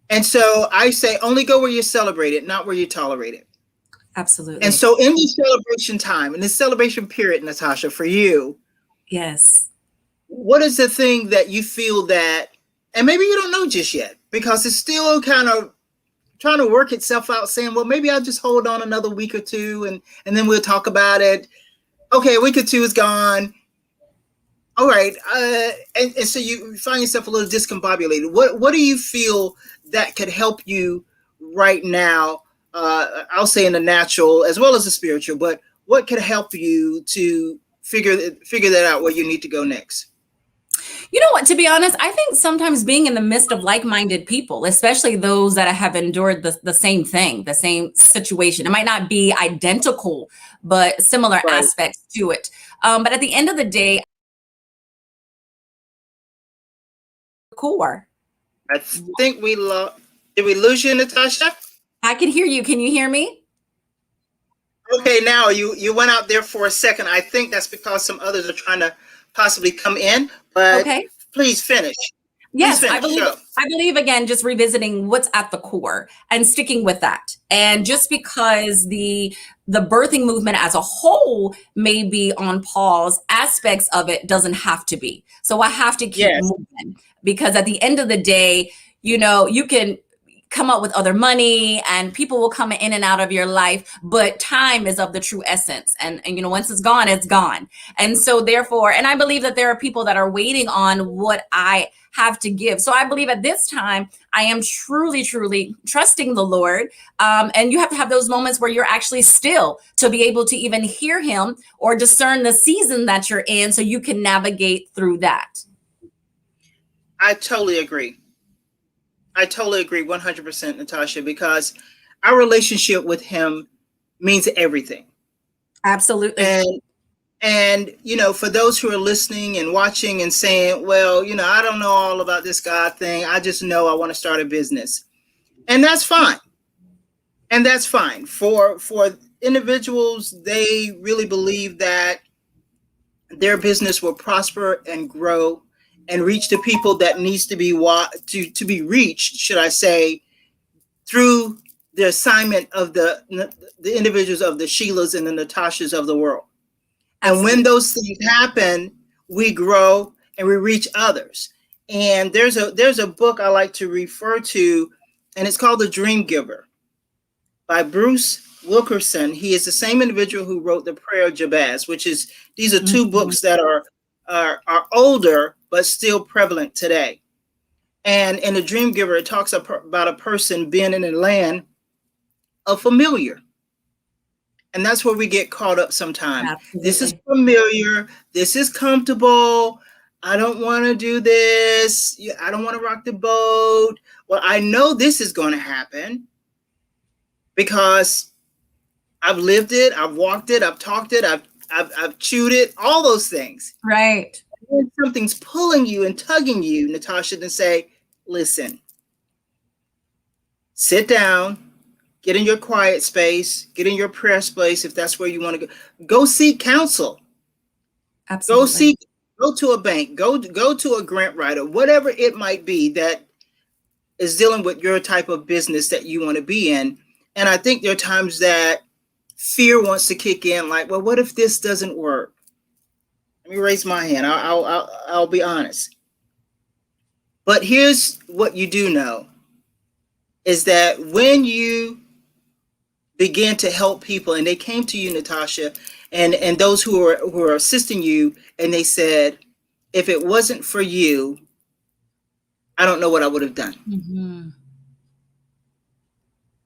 And so I say, only go where you're celebrated, not where you're tolerated. Absolutely. And so in this celebration time, in this celebration period, Natasha, for you, yes, what is the thing that you feel that, and maybe you don't know just yet, because it's still kind of trying to work itself out, saying, well, maybe I'll just hold on another week or two and then we'll talk about it. Okay, a week or two is gone. All right. And so you find yourself a little discombobulated. What do you feel that could help you right now? I'll say in the natural as well as the spiritual, but what could help you to figure that out where you need to go next? You know what, to be honest, I think sometimes being in the midst of like-minded people, especially those that have endured the same thing, the same situation, it might not be identical, but similar aspects to it. But at the end of the day, core. I think did we lose you, Natasha? I can hear you. Can you hear me? Okay, now you went out there for a second. I think that's because some others are trying to possibly come in, but please finish. Yes, Please I believe again, just revisiting what's at the core and sticking with that. And just because the birthing movement as a whole may be on pause, aspects of it doesn't have to be. So I have to keep moving, because at the end of the day, you can come up with other money and people will come in and out of your life, but time is of the true essence. And once it's gone, it's gone. And so therefore, and I believe that there are people that are waiting on what I have to give. So I believe at this time, I am truly, truly trusting the Lord. And you have to have those moments where you're actually still to be able to even hear him or discern the season that you're in so you can navigate through that. I totally agree. I totally agree 100%, Natasha, because our relationship with him means everything. Absolutely. And for those who are listening and watching and saying, well, I don't know all about this God thing. I just know I want to start a business. And that's fine. And that's fine. For individuals, they really believe that their business will prosper and grow and reach the people that needs to be to be reached, should I say, through the assignment of the individuals of the Sheilas and the Natashas of the world. And when those things happen, we grow and we reach others. And there's a book I like to refer to, and it's called The Dream Giver by Bruce Wilkerson. He is the same individual who wrote The Prayer of Jabez, these are two books that are older, but still prevalent today. And in The Dream Giver, it talks about a person being in a land of familiar. And that's where we get caught up sometimes. Absolutely. This is familiar. This is comfortable. I don't want to do this. I don't want to rock the boat. Well, I know this is going to happen because I've lived it. I've walked it. I've talked it. I've chewed it. All those things. Right. When something's pulling you and tugging you, Natasha, to say, listen, sit down, get in your quiet space, get in your prayer space if that's where you want to go. Go seek counsel. Absolutely. Go to a bank, go to a grant writer, whatever it might be that is dealing with your type of business that you want to be in. And I think there are times that fear wants to kick in, like, well, what if this doesn't work? Let me raise my hand. I'll be honest. But here's what you do know is that when you begin to help people, and they came to you, Natasha, and those who are assisting you, and they said, if it wasn't for you, I don't know what I would have done. Mm-hmm.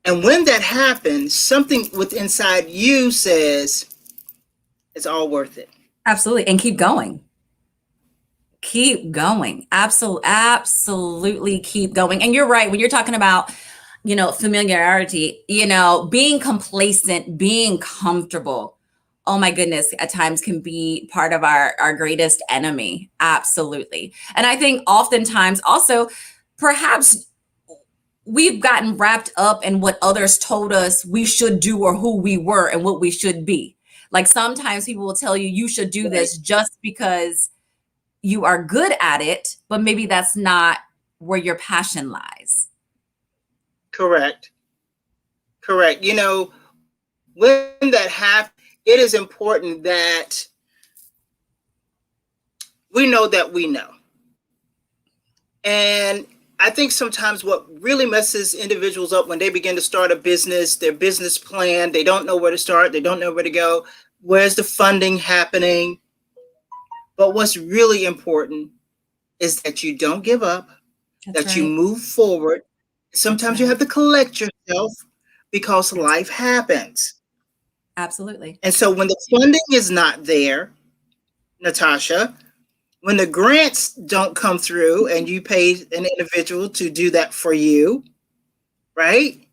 And when that happens, something within inside you says, it's all worth it. Absolutely. And keep going. Keep going. Absolutely keep going. And you're right. When you're talking about, familiarity, being complacent, being comfortable, oh my goodness, at times can be part of our greatest enemy. Absolutely. And I think oftentimes also, perhaps we've gotten wrapped up in what others told us we should do or who we were and what we should be. Like sometimes people will tell you, you should do this just because you are good at it, but maybe that's not where your passion lies. Correct. When that happens, it is important that we know that we know. And I think sometimes what really messes individuals up when they begin to start a business, their business plan, they don't know where to start, they don't know where to go, where's the funding happening? But what's really important is that you don't give up, that you move forward. Sometimes you have to collect yourself because life happens. Absolutely. And so when the funding is not there, Natasha, when the grants don't come through and you pay an individual to do that for you, right?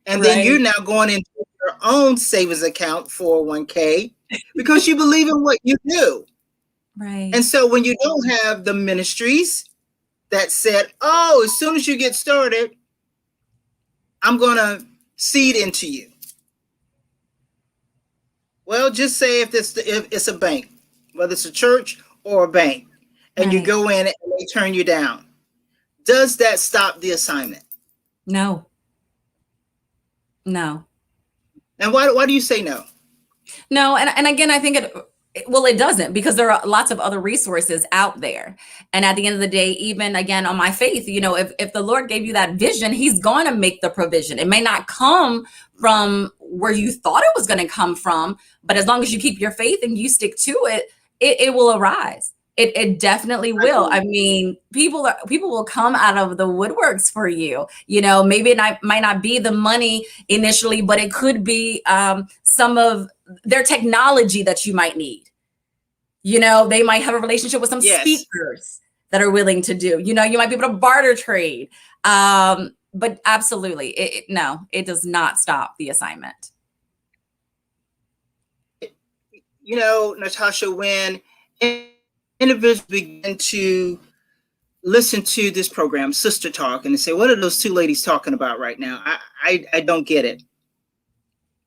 And then you're now going into your own savings account, 401k, because you believe in what you do. Right. And so when you don't have the ministries that said, oh, as soon as you get started, I'm going to seed into you. Well, just say if it's a bank, whether it's a church or a bank, and you go in and they turn you down. Does that stop the assignment? No. And why do you say no? No, and again, I think it doesn't, because there are lots of other resources out there. And at the end of the day, even again on my faith, if the Lord gave you that vision, he's going to make the provision. It may not come from where you thought it was going to come from, but as long as you keep your faith and you stick to it, it will arise. It definitely will. I mean, people will come out of the woodworks for you. Maybe it might not be the money initially, but it could be some of their technology that you might need. They might have a relationship with some speakers that are willing to do. You might be able to barter trade. But absolutely, it does not stop the assignment. Natasha, when individuals begin to listen to this program, Sister Talk, and they say, what are those two ladies talking about right now? I don't get it.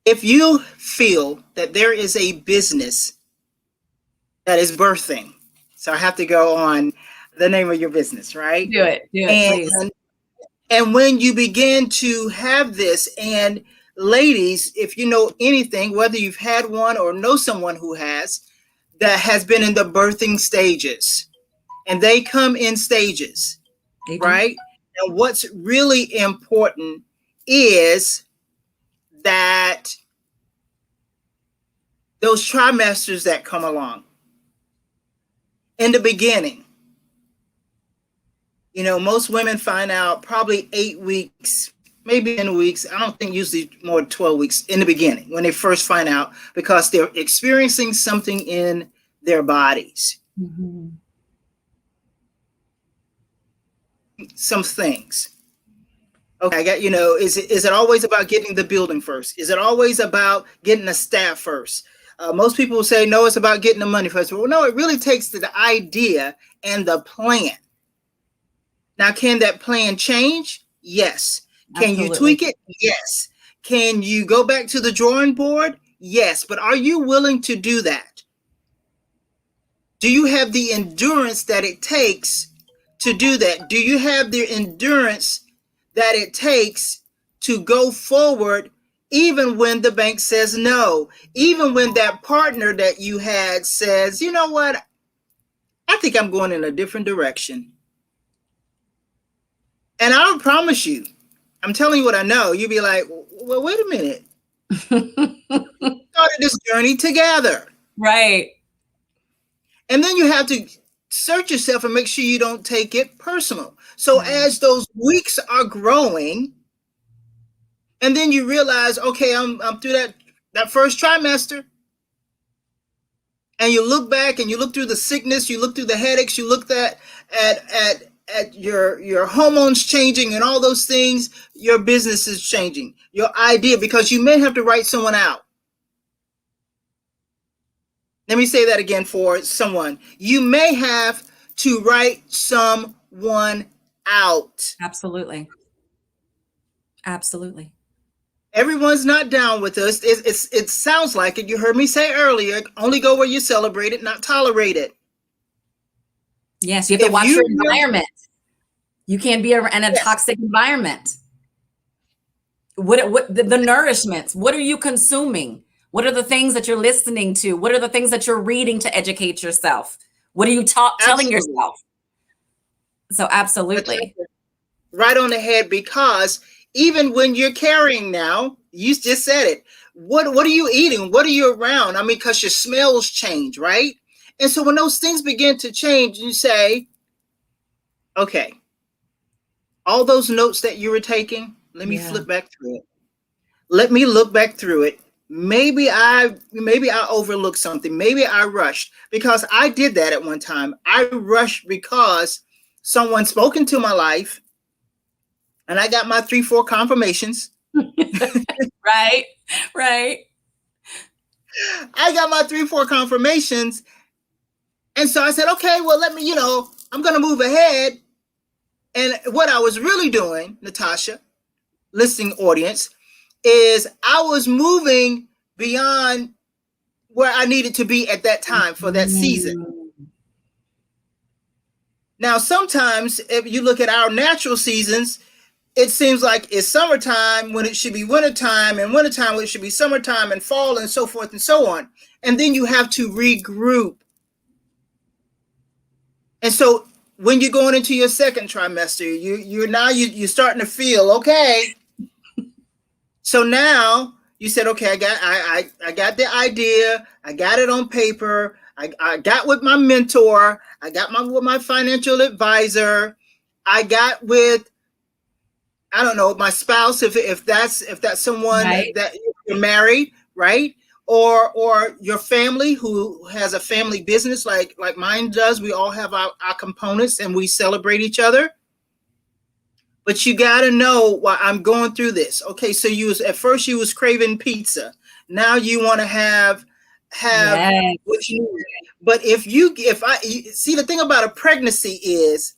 If you feel that there is a business that is birthing, so I have to go on the name of your business, right? Do it, please. And when you begin to have this, and ladies, if you know anything, whether you've had one or know someone who has, that has been in the birthing stages, and they come in stages, right? And what's really important is that those trimesters that come along in the beginning, most women find out probably 8 weeks, maybe 10 weeks. I don't think usually more than 12 weeks in the beginning when they first find out, because they're experiencing something in their bodies. Mm-hmm. Some things. Okay, I got, is it always about getting the building first? Is it always about getting the staff first? Most people will say, no, it's about getting the money first. Well, no, it really takes the idea and the plan. Now, can that plan change? Yes. Can you tweak it? Yes. Can you go back to the drawing board? Yes. But are you willing to do that? Do you have the endurance that it takes to do that? Do you have the endurance that it takes to go forward even when the bank says no? Even when that partner that you had says, you know what, I think I'm going in a different direction. And I'll promise you, I'm telling you what I know. You'll be like, well, wait a minute. We started this journey together. Right. And then you have to search yourself and make sure you don't take it personal. So as those weeks are growing, and then you realize, okay, I'm through that first trimester. And you look back and you look through the sickness, you look through the headaches, you look at your hormones changing and all those things, your business is changing, your idea, because you may have to write someone out. Let me say that again for someone. You may have to write someone out. Absolutely. Absolutely. Everyone's not down with us. It sounds like it. You heard me say earlier, only go where you celebrate it, not tolerate it. Yes, you have to watch your environment. You can't be in a toxic environment. What the nourishments? What are you consuming? What are the things that you're listening to? What are the things that you're reading to educate yourself? What are you telling yourself? So absolutely. Right on the head, because even when you're carrying now, you just said it. What are you eating? What are you around? I mean, because your smells change, right? And so when those things begin to change, you say, okay, all those notes that you were taking, let me flip back through it. Let me look back through it. Maybe I overlooked something. Maybe I rushed, because I did that at one time. I rushed because someone spoke into my life and I got my 3-4 confirmations. Right. I got my 3-4 confirmations. And so I said, okay, well, let me, I'm going to move ahead. And what I was really doing, Natasha, listening audience, is I was moving beyond where I needed to be at that time for that season. Now, sometimes if you look at our natural seasons, it seems like it's summertime when it should be wintertime, and wintertime when it should be summertime, and fall, and so forth and so on. And then you have to regroup. And so when you're going into your second trimester, you're starting to feel okay. So now you said, okay, I got the idea, I got it on paper, I got with my mentor, I got with my financial advisor, I got with, I don't know, my spouse, if that's someone that you're married, right? Or your family who has a family business like mine does. We all have our components and we celebrate each other. But you got to know why I'm going through this. Okay, so at first you was craving pizza. Now you want to have what you need. But if I see, the thing about a pregnancy is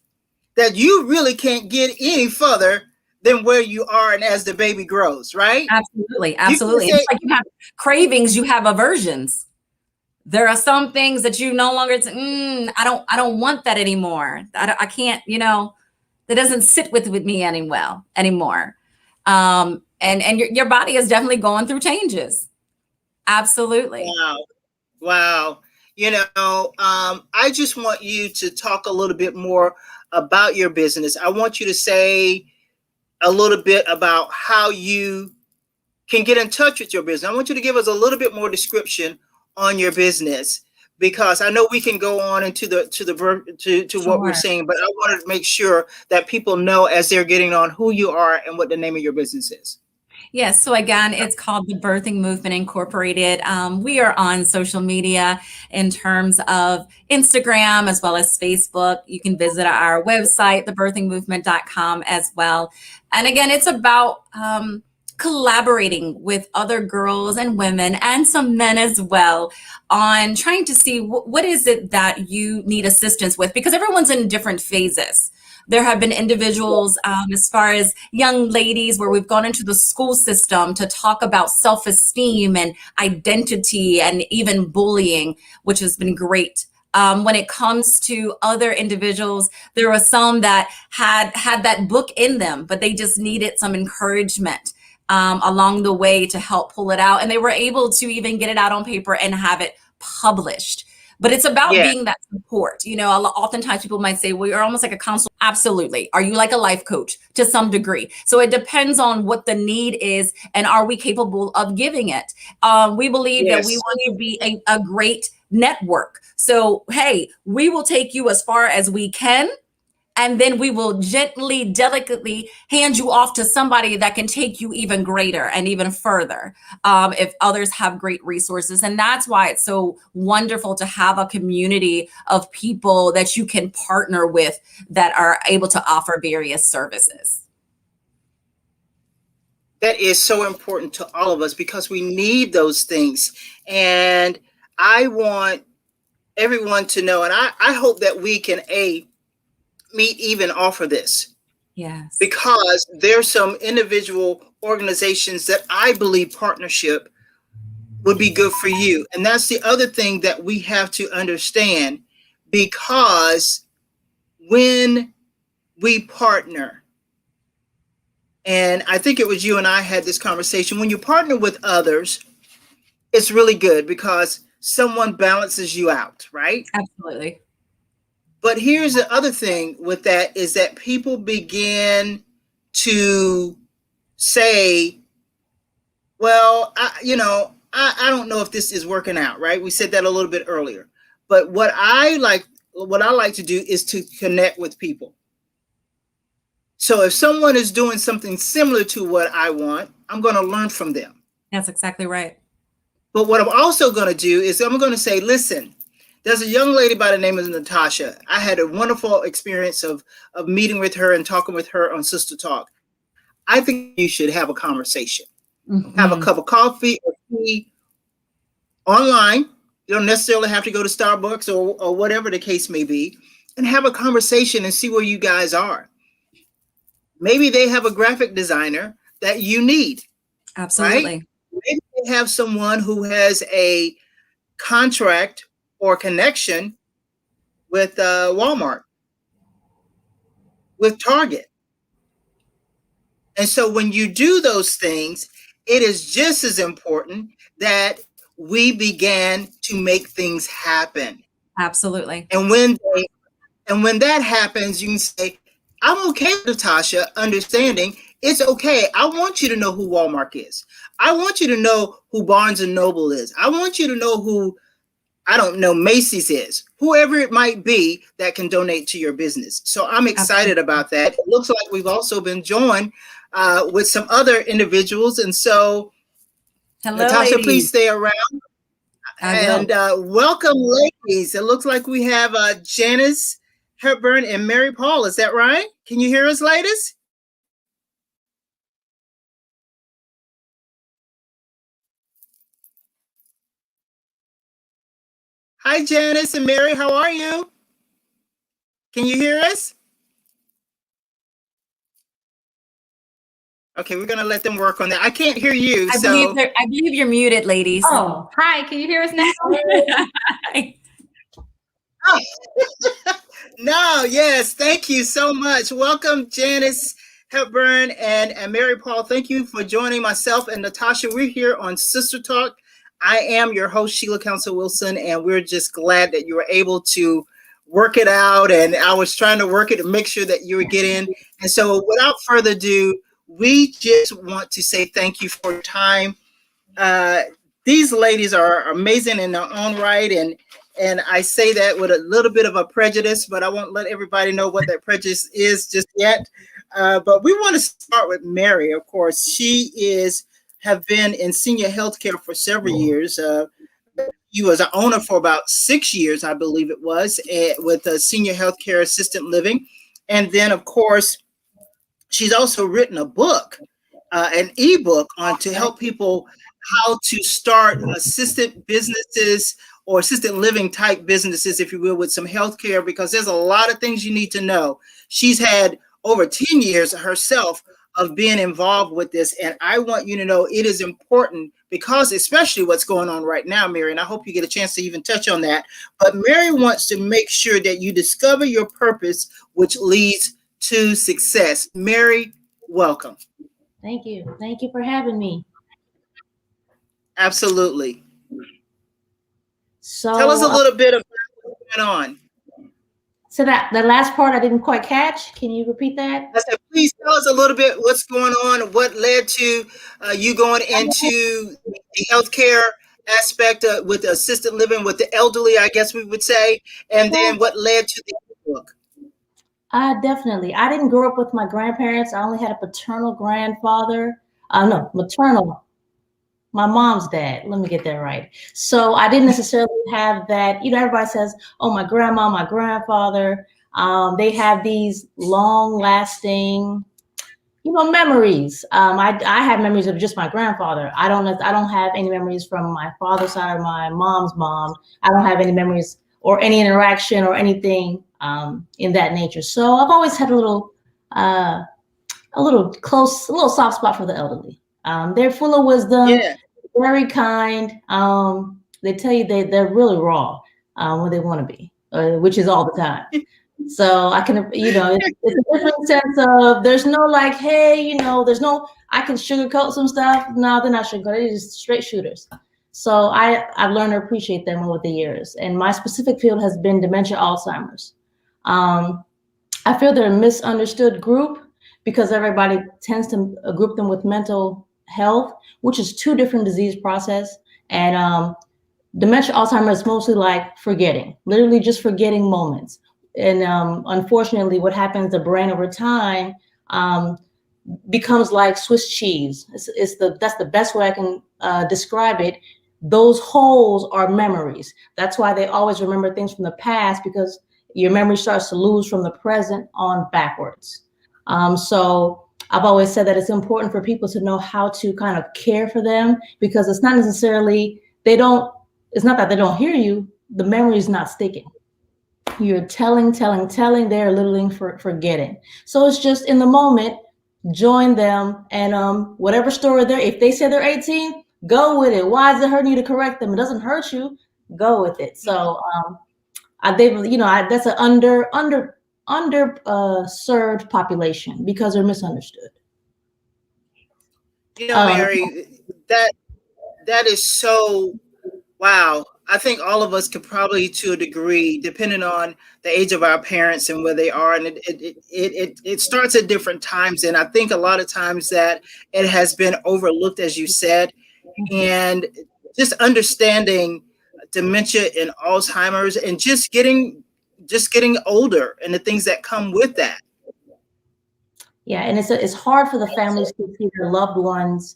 that you really can't get any further than where you are and as the baby grows, right? Absolutely. It's like you have cravings, you have aversions. There are some things that you no longer, I don't want that anymore. I can't, that doesn't sit with me anymore. And your body is definitely going through changes. Absolutely. Wow. I just want you to talk a little bit more about your business. I want you to say a little bit about how you can get in touch with your business. I want you to give us a little bit more description on your business, because I know we can go on into what we're saying, but I wanted to make sure that people know as they're getting on who you are and what the name of your business is. Yes. So again, it's called The Birthing Movement Incorporated. We are on social media in terms of Instagram as well as Facebook. You can visit our website, thebirthingmovement.com as well. And again, it's about collaborating with other girls and women and some men as well on trying to see what is it that you need assistance with, because everyone's in different phases. There have been individuals as far as young ladies where we've gone into the school system to talk about self-esteem and identity and even bullying, which has been great When it comes to other individuals, there were some that had that book in them, but they just needed some encouragement along the way to help pull it out. And they were able to even get it out on paper and have it published. But it's about being that support. You know, oftentimes people might say, well, you're almost like a counselor. Absolutely. Are you like a life coach to some degree? So it depends on what the need is and are we capable of giving it? We believe that we want to be a great network. So, hey, we will take you as far as we can. And then we will gently, delicately hand you off to somebody that can take you even greater and even further if others have great resources. And that's why it's so wonderful to have a community of people that you can partner with that are able to offer various services. That is so important to all of us because we need those things. And I want everyone to know, and I hope that we can, meet, even offer this. Yes. Because there's some individual organizations that I believe partnership would be good for you. And that's the other thing that we have to understand, because when we partner, and I think it was you and I had this conversation, when you partner with others, it's really good because someone balances you out, right? Absolutely. But here's the other thing with that is that people begin to say, well, I don't know if this is working out, right? We said that a little bit earlier. But what I like to do is to connect with people. So if someone is doing something similar to what I want, I'm going to learn from them. That's exactly right. But what I'm also going to do is I'm going to say, listen, there's a young lady by the name of Natasha. I had a wonderful experience of meeting with her and talking with her on Sister Talk. I think you should have a conversation. Mm-hmm. Have a cup of coffee or tea online. You don't necessarily have to go to Starbucks or whatever the case may be, and have a conversation and see where you guys are. Maybe they have a graphic designer that you need. Absolutely. Right? Maybe they have someone who has a contract or connection with Walmart, with Target. And so when you do those things, it is just as important that we began to make things happen. Absolutely. And when that happens, you can say, I'm okay, Natasha, understanding it's okay. I want you to know who Walmart is. I want you to know who Barnes & Noble is. I want you to know who, I don't know, Macy's is, whoever it might be that can donate to your business. So I'm excited about that. It looks like we've also been joined with some other individuals. And so, hello, Natasha, ladies. please stay around. And welcome, ladies. It looks like we have Janice Hepburn and Mary Paul. Is that right? Can you hear us, ladies? Hi, Janice and Mary. How are you? Can you hear us? Okay, we're gonna let them work on that. I can't hear you. I believe you're muted, ladies. Oh, hi. Can you hear us now? No, yes. Thank you so much. Welcome, Janice Hepburn and Mary Paul. Thank you for joining myself and Natasha. We're here on Sister Talk. I am your host, Sheila Council Wilson, and we're just glad that you were able to work it out. And I was trying to work it to make sure that you would get in. And so without further ado, we just want to say thank you for your time. These ladies are amazing in their own right. And I say that with a little bit of a prejudice, but I won't let everybody know what that prejudice is just yet. But we want to start with Mary, of course. She have been in senior healthcare for several years. She was an owner for about 6 years, I believe it was, with a senior healthcare assistant living. And then, of course, she's also written a book, an ebook on to help people how to start assisted businesses or assisted living type businesses, if you will, with some healthcare, because there's a lot of things you need to know. She's had over 10 years herself of being involved with this. And I want you to know it is important because especially what's going on right now, Mary, and I hope you get a chance to even touch on that. But Mary wants to make sure that you discover your purpose, which leads to success. Mary, welcome. Thank you. Thank you for having me. Absolutely. So Tell us a little bit about what's going on. So that the last part I didn't quite catch. Can you repeat that? I said, please tell us a little bit what's going on, what led to you going into the healthcare aspect with assisted living with the elderly, I guess we would say, and then what led to the book. Definitely. I didn't grow up with my grandparents. I only had a paternal grandfather. No, maternal. My mom's dad. Let me get that right. So I didn't necessarily have that. You know, everybody says, oh, my grandma, my grandfather. They have these long-lasting, you know, memories. I have memories of just my grandfather. I don't have any memories from my father's side or my mom's mom. I don't have any memories or any interaction or anything in that nature. So I've always had a little soft spot for the elderly. They're full of wisdom, very kind. They tell you they're really raw when they want to be, which is all the time. So I can, you know, it's a different sense of there's no like, hey, you know, there's no, I can sugarcoat some stuff. No, they're not sugarcoating, they're just straight shooters. So I've learned to appreciate them over the years. And my specific field has been dementia, Alzheimer's. I feel they're a misunderstood group because everybody tends to group them with mental health, which is two different disease process. And dementia, Alzheimer's is mostly like forgetting, literally just forgetting moments. And unfortunately, what happens, the brain over time becomes like Swiss cheese. That's the best way I can describe it. Those holes are memories. That's why they always remember things from the past, because your memory starts to lose from the present on backwards. So I've always said that it's important for people to know how to kind of care for them, because it's not necessarily, it's not that they don't hear you, the memory is not sticking. You're telling, they're literally forgetting. So it's just in the moment, join them, and whatever story if they say they're 18, go with it. Why is it hurting you to correct them? It doesn't hurt you, go with it. So that's an underserved population because they're misunderstood. You know, Mary, that is so, wow. I think all of us could probably, to a degree, depending on the age of our parents and where they are, and it starts at different times. And I think a lot of times that it has been overlooked, as you said, and just understanding dementia and Alzheimer's and just getting older and the things that come with that. Yeah, and it's hard for the families to see their loved ones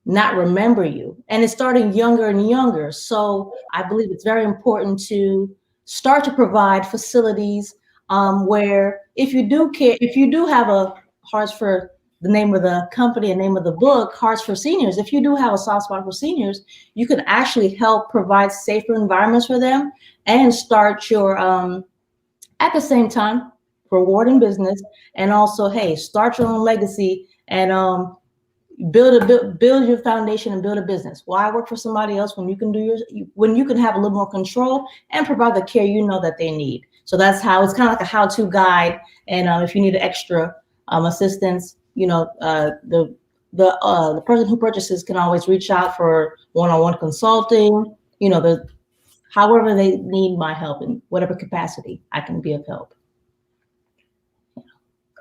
not remember you, and it's starting younger and younger. So I believe it's very important to start to provide facilities where if you do have a Hearts for the name of the company and name of the book, Hearts for Seniors, if you do have a soft spot for seniors, you can actually help provide safer environments for them and start your at the same time rewarding business, and also, hey, start your own legacy and build your foundation and build a business. Why work for somebody else when you can when you can have a little more control and provide the care you know that they need? So that's how it's kind of like a how-to guide. And if you need extra assistance, you know, the person who purchases can always reach out for one-on-one consulting. You know, however they need my help in whatever capacity I can be of help.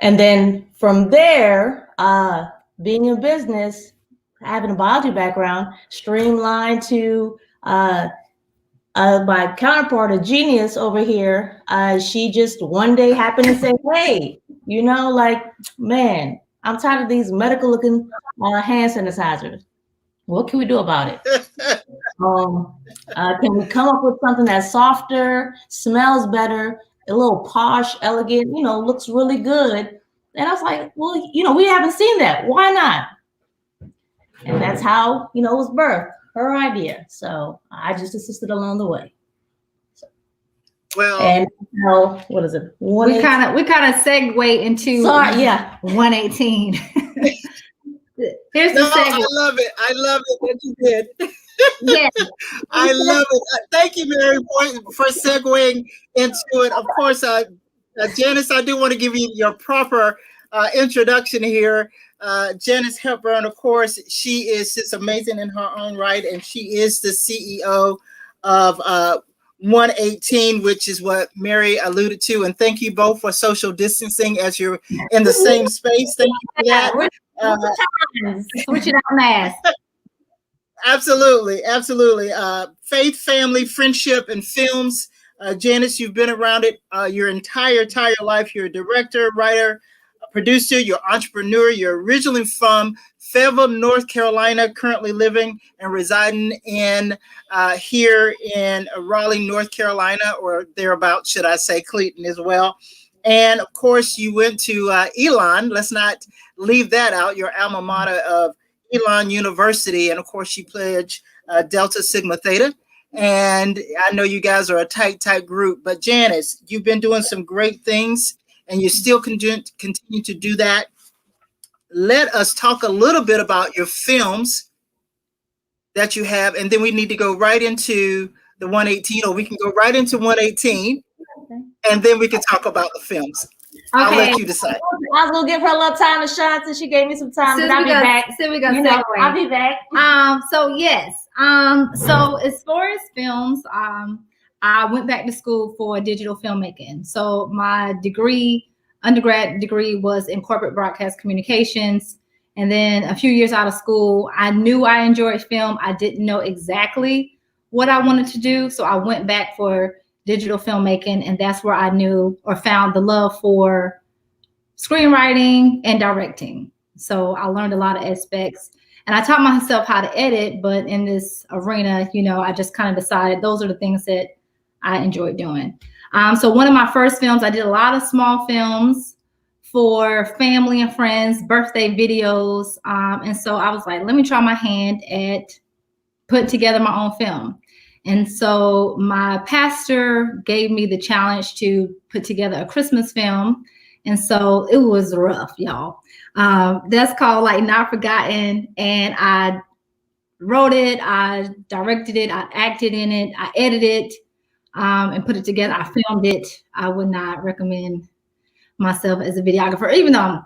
And then from there, being in business, having a biology background, streamlined to my counterpart, a genius over here. She just one day happened to say, hey, you know, like, man, I'm tired of these medical looking hand sanitizers. What can we do about it? Can we come up with something that's softer, smells better, a little posh, elegant, you know, looks really good? And I was like, well, you know, we haven't seen that. Why not? And that's how, you know, it was birthed, her idea. So I just assisted along the way. So, well, and you know, what is it? We kind of segue into 118. Here's the No, I segue. love it. I love it that you did. Yes. I love it. Thank you, Mary, for segueing into it. Of course, Janice, I do want to give you your proper introduction here. Janice Hepburn, of course, she is just amazing in her own right, and she is the CEO of 118, which is what Mary alluded to. And thank you both for social distancing as you're in the same space. Thank you for that. Switch it out, mask. Absolutely, absolutely. Faith, family, friendship, and films. Janice, you've been around it your entire life. You're a director, writer, a producer, you're an entrepreneur. You're originally from Fayetteville, North Carolina, currently living and residing in here in Raleigh, North Carolina, or thereabouts, should I say, Cleveland as well. And of course, you went to Elon. Let's not leave that out, your alma mater of Elon University. And of course, you pledge Delta Sigma Theta. And I know you guys are a tight group. But Janice, you've been doing some great things, and you still continue to do that. Let us talk a little bit about your films that you have, and then we need to go right into the 118, or we can go right into 118, and then we can talk about the films. Okay. I'll let you decide. I was gonna give her a little time to shine since she gave me some time. But I'll be back. I'll be back. So yes. So as far as films, I went back to school for digital filmmaking. So my undergrad degree was in corporate broadcast communications. And then a few years out of school, I knew I enjoyed film. I didn't know exactly what I wanted to do. So I went back for digital filmmaking, and that's where I knew or found the love for screenwriting and directing. So I learned a lot of aspects, and I taught myself how to edit, but in this arena, I just kind of decided those are the things that I enjoyed doing. So one of my first films, I did a lot of small films for family and friends, birthday videos. And so I was like, let me try my hand at putting together my own film. And so my pastor gave me the challenge to put together a Christmas film. And so it was rough, y'all. That's called like Not Forgotten. And I wrote it, I directed it, I acted in it, I edited it, and put it together. I filmed it. I would not recommend myself as a videographer, even though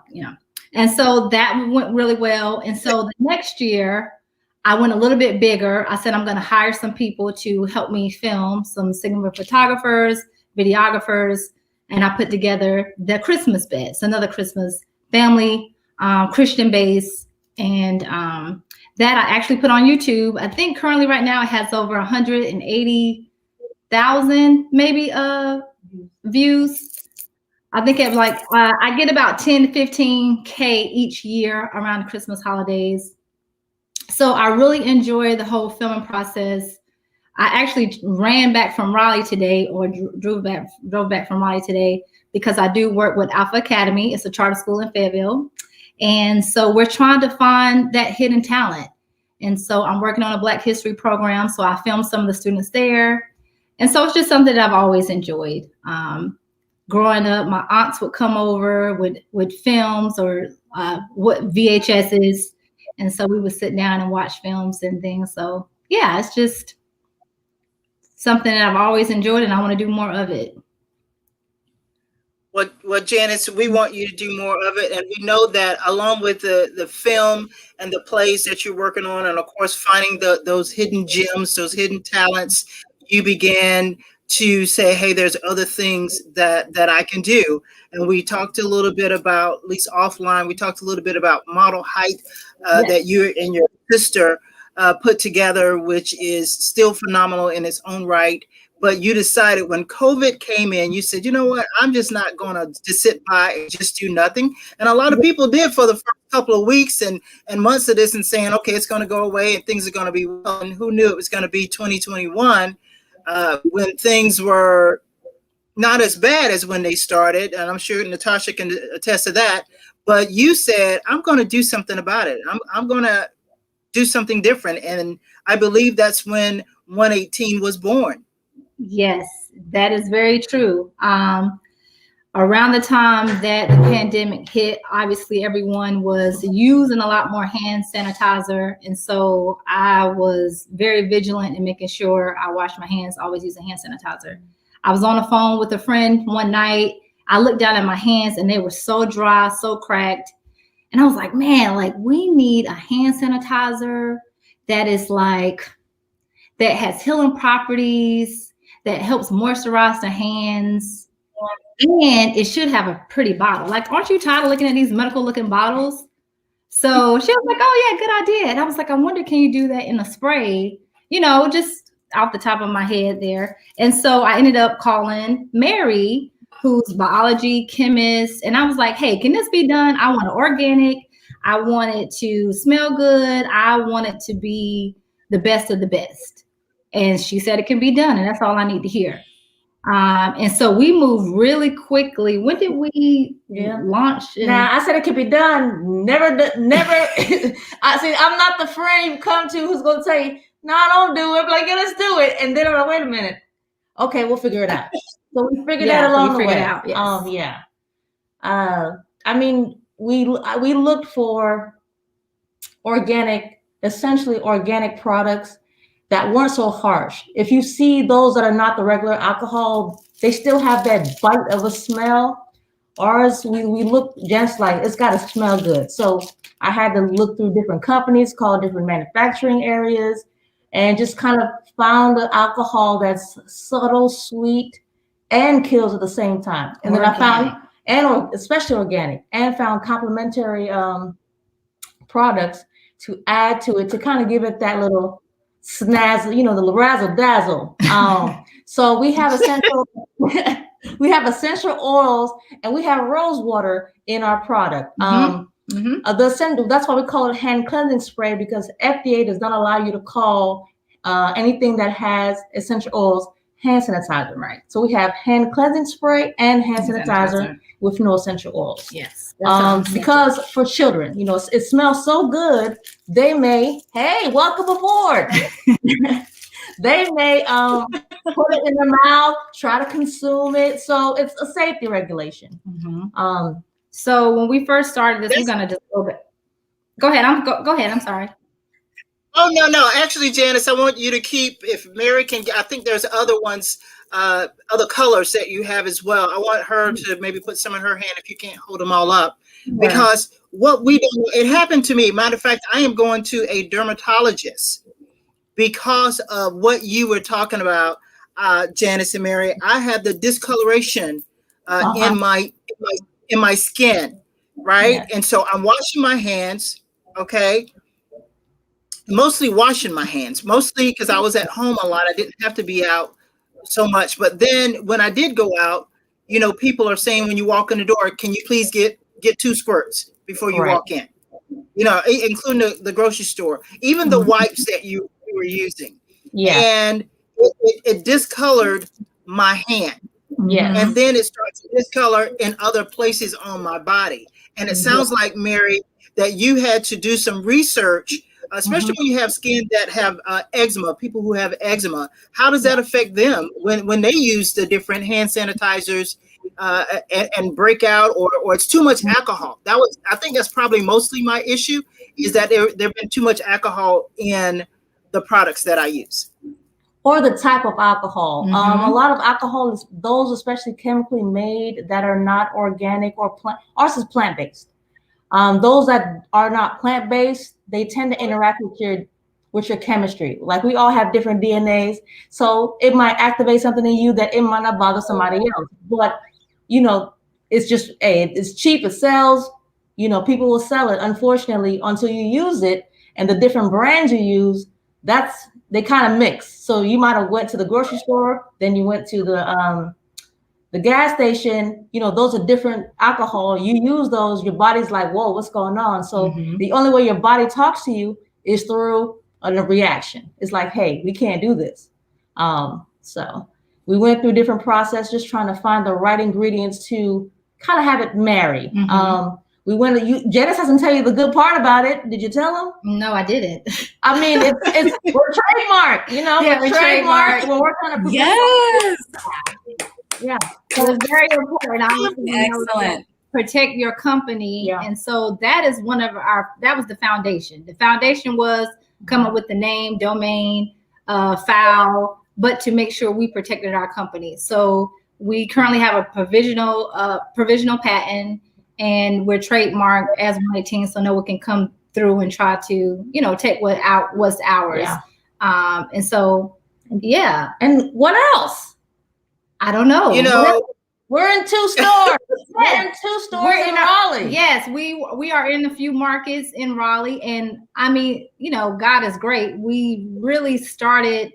and so that went really well. And so the next year, I went a little bit bigger. I said, I'm going to hire some people to help me film, some cinema photographers, videographers, and I put together the Christmas Best, another Christmas family, Christian base. And that I actually put on YouTube. I think currently right now it has over 180,000 maybe views. I think it I get about 10 to 15K each year around the Christmas holidays. So I really enjoy the whole filming process. I actually ran back from Raleigh today, or drove back from Raleigh today, because I do work with Alpha Academy. It's a charter school in Fayetteville. And so we're trying to find that hidden talent. And so I'm working on a Black History program. So I filmed some of the students there. And so it's just something that I've always enjoyed. Growing up, my aunts would come over with films or what VHSs. And so we would sit down and watch films and things. So yeah, it's just something that I've always enjoyed, and I want to do more of it. Well, Janice, we want you to do more of it. And we know that along with the film and the plays that you're working on, and of course, finding those hidden gems, those hidden talents, you began to say, hey, there's other things that I can do. And we talked a little bit about, at least offline, we talked a little bit about Model Height that you and your sister put together, which is still phenomenal in its own right. But you decided when COVID came in, you said, you know what, I'm just not going to just sit by and just do nothing. And a lot of people did for the first couple of weeks and months of this, and saying, okay, it's going to go away and things are going to be well. And who knew it was going to be 2021 when things were not as bad as when they started. And I'm sure Natasha can attest to that. But you said, I'm going to do something about it. I'm going to do something different. And I believe that's when 118 was born. Yes, that is very true. around the time that the pandemic hit, obviously everyone was using a lot more hand sanitizer. And so I was very vigilant in making sure I wash my hands, always using hand sanitizer. I was on the phone with a friend one night. I looked down at my hands and they were so dry, so cracked. And I was like, man, like we need a hand sanitizer that is like, that has healing properties, that helps moisturize the hands. And it should have a pretty bottle. Like, aren't you tired of looking at these medical looking bottles? So she was like, oh yeah, good idea. And I was like, I wonder, can you do that in a spray? You know, just off the top of my head there. And so I ended up calling Mary, who's biology chemist. And I was like, hey, can this be done? I want it organic. I want it to smell good. I want it to be the best of the best. And she said it can be done. And that's all I need to hear. And so we moved really quickly. When did we launch? Now I said it could be done. Never. I see. I'm not the friend you come to who's going to tell you, no, don't do it. I'm like, yeah, let's do it. And then I'm like, wait a minute. Okay, we'll figure it out. So we figured that along the way. Out, yes. I mean, we looked for essentially organic products that weren't so harsh. If you see those that are not the regular alcohol, they still have that bite of a smell. Ours, we look just like, it's got to smell good. So I had to look through different companies, call different manufacturing areas, and just kind of found the alcohol that's subtle, sweet, and kills at the same time. And then I found, especially organic, and found complementary products to add to it to kind of give it that little snazz, the razzle dazzle. So we have essential oils, and we have rose water in our product. That's why we call it hand cleansing spray, because FDA does not allow you to call anything that has essential oils hand sanitizer, right? So we have hand cleansing spray and hand sanitizer with no essential oils. Yes. Because for children, it smells so good, they may, hey, welcome aboard. They may put it in their mouth, try to consume it. So it's a safety regulation. So when we first started this, we're gonna just a little bit. Go ahead. Go ahead. I'm sorry. Oh, no. Actually, Janice, I want you to keep, if Mary can, I think there's other ones, other colors that you have as well. I want her to maybe put some in her hand if you can't hold them all up. Right. Because what we do, it happened to me. Matter of fact, I am going to a dermatologist because of what you were talking about, Janice and Mary. I had the discoloration in my skin, right? Yeah. And so I'm washing my hands, okay? Mostly washing my hands, mostly because I was at home a lot. I didn't have to be out so much. But then when I did go out, people are saying when you walk in the door, can you please get 2 squirts before you walk in? Including the grocery store, even the wipes that you were using. Yeah. And it discolored my hand. Yeah. And then it starts to discolor in other places on my body. And it sounds like, Mary, that you had to do some research, especially when you have skin that have eczema, people who have eczema. How does that affect them when they use the different hand sanitizers and break out, or it's too much alcohol? I think that's probably mostly my issue, is that there been too much alcohol in the products that I use. Or the type of alcohol. A lot of alcohol is those especially chemically made that are not organic or ours is plant-based. Those that are not plant-based, they tend to interact with your chemistry. Like, we all have different DNAs, so it might activate something in you that it might not bother somebody else. But it's just it's cheap, it sells. People will sell it. Unfortunately, until you use it, and the different brands you use, they kind of mix. So you might have went to the grocery store, then you went to the gas station. Those are different alcohol. You use those, your body's like, whoa, what's going on? So the only way your body talks to you is through a reaction. It's like, hey, we can't do this. So we went through different process, just trying to find the right ingredients to kind of have it marry. Janice doesn't tell you the good part about it. Did you tell him? No, I didn't. I mean, we're trademarked, Yeah, we're trademarked. We're working on a Yeah. So it's very important. Obviously, you know, Excellent. protect your company. And so that is that was the foundation. The foundation was come up with the name, domain, file, but to make sure we protected our company. So we currently have a provisional patent, and we're trademarked as 118, so no one can come through and try to, you know, take what's ours. And so, yeah. And what else? I don't know. You know, we're in 2 stores. We're in 2 stores in Raleigh. Yes, we are in a few markets in Raleigh, and I mean, you know, God is great. We really started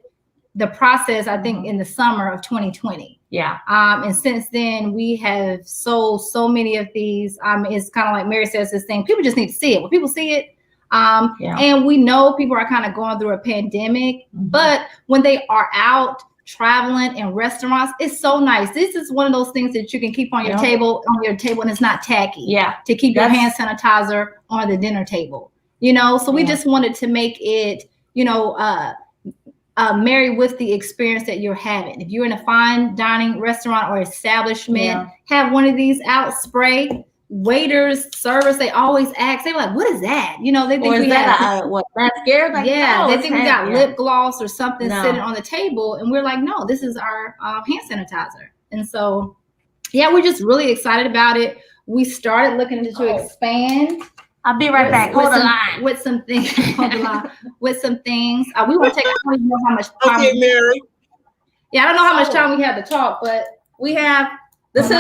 the process, I think, in the summer of 2020. Yeah. And since then, we have sold so many of these. It's kind of like Mary says this thing. People just need to see it. When people see it, and we know people are kind of going through a pandemic, but when they are out traveling in restaurants, it's so nice. This is one of those things that you can keep on your table, and it's not tacky. Yeah. To keep your hand sanitizer on the dinner table. You know, so we just wanted to make it, you know, marry with the experience that you're having. If you're in a fine dining restaurant or establishment, have one of these out, spray. Waiters, servers, they always ask, they're like, what is that? You know, they think we have what mascara? Like, no, they think we got lip gloss or something sitting on the table, and we're like, no, this is our hand sanitizer. And so, yeah, we're just really excited about it. We started looking to expand. I'll be right back. Hold the line. With some things. Hold the line. With some things. We want to take. I don't even know how much time. Okay, Mary. Yeah, I don't know how much time we have to talk, but we have. This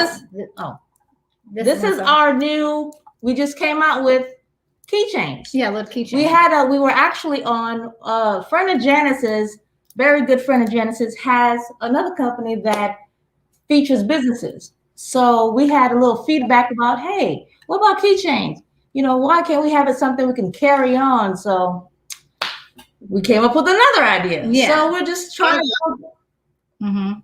is our new. We just came out with keychains. Yeah, little keychains. We were actually on. Friend of Janice's, very good friend of Janice's, has another company that features businesses. So we had a little feedback about, hey, what about keychains? You know, why can't we have it something we can carry on? So we came up with another idea. Yeah. So we're just trying to.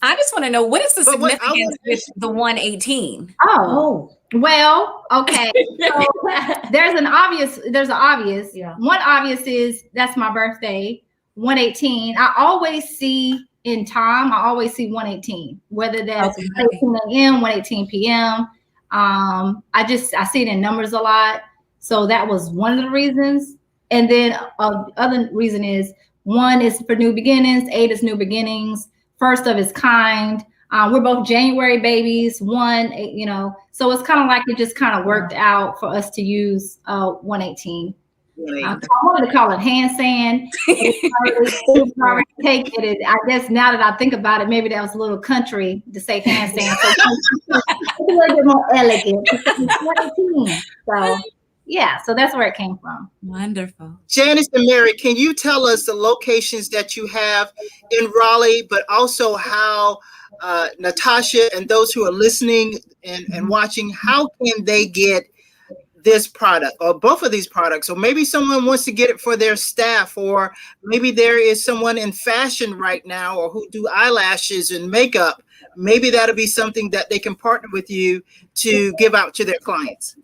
I just want to know, what is the significance with the 118? Oh, well, okay. So there's an obvious. Yeah. One obvious is that's my birthday, 118. I always see in time. I always see 118, whether that's 18 a.m., 118 p.m. I see it in numbers a lot. So that was one of the reasons. And then other reason is 1 is for new beginnings, 8 is new beginnings, first of its kind. We're both January babies, 1, 8, you know, so it's kind of like it just kind of worked out for us to use 118. I wanted to call it hand sand. I guess now that I think about it, maybe that was a little country to say hand sand. So it's a little bit more elegant. So yeah, so that's where it came from. Wonderful. Janice and Mary, can you tell us the locations that you have in Raleigh, but also how Natasha and those who are listening and watching, how can they get this product or both of these products? Or maybe someone wants to get it for their staff, or maybe there is someone in fashion right now or who do eyelashes and makeup. Maybe that'll be something that they can partner with you to give out to their clients.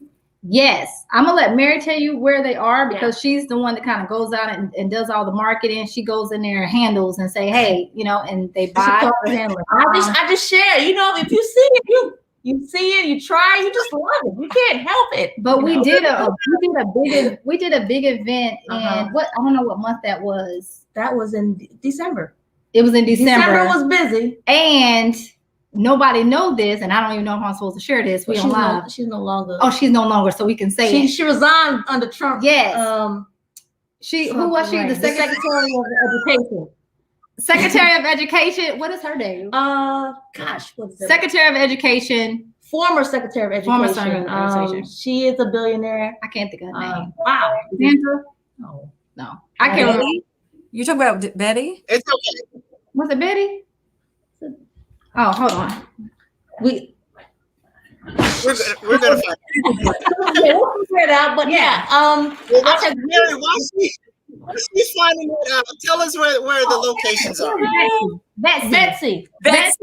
Yes, I'm gonna let Mary tell you where they are, because she's the one that kind of goes out and does all the marketing. She goes in there, handles, and say, hey, you know, and they buy. I just share. You know, if you see it, you see it, you try, you just love it. You can't help it. But we did a big event in what, I don't know what month that was. That was in December. It was in December. December was busy, and nobody know this, and I don't even know if I'm supposed to share this. She's no longer. Oh, she's no longer, so we can say it. She resigned under Trump. Yes. Who was she? The Secretary of Education. Secretary of Education. What is her name? Gosh, what's that? Secretary of Education. Former Secretary of Education. Former Secretary of Education. She is a billionaire. I can't think of her name. Wow. Sandra? No. I can't remember. You talking about Betty? It's okay. Was it Betty? Oh, hold on. We're gonna find we'll figure it out. But yeah. Mary, She's finding it out. Tell us where the locations are. Betsy. Betsy. That's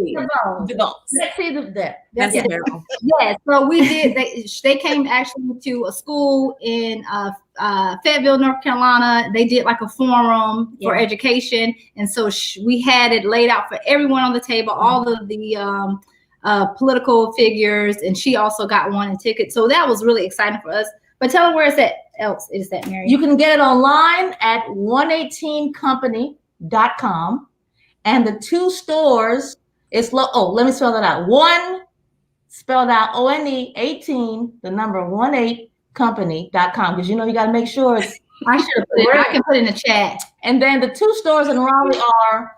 yeah. So we did. They came actually to a school in Fayetteville, North Carolina. They did like a forum for education, and so we had it laid out for everyone on the table, all of the political figures, and she also got one in ticket. So that was really exciting for us. But tell them where it's at. Else is that, Mary? You can get it online at 118company.com, and the 2 stores is let me spell that out. 1 spelled out ONE 18, the number 18company.com, because you got to make sure it's. I should have put it. I can put it in the chat. And then the 2 stores in Raleigh are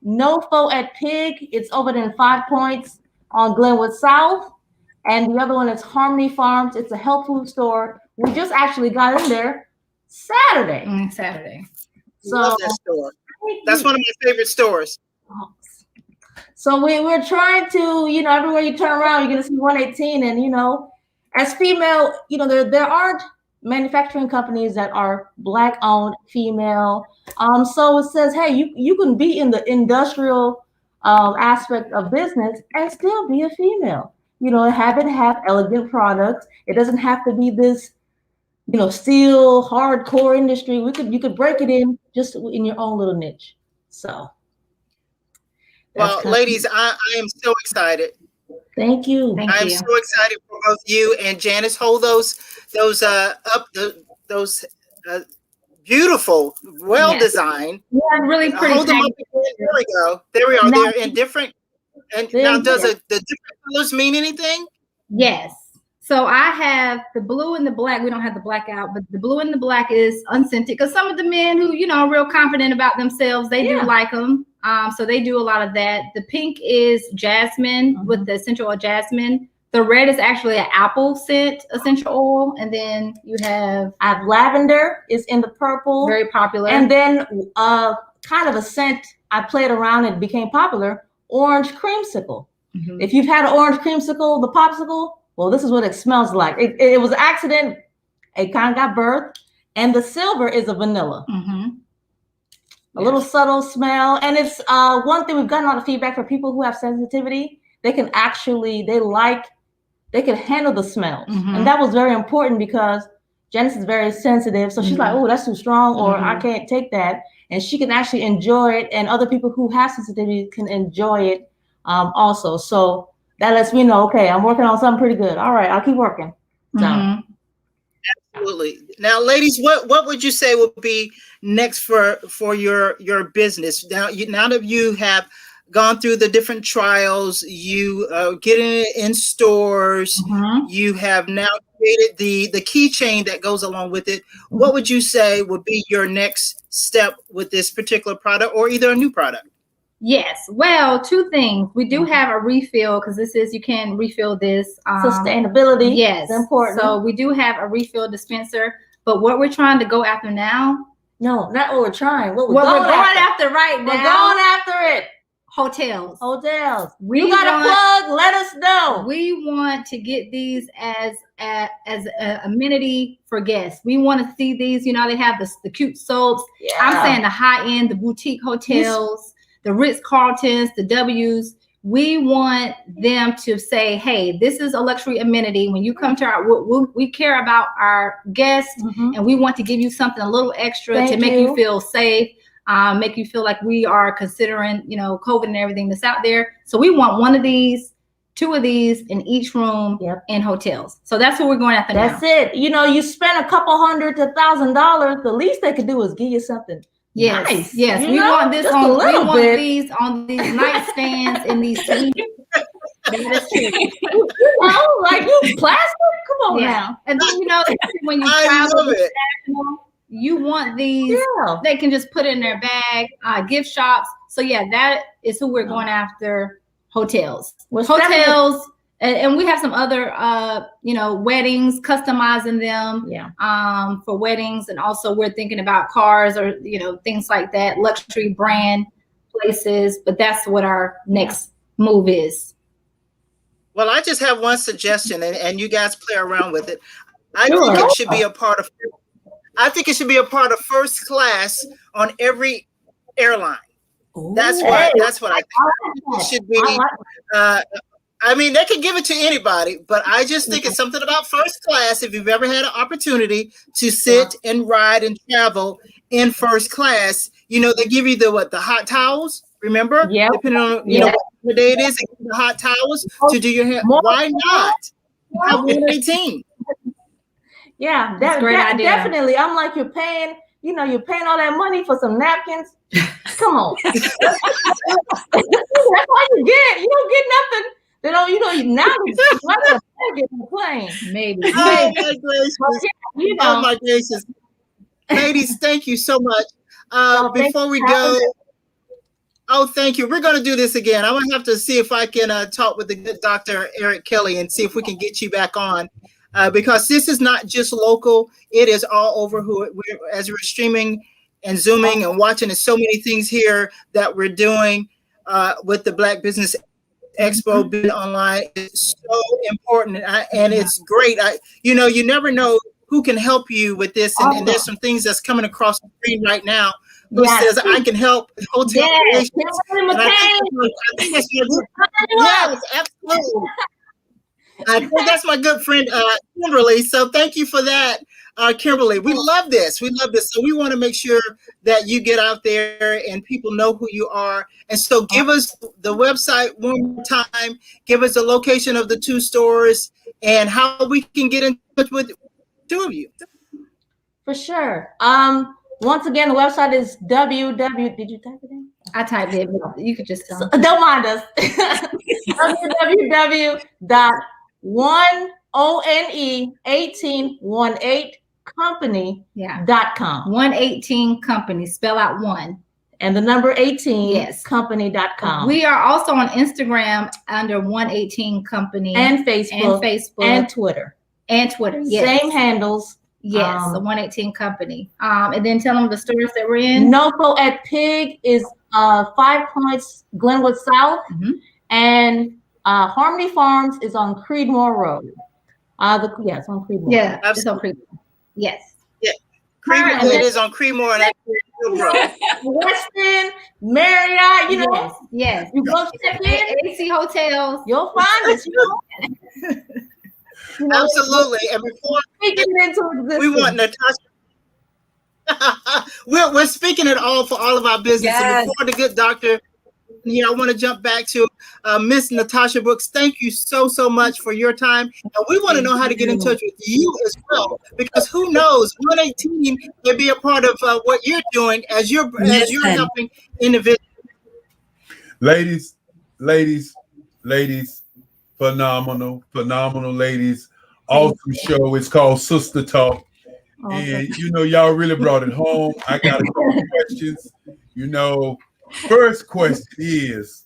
NoFo at Pig. It's over there in 5 Points on Glenwood South. And the other one is Harmony Farms. It's a health food store. We just actually got in there Saturday. So love that store. That's one of my favorite stores. So we're trying to, everywhere you turn around, you're gonna see 118. And as female, there aren't manufacturing companies that are Black owned, female. So it says, hey, you can be in the industrial aspect of business and still be a female. Have elegant products. It doesn't have to be this, steel hardcore industry. You could break it in just in your own little niche. So, well, ladies, I am so excited. Thank you. I am so excited for both you and Janice. Hold those beautiful, well designed. Yeah, really pretty. Hold them up. There we go. There we are. They're in different. And now, does the different colors mean anything? Yes. So I have the blue and the black. We don't have the black out, but the blue and the black is unscented, because some of the men who, are real confident about themselves, they do like them. So they do a lot of that. The pink is jasmine with the essential oil jasmine. The red is actually an apple scent essential oil. And then I have lavender is in the purple. Very popular. And then kind of a scent I played around and became popular. Orange creamsicle. If you've had an orange creamsicle, the popsicle, well, this is what it smells like. It was an accident. It kind of got birthed. And the silver is a vanilla. A little subtle smell. And it's one thing we've gotten a lot of feedback for people who have sensitivity. They can handle the smells. And that was very important because Janice is very sensitive. So she's like, oh, that's too strong, or I can't take that. And she can actually enjoy it, and other people who have sensitivity can enjoy it also. So that lets me know, okay, I'm working on something pretty good. All right, I'll keep working. So. Absolutely. Now, ladies, what would you say would be next for your business? Now that you have gone through the different trials, you getting it in stores, you have now created the keychain that goes along with it. What would you say would be your next step with this particular product, or either a new product? Yes. Well, 2 things. We do have a refill, because you can refill this. Sustainability. Yes. It's important. So we do have a refill dispenser, but what we're trying to go after now. No, not what we're trying. What we're going after right now. We're going after it. Hotels. You got a plug? Let us know. We want to get these as an amenity for guests. We want to see these. They have the cute soaps. Yeah. I'm saying the high end, the boutique hotels, the Ritz-Carltons, the W's. We want them to say, hey, this is a luxury amenity. When you come to we care about our guests, and we want to give you something a little extra to make you feel safe. Make you feel like we are considering, COVID and everything that's out there. So we want 1 of these, 2 of these in each room in hotels. So that's what we're going after now. That's it. You spend a couple $100 to $1,000. The least they could do is give you something nice. Yes. We want this on. We want these on these nightstands in these seats. That's true. Like you plastic. Come on now. And then when you travel international, you want these. They can just put it in their bag. Gift shops. So that is who we're going after. Hotels. Hotels. And we have some other, weddings, customizing them for weddings. And also we're thinking about cars or, things like that, luxury brand places. But that's what our next move is. Well, I just have one suggestion, and you guys play around with it. I think it should be a part of I think it should be a part of first class on every airline. That's what I think it should be. I mean, they can give it to anybody, but I just think it's something about first class. If you've ever had an opportunity to sit and ride and travel in first class, you know, they give you the hot towels. Remember? Yeah. Depending on what day it is, they give you the hot towels to do your hair. Why not? Have 118. Yeah, That's a great idea. Definitely. I'm like, you're paying all that money for some napkins. Come on. That's all you get. You don't get nothing. They don't, now it's not a plane. Maybe. Oh my gracious. Oh my gracious. Ladies, thank you so much. Before we go, thank you. We're going to do this again. I'm going to have to see if I can talk with the good Dr. Eric Kelly and see if we can get you back on. Because this is not just local, it is all over. As we're streaming and Zooming and watching, there's so many things here that we're doing with the Black Business Expo being online. It's so important, and it's great. You never know who can help you with this, and there's some things that's coming across the screen right now. Who says I can help hotel relations? I think that's your good. Yes, absolutely. I think that's my good friend Kimberly. So thank you for that, Kimberly. We love this. So we want to make sure that you get out there and people know who you are. And so give us the website one more time. Give us the location of the 2 stores and how we can get in touch with 2 of you. For sure. Once again, the website is www. Did you type it in? I typed it. You could just don't mind us. www.118company.com. 118 company, spell out 1. And the number 18, company.com. We are also on Instagram under 118 company. And Facebook. And Twitter. Yes. Same handles. Yes, the 118 company. And then tell them the stores that we're in. NOCO at Pig is 5 Points, Glenwood South. And Harmony Farms is on Creedmoor Road. It's on Creedmoor. Yeah, it's on Creedmoor. Yes. Yeah. Creedmoor, it is on Creedmoor and Weston, Marriott, Yes. You go check in. AC Hotels. You'll find us, Absolutely. And before we want Natasha. we're speaking it all for all of our business. Yes. And before the good doctor here, I want to jump back to Miss Natasha Brooks. Thank you so much for your time. And we want to know how to get in touch with you as well, because who knows, 118 may be a part of what you're doing as you're helping individuals. Ladies, phenomenal ladies. Awesome show. It's called Sister Talk. And y'all really brought it home. I got a couple questions. First question is,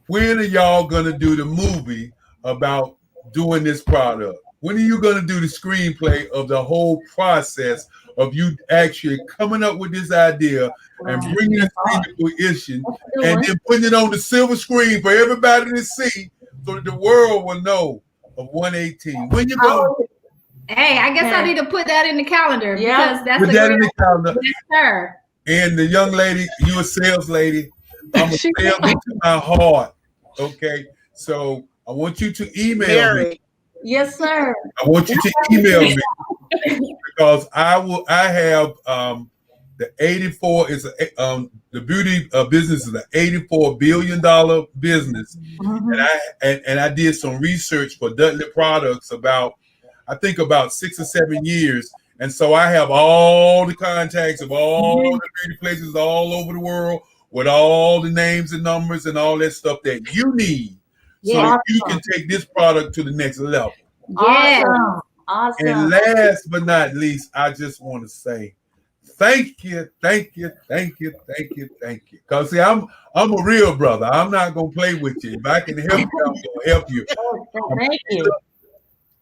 when are y'all gonna do the movie about doing this product? When are you gonna do the screenplay of the whole process of you actually coming up with this idea and bringing it into fruition and then putting it on the silver screen for everybody to see so that the world will know of 118? When you going? Hey, I guess I need to put that in the calendar because that's put that in the calendar. Yes, sir. And the young lady, you a sales lady, I'm a sales to my heart. Okay, so I want you to email me. Yes, sir. I want you to email me because I have the 84 is the beauty business is an $84 billion business, and I did some research for Dudley Products about 6 or 7 years. And so I have all the contacts of all the beauty places all over the world with all the names and numbers and all that stuff that you need so that you can take this product to the next level. Awesome. And last but not least, I just want to say thank you. Because see, I'm a real brother. I'm not gonna play with you. If I can help you, I'm gonna help you. Thank you.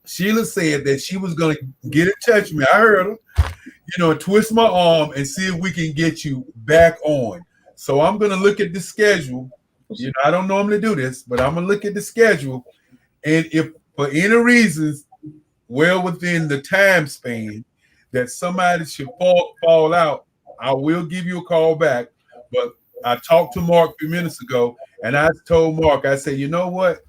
Sheila said that she was going to get in touch with me. I heard her, and twist my arm and see if we can get you back on. So I'm going to look at the schedule. I don't normally do this, but I'm going to look at the schedule. And if for any reasons, well within the time span, that somebody should fall out, I will give you a call back. But I talked to Mark a few minutes ago, and I told Mark, I said, you know what?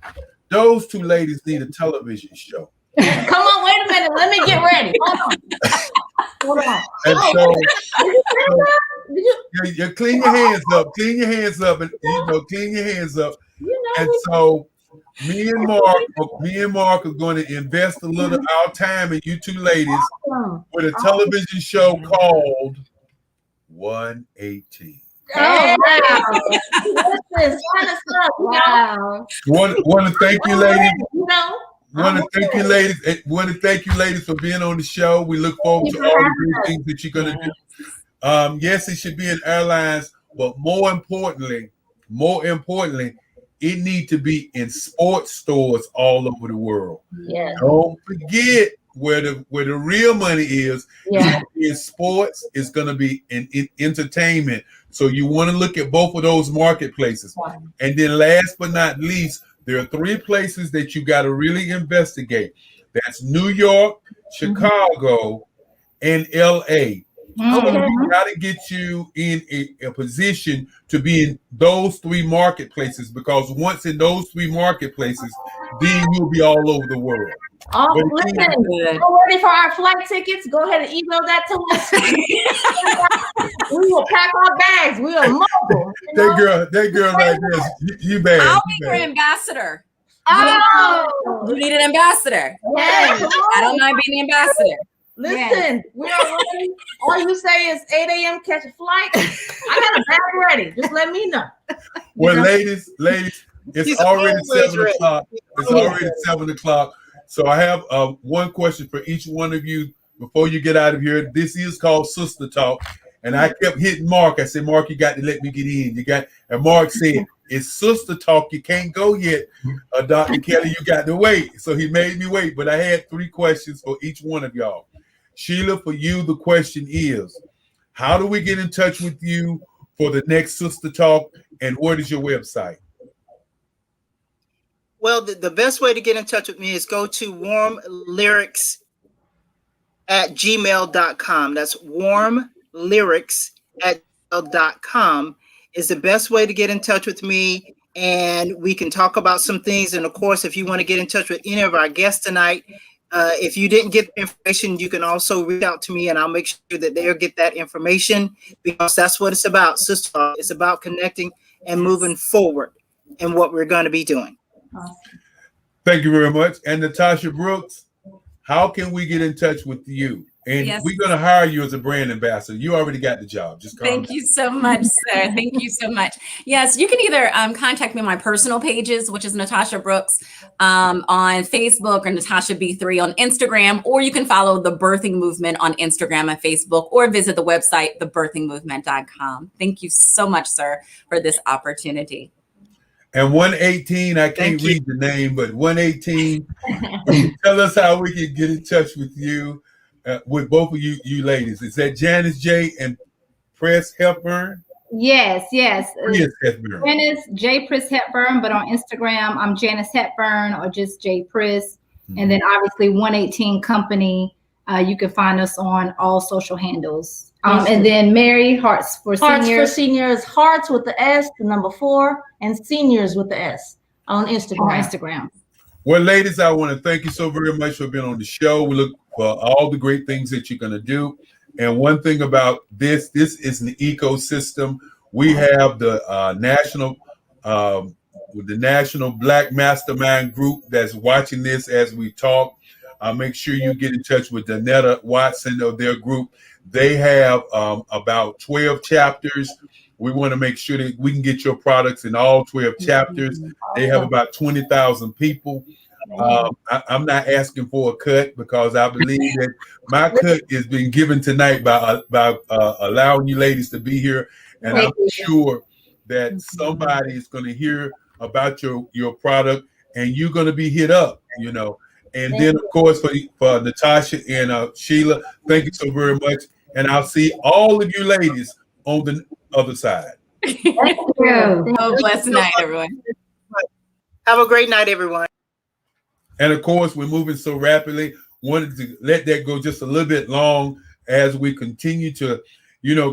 Those two ladies need a television show. Come on, wait a minute. Let me get ready. Hold on. Hold on. And so you clean your hands up, and clean your hands up. And so me and Mark are going to invest a little of our time in you two ladies with a television show called 118. Oh, wow. Want to thank you, ladies. Want to thank you, ladies, for being on the show. We look forward to all the great things that you're going to do. Yes, it should be in airlines, but more importantly, it needs to be in sports stores all over the world. Yeah. Don't forget where the real money is. Yeah. In sports, it's going to be in entertainment. So you want to look at both of those marketplaces. And then last but not least, there are 3 places that you got to really investigate. That's New York, Chicago, and LA. So we got to get you in a position to be in those 3 marketplaces, because once in those 3 marketplaces, then you'll be all over the world. Oh, listen, we're ready for our flight tickets. Go ahead and email that to us. We will pack our bags. We are mobile. That girl like this, you bad. I'll be your ambassador. Oh, you need an ambassador. Yes. I don't mind being the ambassador. Listen, we are ready. All you say is 8 a.m. catch a flight. I got a bag ready. Just let me know. Well, ladies, it's already 7 o'clock. It's already 7 o'clock. So I have one question for each one of you before you get out of here. This is called Sister Talk. And I kept hitting Mark. I said, Mark, you got to let me get in. And Mark said, it's Sister Talk. You can't go yet. Dr. Kelly, you got to wait. So he made me wait. But I had 3 questions for each one of y'all. Sheila, for you, the question is, how do we get in touch with you for the next Sister Talk? And what is your website? Well, the best way to get in touch with me is go to warmlyrics@gmail.com. That's warmlyrics@gmail.com is the best way to get in touch with me. And we can talk about some things. And of course, if you want to get in touch with any of our guests tonight, if you didn't get the information, you can also reach out to me and I'll make sure that they'll get that information, because that's what it's about, Sister Talk. It's about connecting and moving forward in what we're going to be doing. Awesome. Thank you very much. And Natasha Brooks, how can we get in touch with you? And we're going to hire you as a brand ambassador. You already got the job. Just Thank you so much, sir. Thank you so much. Yes, you can either contact me on my personal pages, which is Natasha Brooks on Facebook, or Natasha B3 on Instagram, or you can follow The Birthing Movement on Instagram and Facebook, or visit the website, thebirthingmovement.com. Thank you so much, sir, for this opportunity. And 118, I can't read the name, but 118, tell us how we can get in touch with you, with both of you ladies. Is that Janice J. and Press Hepburn? Yes. Press Hepburn. Janice J. Press Hepburn, but on Instagram, I'm Janice Hepburn or just J. Press. And then obviously 118 Company. You can find us on all social handles. And then Mary, Hearts for Seniors. Hearts with the S, the number 4, and Seniors with the S on Instagram. Well, ladies, I want to thank you so very much for being on the show. We look for all the great things that you're going to do. And one thing about this is an ecosystem. We have the National Black Mastermind Group that's watching this as we talk. Make sure you get in touch with Danetta Watson of their group. They have about 12 chapters. We want to make sure that we can get your products in all 12 chapters. They have about 20,000 people. I'm not asking for a cut, because I believe that my cut is being given tonight by allowing you ladies to be here. And I'm sure that somebody is going to hear about your product, and you're going to be hit up, And then, of course, for Natasha and Sheila, thank you so very much. And I'll see all of you ladies on the other side. Thank you. Have a blessed night, everyone. Have a great night, everyone. And, of course, we're moving so rapidly. Wanted to let that go just a little bit long as we continue to,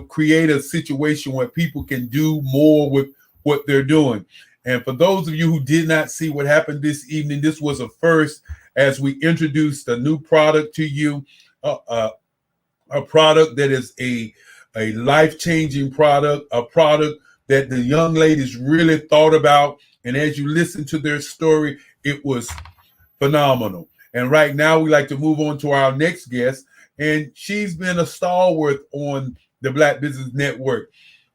create a situation where people can do more with what they're doing. And for those of you who did not see what happened this evening, this was a first as we introduced a new product to you, a product that is a life-changing product, a product that the young ladies really thought about. And as you listen to their story, it was phenomenal. And right now we like to move on to our next guest. And she's been a stalwart on the Black Business Network.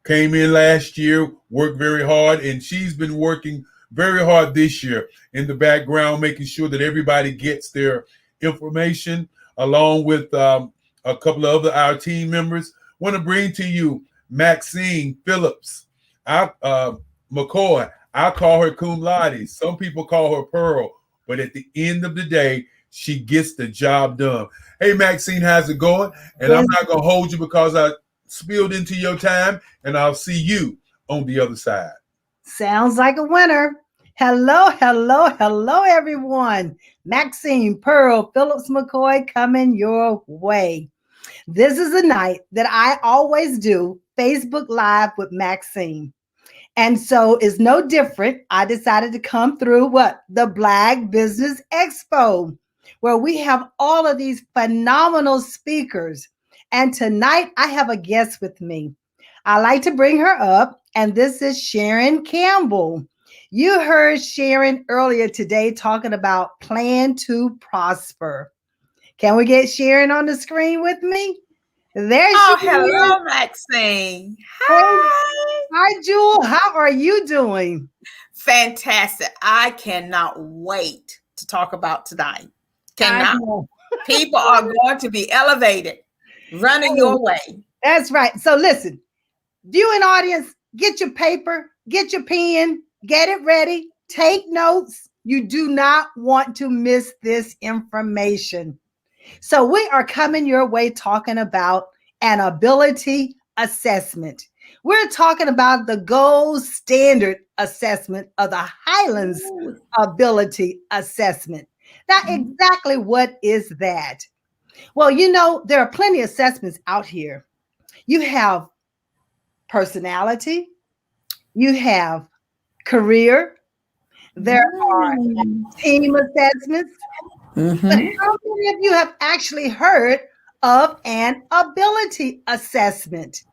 Came in last year, worked very hard, and she's been working very hard this year in the background, making sure that everybody gets their information, along with a couple of our team members. Want to bring to you Maxine Phillips, McCoy. I call her cum laude. Some people call her Pearl, but at the end of the day, she gets the job done. Hey, Maxine, how's it going? And I'm not going to hold you because I spilled into your time, and I'll see you on the other side. Sounds like a winner. Hello, everyone. Maxine Pearl Phillips McCoy coming your way. This is a night that I always do Facebook Live with Maxine. And so it's no different. I decided to come through the Black Business Expo, where we have all of these phenomenal speakers. And tonight I have a guest with me. I like to bring her up, and this is Sharon Campbell. You heard Sharon earlier today talking about Plan to Prosper. Can we get Sharon on the screen with me? There she is. Hello, Maxine. Hi. Hi, Jewel. How are you doing? Fantastic. I cannot wait to talk about tonight. People are going to be elevated, running your way. That's right. So listen, viewing audience, get your paper, get your pen, get it ready, take notes. You do not want to miss this information. So we are coming your way talking about an ability assessment. We're talking about the gold standard assessment of the Highlands Ability Assessment. Now, exactly what is that? Well, there are plenty of assessments out here. You have personality, you have career, there are team assessments. But how many of you have actually heard of an ability assessment?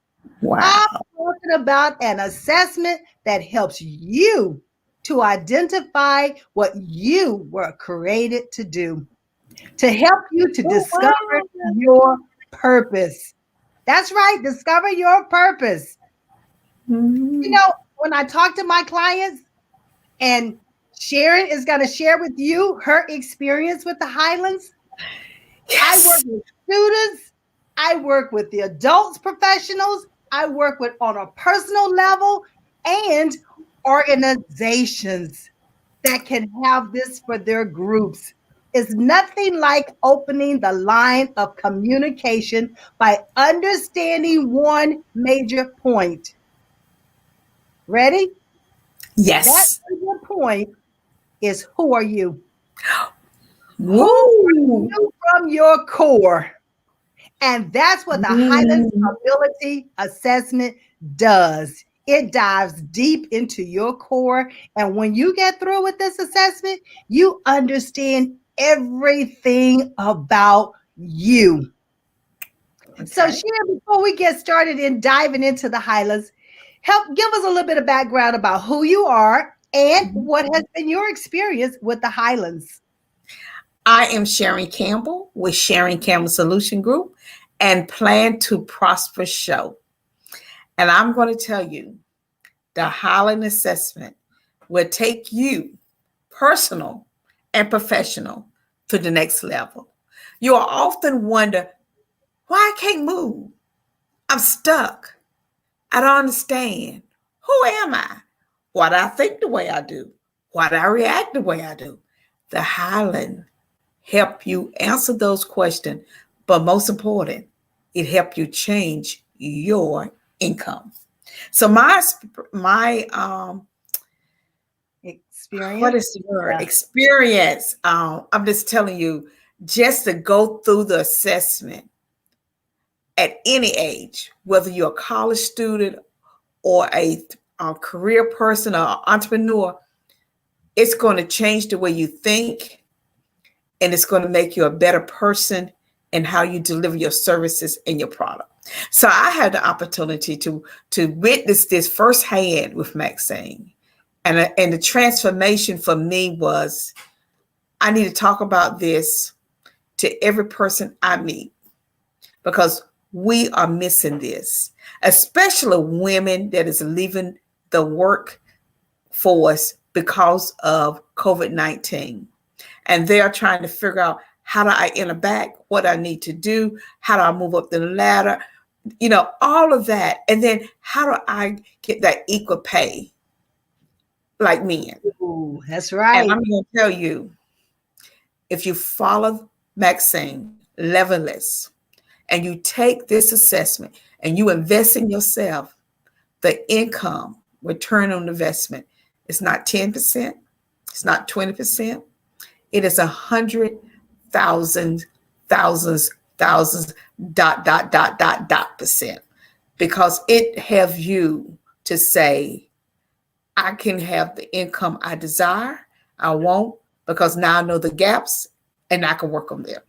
Wow. I'm talking about an assessment that helps you to identify what you were created to do, to help you to discover your purpose. That's right, discover your purpose. When I talk to my clients, and Sharon is going to share with you her experience with the Highlands. Yes. I work with students. I work with the adults professionals. I work with on a personal level and organizations that can have this for their groups. It's nothing like opening the line of communication by understanding one major point. Ready? Yes. That major point is, who are you? Woo. Who are you from your core? And that's what the Highlands Ability Assessment does. It dives deep into your core. And when you get through with this assessment, you understand everything about you. Okay. So Sharon, before we get started in diving into the Highlands, give us a little bit of background about who you are and what has been your experience with the Highlands. I am Sharon Campbell with Sharon Campbell Solution Group and Plan to Prosper Show. And I'm going to tell you, the Highland Assessment will take you, personal and professional, to the next level. You will often wonder, why I can't move? I'm stuck. I don't understand. Who am I? Why do I think the way I do? Why do I react the way I do? The Highland help you answer those questions, but most important, it help you change your income. So my experience. What is the word? Yeah. Experience. I'm just telling you, just to go through the assessment, at any age, whether you're a college student or a career person or entrepreneur, it's going to change the way you think, and it's going to make you a better person in how you deliver your services and your product. So I had the opportunity to witness this firsthand with Maxine. And the transformation for me was, I need to talk about this to every person I meet, because we are missing this, especially women that is leaving the workforce because of COVID-19. And they are trying to figure out, how do I enter back? What I need to do? How do I move up the ladder? You know, all of that. And then how do I get that equal pay like men? Ooh, that's right. And I'm going to tell you, if you follow Maxine Leveless and you take this assessment and you invest in yourself, the income return on investment is not 10%, it's not 20%, it is 100,000, thousands, %, because it have you to say, I can have the income I desire, I want, because now I know the gaps and I can work on them.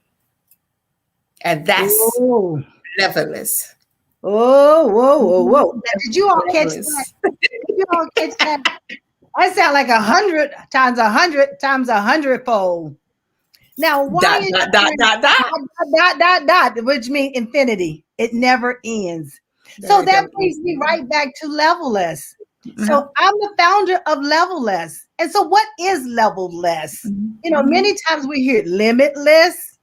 And that's Leveless. Oh, whoa. Now, did you all catch that? Did you all catch that? I sound like 100 times 100 times 100-fold. Now, why dot, which means infinity. It never ends. So that brings me right back to Leveless. So I'm the founder of Leveless. And so what is Leveless? You know, many times we hear limitless.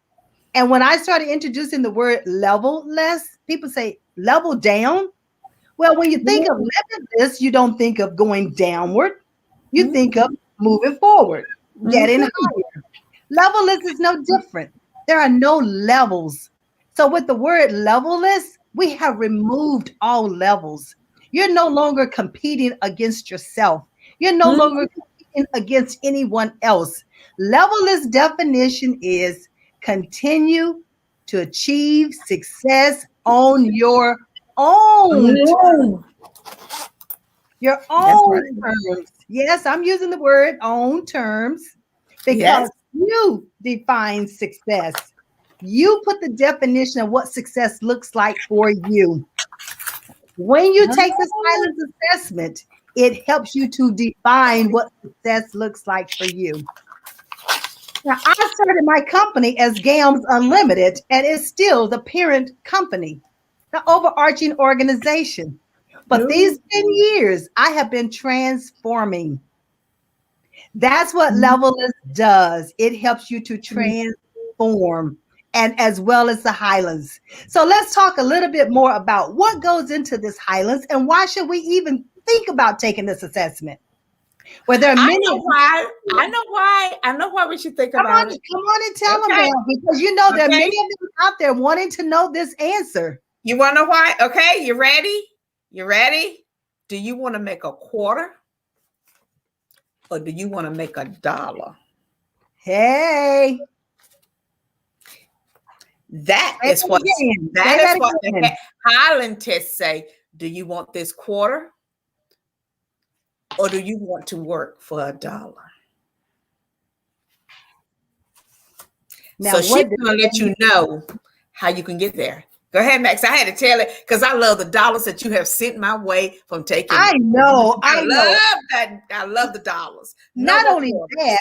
And when I started introducing the word level-less, people say level down. Well, when you think of limitless, you don't think of going downward. You think of moving forward, getting higher. Level-less is no different. There are no levels. So with the word level-less, we have removed all levels. You're no longer competing against yourself. You're no longer competing against anyone else. Level-less definition is continue to achieve success on your own terms. Your own terms. Yes, I'm using the word own terms because you define success. You put the definition of what success looks like for you. When you take this silence assessment, it helps you to define what success looks like for you. Now, I started my company as GAMS Unlimited, and it's still the parent company, the overarching organization. But these 10 years, I have been transforming. That's what Leveless does. It helps you to transform, and as well as the Highlands. So let's talk a little bit more about what goes into this Highlands and why should we even think about taking this assessment? Well, there are many. I know why we should think about it. Come on and tell them now, because you know there are many of them out there wanting to know this answer. You want to know why? Okay, you ready? You ready? Do you want to make a quarter? Or do you want to make $1? Hey. That is what the Highland tests say. Do you want this quarter? Or do you want to work for $1? Now, so she's going to let you know how you can get there. Go ahead, Max. I had to tell it because I love the dollars that you have sent my way from taking. I love that. I love the dollars. Not only that,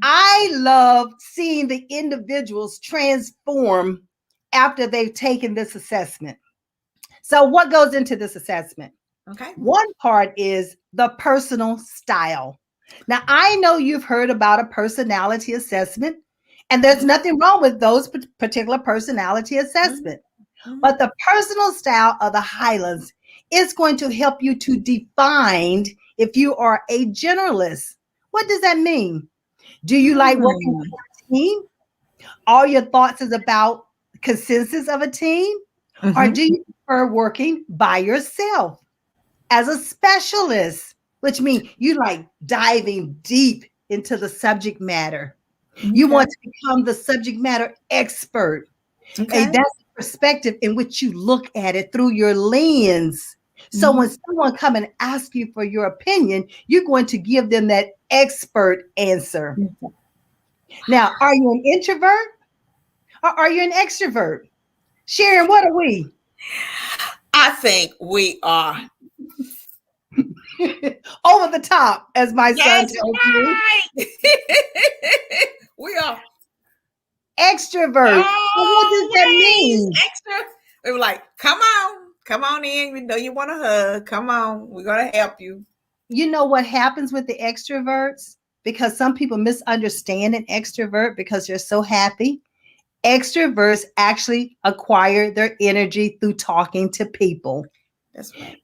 I love seeing the individuals transform after they've taken this assessment. So what goes into this assessment? Okay. One part is the personal style. Now, I know you've heard about a personality assessment, and there's nothing wrong with those particular personality assessment. But the personal style of the Highlands is going to help you to define if you are a generalist. What does that mean? Do you like working with a team? All your thoughts is about consensus of a team? Or do you prefer working by yourself as a specialist, which means you like diving deep into the subject matter. You want to become the subject matter expert. Okay, that's perspective in which you look at it through your lens. So when someone come and ask you for your opinion, you're going to give them that expert answer. Now, are you an introvert or are you an extrovert? Sharon, what are we? I think we are over the top, as my son tells me. We are extrovert. Oh, what does that mean? Extra. We were like, come on in. We know you want a hug. Come on, we're gonna help you. You know what happens with the extroverts? Because some people misunderstand an extrovert because they're so happy. Extroverts actually acquire their energy through talking to people. That's right.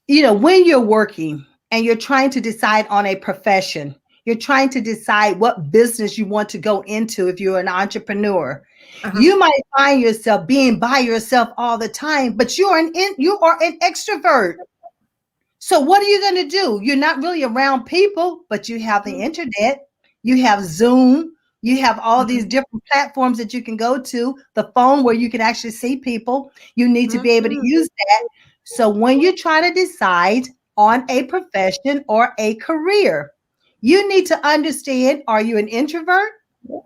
You know, when you're working and you're trying to decide on a profession, you're trying to decide what business you want to go into if you're an entrepreneur. You might find yourself being by yourself all the time, but you are an extrovert. So what are you going to do? You're not really around people, but you have the internet, you have Zoom, you have all these different platforms that you can go to, the phone where you can actually see people. You need to be able to use that. So when you try to decide on a profession or a career, you need to understand, are you an introvert?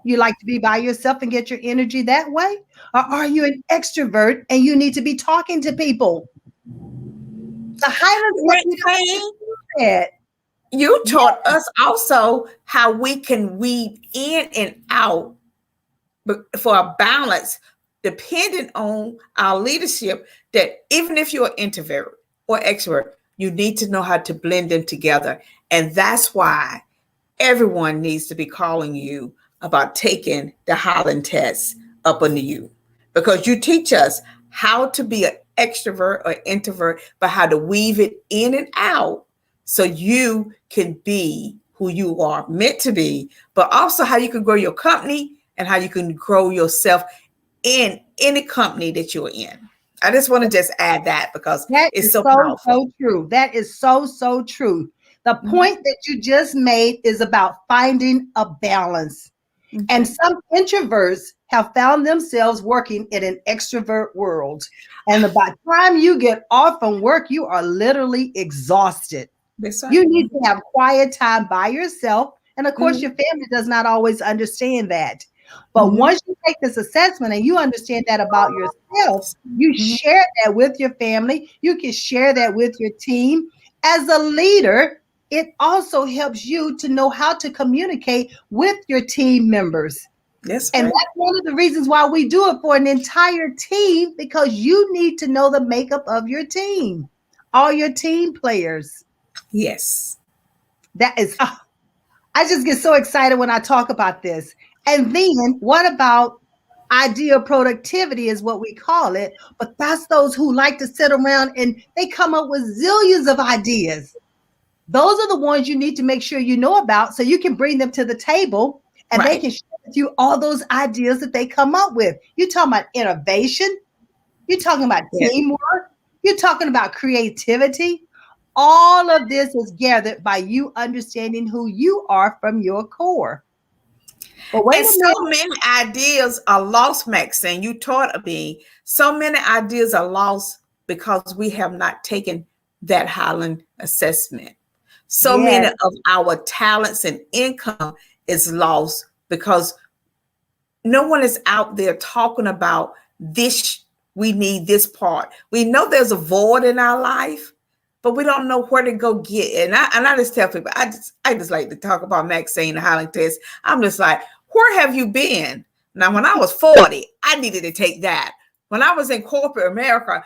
You like to be by yourself and get your energy that way? Or are you an extrovert and you need to be talking to people? The Highlands, you taught us also how we can weed in and out for a balance, depending on our leadership, that even if you're an introvert or extrovert, you need to know how to blend them together. And that's why everyone needs to be calling you about taking the Highland test up under you, because you teach us how to be an extrovert or introvert, but how to weave it in and out so you can be who you are meant to be, but also how you can grow your company and how you can grow yourself in any company that you're in. I just want to just add that because it's so powerful. So true. That is so true. The point that you just made is about finding a balance. And some introverts have found themselves working in an extrovert world. And by the time you get off from work, you are literally exhausted. You need to have quiet time by yourself. And of course, your family does not always understand that. But once you take this assessment and you understand that about yourself, you share that with your family. You can share that with your team. As a leader, it also helps you to know how to communicate with your team members. Yes, and that's one of the reasons why we do it for an entire team, because you need to know the makeup of your team, all your team players. Yes. That is, I just get so excited when I talk about this. And then what about ideal productivity is what we call it. But that's those who like to sit around and they come up with zillions of ideas. Those are the ones you need to make sure you know about so you can bring them to the table and they can share with you all those ideas that they come up with. You're talking about innovation. You're talking about teamwork. You're talking about creativity. All of this is gathered by you understanding who you are from your core. But so many ideas are lost, Maxine. You taught me so many ideas are lost because we have not taken that Highland assessment. So many of our talents and income is lost because no one is out there talking about this. We need this part. We know there's a void in our life, but we don't know where to go get it. And I just tell people, I just like to talk about Maxine, the Highland test. I'm just like, where have you been? Now, when I was 40, I needed to take that. When I was in corporate America,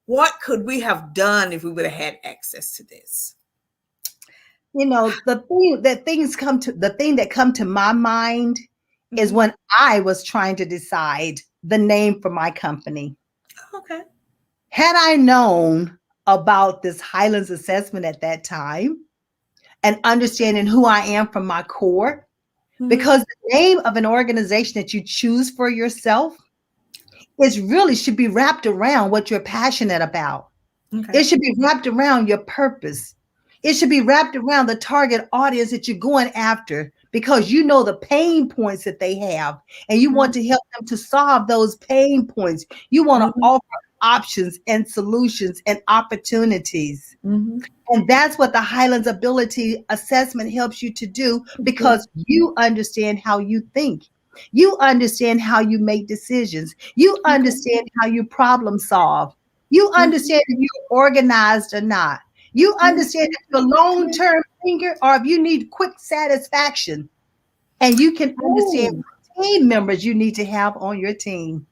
what could we have done if we would have had access to this? You know, the thing that come to my mind is when I was trying to decide the name for my company. Okay. Had I known about this Highlands assessment at that time and understanding who I am from my core, because the name of an organization that you choose for yourself should be wrapped around what you're passionate about. Okay. It should be wrapped around your purpose. It should be wrapped around the target audience that you're going after, because you know the pain points that they have and you want to help them to solve those pain points. You want to offer options and solutions and opportunities. And that's what the Highlands Ability Assessment helps you to do, because you understand how you think. You understand how you make decisions. You understand how you problem solve. You understand if you're organized or not. You understand if you're a long-term thinker or if you need quick satisfaction. And you can understand what team members you need to have on your team.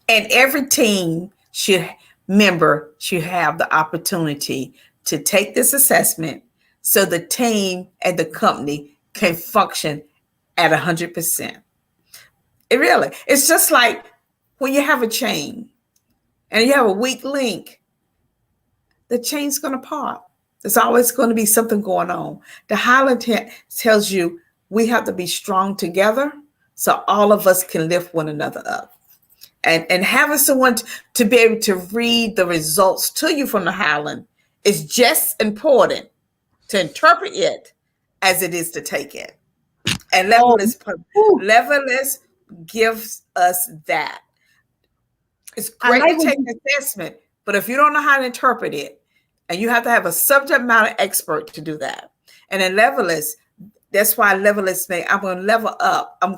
And every team member should have the opportunity to take this assessment so the team and the company can function at 100%. It's just like when you have a chain and you have a weak link, the chain's going to pop. There's always going to be something going on. The Highland tells you we have to be strong together so all of us can lift one another up. And having someone to be able to read the results to you from the Highland is just important to interpret it as it is to take it. And Levelist gives us that. It's great to take an assessment, but if you don't know how to interpret it, and you have to have a subject matter expert to do that. And in Levelist, that's why Levelist say, I'm going to level up. I'm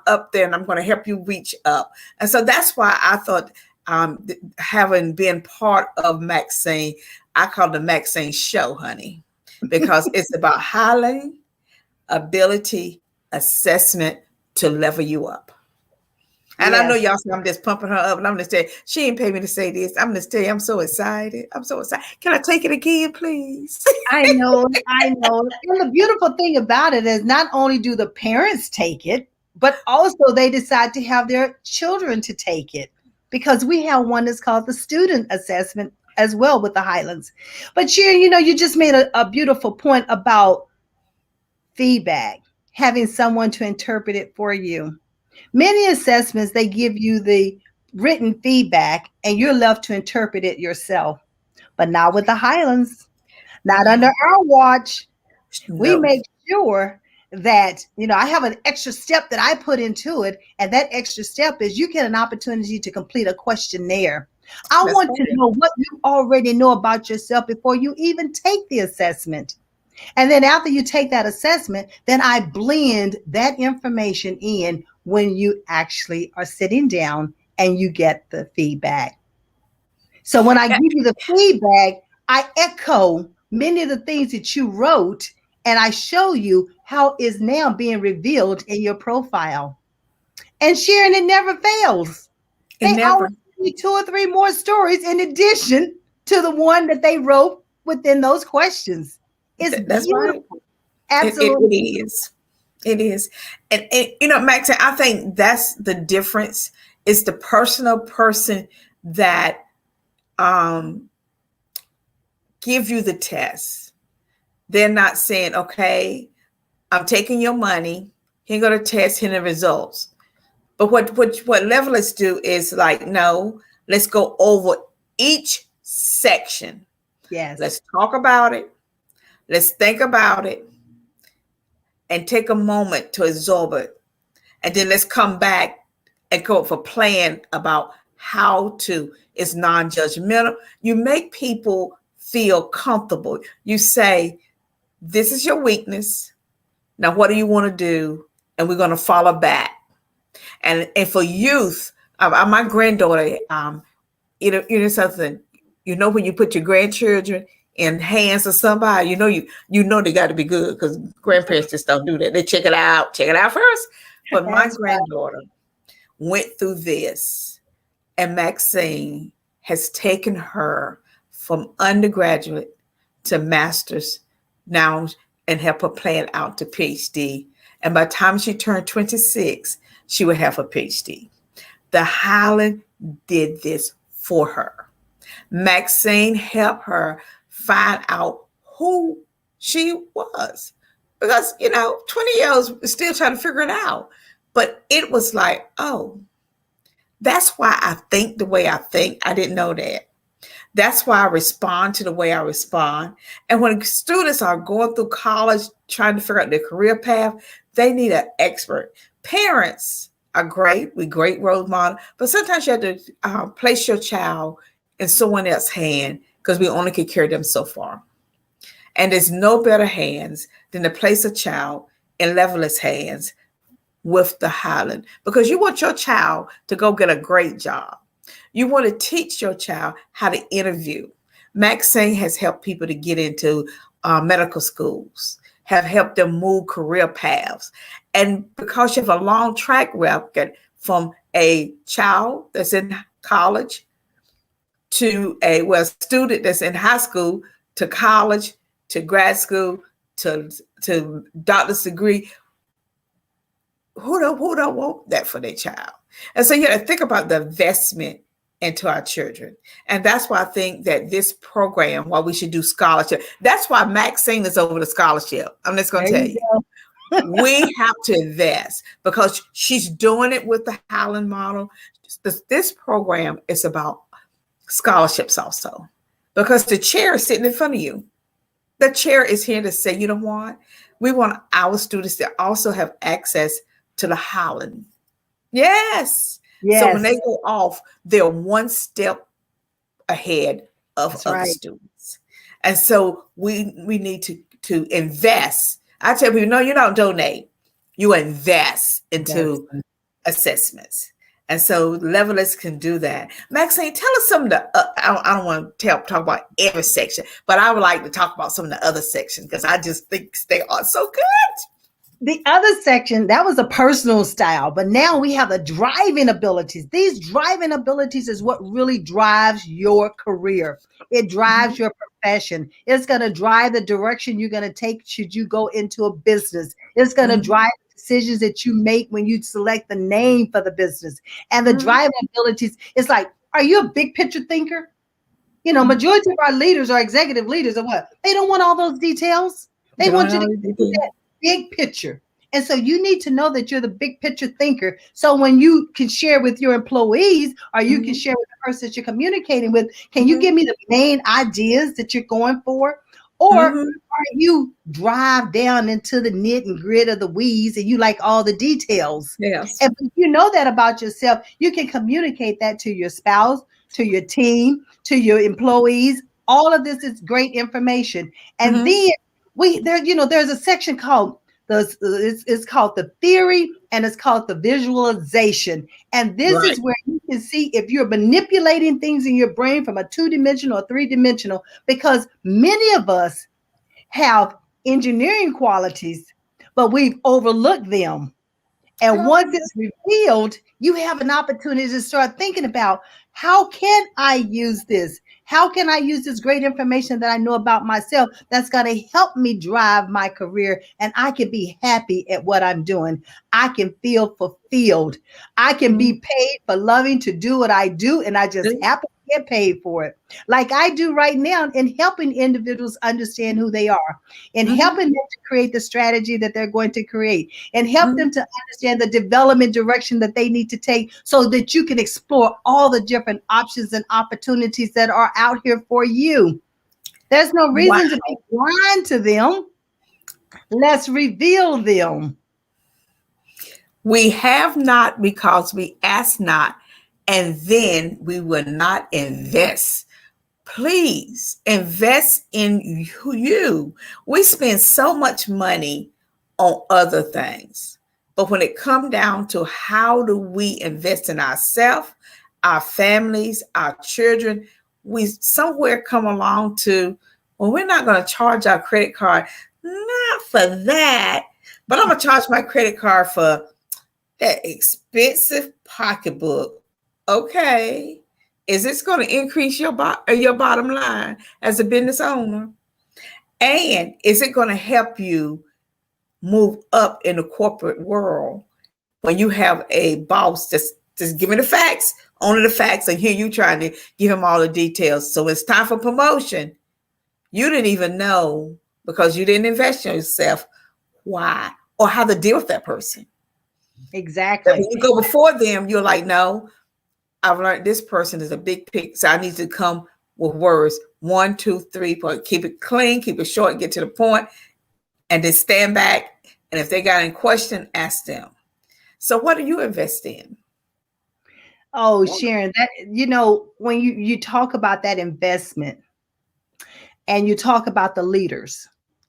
up there and I'm going to help you reach up. And so that's why I thought, having been part of Maxine, I call it the Maxine Show, honey, because it's about Highland Ability Assessment to level you up. And I know y'all say I'm just pumping her up, and I'm going to say, she ain't paid me to say this. I'm going to tell you, I'm so excited. I'm so excited. Can I take it again, please? I know. And the beautiful thing about it is not only do the parents take it, but also they decide to have their children to take it, because we have one that's called the student assessment as well with the Highlands. But Sharon, you just made a beautiful point about feedback, having someone to interpret it for you. Many assessments, they give you the written feedback and you're left to interpret it yourself. But not with the Highlands, not under our watch. No. We make sure that, I have an extra step that I put into it. And that extra step is you get an opportunity to complete a questionnaire. I want to know what you already know about yourself before you even take the assessment. And then after you take that assessment, then I blend that information in when you actually are sitting down and you get the feedback. So when I give you the feedback, I echo many of the things that you wrote, and I show you how it's now being revealed in your profile. And Sharon, it never fails. They always give you 2 or 3 more stories in addition to the one that they wrote within those questions. That's beautiful. Right. Absolutely. It is. It is. And Max, I think that's the difference. It's the personal person that give you the test. They're not saying, okay, I'm taking your money. Here go the test, here the results. But what Levelists do is like, no, let's go over each section. Yes. Let's talk about it. Let's think about it and take a moment to absorb it. And then let's come back and come up with a plan about how to. It's non-judgmental. You make people feel comfortable. You say, this is your weakness. Now, what do you want to do? And we're going to follow back. And for youth, my granddaughter, something, when you put your grandchildren in hands of somebody, you know they got to be good, because grandparents just don't do that. They check it out first. But my granddaughter went through this, and Maxine has taken her from undergraduate to master's now and help her plan out to PhD. And by the time she turned 26, she would have a PhD. The Highland did this for her. Maxine helped her find out who she was, because 20-year-olds still trying to figure it out. But it was like, oh, that's why I think the way I think. I didn't know that. That's why I respond to the way I respond. And when students are going through college, trying to figure out their career path, they need an expert. Parents are great. We're great role model, but sometimes you have to place your child in someone else's hand because we only can carry them so far. And there's no better hands than to place a child in Level's hands with the Highland, because you want your child to go get a great job. You want to teach your child how to interview. Maxine has helped people to get into medical schools, have helped them move career paths. And because you have a long track record from a child that's in college to a student that's in high school to college to grad school to doctor's degree, who don't want that for their child? And so you got to think about the investment into our children. And that's why I think that this program, why we should do scholarship, that's why Maxine is over the scholarship. I'm just going to tell you. We have to invest because she's doing it with the Highland model. This program is about scholarships also, because the chair is sitting in front of you. The chair is here to say, you know what? We want our students to also have access to the Highland. Yes. So when they go off, they're one step ahead of other students. And so we need to invest. I tell people, no, you don't donate. You invest into assessments. And so Levelers can do that. Maxine, tell us some of the, I don't want to talk about every section, but I would like to talk about some of the other sections because I just think they are so good. The other section, that was a personal style, but now we have the driving abilities. These driving abilities is what really drives your career. It drives your profession. It's going to drive the direction you're going to take should you go into a business. It's going to drive decisions that you make when you select the name for the business. And the driving abilities, it's like, are you a big picture thinker? You know, majority of our leaders are executive leaders, and what? They don't want all those details. They want you to get that big picture. And so you need to know that you're the big picture thinker. So when you can share with your employees, or you can share with the person that you're communicating with, can you give me the main ideas that you're going for? Or are you drive down into the knit and grit of the weeds and you like all the details? Yes. And if you know that about yourself, you can communicate that to your spouse, to your team, to your employees. All of this is great information. And then there's a section called it's called the theory and it's called the visualization. And this is where you can see if you're manipulating things in your brain from a 2-dimensional or 3-dimensional, because many of us have engineering qualities, but we've overlooked them. And once it's revealed, you have an opportunity to start thinking about, how can I use this? How can I use this great information that I know about myself that's going to help me drive my career, and I can be happy at what I'm doing? I can feel fulfilled. I can be paid for loving to do what I do, and I just happen to get paid for it. Like I do right now in helping individuals understand who they are, and helping them to create the strategy that they're going to create, and help them to understand the development direction that they need to take so that you can explore all the different options and opportunities that are out here for you. There's no reason to be blind to them. Let's reveal them. We have not because we ask not, and then we will not invest. Please invest in you. We spend so much money on other things, but when it comes down to how do we invest in ourselves, our families, our children, we somewhere come along to, well, we're not going to charge our credit card. Not for that, but I'm going to charge my credit card for that expensive pocketbook. Okay. Is this going to increase your bottom line as a business owner? And is it going to help you move up in the corporate world when you have a boss just giving the facts, only the facts, and here you trying to give him all the details. So it's time for promotion. You didn't even know because you didn't invest in yourself why or how to deal with that person. Exactly. When you go before them, you're like, no, I've learned this person is a big pick, so I need to come with words 1, 2, 3 point. Keep it clean, keep it short, get to the point, and then stand back. And if they got any question, ask them. So what do you invest in? Oh, Sharon, that when you talk about that investment and you talk about the leaders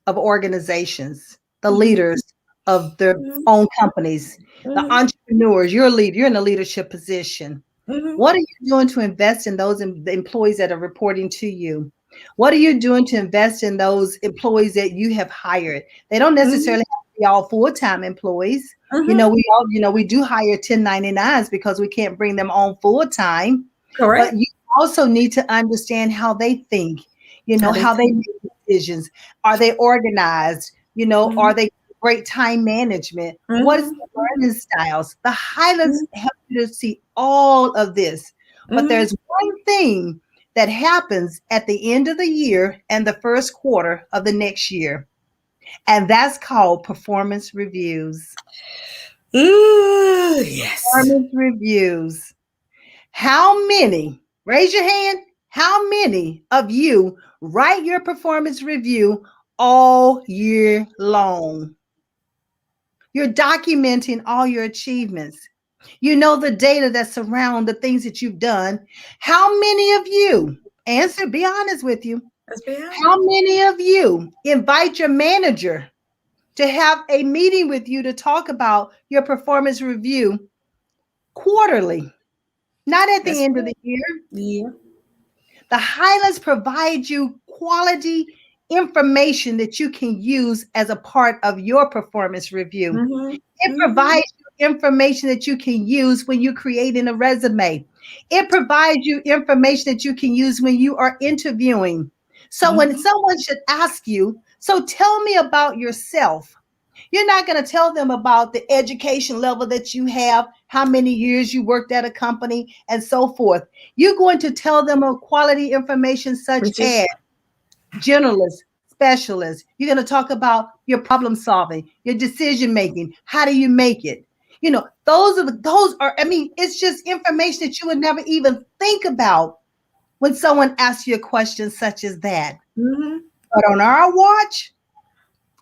of organizations, the leaders of their own companies, the entrepreneurs, you're a leader, you're in a leadership position. What are you doing to invest in those the employees that are reporting to you? What are you doing to invest in those employees that you have hired? They don't necessarily have to be all full-time employees. We do hire 1099s because we can't bring them on full-time. Correct. But you also need to understand how they think, how they make decisions. Are they organized? Are they great time management? What is the learning styles? The Highlands help you to see all of this. But there's one thing that happens at the end of the year and the first quarter of the next year. And that's called performance reviews. Ooh, yes. Performance reviews. How many, raise your hand, how many of you write your performance review all year long? You're documenting all your achievements. You know the data that surround the things that you've done. How many of you, answer, be honest with you. Let's be honest. How many of you invite your manager to have a meeting with you to talk about your performance review quarterly, not at the end of the year? Yeah. The Highlands provide you quality information that you can use as a part of your performance review. It provides you information that you can use when you're creating a resume. It provides you information that you can use when you are interviewing. So when someone should ask you, so tell me about yourself, you're not going to tell them about the education level that you have, how many years you worked at a company, and so forth. You're going to tell them of quality information such as generalist, specialist. You're going to talk about your problem solving, your decision making. How do you make it? Those are, it's just information that you would never even think about when someone asks you a question such as that. But on our watch,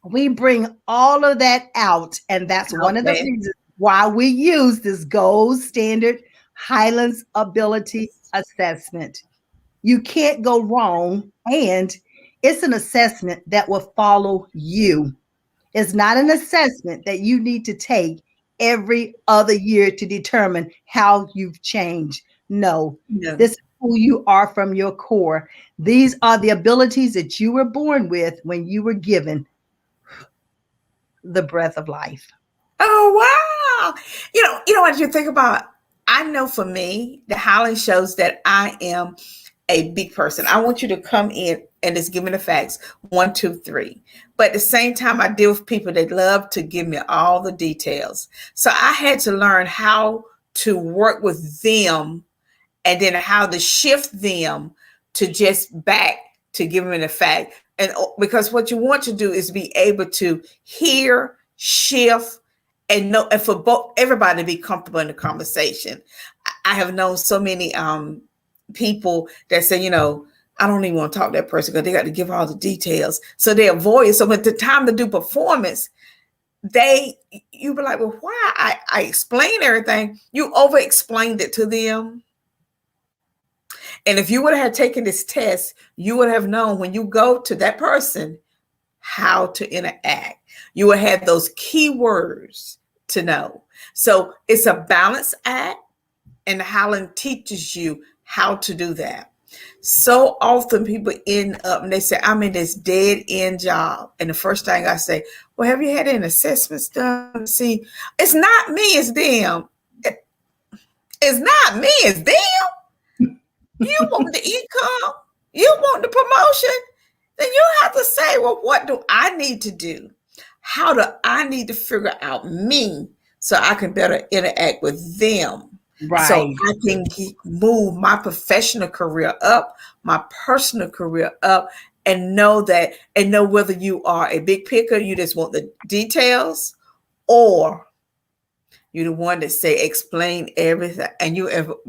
we bring all of that out. And that's one of the reasons why we use this gold standard Highlands Ability Assessment. You can't go wrong. And it's an assessment that will follow you. It's not an assessment that you need to take every other year to determine how you've changed. No, this is who you are from your core. These are the abilities that you were born with when you were given the breath of life. Oh, wow. You know what you think about? I know for me, the Highland shows that I am a big person. I want you to come in and just give me the facts. 1, 2, 3. But at the same time, I deal with people that love to give me all the details. So I had to learn how to work with them and then how to shift them to just back to give me the fact. And because what you want to do is be able to hear, shift, and know, and for both everybody to be comfortable in the conversation. I have known so many people that say, I don't even want to talk to that person because they got to give all the details. So they avoid it. So at the time to do performance, you be like, well, why? I explain everything. You over explained it to them. And if you would have taken this test, you would have known when you go to that person how to interact. You would have those key words to know. So it's a balance act, and Highland teaches you how to do that. So often people end up and they say, I'm in this dead end job. And the first thing I say, well, have you had any assessments done? See, it's not me, it's them. It's not me, it's them. You want the income, you want the promotion, then you have to say, well, what do I need to do? How do I need to figure out me so I can better interact with them? Right. So I can move my professional career up, my personal career up, and know whether you are a big picker, you just want the details, or You're the one that say explain everything, and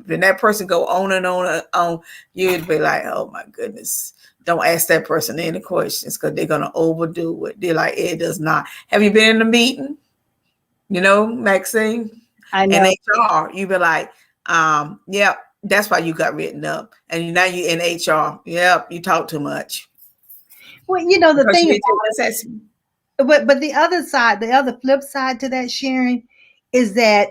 when that person go on and on and on, you'd be like, oh my goodness, don't ask that person any questions because they're gonna overdo it. They're like, it does not. Have you been in a meeting? You know, Maxine, I know. in HR, you be like, yep, that's why you got written up, and now you in HR. Yep, you talk too much. Well, you know, the Because you thing need to about assess- but the other side, the other flip side to that, Sharon, is that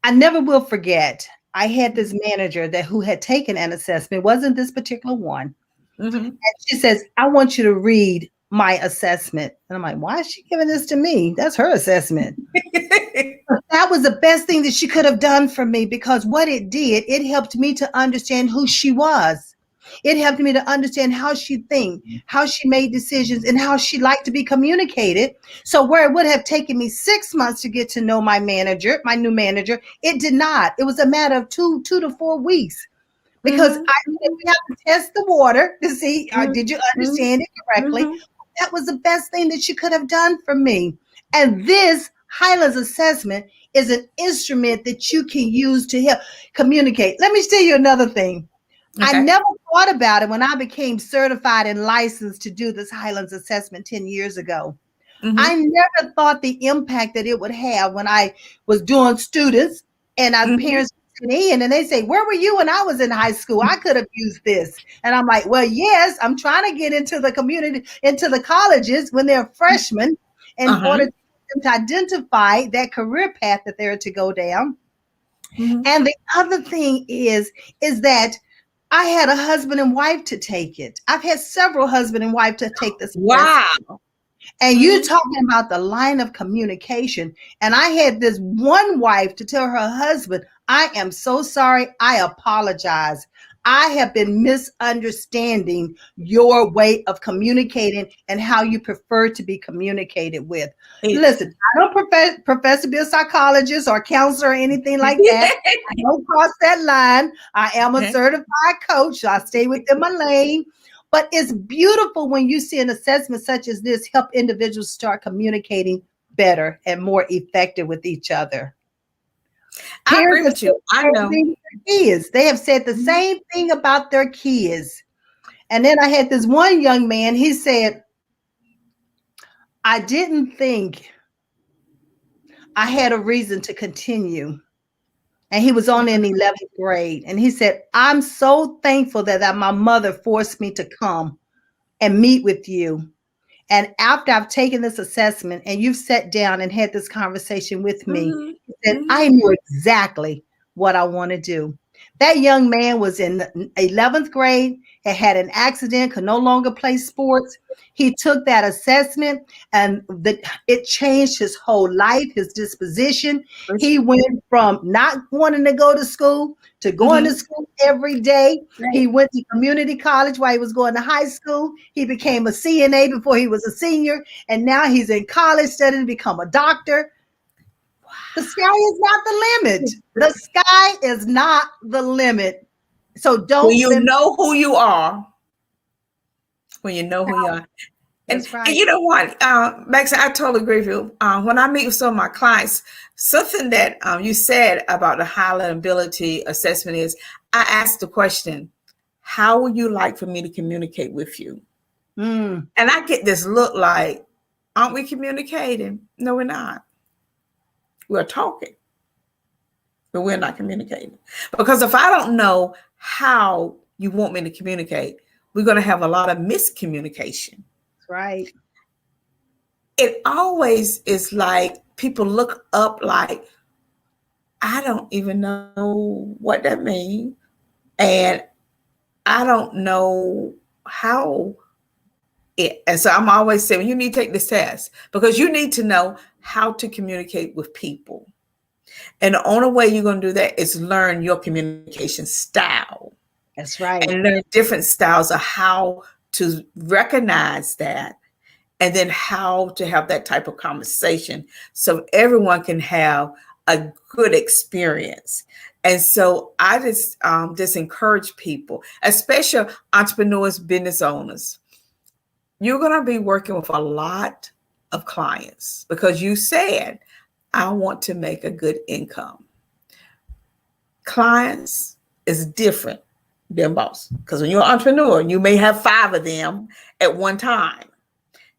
I never will forget. I had this manager who had taken an assessment, wasn't this particular one. And she says, I want you to read my assessment. And I'm like, why is she giving this to me? That's her assessment. But that was the best thing that she could have done for me, because what it did, it helped me to understand who she was. It helped me to understand how she thinks, how she made decisions, and how she liked to be communicated. So where it would have taken me 6 months to get to know my manager, my new manager, it did not. It was a matter of two to 4 weeks, because we have to test the water to see, did you understand it correctly? That was the best thing that she could have done for me. And this Highlands assessment is an instrument that you can use to help communicate. Let me tell you another thing. I never thought about it when I became certified and licensed to do this Highlands assessment 10 years ago. I never thought the impact that it would have when I was doing students and our parents in, and they say, where were you when I was in high school? I could have used this. And I'm like, well, yes, I'm trying to get into the community, into the colleges when they're freshmen in order to identify that career path that they're to go down. And the other thing is that I had a husband and wife to take it. I've had several husband and wife to take this. Wow. And you're talking about the line of communication. And I had this one wife to tell her husband, I am so sorry. I apologize. I have been misunderstanding your way of communicating and how you prefer to be communicated with. Listen, I don't profess to be a psychologist or counselor or anything like that. I don't cross that line. I am a certified coach, so I stay within my lane. But it's beautiful when you see an assessment such as this help individuals start communicating better and more effective with each other. I agree with you. I know. Kids, they have said the same thing about their kids. And then I had this one young man, he said, I didn't think I had a reason to continue. And he was only in 11th grade. And he said, I'm so thankful that my mother forced me to come and meet with you. And after I've taken this assessment and you've sat down and had this conversation with me, he said, I knew exactly what I want to do. That young man was in 11th grade, had an accident, could no longer play sports. He took that assessment and it changed his whole life, his disposition. He went from not wanting to go to school to going to school every day. He went to community college while he was going to high school. He became a CNA before he was a senior. And now he's in college studying to become a doctor. The sky is not the limit. The sky is not the limit. So don't. When you know who you are. When you know who you are. And you know what, Max, I totally agree with you. When I meet with some of my clients, something that you said about the Highland Ability Assessment is, I asked the question, how would you like for me to communicate with you? And I get this look like, aren't we communicating? No, we're not. We're talking, but we're not communicating. Because if I don't know how you want me to communicate, we're going to have a lot of miscommunication. Right. It always is like people look up like, I don't even know what that means. And I don't know how it. And so I'm always saying, you need to take this test because you need to know how to communicate with people. And the only way you're going to do that is learn your communication style. That's right. And learn different styles of how to recognize that and then how to have that type of conversation so everyone can have a good experience. And so I just encourage people, especially entrepreneurs, business owners. You're going to be working with a lot of clients because you said I want to make a good income. Clients is different than boss, because when you're an entrepreneur, you may have 5 of them at one time.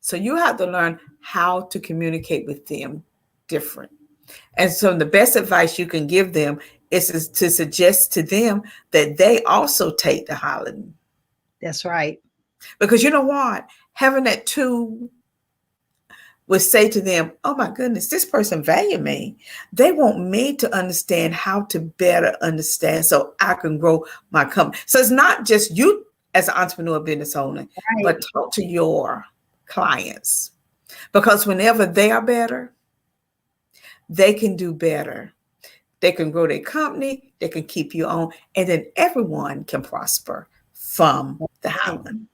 So you have to learn how to communicate with them different. And so the best advice you can give them is to suggest to them that they also take the holiday. That's right. Because you know what? Having that tool would say to them, oh my goodness, this person value me. They want me to understand how to better understand so I can grow my company. So it's not just you as an entrepreneur business owner, but talk to your clients. Because whenever they are better, they can do better. They can grow their company, they can keep you on, and then everyone can prosper from the Highland.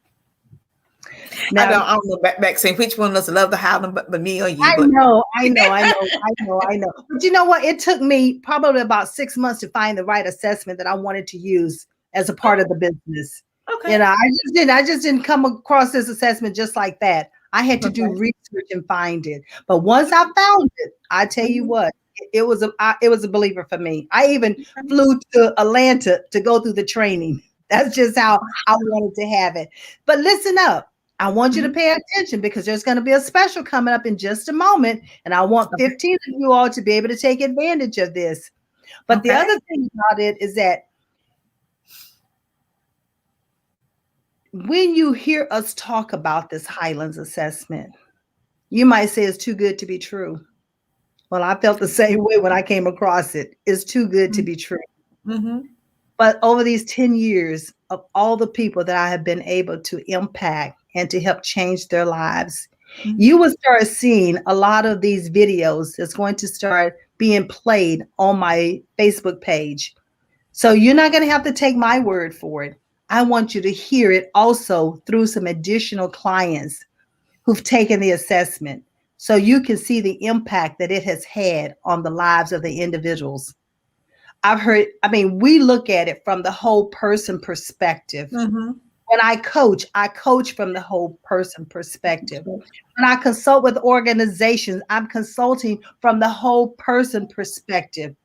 Now, I don't know, Maxine, which one of us love the Highland, but me or you? I know. But you know what? It took me probably about 6 months to find the right assessment that I wanted to use as a part of the business. Okay. You know, I just didn't come across this assessment just like that. I had to do research and find it. But once I found it, I tell you what, it was a believer for me. I even flew to Atlanta to go through the training. That's just how I wanted to have it. But listen up. I want you to pay attention, because there's going to be a special coming up in just a moment. And I want 15 of you all to be able to take advantage of this. But the other thing about it is that when you hear us talk about this Highlands assessment, you might say it's too good to be true. Well, I felt the same way when I came across it. It's too good to be true. But over these 10 years of all the people that I have been able to impact and to help change their lives, you will start seeing a lot of these videos that's going to start being played on my Facebook page. So you're not going to have to take my word for it. I want you to hear it also through some additional clients who've taken the assessment, so you can see the impact that it has had on the lives of the individuals. We look at it from the whole person perspective. When I coach from the whole person perspective. When I consult with organizations, I'm consulting from the whole person perspective.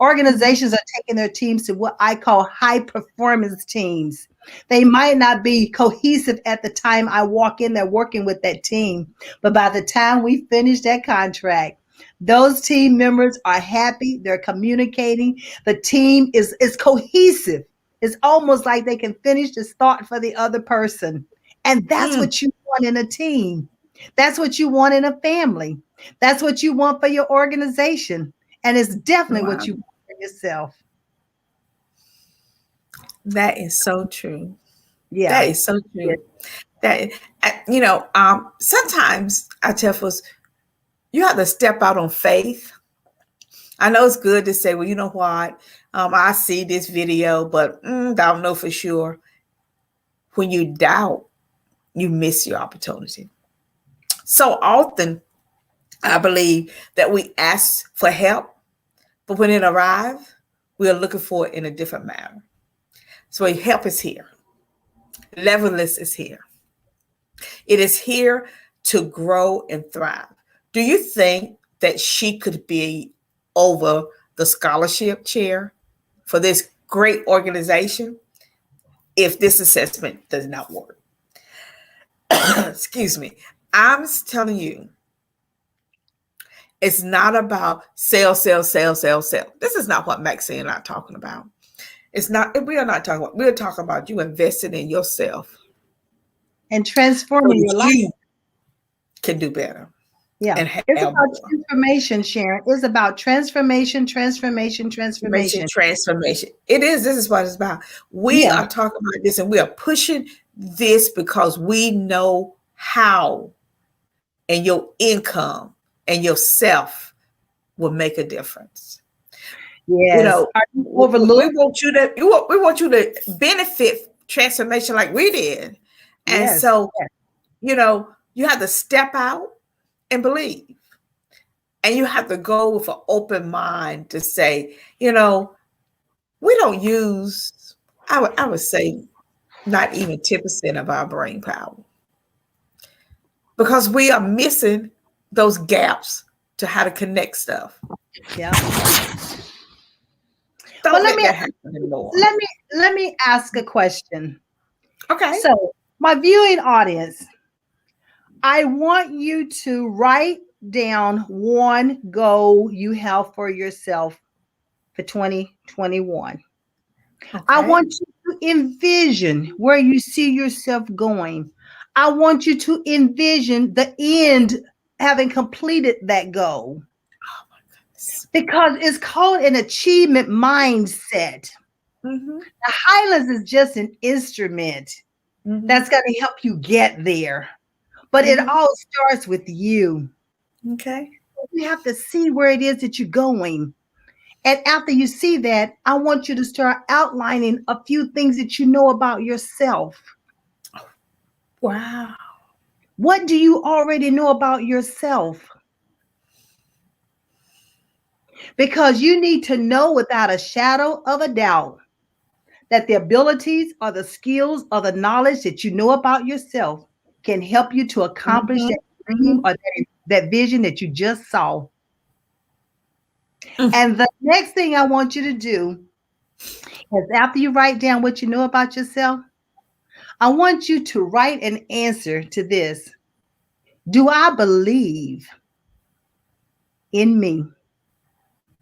Organizations are taking their teams to what I call high performance teams. They might not be cohesive at the time I walk in there working with that team, but by the time we finish that contract, those team members are happy, they're communicating, the team is cohesive. It's almost like they can finish this thought for the other person. And that's what you want in a team. That's what you want in a family. That's what you want for your organization. And it's definitely what you want for yourself. That is so true. Yeah. That is so true. That, sometimes I tell folks, you have to step out on faith. I know it's good to say, well, you know what? I see this video, but I don't know for sure. When you doubt, you miss your opportunity. So often, I believe that we ask for help, but when it arrives, we are looking for it in a different manner. So help is here. Levelless is here. It is here to grow and thrive. Do you think that she could be over the scholarship chair for this great organization if this assessment does not work? Excuse me. I'm telling you, it's not about sell. This is not what Maxine and I are talking about. We are not talking about, we're talking about you investing in yourself. And transforming your life. You can do better. Yeah. And it's about transformation, Sharon. It's about transformation. It is. This is what it's about. We are talking about this, and we are pushing this because we know how, and your income and yourself will make a difference. Yes. We want you to benefit transformation like we did. And so, you have to step out and believe. And you have to go with an open mind to say, we don't use, I would say, not even 10% of our brain power. Because we are missing those gaps to how to connect stuff. Yeah. Don't Well, let that happen anymore. let me ask a question. Okay. So, my viewing audience, I want you to write down one goal you have for yourself for 2021. I want you to envision where you see yourself going. I want you to envision the end, having completed that goal. Oh my goodness. Because it's called an achievement mindset. Mm-hmm. The Highlands is just an instrument that's going to help you get there. But it all starts with you. Okay. You have to see where it is that you're going. And after you see that, I want you to start outlining a few things that you know about yourself. Wow. What do you already know about yourself? Because you need to know without a shadow of a doubt that the abilities or the skills or the knowledge that you know about yourself can help you to accomplish that dream or that vision that you just saw. And the next thing I want you to do is, after you write down what you know about yourself, I want you to write an answer to this. Do I believe in me?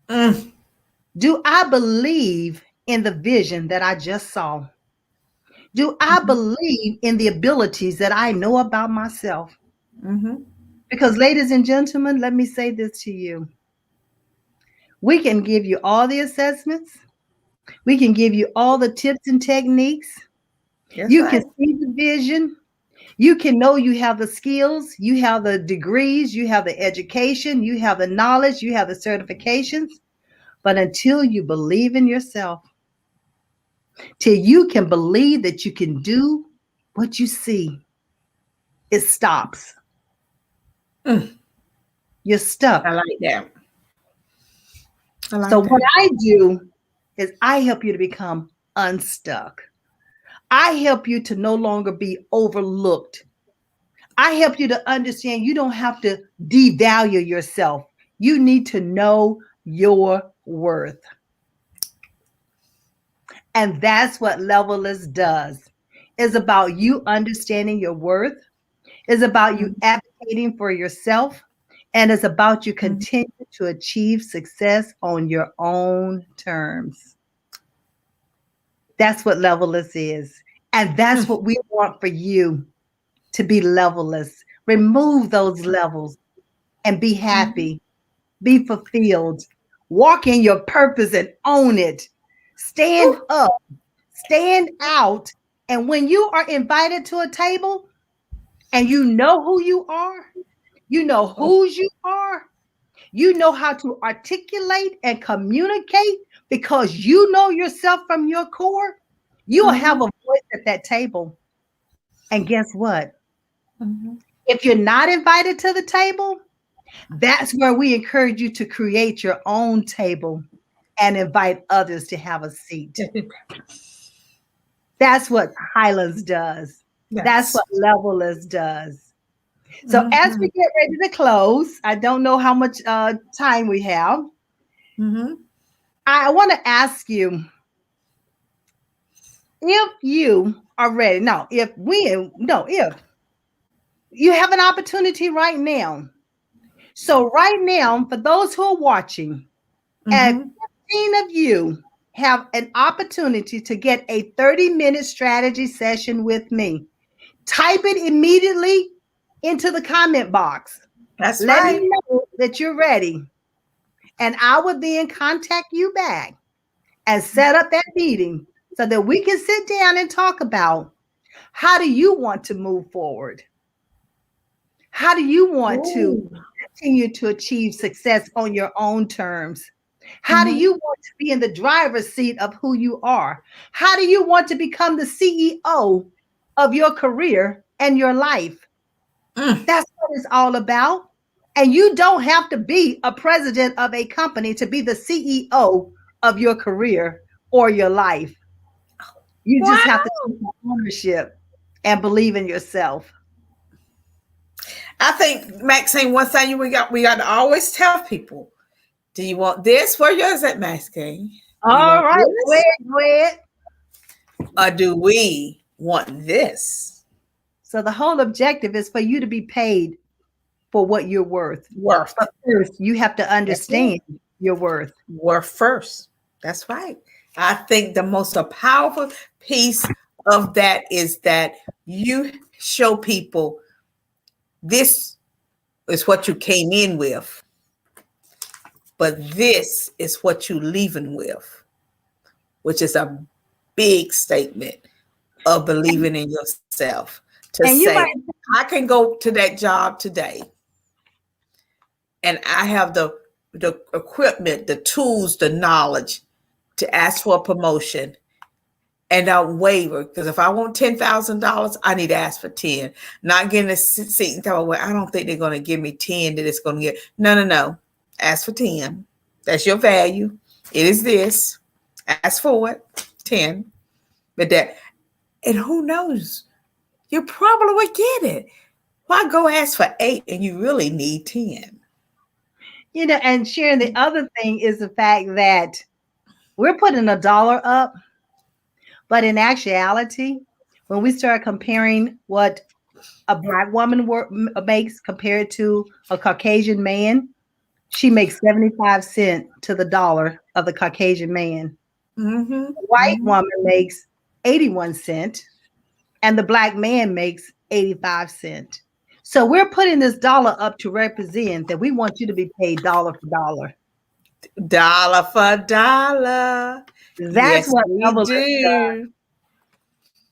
Do I believe in the vision that I just saw? Do I believe in the abilities that I know about myself? Because, ladies and gentlemen, let me say this to you. We can give you all the assessments. We can give you all the tips and techniques. You can see the vision. You can know you have the skills. You have the degrees. You have the education. You have the knowledge. You have the certifications. But until you believe in yourself, till you can believe that you can do what you see, it stops. You're stuck. I like that. So what I do is I help you to become unstuck. I help you to no longer be overlooked. I help you to understand you don't have to devalue yourself. You need to know your worth. And that's what Levelist does. It's about you understanding your worth. It's about you advocating for yourself. And it's about you continue to achieve success on your own terms. That's what Levelist is. And that's what we want for you, to be Levelist. Remove those levels and be happy. Be fulfilled. Walk in your purpose and own it. Stand up. Stand out. And when you are invited to a table and you know who you are, you know whose you are, you know how to articulate and communicate because you know yourself from your core, you will have a voice at that table. And guess what? If you're not invited to the table, that's where we encourage you to create your own table and invite others to have a seat. That's what Highlands does. That's what Levelist does. So as we get ready to close, I don't know how much time we have. I want to ask you, if you are ready, if you have an opportunity right now. So right now, for those who are watching, and 15 of you have an opportunity to get a 30-minute strategy session with me. Type it immediately into the comment box. Let me know that you're ready. And I will then contact you back and set up that meeting so that we can sit down and talk about, how do you want to move forward? How do you want to continue to achieve success on your own terms? How do you want to be in the driver's seat of who you are? How do you want to become the CEO of your career and your life? That's what it's all about. And you don't have to be a president of a company to be the CEO of your career or your life. You just have to take ownership and believe in yourself. I think, Maxine, one thing we got to always tell people: do you want this? Where yours at, Maxine? All right, go ahead. Or do we want this? So the whole objective is for you to be paid for what you're worth. Worth. But first, you have to understand your worth. Worth first. That's right. I think the most powerful piece of that is that you show people this is what you came in with, but this is what you're leaving with, which is a big statement of believing in yourself. To say, I can go to that job today and I have the equipment, the tools, the knowledge to ask for a promotion and I'll waver. Because if I want $10,000, I need to ask for 10. Not getting a seat and tell, well, I don't think they're going to give me 10 that it's going to get. No. Ask for 10. That's your value. It is this. Ask for it. 10. But that, and who knows? You probably would get it. Why go ask for 8 and you really need 10? You know, and Sharon, the other thing is the fact that we're putting $1 up, but in actuality, when we start comparing what a Black woman makes compared to a Caucasian man, she makes 75 cents to the dollar of the Caucasian man. Mm-hmm. The white woman makes 81 cents, and the Black man makes 85 cents. So we're putting this dollar up to represent that we want you to be paid dollar for dollar. Dollar for dollar. That's what we Double do. does.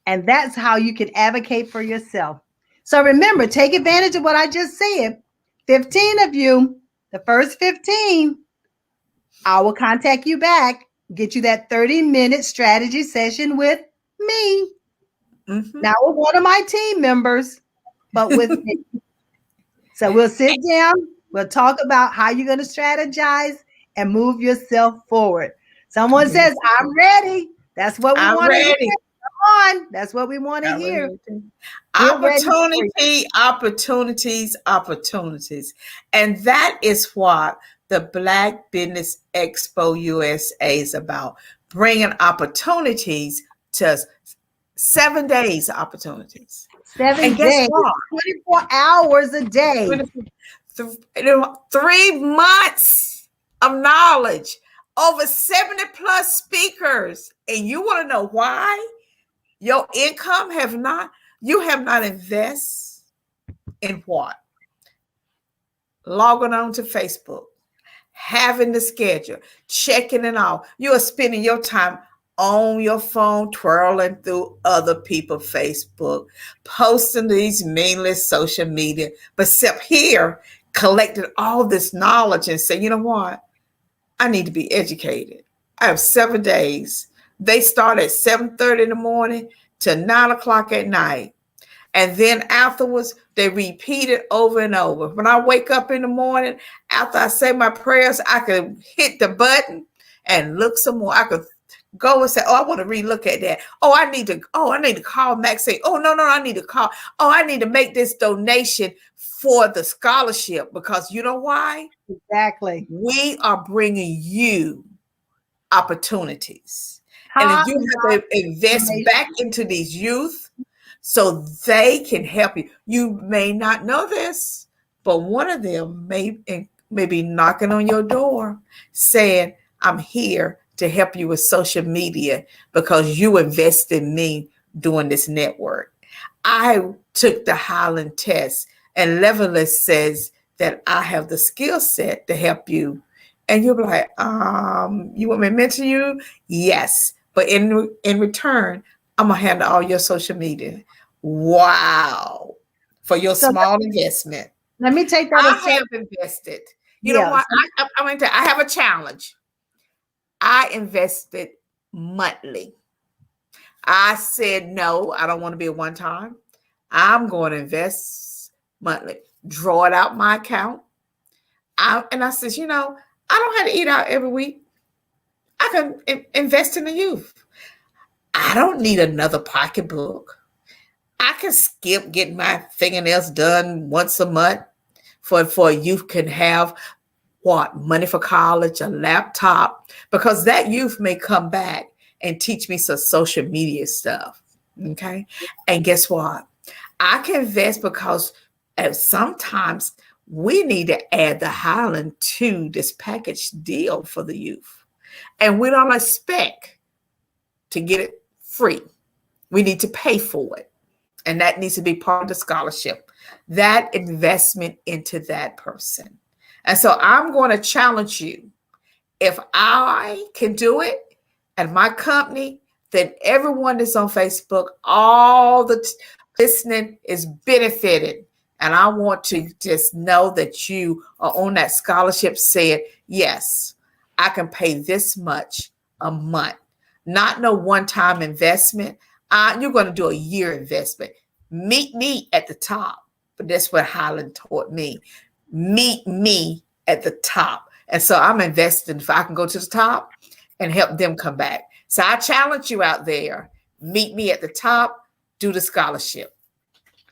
And that's how you can advocate for yourself. So remember, take advantage of what I just said. 15 of you, the first 15, I will contact you back, get you that 30-minute strategy session with me. Mm-hmm. Not with one of my team members, but with me. So we'll sit down, we'll talk about how you're going to strategize and move yourself forward. Someone says, I'm ready. That's what we want to hear. Come on. That's what we want to hear. Opportunities. And that is what the Black Business Expo USA is about. Bringing opportunities to 7 days of opportunities. 7 days, 24 hours a day. 3 months of knowledge, over 70 plus speakers. And you want to know why? Your income you have not invested in what? Logging on to Facebook, having the schedule, checking it out. You are spending your time on your phone, twirling through other people's Facebook, posting these meaningless social media, but except here, collecting all this knowledge and say, you know what? I need to be educated. I have 7 days. They start at 7:30 in the morning to 9 o'clock at night. And then afterwards, they repeat it over and over. When I wake up in the morning, after I say my prayers, I can hit the button and look some more. I could go and say, oh, I want to relook at that. I need to call Max, say, oh, no, I need to call. Oh, I need to make this donation for the scholarship, because you know why? Exactly. We are bringing you opportunities. And if you have to invest back into these youth so they can help you. You may not know this, but one of them may be knocking on your door saying, I'm here to help you with social media because you invest in me doing this network. I took the Highland test, and Levelist says that I have the skill set to help you. And you'll be like, you want me to mentor you? Yes. But in return, I'm going to handle all your social media. Wow. For your small investment. Let me take that. I have invested. You know what? I have a challenge. I invested monthly. I said, no, I don't want to be a one time. I'm going to invest monthly. Draw it out my account. And I said, I don't have to eat out every week. I can invest in the youth. I don't need another pocketbook. I can skip getting my fingernails done once a month for a youth can have what? Money for college, a laptop, because that youth may come back and teach me some social media stuff. Okay. And guess what? I can invest because sometimes we need to add the Highland to this package deal for the youth. And we don't expect to get it free. We need to pay for it. And that needs to be part of the scholarship, that investment into that person. And so I'm going to challenge you. If I can do it at my company, then everyone that's on Facebook, all the listening is benefited. And I want to just know that you are on that scholarship saying, yes, I can pay this much a month. Not no one-time investment. You're going to do a year investment. Meet me at the top. But that's what Highland taught me. Meet me at the top. And so I'm investing if I can go to the top and help them come back. So I challenge you out there. Meet me at the top. Do the scholarship.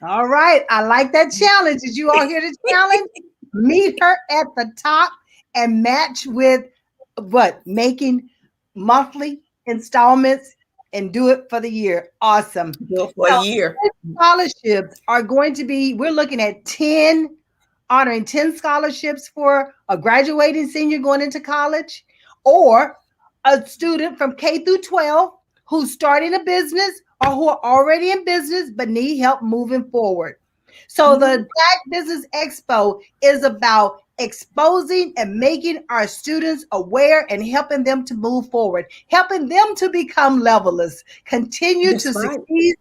All right. I like that challenge. Did you all hear the challenge? Meet her at the top and match with what? Making monthly installments and do it for the year. Awesome. Do it for a year. Scholarships are going to be, we're looking at honoring 10 scholarships for a graduating senior going into college, or a student from K through 12 who's starting a business or who are already in business but need help moving forward. So the Black Business Expo is about exposing and making our students aware and helping them to move forward, helping them to become levelers, continue to succeed,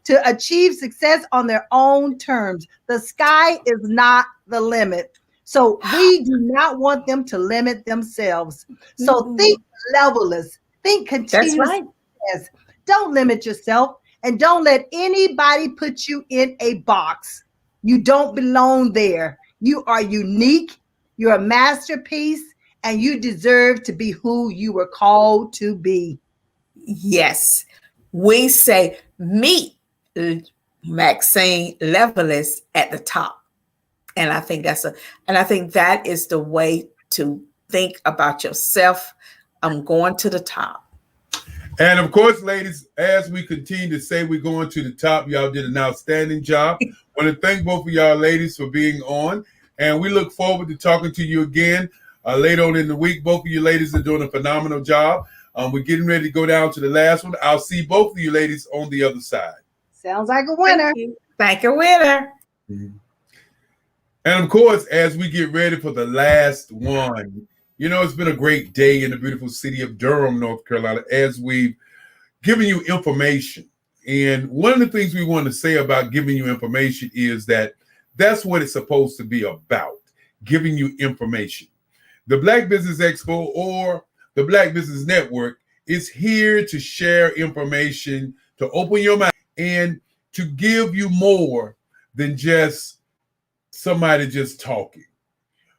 to achieve success on their own terms. The sky is not the limit. So we do not want them to limit themselves. So think levelers, think continuous success. Don't limit yourself, and don't let anybody put you in a box. You don't belong there. You are unique. You're a masterpiece, and you deserve to be who you were called to be. Yes. We say meet Maxine Levelers at the top. And I think that is the way to think about yourself. I'm going to the top. And of course, ladies, as we continue to say we're going to the top, y'all did an outstanding job. I want to thank both of y'all ladies for being on. And we look forward to talking to you again later on in the week. Both of you ladies are doing a phenomenal job. We're getting ready to go down to the last one. I'll see both of you ladies on the other side. Sounds like a winner. Thank you, winner. Mm-hmm. And of course, as we get ready for the last one, you know, it's been a great day in the beautiful city of Durham, North Carolina, as we've given you information. And one of the things we want to say about giving you information is that that's what it's supposed to be about, giving you information. The Black Business Expo or the Black Business Network is here to share information, to open your mind, and to give you more than just somebody just talking.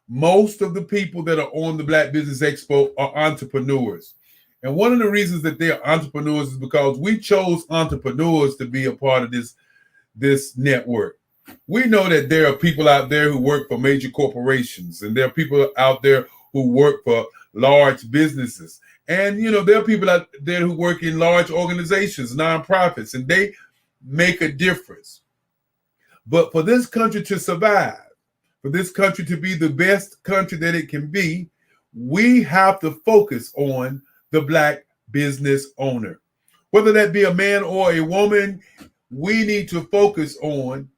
Most of the people that are on the Black Business Expo are entrepreneurs. And one of the reasons that they're entrepreneurs is because we chose entrepreneurs to be a part of this network. We know that there are people out there who work for major corporations, and there are people out there who work for large businesses. And, you know, there are people out there who work in large organizations, nonprofits, and they make a difference. But for this country to survive, for this country to be the best country that it can be, we have to focus on the Black business owner. Whether that be a man or a woman, we need to focus on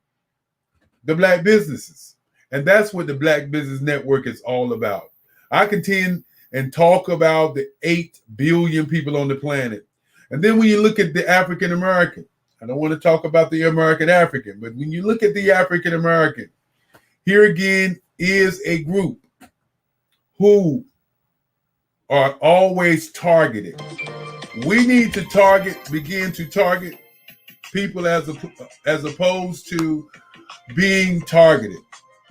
the Black businesses. And that's what the Black Business Network is all about. I contend and talk about the 8 billion people on the planet. And then when you look at the African American, I don't want to talk about the American African, but when you look at the African American, here again is a group who are always targeted. We need to begin to target people as opposed to being targeted.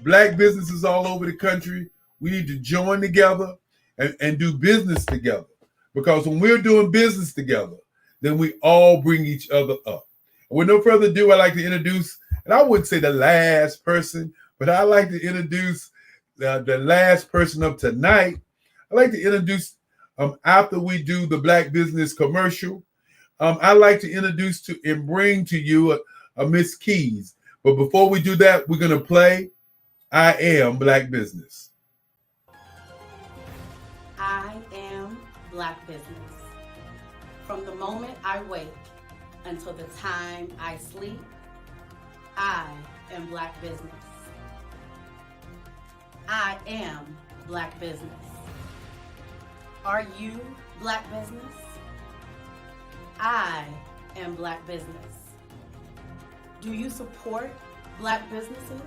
Black businesses all over the country, we need to join together and do business together. Because when we're doing business together, then we all bring each other up. With no further ado, I'd like to introduce, and I wouldn't say the last person, but I'd like to introduce the last person of tonight. I'd like to introduce, after we do the Black Business commercial, I'd like to introduce to and bring to you a Miss Keys. But before we do that, we're going to play I Am Black Business. I am Black Business. From the moment I wake until the time I sleep, I am Black Business. I am Black Business. Are you Black Business? I am Black Business. Do you support Black businesses?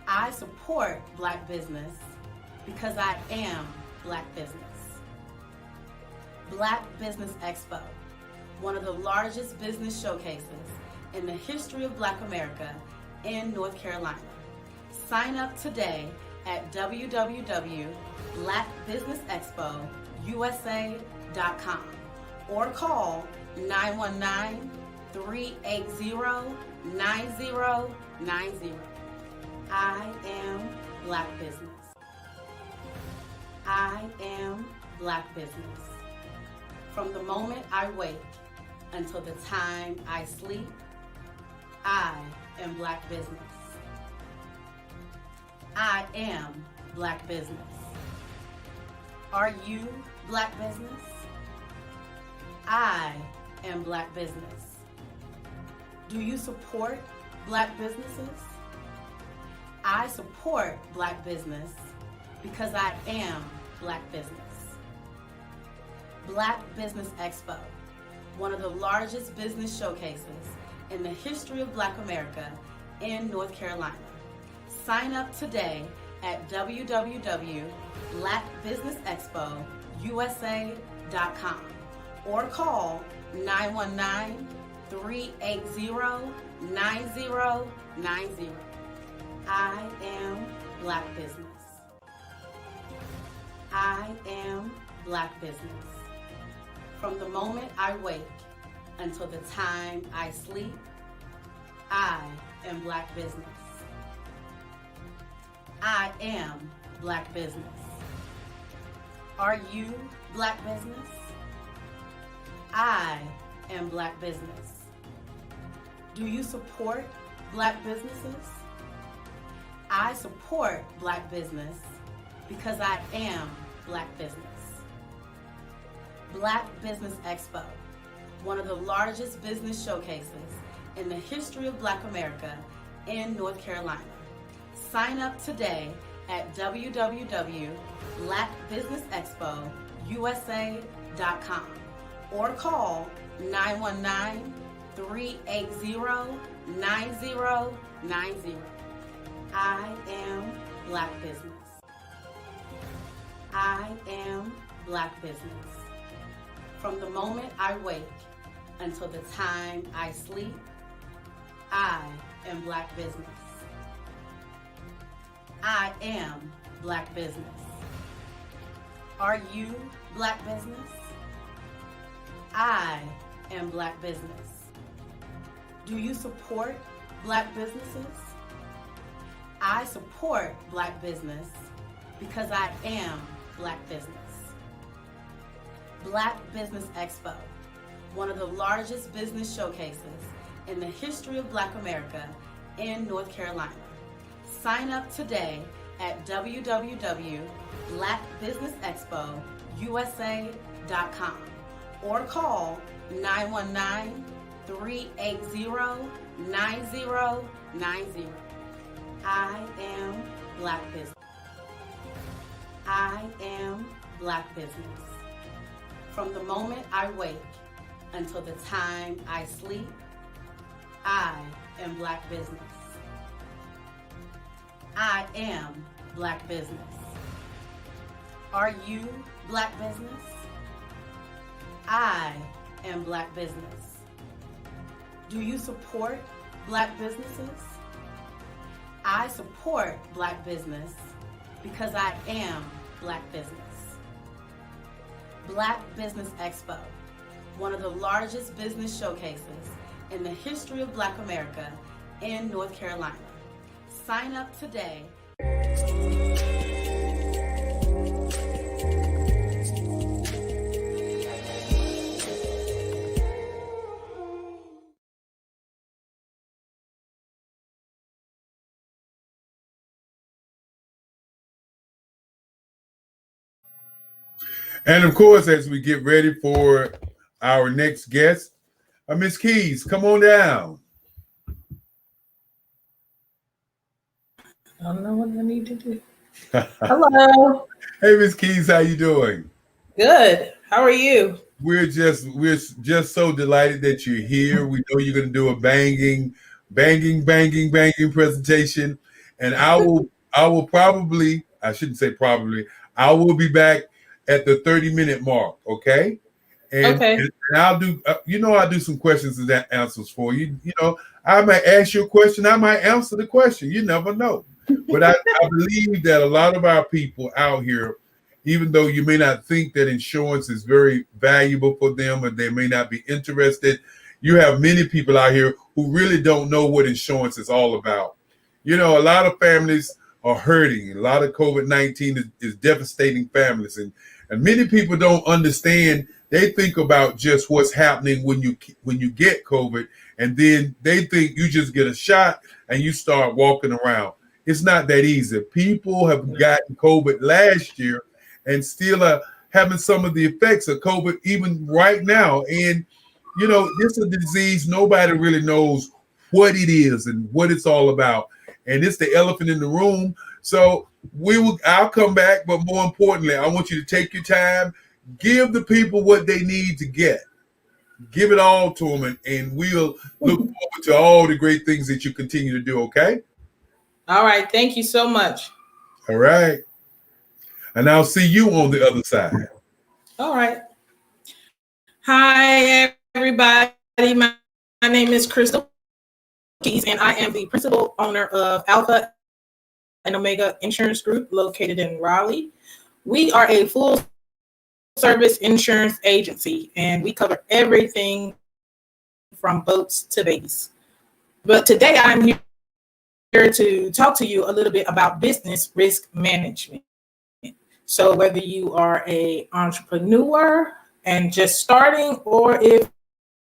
I support Black business because I am Black business. Black Business Expo, one of the largest business showcases in the history of Black America in North Carolina. Sign up today at www.blackbusinessexpousa.com or call 919-380-9090. I am Black Business. I am Black Business. From the moment I wake until the time I sleep, I am Black Business. I am Black Business. Are you Black Business? I am Black Business. Do you support Black businesses? I support Black business because I am Black business. Black Business Expo, one of the largest business showcases in the history of Black America in North Carolina. Sign up today at www.blackbusinessexpousa.com or call 919-380-9090. I am Black Business. I am Black Business. From the moment I wake until the time I sleep, I am Black Business. I am Black Business. Are you Black Business? I am Black Business. Do you support Black businesses? I support Black business because I am Black business. Black Business Expo, one of the largest business showcases in the history of Black America in North Carolina. Sign up today at www.blackbusinessexpousa.com or call 919-380-9090. I am Black Business. I am Black Business. From the moment I wake until the time I sleep, I am Black Business. I am Black Business. Are you Black Business? I am Black Business. Do you support Black businesses? I support Black business because I am Black business. Black Business Expo, one of the largest business showcases in the history of Black America in North Carolina. Sign up today at www.blackbusinessexpousa.com or call 919-380-9090. I am Black Business. I am Black Business. From the moment I wake until the time I sleep, I am Black Business. I am Black Business. Are you Black Business? I am Black Business. Do you support Black businesses? I support Black business because I am Black business. Black Business Expo, one of the largest business showcases in the history of Black America in North Carolina. Sign up today. And of course, as we get ready for our next guest, Miss Keys, come on down. I don't know what I need to do. Hello. Hey, Miss Keys, how you doing? Good. How are you? We're just so delighted that you're here. We know you're going to do a banging presentation, and I will probably, I shouldn't say probably, I will be back at the 30-minute mark. Okay. And I'll do, I'll do some questions and answers for you. I might ask you a question. I might answer the question. You never know. But I believe that a lot of our people out here, even though you may not think that insurance is very valuable for them or they may not be interested, you have many people out here who really don't know what insurance is all about. A lot of families are hurting. A lot of COVID-19 is devastating families. And many people don't understand. They think about just what's happening when you get COVID, and then they think you just get a shot and you start walking around. It's not that easy. People have gotten COVID last year and still are having some of the effects of COVID even right now. And, this is a disease nobody really knows what it is and what it's all about. And it's the elephant in the room. So I'll come back, but more importantly, I want you to take your time, give the people what they need to get. Give it all to them, and we'll look forward to all the great things that you continue to do, okay? All right. Thank you so much. All right. And I'll see you on the other side. All right. Hi, everybody. My name is Crystal Keys, and I am the principal owner of Alpha and Omega Insurance Group located in Raleigh. We are a full service insurance agency, and we cover everything from boats to babies. But today I'm here to talk to you a little bit about business risk management. So whether you are an entrepreneur and just starting, or if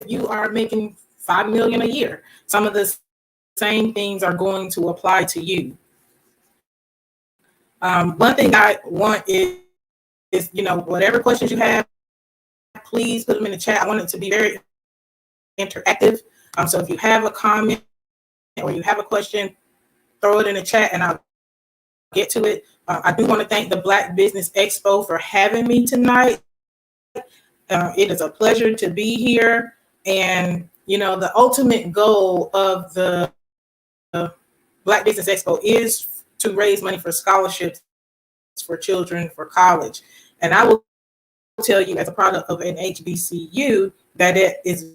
you are making $5 million a year, some of the same things are going to apply to you. One thing I want is, whatever questions you have, please put them in the chat. I want it to be very interactive. So if you have a comment or you have a question, throw it in the chat and I'll get to it. I do want to thank the Black Business Expo for having me tonight. It is a pleasure to be here. And, the ultimate goal of the Black Business Expo is to raise money for scholarships for children for college. And I will tell you, as a product of an HBCU, that it is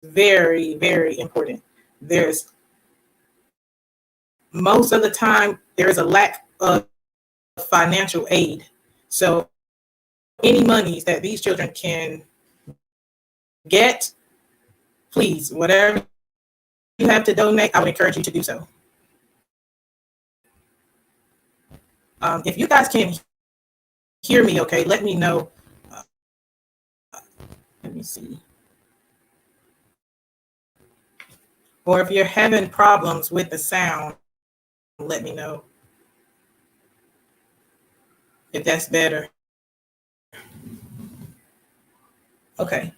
very, very important. Most of the time, there is a lack of financial aid. So any monies that these children can get, please, whatever you have to donate, I would encourage you to do so. If you guys can hear me okay, let me know. Let me see. Or if you're having problems with the sound, let me know if that's better. Okay.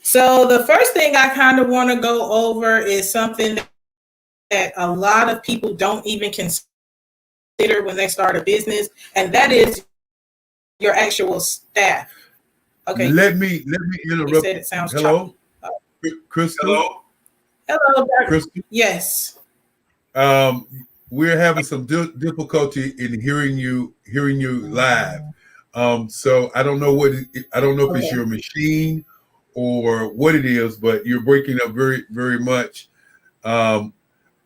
So the first thing I kind of want to go over is something that a lot of people don't even consider when they start a business, and that is your actual staff. Okay. Let me interrupt. You said it sounds Hello, Crystal. Hello, Crystal. Yes. We're having some difficulty in hearing you live. So I don't know if it's your machine or what it is, but you're breaking up very, very much.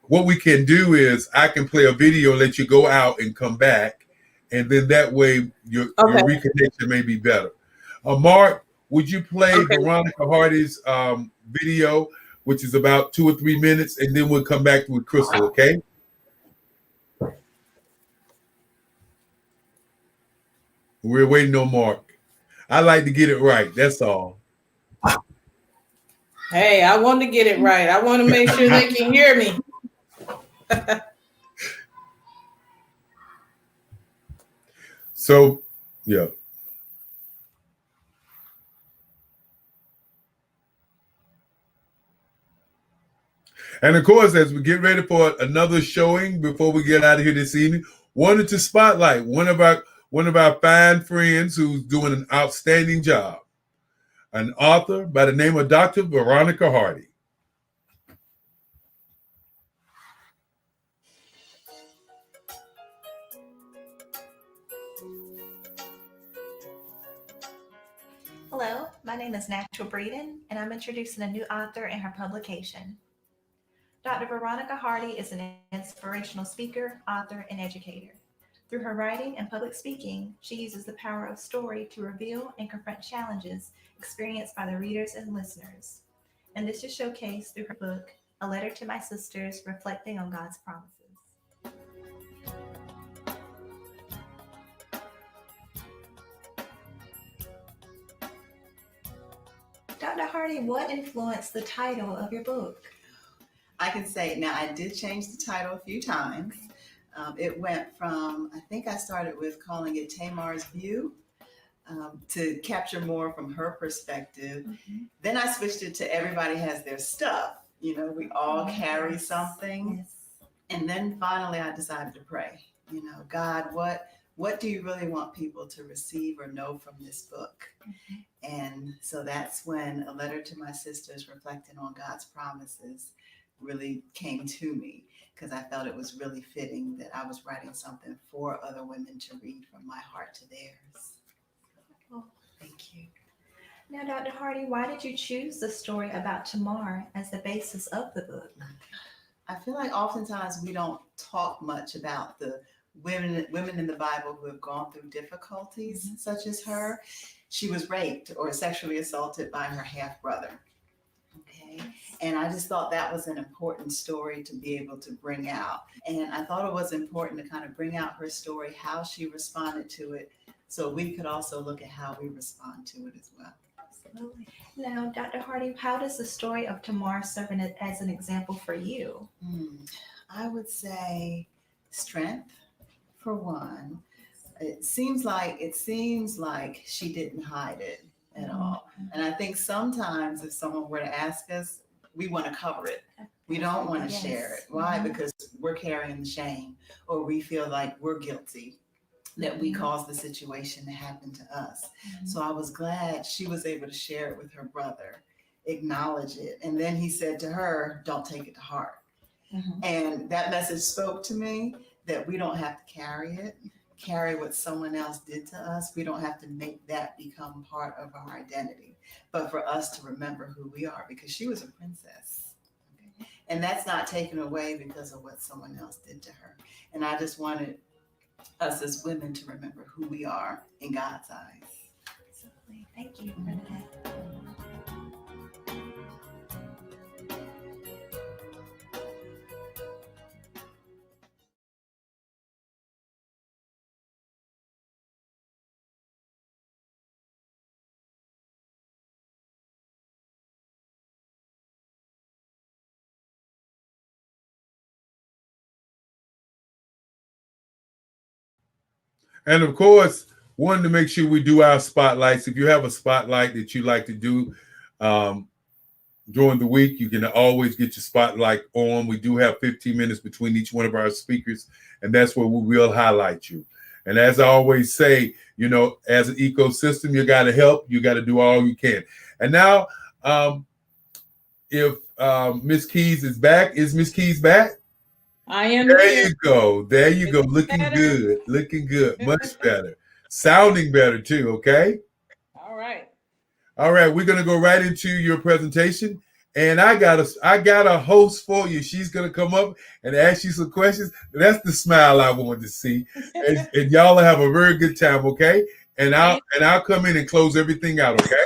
What we can do is I can play a video, let you go out and come back, and then that way your reconnection may be better. Mark, would you play Veronica Hardy's video? which is about 2 or 3 minutes, and then we'll come back with Crystal, okay? We're waiting on Mark. I like to get it right. That's all. Hey, I want to get it right. I want to make sure they can hear me. So, yeah. And of course, as we get ready for another showing before we get out of here this evening, wanted to spotlight one of our fine friends who's doing an outstanding job, an author by the name of Dr. Veronica Hardy. Hello, my name is Natural Breeden, and I'm introducing a new author and her publication. Dr. Veronica Hardy is an inspirational speaker, author, and educator. Through her writing and public speaking, she uses the power of story to reveal and confront challenges experienced by the readers and listeners. And this is showcased through her book, A Letter to My Sisters, Reflecting on God's Promises. Dr. Hardy, what influenced the title of your book? I can say now I did change the title a few times. It went from, I think I started with calling it Tamar's View to capture more from her perspective. Mm-hmm. Then I switched it to Everybody Has Their Stuff. You know, we all carry something. Yes. And then finally I decided to pray. You know, God, what do you really want people to receive or know from this book? Mm-hmm. And so that's when A Letter to My Sisters, Reflecting on God's Promises really came to me, because I felt it was really fitting that I was writing something for other women to read from my heart to theirs. Oh, thank you. Now, Dr. Hardy, why did you choose the story about Tamar as the basis of the book? I feel like oftentimes we don't talk much about the women in the Bible who have gone through difficulties, mm-hmm. such as her. She was raped or sexually assaulted by her half-brother. Okay. And I just thought that was an important story to be able to bring out. And I thought it was important to kind of bring out her story, how she responded to it, so we could also look at how we respond to it as well. Absolutely. Now, Dr. Hardy, how does the story of Tamar serve as an example for you? I would say strength, for one. It seems like she didn't hide it at all. And I think sometimes if someone were to ask us, we want to cover it. We don't want to share it. Why? Mm-hmm. Because we're carrying the shame, or we feel like we're guilty that we caused the situation to happen to us. Mm-hmm. So I was glad she was able to share it with her brother, acknowledge it. And then he said to her, don't take it to heart. Mm-hmm. And that message spoke to me that we don't have to carry what someone else did to us. We don't have to make that become part of our identity, but for us to remember who we are, because she was a princess. Okay? And that's not taken away because of what someone else did to her. And I just wanted us as women to remember who we are in God's eyes. Absolutely. Thank you for that. And of course, wanted to make sure we do our spotlights. If you have a spotlight that you like to do during the week, you can always get your spotlight on. We do have 15 minutes between each one of our speakers, and that's where we will highlight you. And as I always say, you know, as an ecosystem, you got to help. You got to do all you can. And now, if Miss Keys is back, is Miss Keys back? I am. There you go. There you go. Looking good. Looking good. Much better. Sounding better too. Okay. All right. All right. We're gonna go right into your presentation, and I got a host for you. She's gonna come up and ask you some questions. That's the smile I wanted to see, and y'all will have a very good time. Okay. And I'll come in and close everything out. Okay.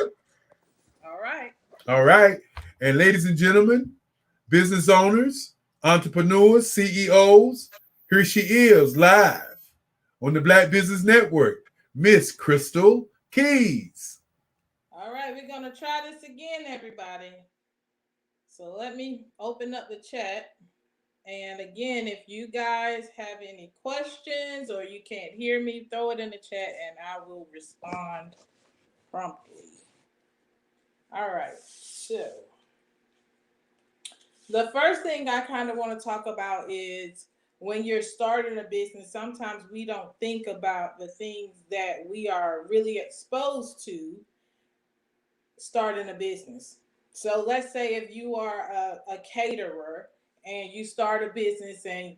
All right. All right. And ladies and gentlemen, business owners, entrepreneurs, CEOs, here she is live on the Black Business Network, Miss Crystal Keys. All right, we're going to try this again, everybody. So let me open up the chat. And again, if you guys have any questions or you can't hear me, throw it in the chat and I will respond promptly. All right, so the first thing I kind of want to talk about is when you're starting a business, sometimes we don't think about the things that we are really exposed to starting a business. So let's say if you are a caterer and you start a business and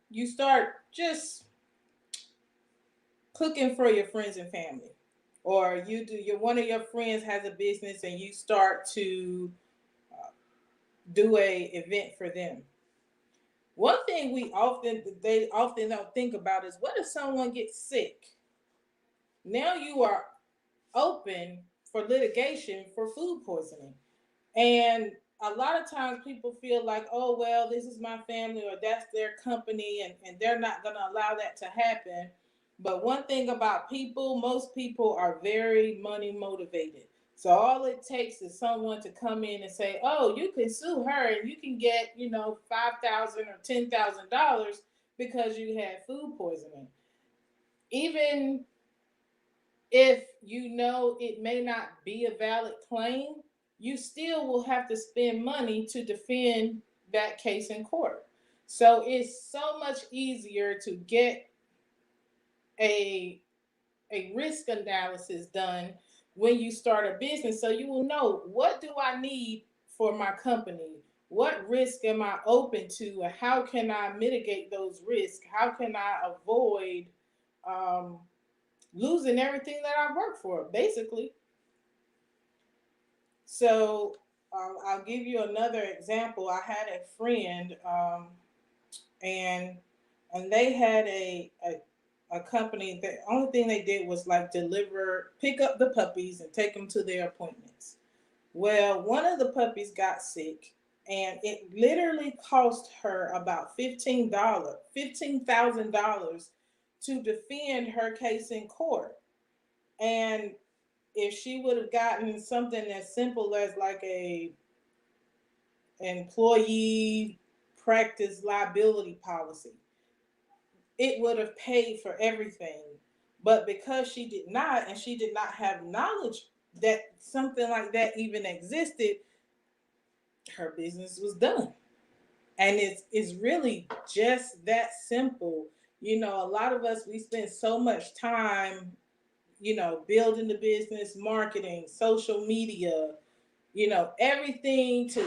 you start just cooking for your friends and family, or one of your friends has a business and you start to do a event for them. One thing they often don't think about is, what if someone gets sick? Now you are open for litigation for food poisoning. And a lot of times people feel like, oh, well, this is my family or that's their company and they're not going to allow that to happen. But one thing about people, most people are very money motivated. So all it takes is someone to come in and say, oh, you can sue her and you can get, $5,000 or $10,000 because you had food poisoning. Even if it may not be a valid claim, you still will have to spend money to defend that case in court. So it's so much easier to get a risk analysis done when you start a business, so you will know, what do I need for my company? What risk am I open to? And how can I mitigate those risks? How can I avoid losing everything that I work for, basically? So I'll give you another example. I had a friend and they had a company. The only thing they did was pick up the puppies and take them to their appointments. Well, one of the puppies got sick and it literally cost her about $15,000 to defend her case in court. And if she would have gotten something as simple as like a employee practice liability policy, it would have paid for everything. But because she did not, and she did not have knowledge that something like that even existed, her business was done. And it's really just that simple. A lot of us, we spend so much time building the business, marketing, social media, everything to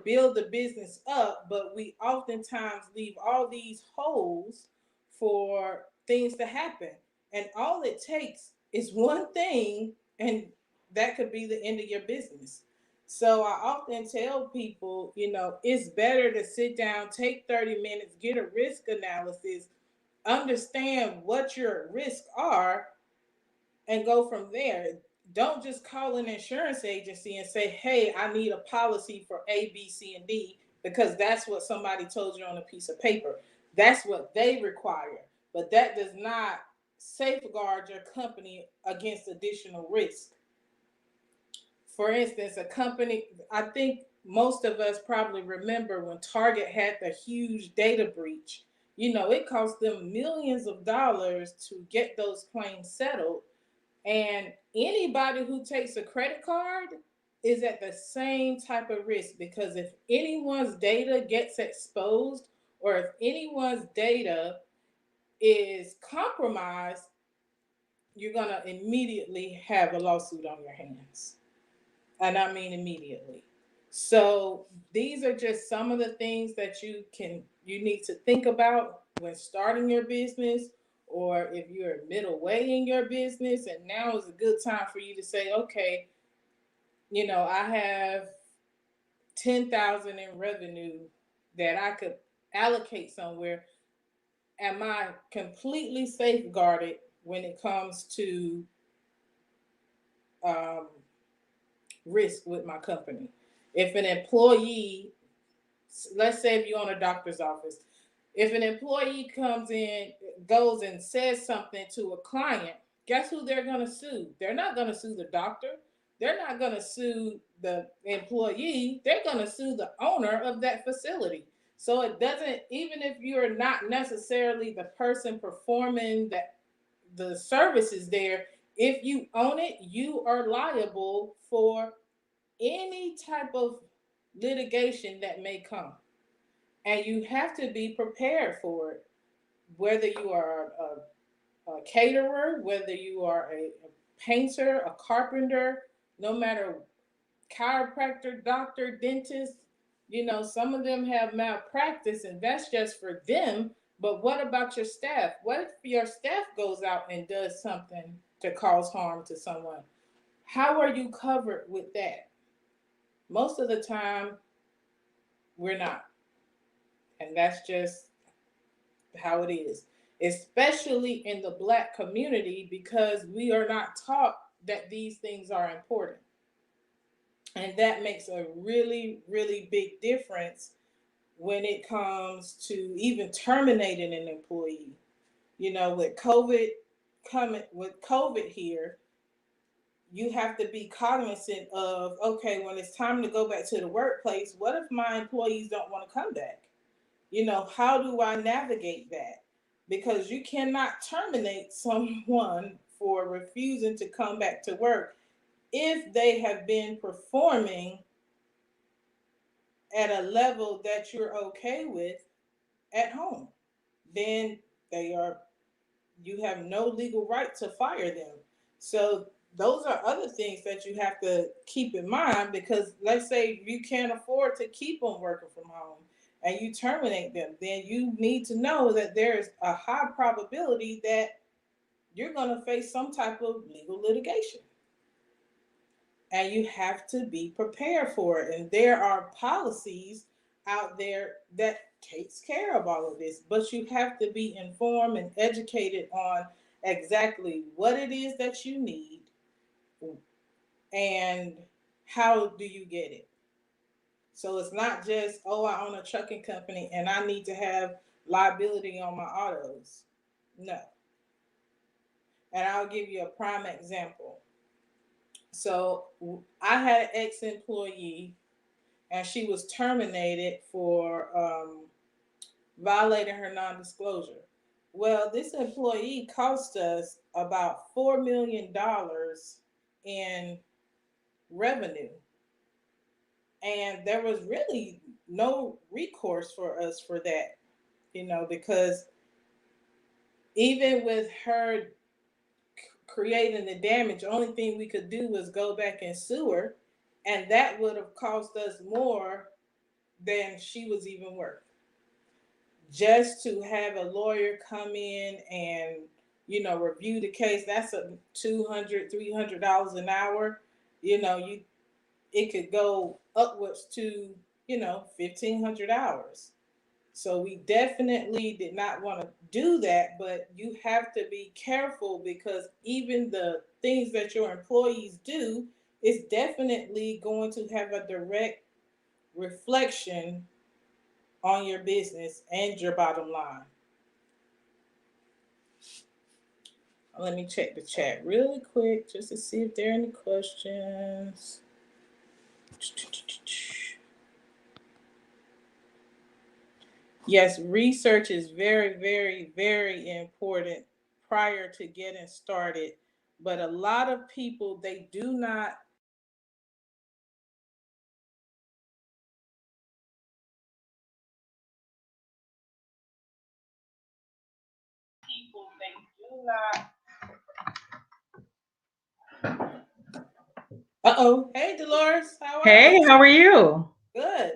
build the business up. But we oftentimes leave all these holes for things to happen. And all it takes is one thing, and that could be the end of your business. So I often tell people, it's better to sit down, take 30 minutes, get a risk analysis, understand what your risks are, and go from there. Don't just call an insurance agency and say, hey, I need a policy for A, B, C, and D, because that's what somebody told you on a piece of paper. That's what they require. But that does not safeguard your company against additional risk. For instance, a company, I think most of us probably remember when Target had the huge data breach. It cost them millions of dollars to get those claims settled. And anybody who takes a credit card is at the same type of risk, because if anyone's data gets exposed or if anyone's data is compromised, you're going to immediately have a lawsuit on your hands. And I mean immediately. So these are just some of the things that you need to think about when starting your business, or if you're middle way in your business, and now is a good time for you to say, okay, I have $10,000 in revenue that I could allocate somewhere. Am I completely safeguarded when it comes to risk with my company? If an employee, let's say if you own a doctor's office, if an employee comes in, goes and says something to a client, guess who they're going to sue? They're not going to sue the doctor. They're not going to sue the employee. They're going to sue the owner of that facility. So it doesn't, even if you're not necessarily the person performing the services there, if you own it, you are liable for any type of litigation that may come. And you have to be prepared for it, whether you are a caterer, whether you are a painter, a carpenter, no matter chiropractor, doctor, dentist. You know, some of them have malpractice, and that's just for them. But what about your staff? What if your staff goes out and does something to cause harm to someone? How are you covered with that? Most of the time, we're not. And that's just how it is, especially in the Black community, because we are not taught that these things are important. And that makes a really, really big difference when it comes to even terminating an employee. You know, with COVID here, you have to be cognizant of, okay, when it's time to go back to the workplace, what if my employees don't want to come back? You know, how do I navigate that? Because you cannot terminate someone for refusing to come back to work if they have been performing at a level that you're okay with at home. Then you have no legal right to fire them. So those are other things that you have to keep in mind, because let's say you can't afford to keep them working from home and you terminate them, then you need to know that there's a high probability that you're going to face some type of legal litigation. And you have to be prepared for it. And there are policies out there that takes care of all of this, but you have to be informed and educated on exactly what it is that you need and how do you get it. So it's not just, oh, I own a trucking company and I need to have liability on my autos. No. And I'll give you a prime example. So I had an ex-employee and she was terminated for violating her non-disclosure. Well, this employee cost us about $4 million in revenue. And there was really no recourse for us for that, you know, because even with her creating the damage, the only thing we could do was go back and sue her, and that would have cost us more than she was even worth. Just to have a lawyer come in and, you know, review the case, that's a $200, $300 an hour. You know, it could go upwards to, you know, 1,500 hours. So we definitely did not want to do that, but you have to be careful, because even the things that your employees do is definitely going to have a direct reflection on your business and your bottom line. Let me check the chat really quick just to see if there are any questions. Yes, research is very, very, very important prior to getting started. But a lot of people, they do not Uh-oh. Hey, Dolores. How are you? Hey, how are you? Good.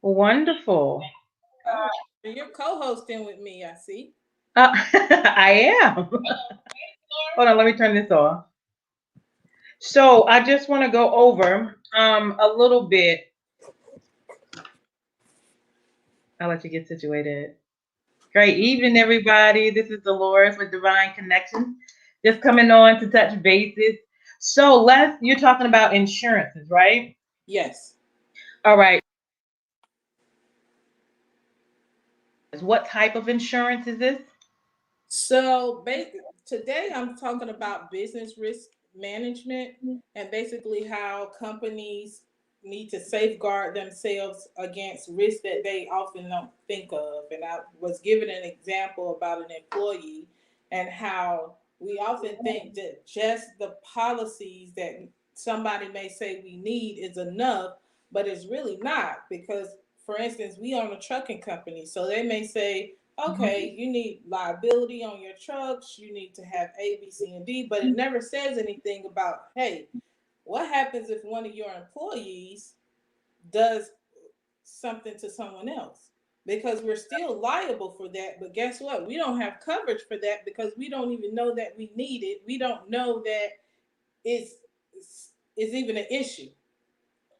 Wonderful. Oh, you're co-hosting with me, I see. I am. Hold on, let me turn this off. So I just want to go over a little bit. I'll let you get situated. Great evening, everybody. This is Dolores with Divine Connections. Just coming on to touch bases. So you're talking about insurances, right? Yes. All right. What type of insurance is this? So today I'm talking about business risk management and basically how companies need to safeguard themselves against risks that they often don't think of. And I was given an example about an employee and how we often think that just the policies that somebody may say we need is enough, but it's really not, because for instance, we own a trucking company. So they may say, okay, you need liability on your trucks, you need to have A, B, C, and D, but it never says anything about, hey, what happens if one of your employees does something to someone else? Because we're still liable for that, but guess what? We don't have coverage for that because we don't even know that we need it. We don't know that it's even an issue.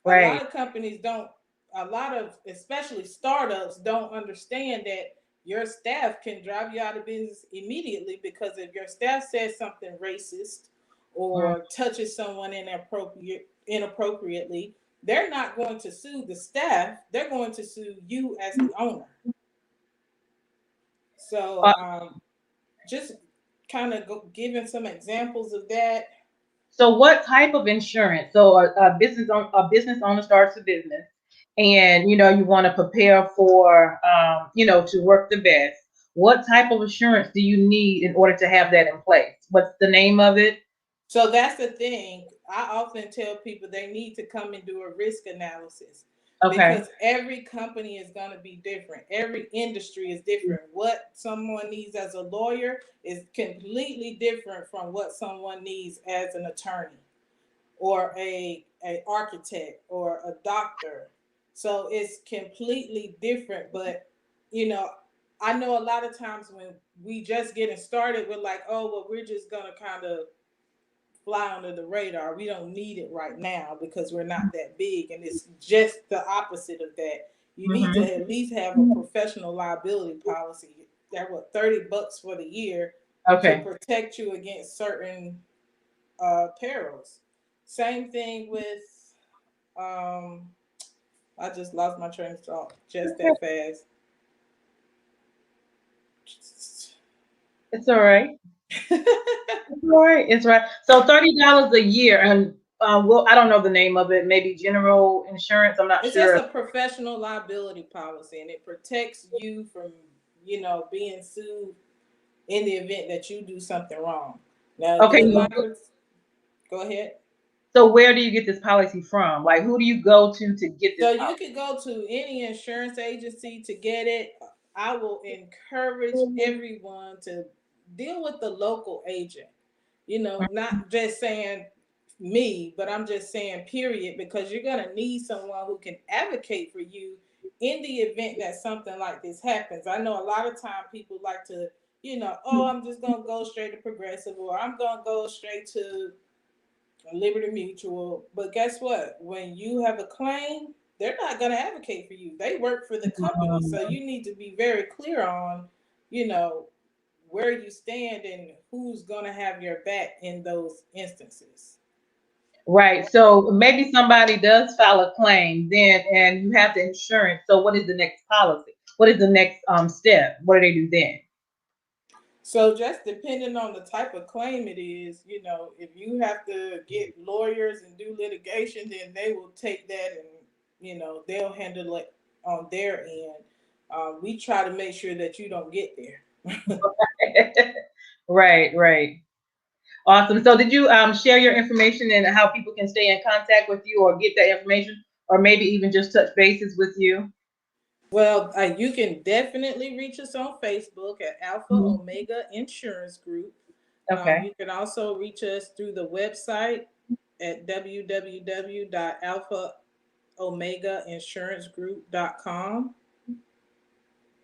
Right. A lot of companies don't, a lot of, especially startups, don't understand that your staff can drive you out of business immediately, because if your staff says something racist or touches someone inappropriately, they're not going to sue the staff. They're going to sue you as the owner. So just kind of giving some examples of that. So what type of insurance? So a business owner starts a business, and you want to prepare for to work the best. What type of insurance do you need in order to have that in place? What's the name of it? So that's the thing. I often tell people they need to come and do a risk analysis. Okay. Because every company is going to be different. Every industry is different. What someone needs as a lawyer is completely different from what someone needs as an attorney or a architect or a doctor. So it's completely different. But, I know a lot of times when we just getting started, we're like, oh, well, we're just going to kind of fly under the radar. We don't need it right now because we're not that big. And it's just the opposite of that. You need to at least have a professional liability policy. They're $30 for the year to protect you against certain perils. Same thing with I just lost my train of thought just that fast. It's all right. It's all right. It's right. So $30 a year, and well, I don't know the name of it. Maybe general insurance. I'm not It's sure. just a professional liability policy, and it protects you from, being sued in the event that you do something wrong. Now, Okay. Go ahead. So where do you get this policy from? Like, who do you go to get this So policy? you could go to any insurance agency to get it. I will encourage everyone to deal with the local agent. Not just saying me, but I'm just saying period, because you're going to need someone who can advocate for you in the event that something like this happens. I know a lot of time people like to, oh, I'm just going to go straight to Progressive, or I'm going to go straight to Liberty Mutual. But guess what? When you have a claim, they're not going to advocate for you. They work for the company. So you need to be very clear on, where you stand and who's going to have your back in those instances. Right. So maybe somebody does file a claim then, and you have the insurance. So what is the next policy? What is the next step? What do they do then? So just depending on the type of claim it is, if you have to get lawyers and do litigation, then they will take that and, they'll handle it on their end. We try to make sure that you don't get there. Right. Awesome. So did you share your information and how people can stay in contact with you or get that information, or maybe even just touch bases with you? Well, you can definitely reach us on Facebook at Alpha Omega Insurance Group. Okay. You can also reach us through the website at www.alphaomegainsurancegroup.com.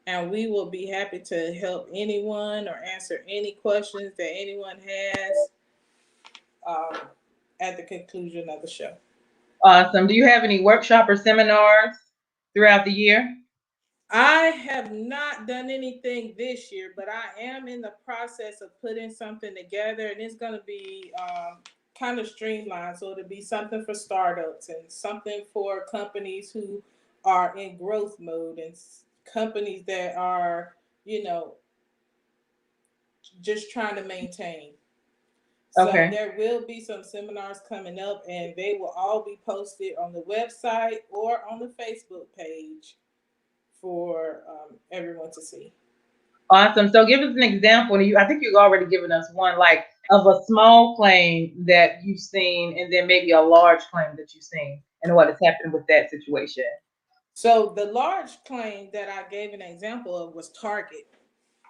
And we will be happy to help anyone or answer any questions that anyone has at the conclusion of the show. Awesome. Do you have any workshop or seminars throughout the year? I have not done anything this year, but I am in the process of putting something together, and it's going to be kind of streamlined. So it'll be something for startups and something for companies who are in growth mode and companies that are, you know, just trying to maintain. So Okay. there will be some seminars coming up, and they will all be posted on the website or on the Facebook page for everyone to see. Awesome. So give us an example. I think you've already given us one, like of a small claim that you've seen, and then maybe a large claim that you've seen, and what has happened with that situation. So the large claim that I gave an example of was Target.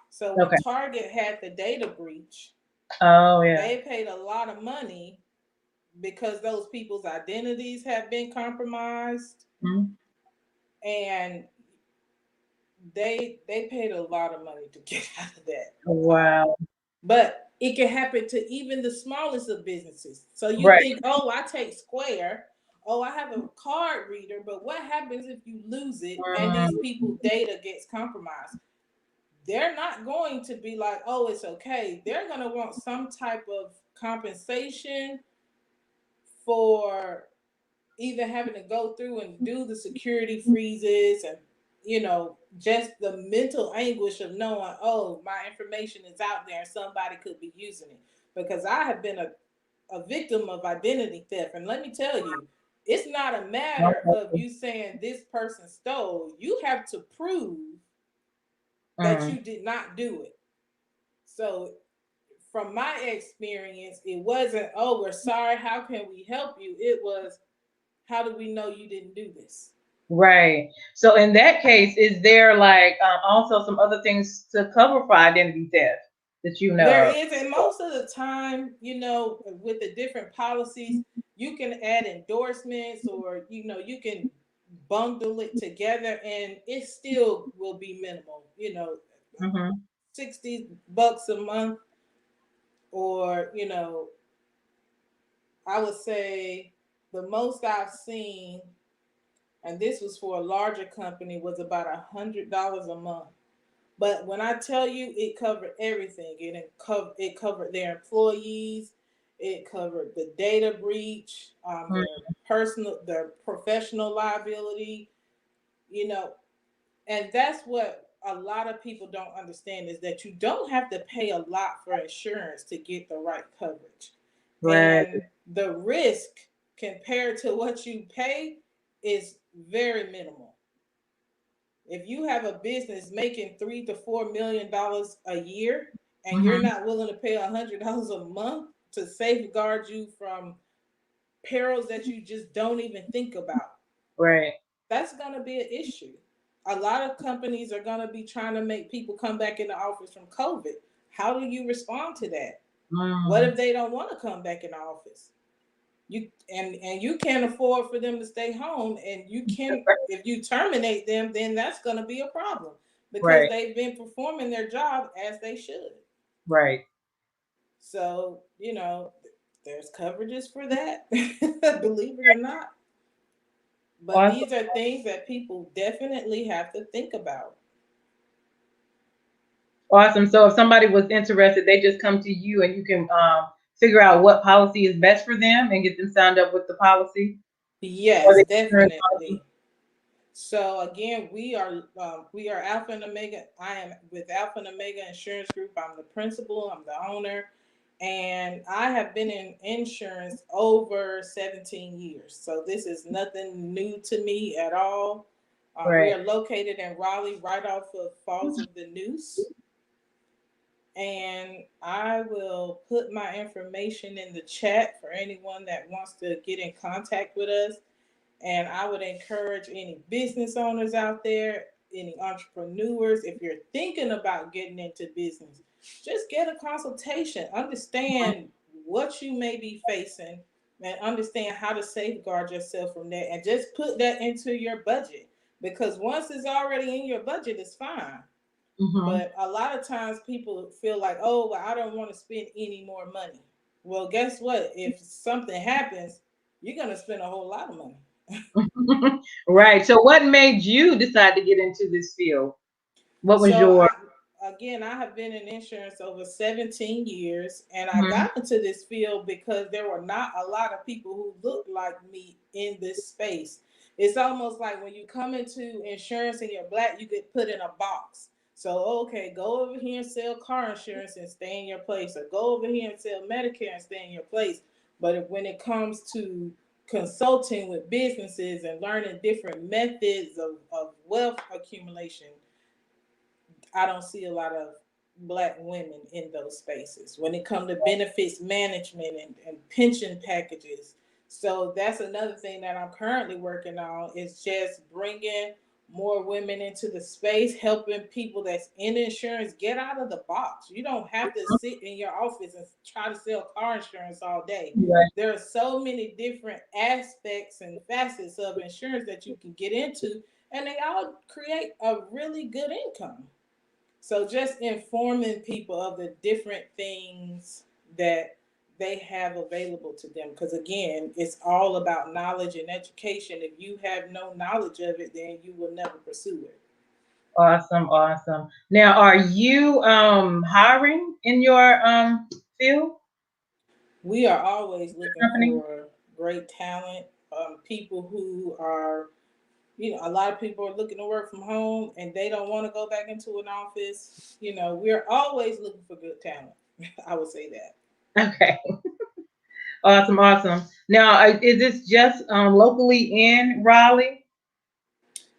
So when Okay. Target had the data breach, Oh yeah. they paid a lot of money because those people's identities have been compromised, and they paid a lot of money to get out of that. Wow. But it can happen to even the smallest of businesses. So you Right. think, oh, I take Square, oh, I have a card reader, but what happens if you lose it and these people's data gets compromised? They're not going to be like, oh, it's okay. They're going to want some type of compensation for either having to go through and do the security freezes and, you know, just the mental anguish of knowing, oh, my information is out there and somebody could be using it. Because I have been a victim of identity theft. And let me tell you, it's not a matter of you saying this person stole. You have to prove that you did not do it. So from my experience, it wasn't, oh, we're sorry, how can we help you? It was, how do we know you didn't do this? Right. So in that case, is there like also some other things to cover for identity theft that you know? There is, and most of the time, you know, with the different policies, you can add endorsements or, you know, you can bundle it together and it still will be minimal, you know, $60 a month, or, you know, I would say the most I've seen, and this was for a larger company, was about $100 a month. But when I tell you, it covered everything. It covered their employees. It covered the data breach, their professional liability, you know. And that's what a lot of people don't understand, is that you don't have to pay a lot for insurance to get the right coverage. Right. And the risk compared to what you pay is very minimal. If you have a business making $3 to $4 million a year and you're not willing to pay $100 a month to safeguard you from perils that you just don't even think about, right, that's going to be an issue. A lot of companies are going to be trying to make people come back in the office from COVID. How do you respond to that? What if they don't want to come back in the office? You can't afford for them to stay home, and you can, if you terminate them, then that's going to be a problem because they've been performing their job as they should. Right. So, you know, there's coverages for that, believe it or not. But these are things that people definitely have to think about. Awesome. So if somebody was interested, they just come to you and you can figure out what policy is best for them and get them signed up with the policy? Yes, definitely. So again, we are Alpha and Omega. I am with Alpha and Omega Insurance Group. I'm the principal, I'm the owner, and I have been in insurance over 17 years. So this is nothing new to me at all. We are located in Raleigh, right off of Falls of the Neuse. And I will put my information in the chat for anyone that wants to get in contact with us. And I would encourage any business owners out there, any entrepreneurs, if you're thinking about getting into business, just get a consultation, understand what you may be facing, and understand how to safeguard yourself from that, and just put that into your budget. Because once it's already in your budget, it's fine. But a lot of times people feel like, oh, well, I don't want to spend any more money. Well, guess what? If something happens, you're going to spend a whole lot of money. Right. So what made you decide to get into this field? What was again, I have been in insurance over 17 years, and I Mhm. got into this field because there were not a lot of people who looked like me in this space. It's almost like when you come into insurance and you're Black, you get put in a box. So, okay, go over here and sell car insurance and stay in your place, or go over here and sell Medicare and stay in your place. But when it comes to consulting with businesses and learning different methods of wealth accumulation, I don't see a lot of Black women in those spaces when it comes to benefits management and pension packages. So that's another thing that I'm currently working on, is just bringing more women into the space, helping people that's in insurance get out of the box. You don't have to sit in your office and try to sell car insurance all day. Right. There are so many different aspects and facets of insurance that you can get into, and they all create a really good income. So just informing people of the different things that they have available to them. Because again, it's all about knowledge and education. If you have no knowledge of it, then you will never pursue it. Awesome, awesome. Now, are you hiring in your field? We are always looking Company? for great talent, people who are, a lot of people are looking to work from home and they don't want to go back into an office. We're always looking for good talent. I would say that. Okay. Awesome, awesome. Now, is this just locally in Raleigh?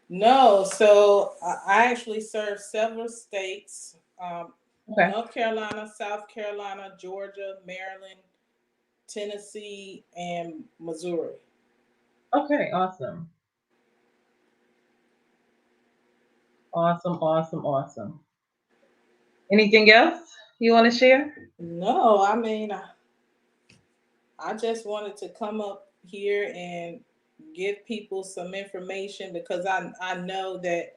No, so I actually serve several states, Okay. North Carolina, South Carolina, Georgia, Maryland, Tennessee, and Missouri. Okay, awesome. Awesome, awesome, awesome. Anything else you want to share? No, I mean, I just wanted to come up here and give people some information, because I know that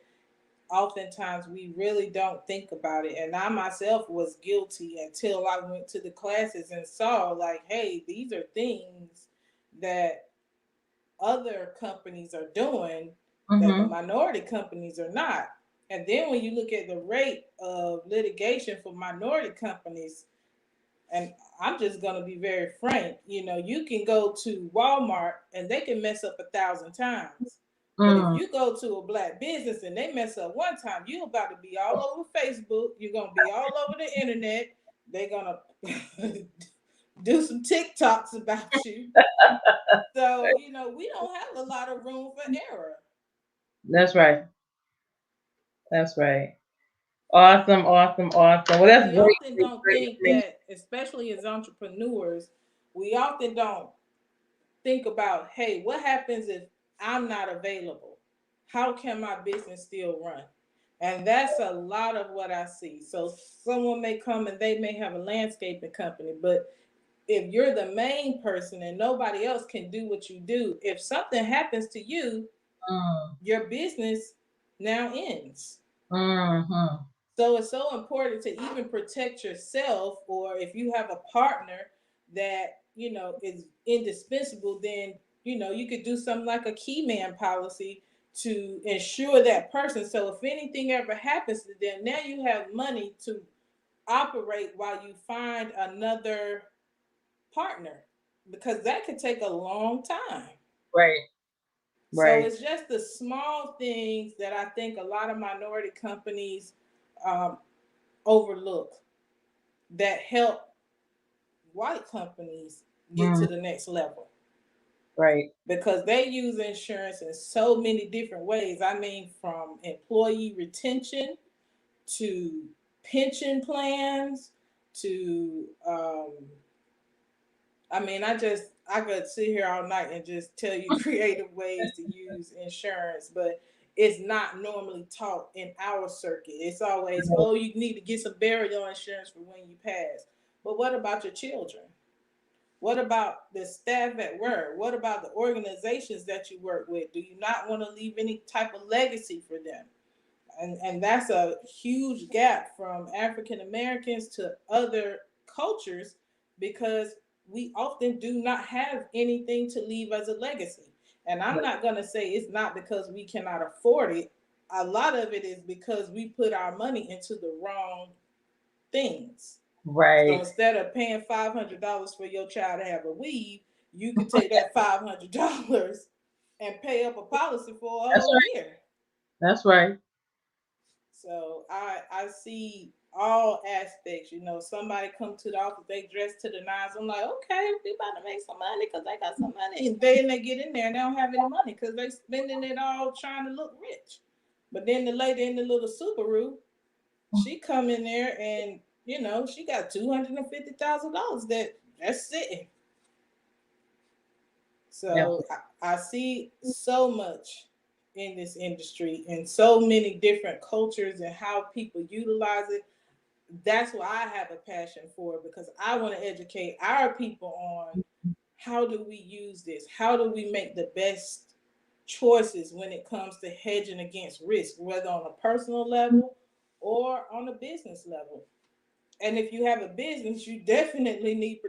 oftentimes we really don't think about it. And I myself was guilty until I went to the classes and saw, like, hey, these are things that other companies are doing that the Mhm. minority companies are not. And then when you look at the rate of litigation for minority companies, and I'm just going to be very frank, you can go to Walmart and they can mess up 1,000 times. But if you go to a Black business and they mess up one time, you're about to be all over Facebook. You're going to be all over the internet. They're going to do some TikToks about you. So, we don't have a lot of room for error. That's right. That's right. Awesome, awesome, awesome. Well, that's We great. often Great, don't great think information. that, especially as entrepreneurs, we often don't think about, hey, what happens if I'm not available? How can my business still run? And that's a lot of what I see. So someone may come and they may have a landscaping company, but if you're the main person and nobody else can do what you do, if something happens to you, your business now ends. Mm-hmm. So it's so important to even protect yourself, or if you have a partner that, is indispensable, then, you could do something like a key man policy to ensure that person. So if anything ever happens to them, now you have money to operate while you find another partner, because that could take a long time. Right. So Right. it's just the small things that I think a lot of minority companies overlook that help white companies get to the next level. Right. Because they use insurance in so many different ways. I mean, from employee retention to pension plans to, I could sit here all night and just tell you creative ways to use insurance, but it's not normally taught in our circuit. It's always, oh, you need to get some burial insurance for when you pass. But what about your children? What about the staff at work? What about the organizations that you work with? Do you not want to leave any type of legacy for them? And that's a huge gap from African Americans to other cultures, because we often do not have anything to leave as a legacy. And I'm not going to say it's not because we cannot afford it. a lot of it is because we put our money into the wrong things. So Right. instead of paying $500 for your child to have a weave, you could take that $500 and pay up a policy for a That's whole right. year. That's right. So I see all aspects. You know, somebody come to the office, they dress to the nines. I'm like, okay, we about to make some money because they got some money. And then they get in there and they don't have any money because they spending it all trying to look rich. But then the lady in the little Subaru, she come in there and, you know, she got $250,000 that's sitting. So I see so much in this industry and so many different cultures and how people utilize it. That's why I have a passion for it, because I want to educate our people on how do we use this? How do we make the best choices when it comes to hedging against risk, whether on a personal level or on a business level? And if you have a business, you definitely need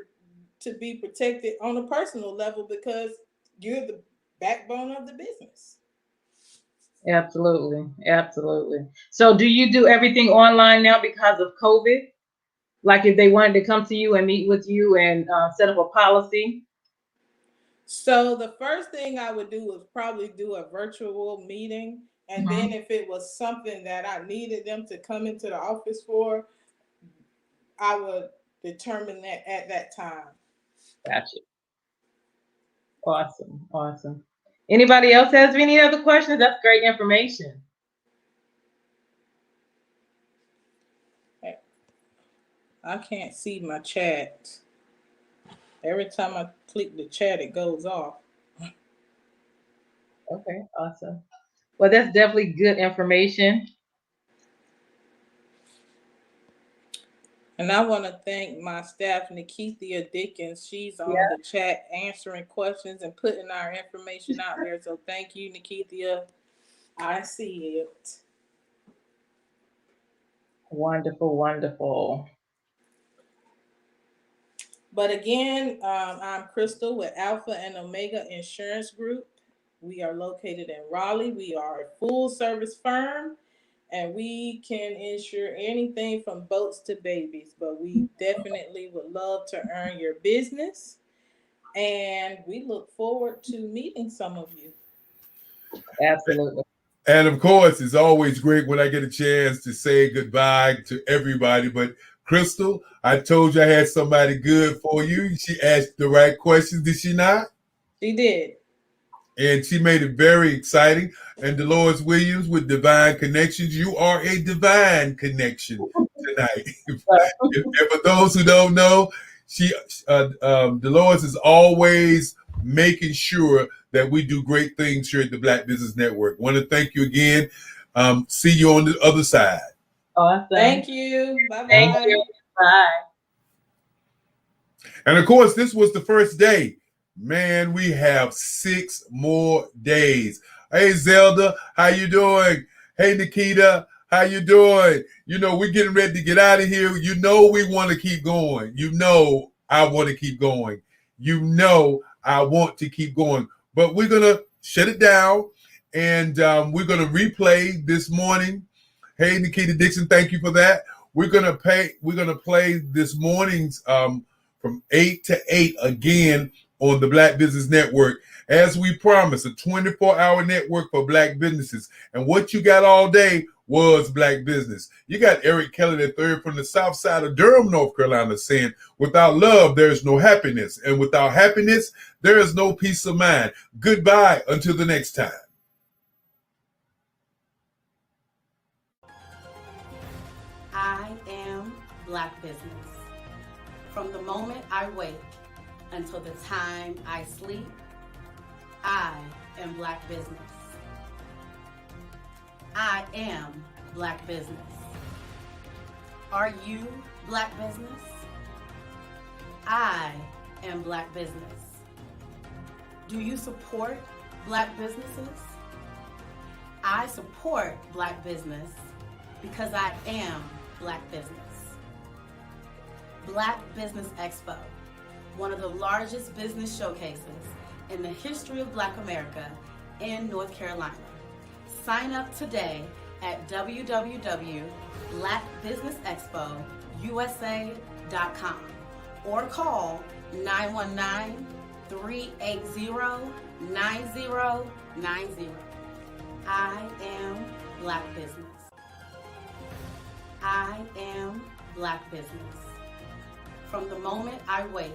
to be protected on a personal level because you're the backbone of the business. Absolutely. Absolutely. So do you do everything online now because of COVID? Like if they wanted to come to you and meet with you and set up a policy? So the first thing I would do is probably do a virtual meeting. And then if it was something that I needed them to come into the office for, I would determine that at that time. Gotcha. Awesome. Awesome. Anybody else has any other questions? That's great information. I can't see my chat. Every time I click the chat, it goes off. Okay, awesome. Well, that's definitely good information. And I want to thank my staff, Nikithia Dickens. She's on the chat answering questions and putting our information out there. So thank you, Nikithia. I see it. Wonderful, wonderful. But again, I'm Crystal with Alpha and Omega Insurance Group. We are located in Raleigh. We are a full service firm. And we can insure anything from boats to babies, but we definitely would love to earn your business. And we look forward to meeting some of you. Absolutely. And of course, it's always great when I get a chance to say goodbye to everybody. But Crystal, I told you I had somebody good for you. She asked the right questions, did she not? She did. And she made it very exciting. And Dolores Williams with Divine Connections. You are a divine connection tonight. And for those who don't know, Dolores is always making sure that we do great things here at the Black Business Network. Want to thank you again. See you on the other side. Awesome. Thank you. Bye-bye. Thank you. Bye. And of course, this was the first day. Man, we have 6 more days. Hey, Zelda, how you doing? Hey, Nikita, how you doing? You know, we're getting ready to get out of here. You know we want to keep going. You know I want to keep going. You know I want to keep going. But we're going to shut it down, and we're going to replay this morning. Hey, Nikita Dixon, thank you for that. We're going to play this morning's from 8 to 8 again on the Black Business Network. As we promised, a 24-hour network for Black businesses. And what you got all day was Black business. You got Eric Kelly III from the south side of Durham, North Carolina, saying, without love, there is no happiness. And without happiness, there is no peace of mind. Goodbye until the next time. I am Black business. From the moment I wake until the time I sleep, I am Black business. I am Black business. Are you Black business? I am Black business. Do you support Black businesses? I support Black business because I am Black business. Black Business Expo, one of the largest business showcases in the history of Black America in North Carolina, Sign up today at www.blackbusinessexpousa.com or call 919-380-9090. I am Black Business. I am Black Business. From the moment I wake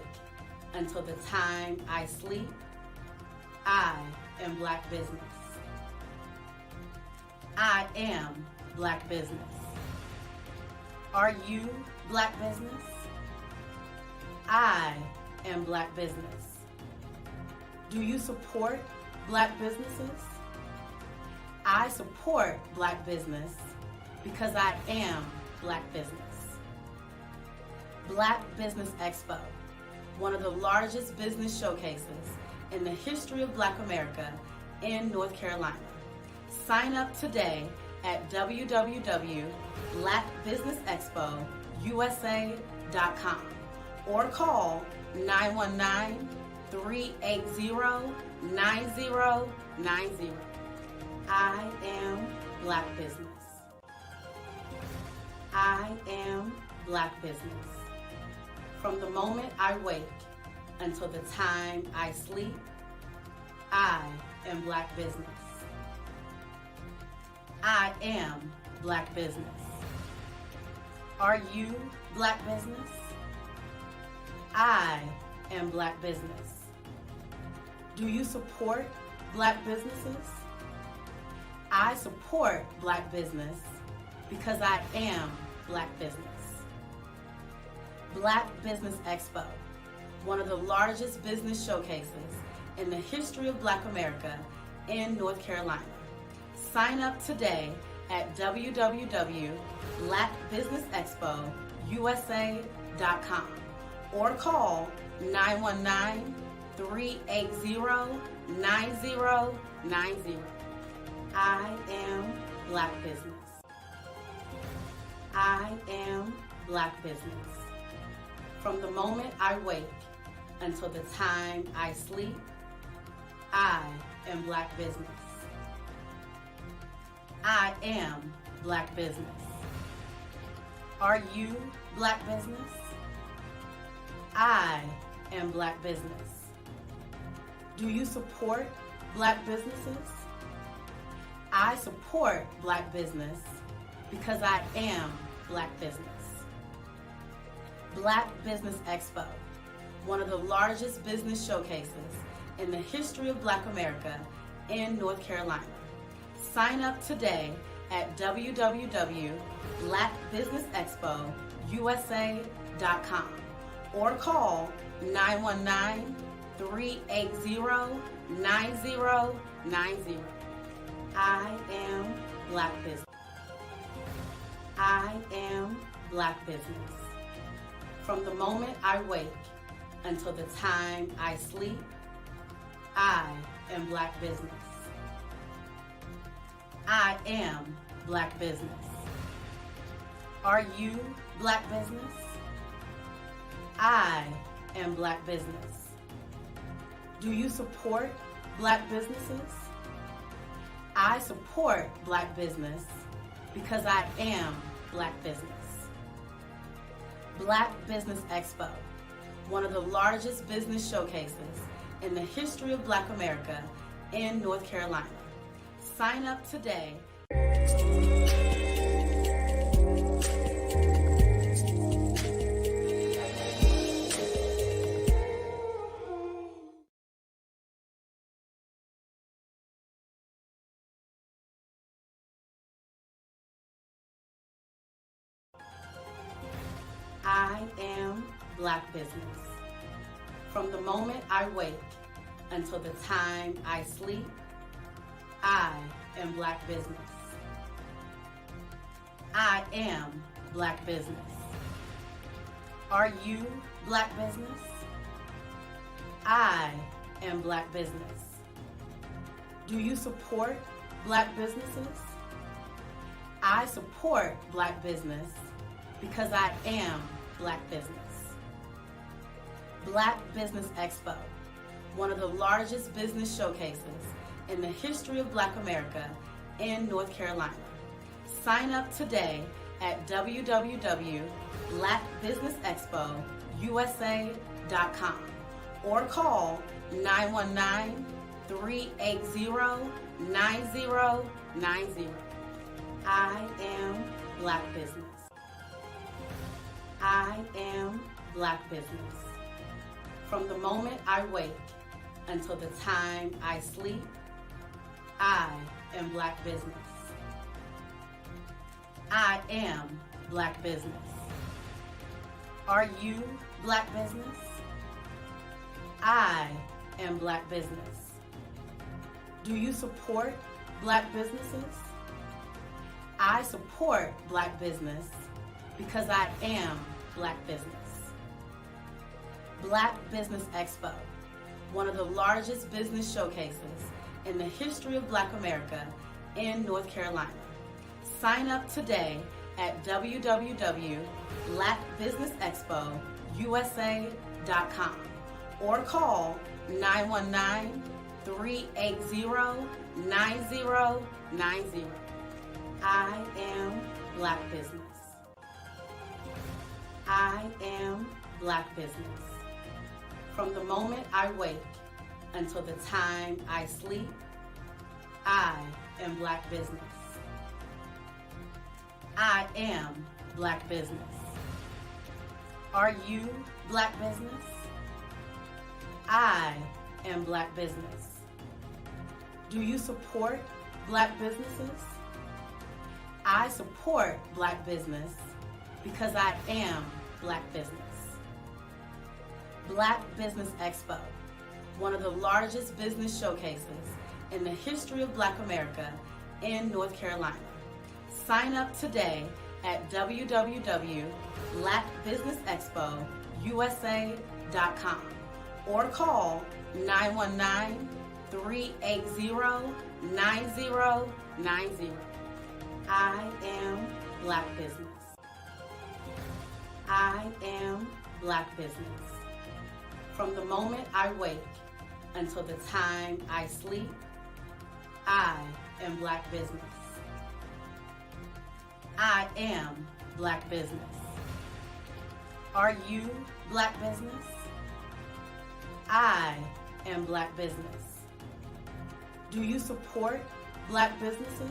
until the time I sleep, I am Black Business. I am Black Business. Are you Black Business? I am Black Business. Do you support Black businesses? I support Black business because I am Black Business. Black Business Expo, one of the largest business showcases in the history of Black America in North Carolina. Sign up today at www.blackbusinessexpousa.com or call 919-380-9090. I am Black Business. I am Black Business. From the moment I wake until the time I sleep, I am Black Business. I am Black Business. Are you Black Business? I am Black Business. Do you support Black businesses? I support Black business because I am Black Business. Black Business Expo, one of the largest business showcases in the history of Black America in North Carolina. Sign up today at www.blackbusinessexpousa.com or call 919-380-9090. I am Black Business. I am Black Business. From the moment I wake until the time I sleep, I am Black Business. I am Black Business. Are you Black Business? I am Black Business. Do you support Black businesses? I support Black business because I am Black Business. Black Business Expo, one of the largest business showcases in the history of Black America in North Carolina. Sign up today at www.blackbusinessexpousa.com or call 919-380-9090. I am Black Business. I am Black Business. From the moment I wake until the time I sleep, I am Black Business. I am Black Business. Are you Black Business? I am Black Business. Do you support Black businesses? I support Black business because I am Black Business. Black Business Expo, one of the largest business showcases in the history of Black America in North Carolina. Sign up today. I am Black Business. From the moment I wake until the time I sleep, I am Black Business. I am Black Business. Are you Black Business? I am Black Business. Do you support Black businesses? I support Black business because I am Black Business. Black Business Expo, one of the largest business showcases in the history of Black America in North Carolina. Sign up today at www.blackbusinessexpousa.com or call 919-380-9090. I am Black Business. I am Black Business. From the moment I wake until the time I sleep, I am Black Business. I am Black Business. Are you Black Business? I am Black Business. Do you support Black businesses? I support Black business because I am Black Business. Black Business Expo, one of the largest business showcases in the history of Black America in North Carolina. Sign up today at www.blackbusinessexpousa.com or call 919-380-9090. I am Black Business. I am Black Business. From the moment I wake until the time I sleep, I am Black Business. I am Black Business. Are you Black Business? I am Black Business. Do you support Black businesses? I support Black business because I am Black Business. Black Business Expo, one of the largest business showcases in the history of Black America in North Carolina. Sign up today at www.blackbusinessexpousa.com or call 919-380-9090. I am Black Business. I am Black Business. From the moment I wake until the time I sleep, I am Black Business. I am Black Business. Are you Black Business? I am Black Business. Do you support Black businesses?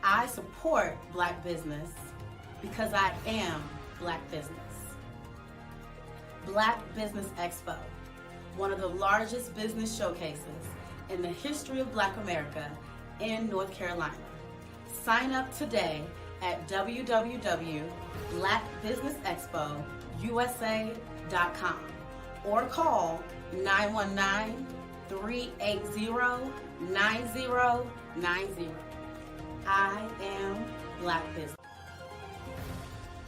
I support Black business because I am Black Business. Black Business Expo, one of the largest business showcases in the history of Black America in North Carolina. Sign up today at www.blackbusinessexpousa.com or call 919-380-9090. I am Black Business.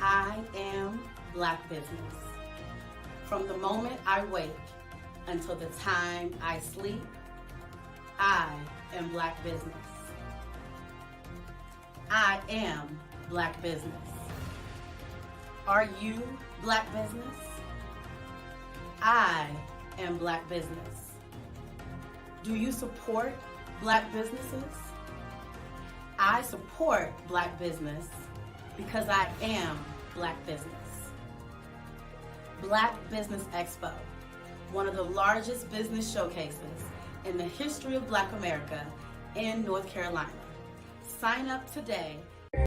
I am Black Business. From the moment I wake until the time I sleep, I am Black Business. I am Black Business. Are you Black Business? I am Black Business. Do you support Black businesses? I support Black business because I am Black Business. Black Business Expo, one of the largest business showcases in the history of Black America in North Carolina. Sign up today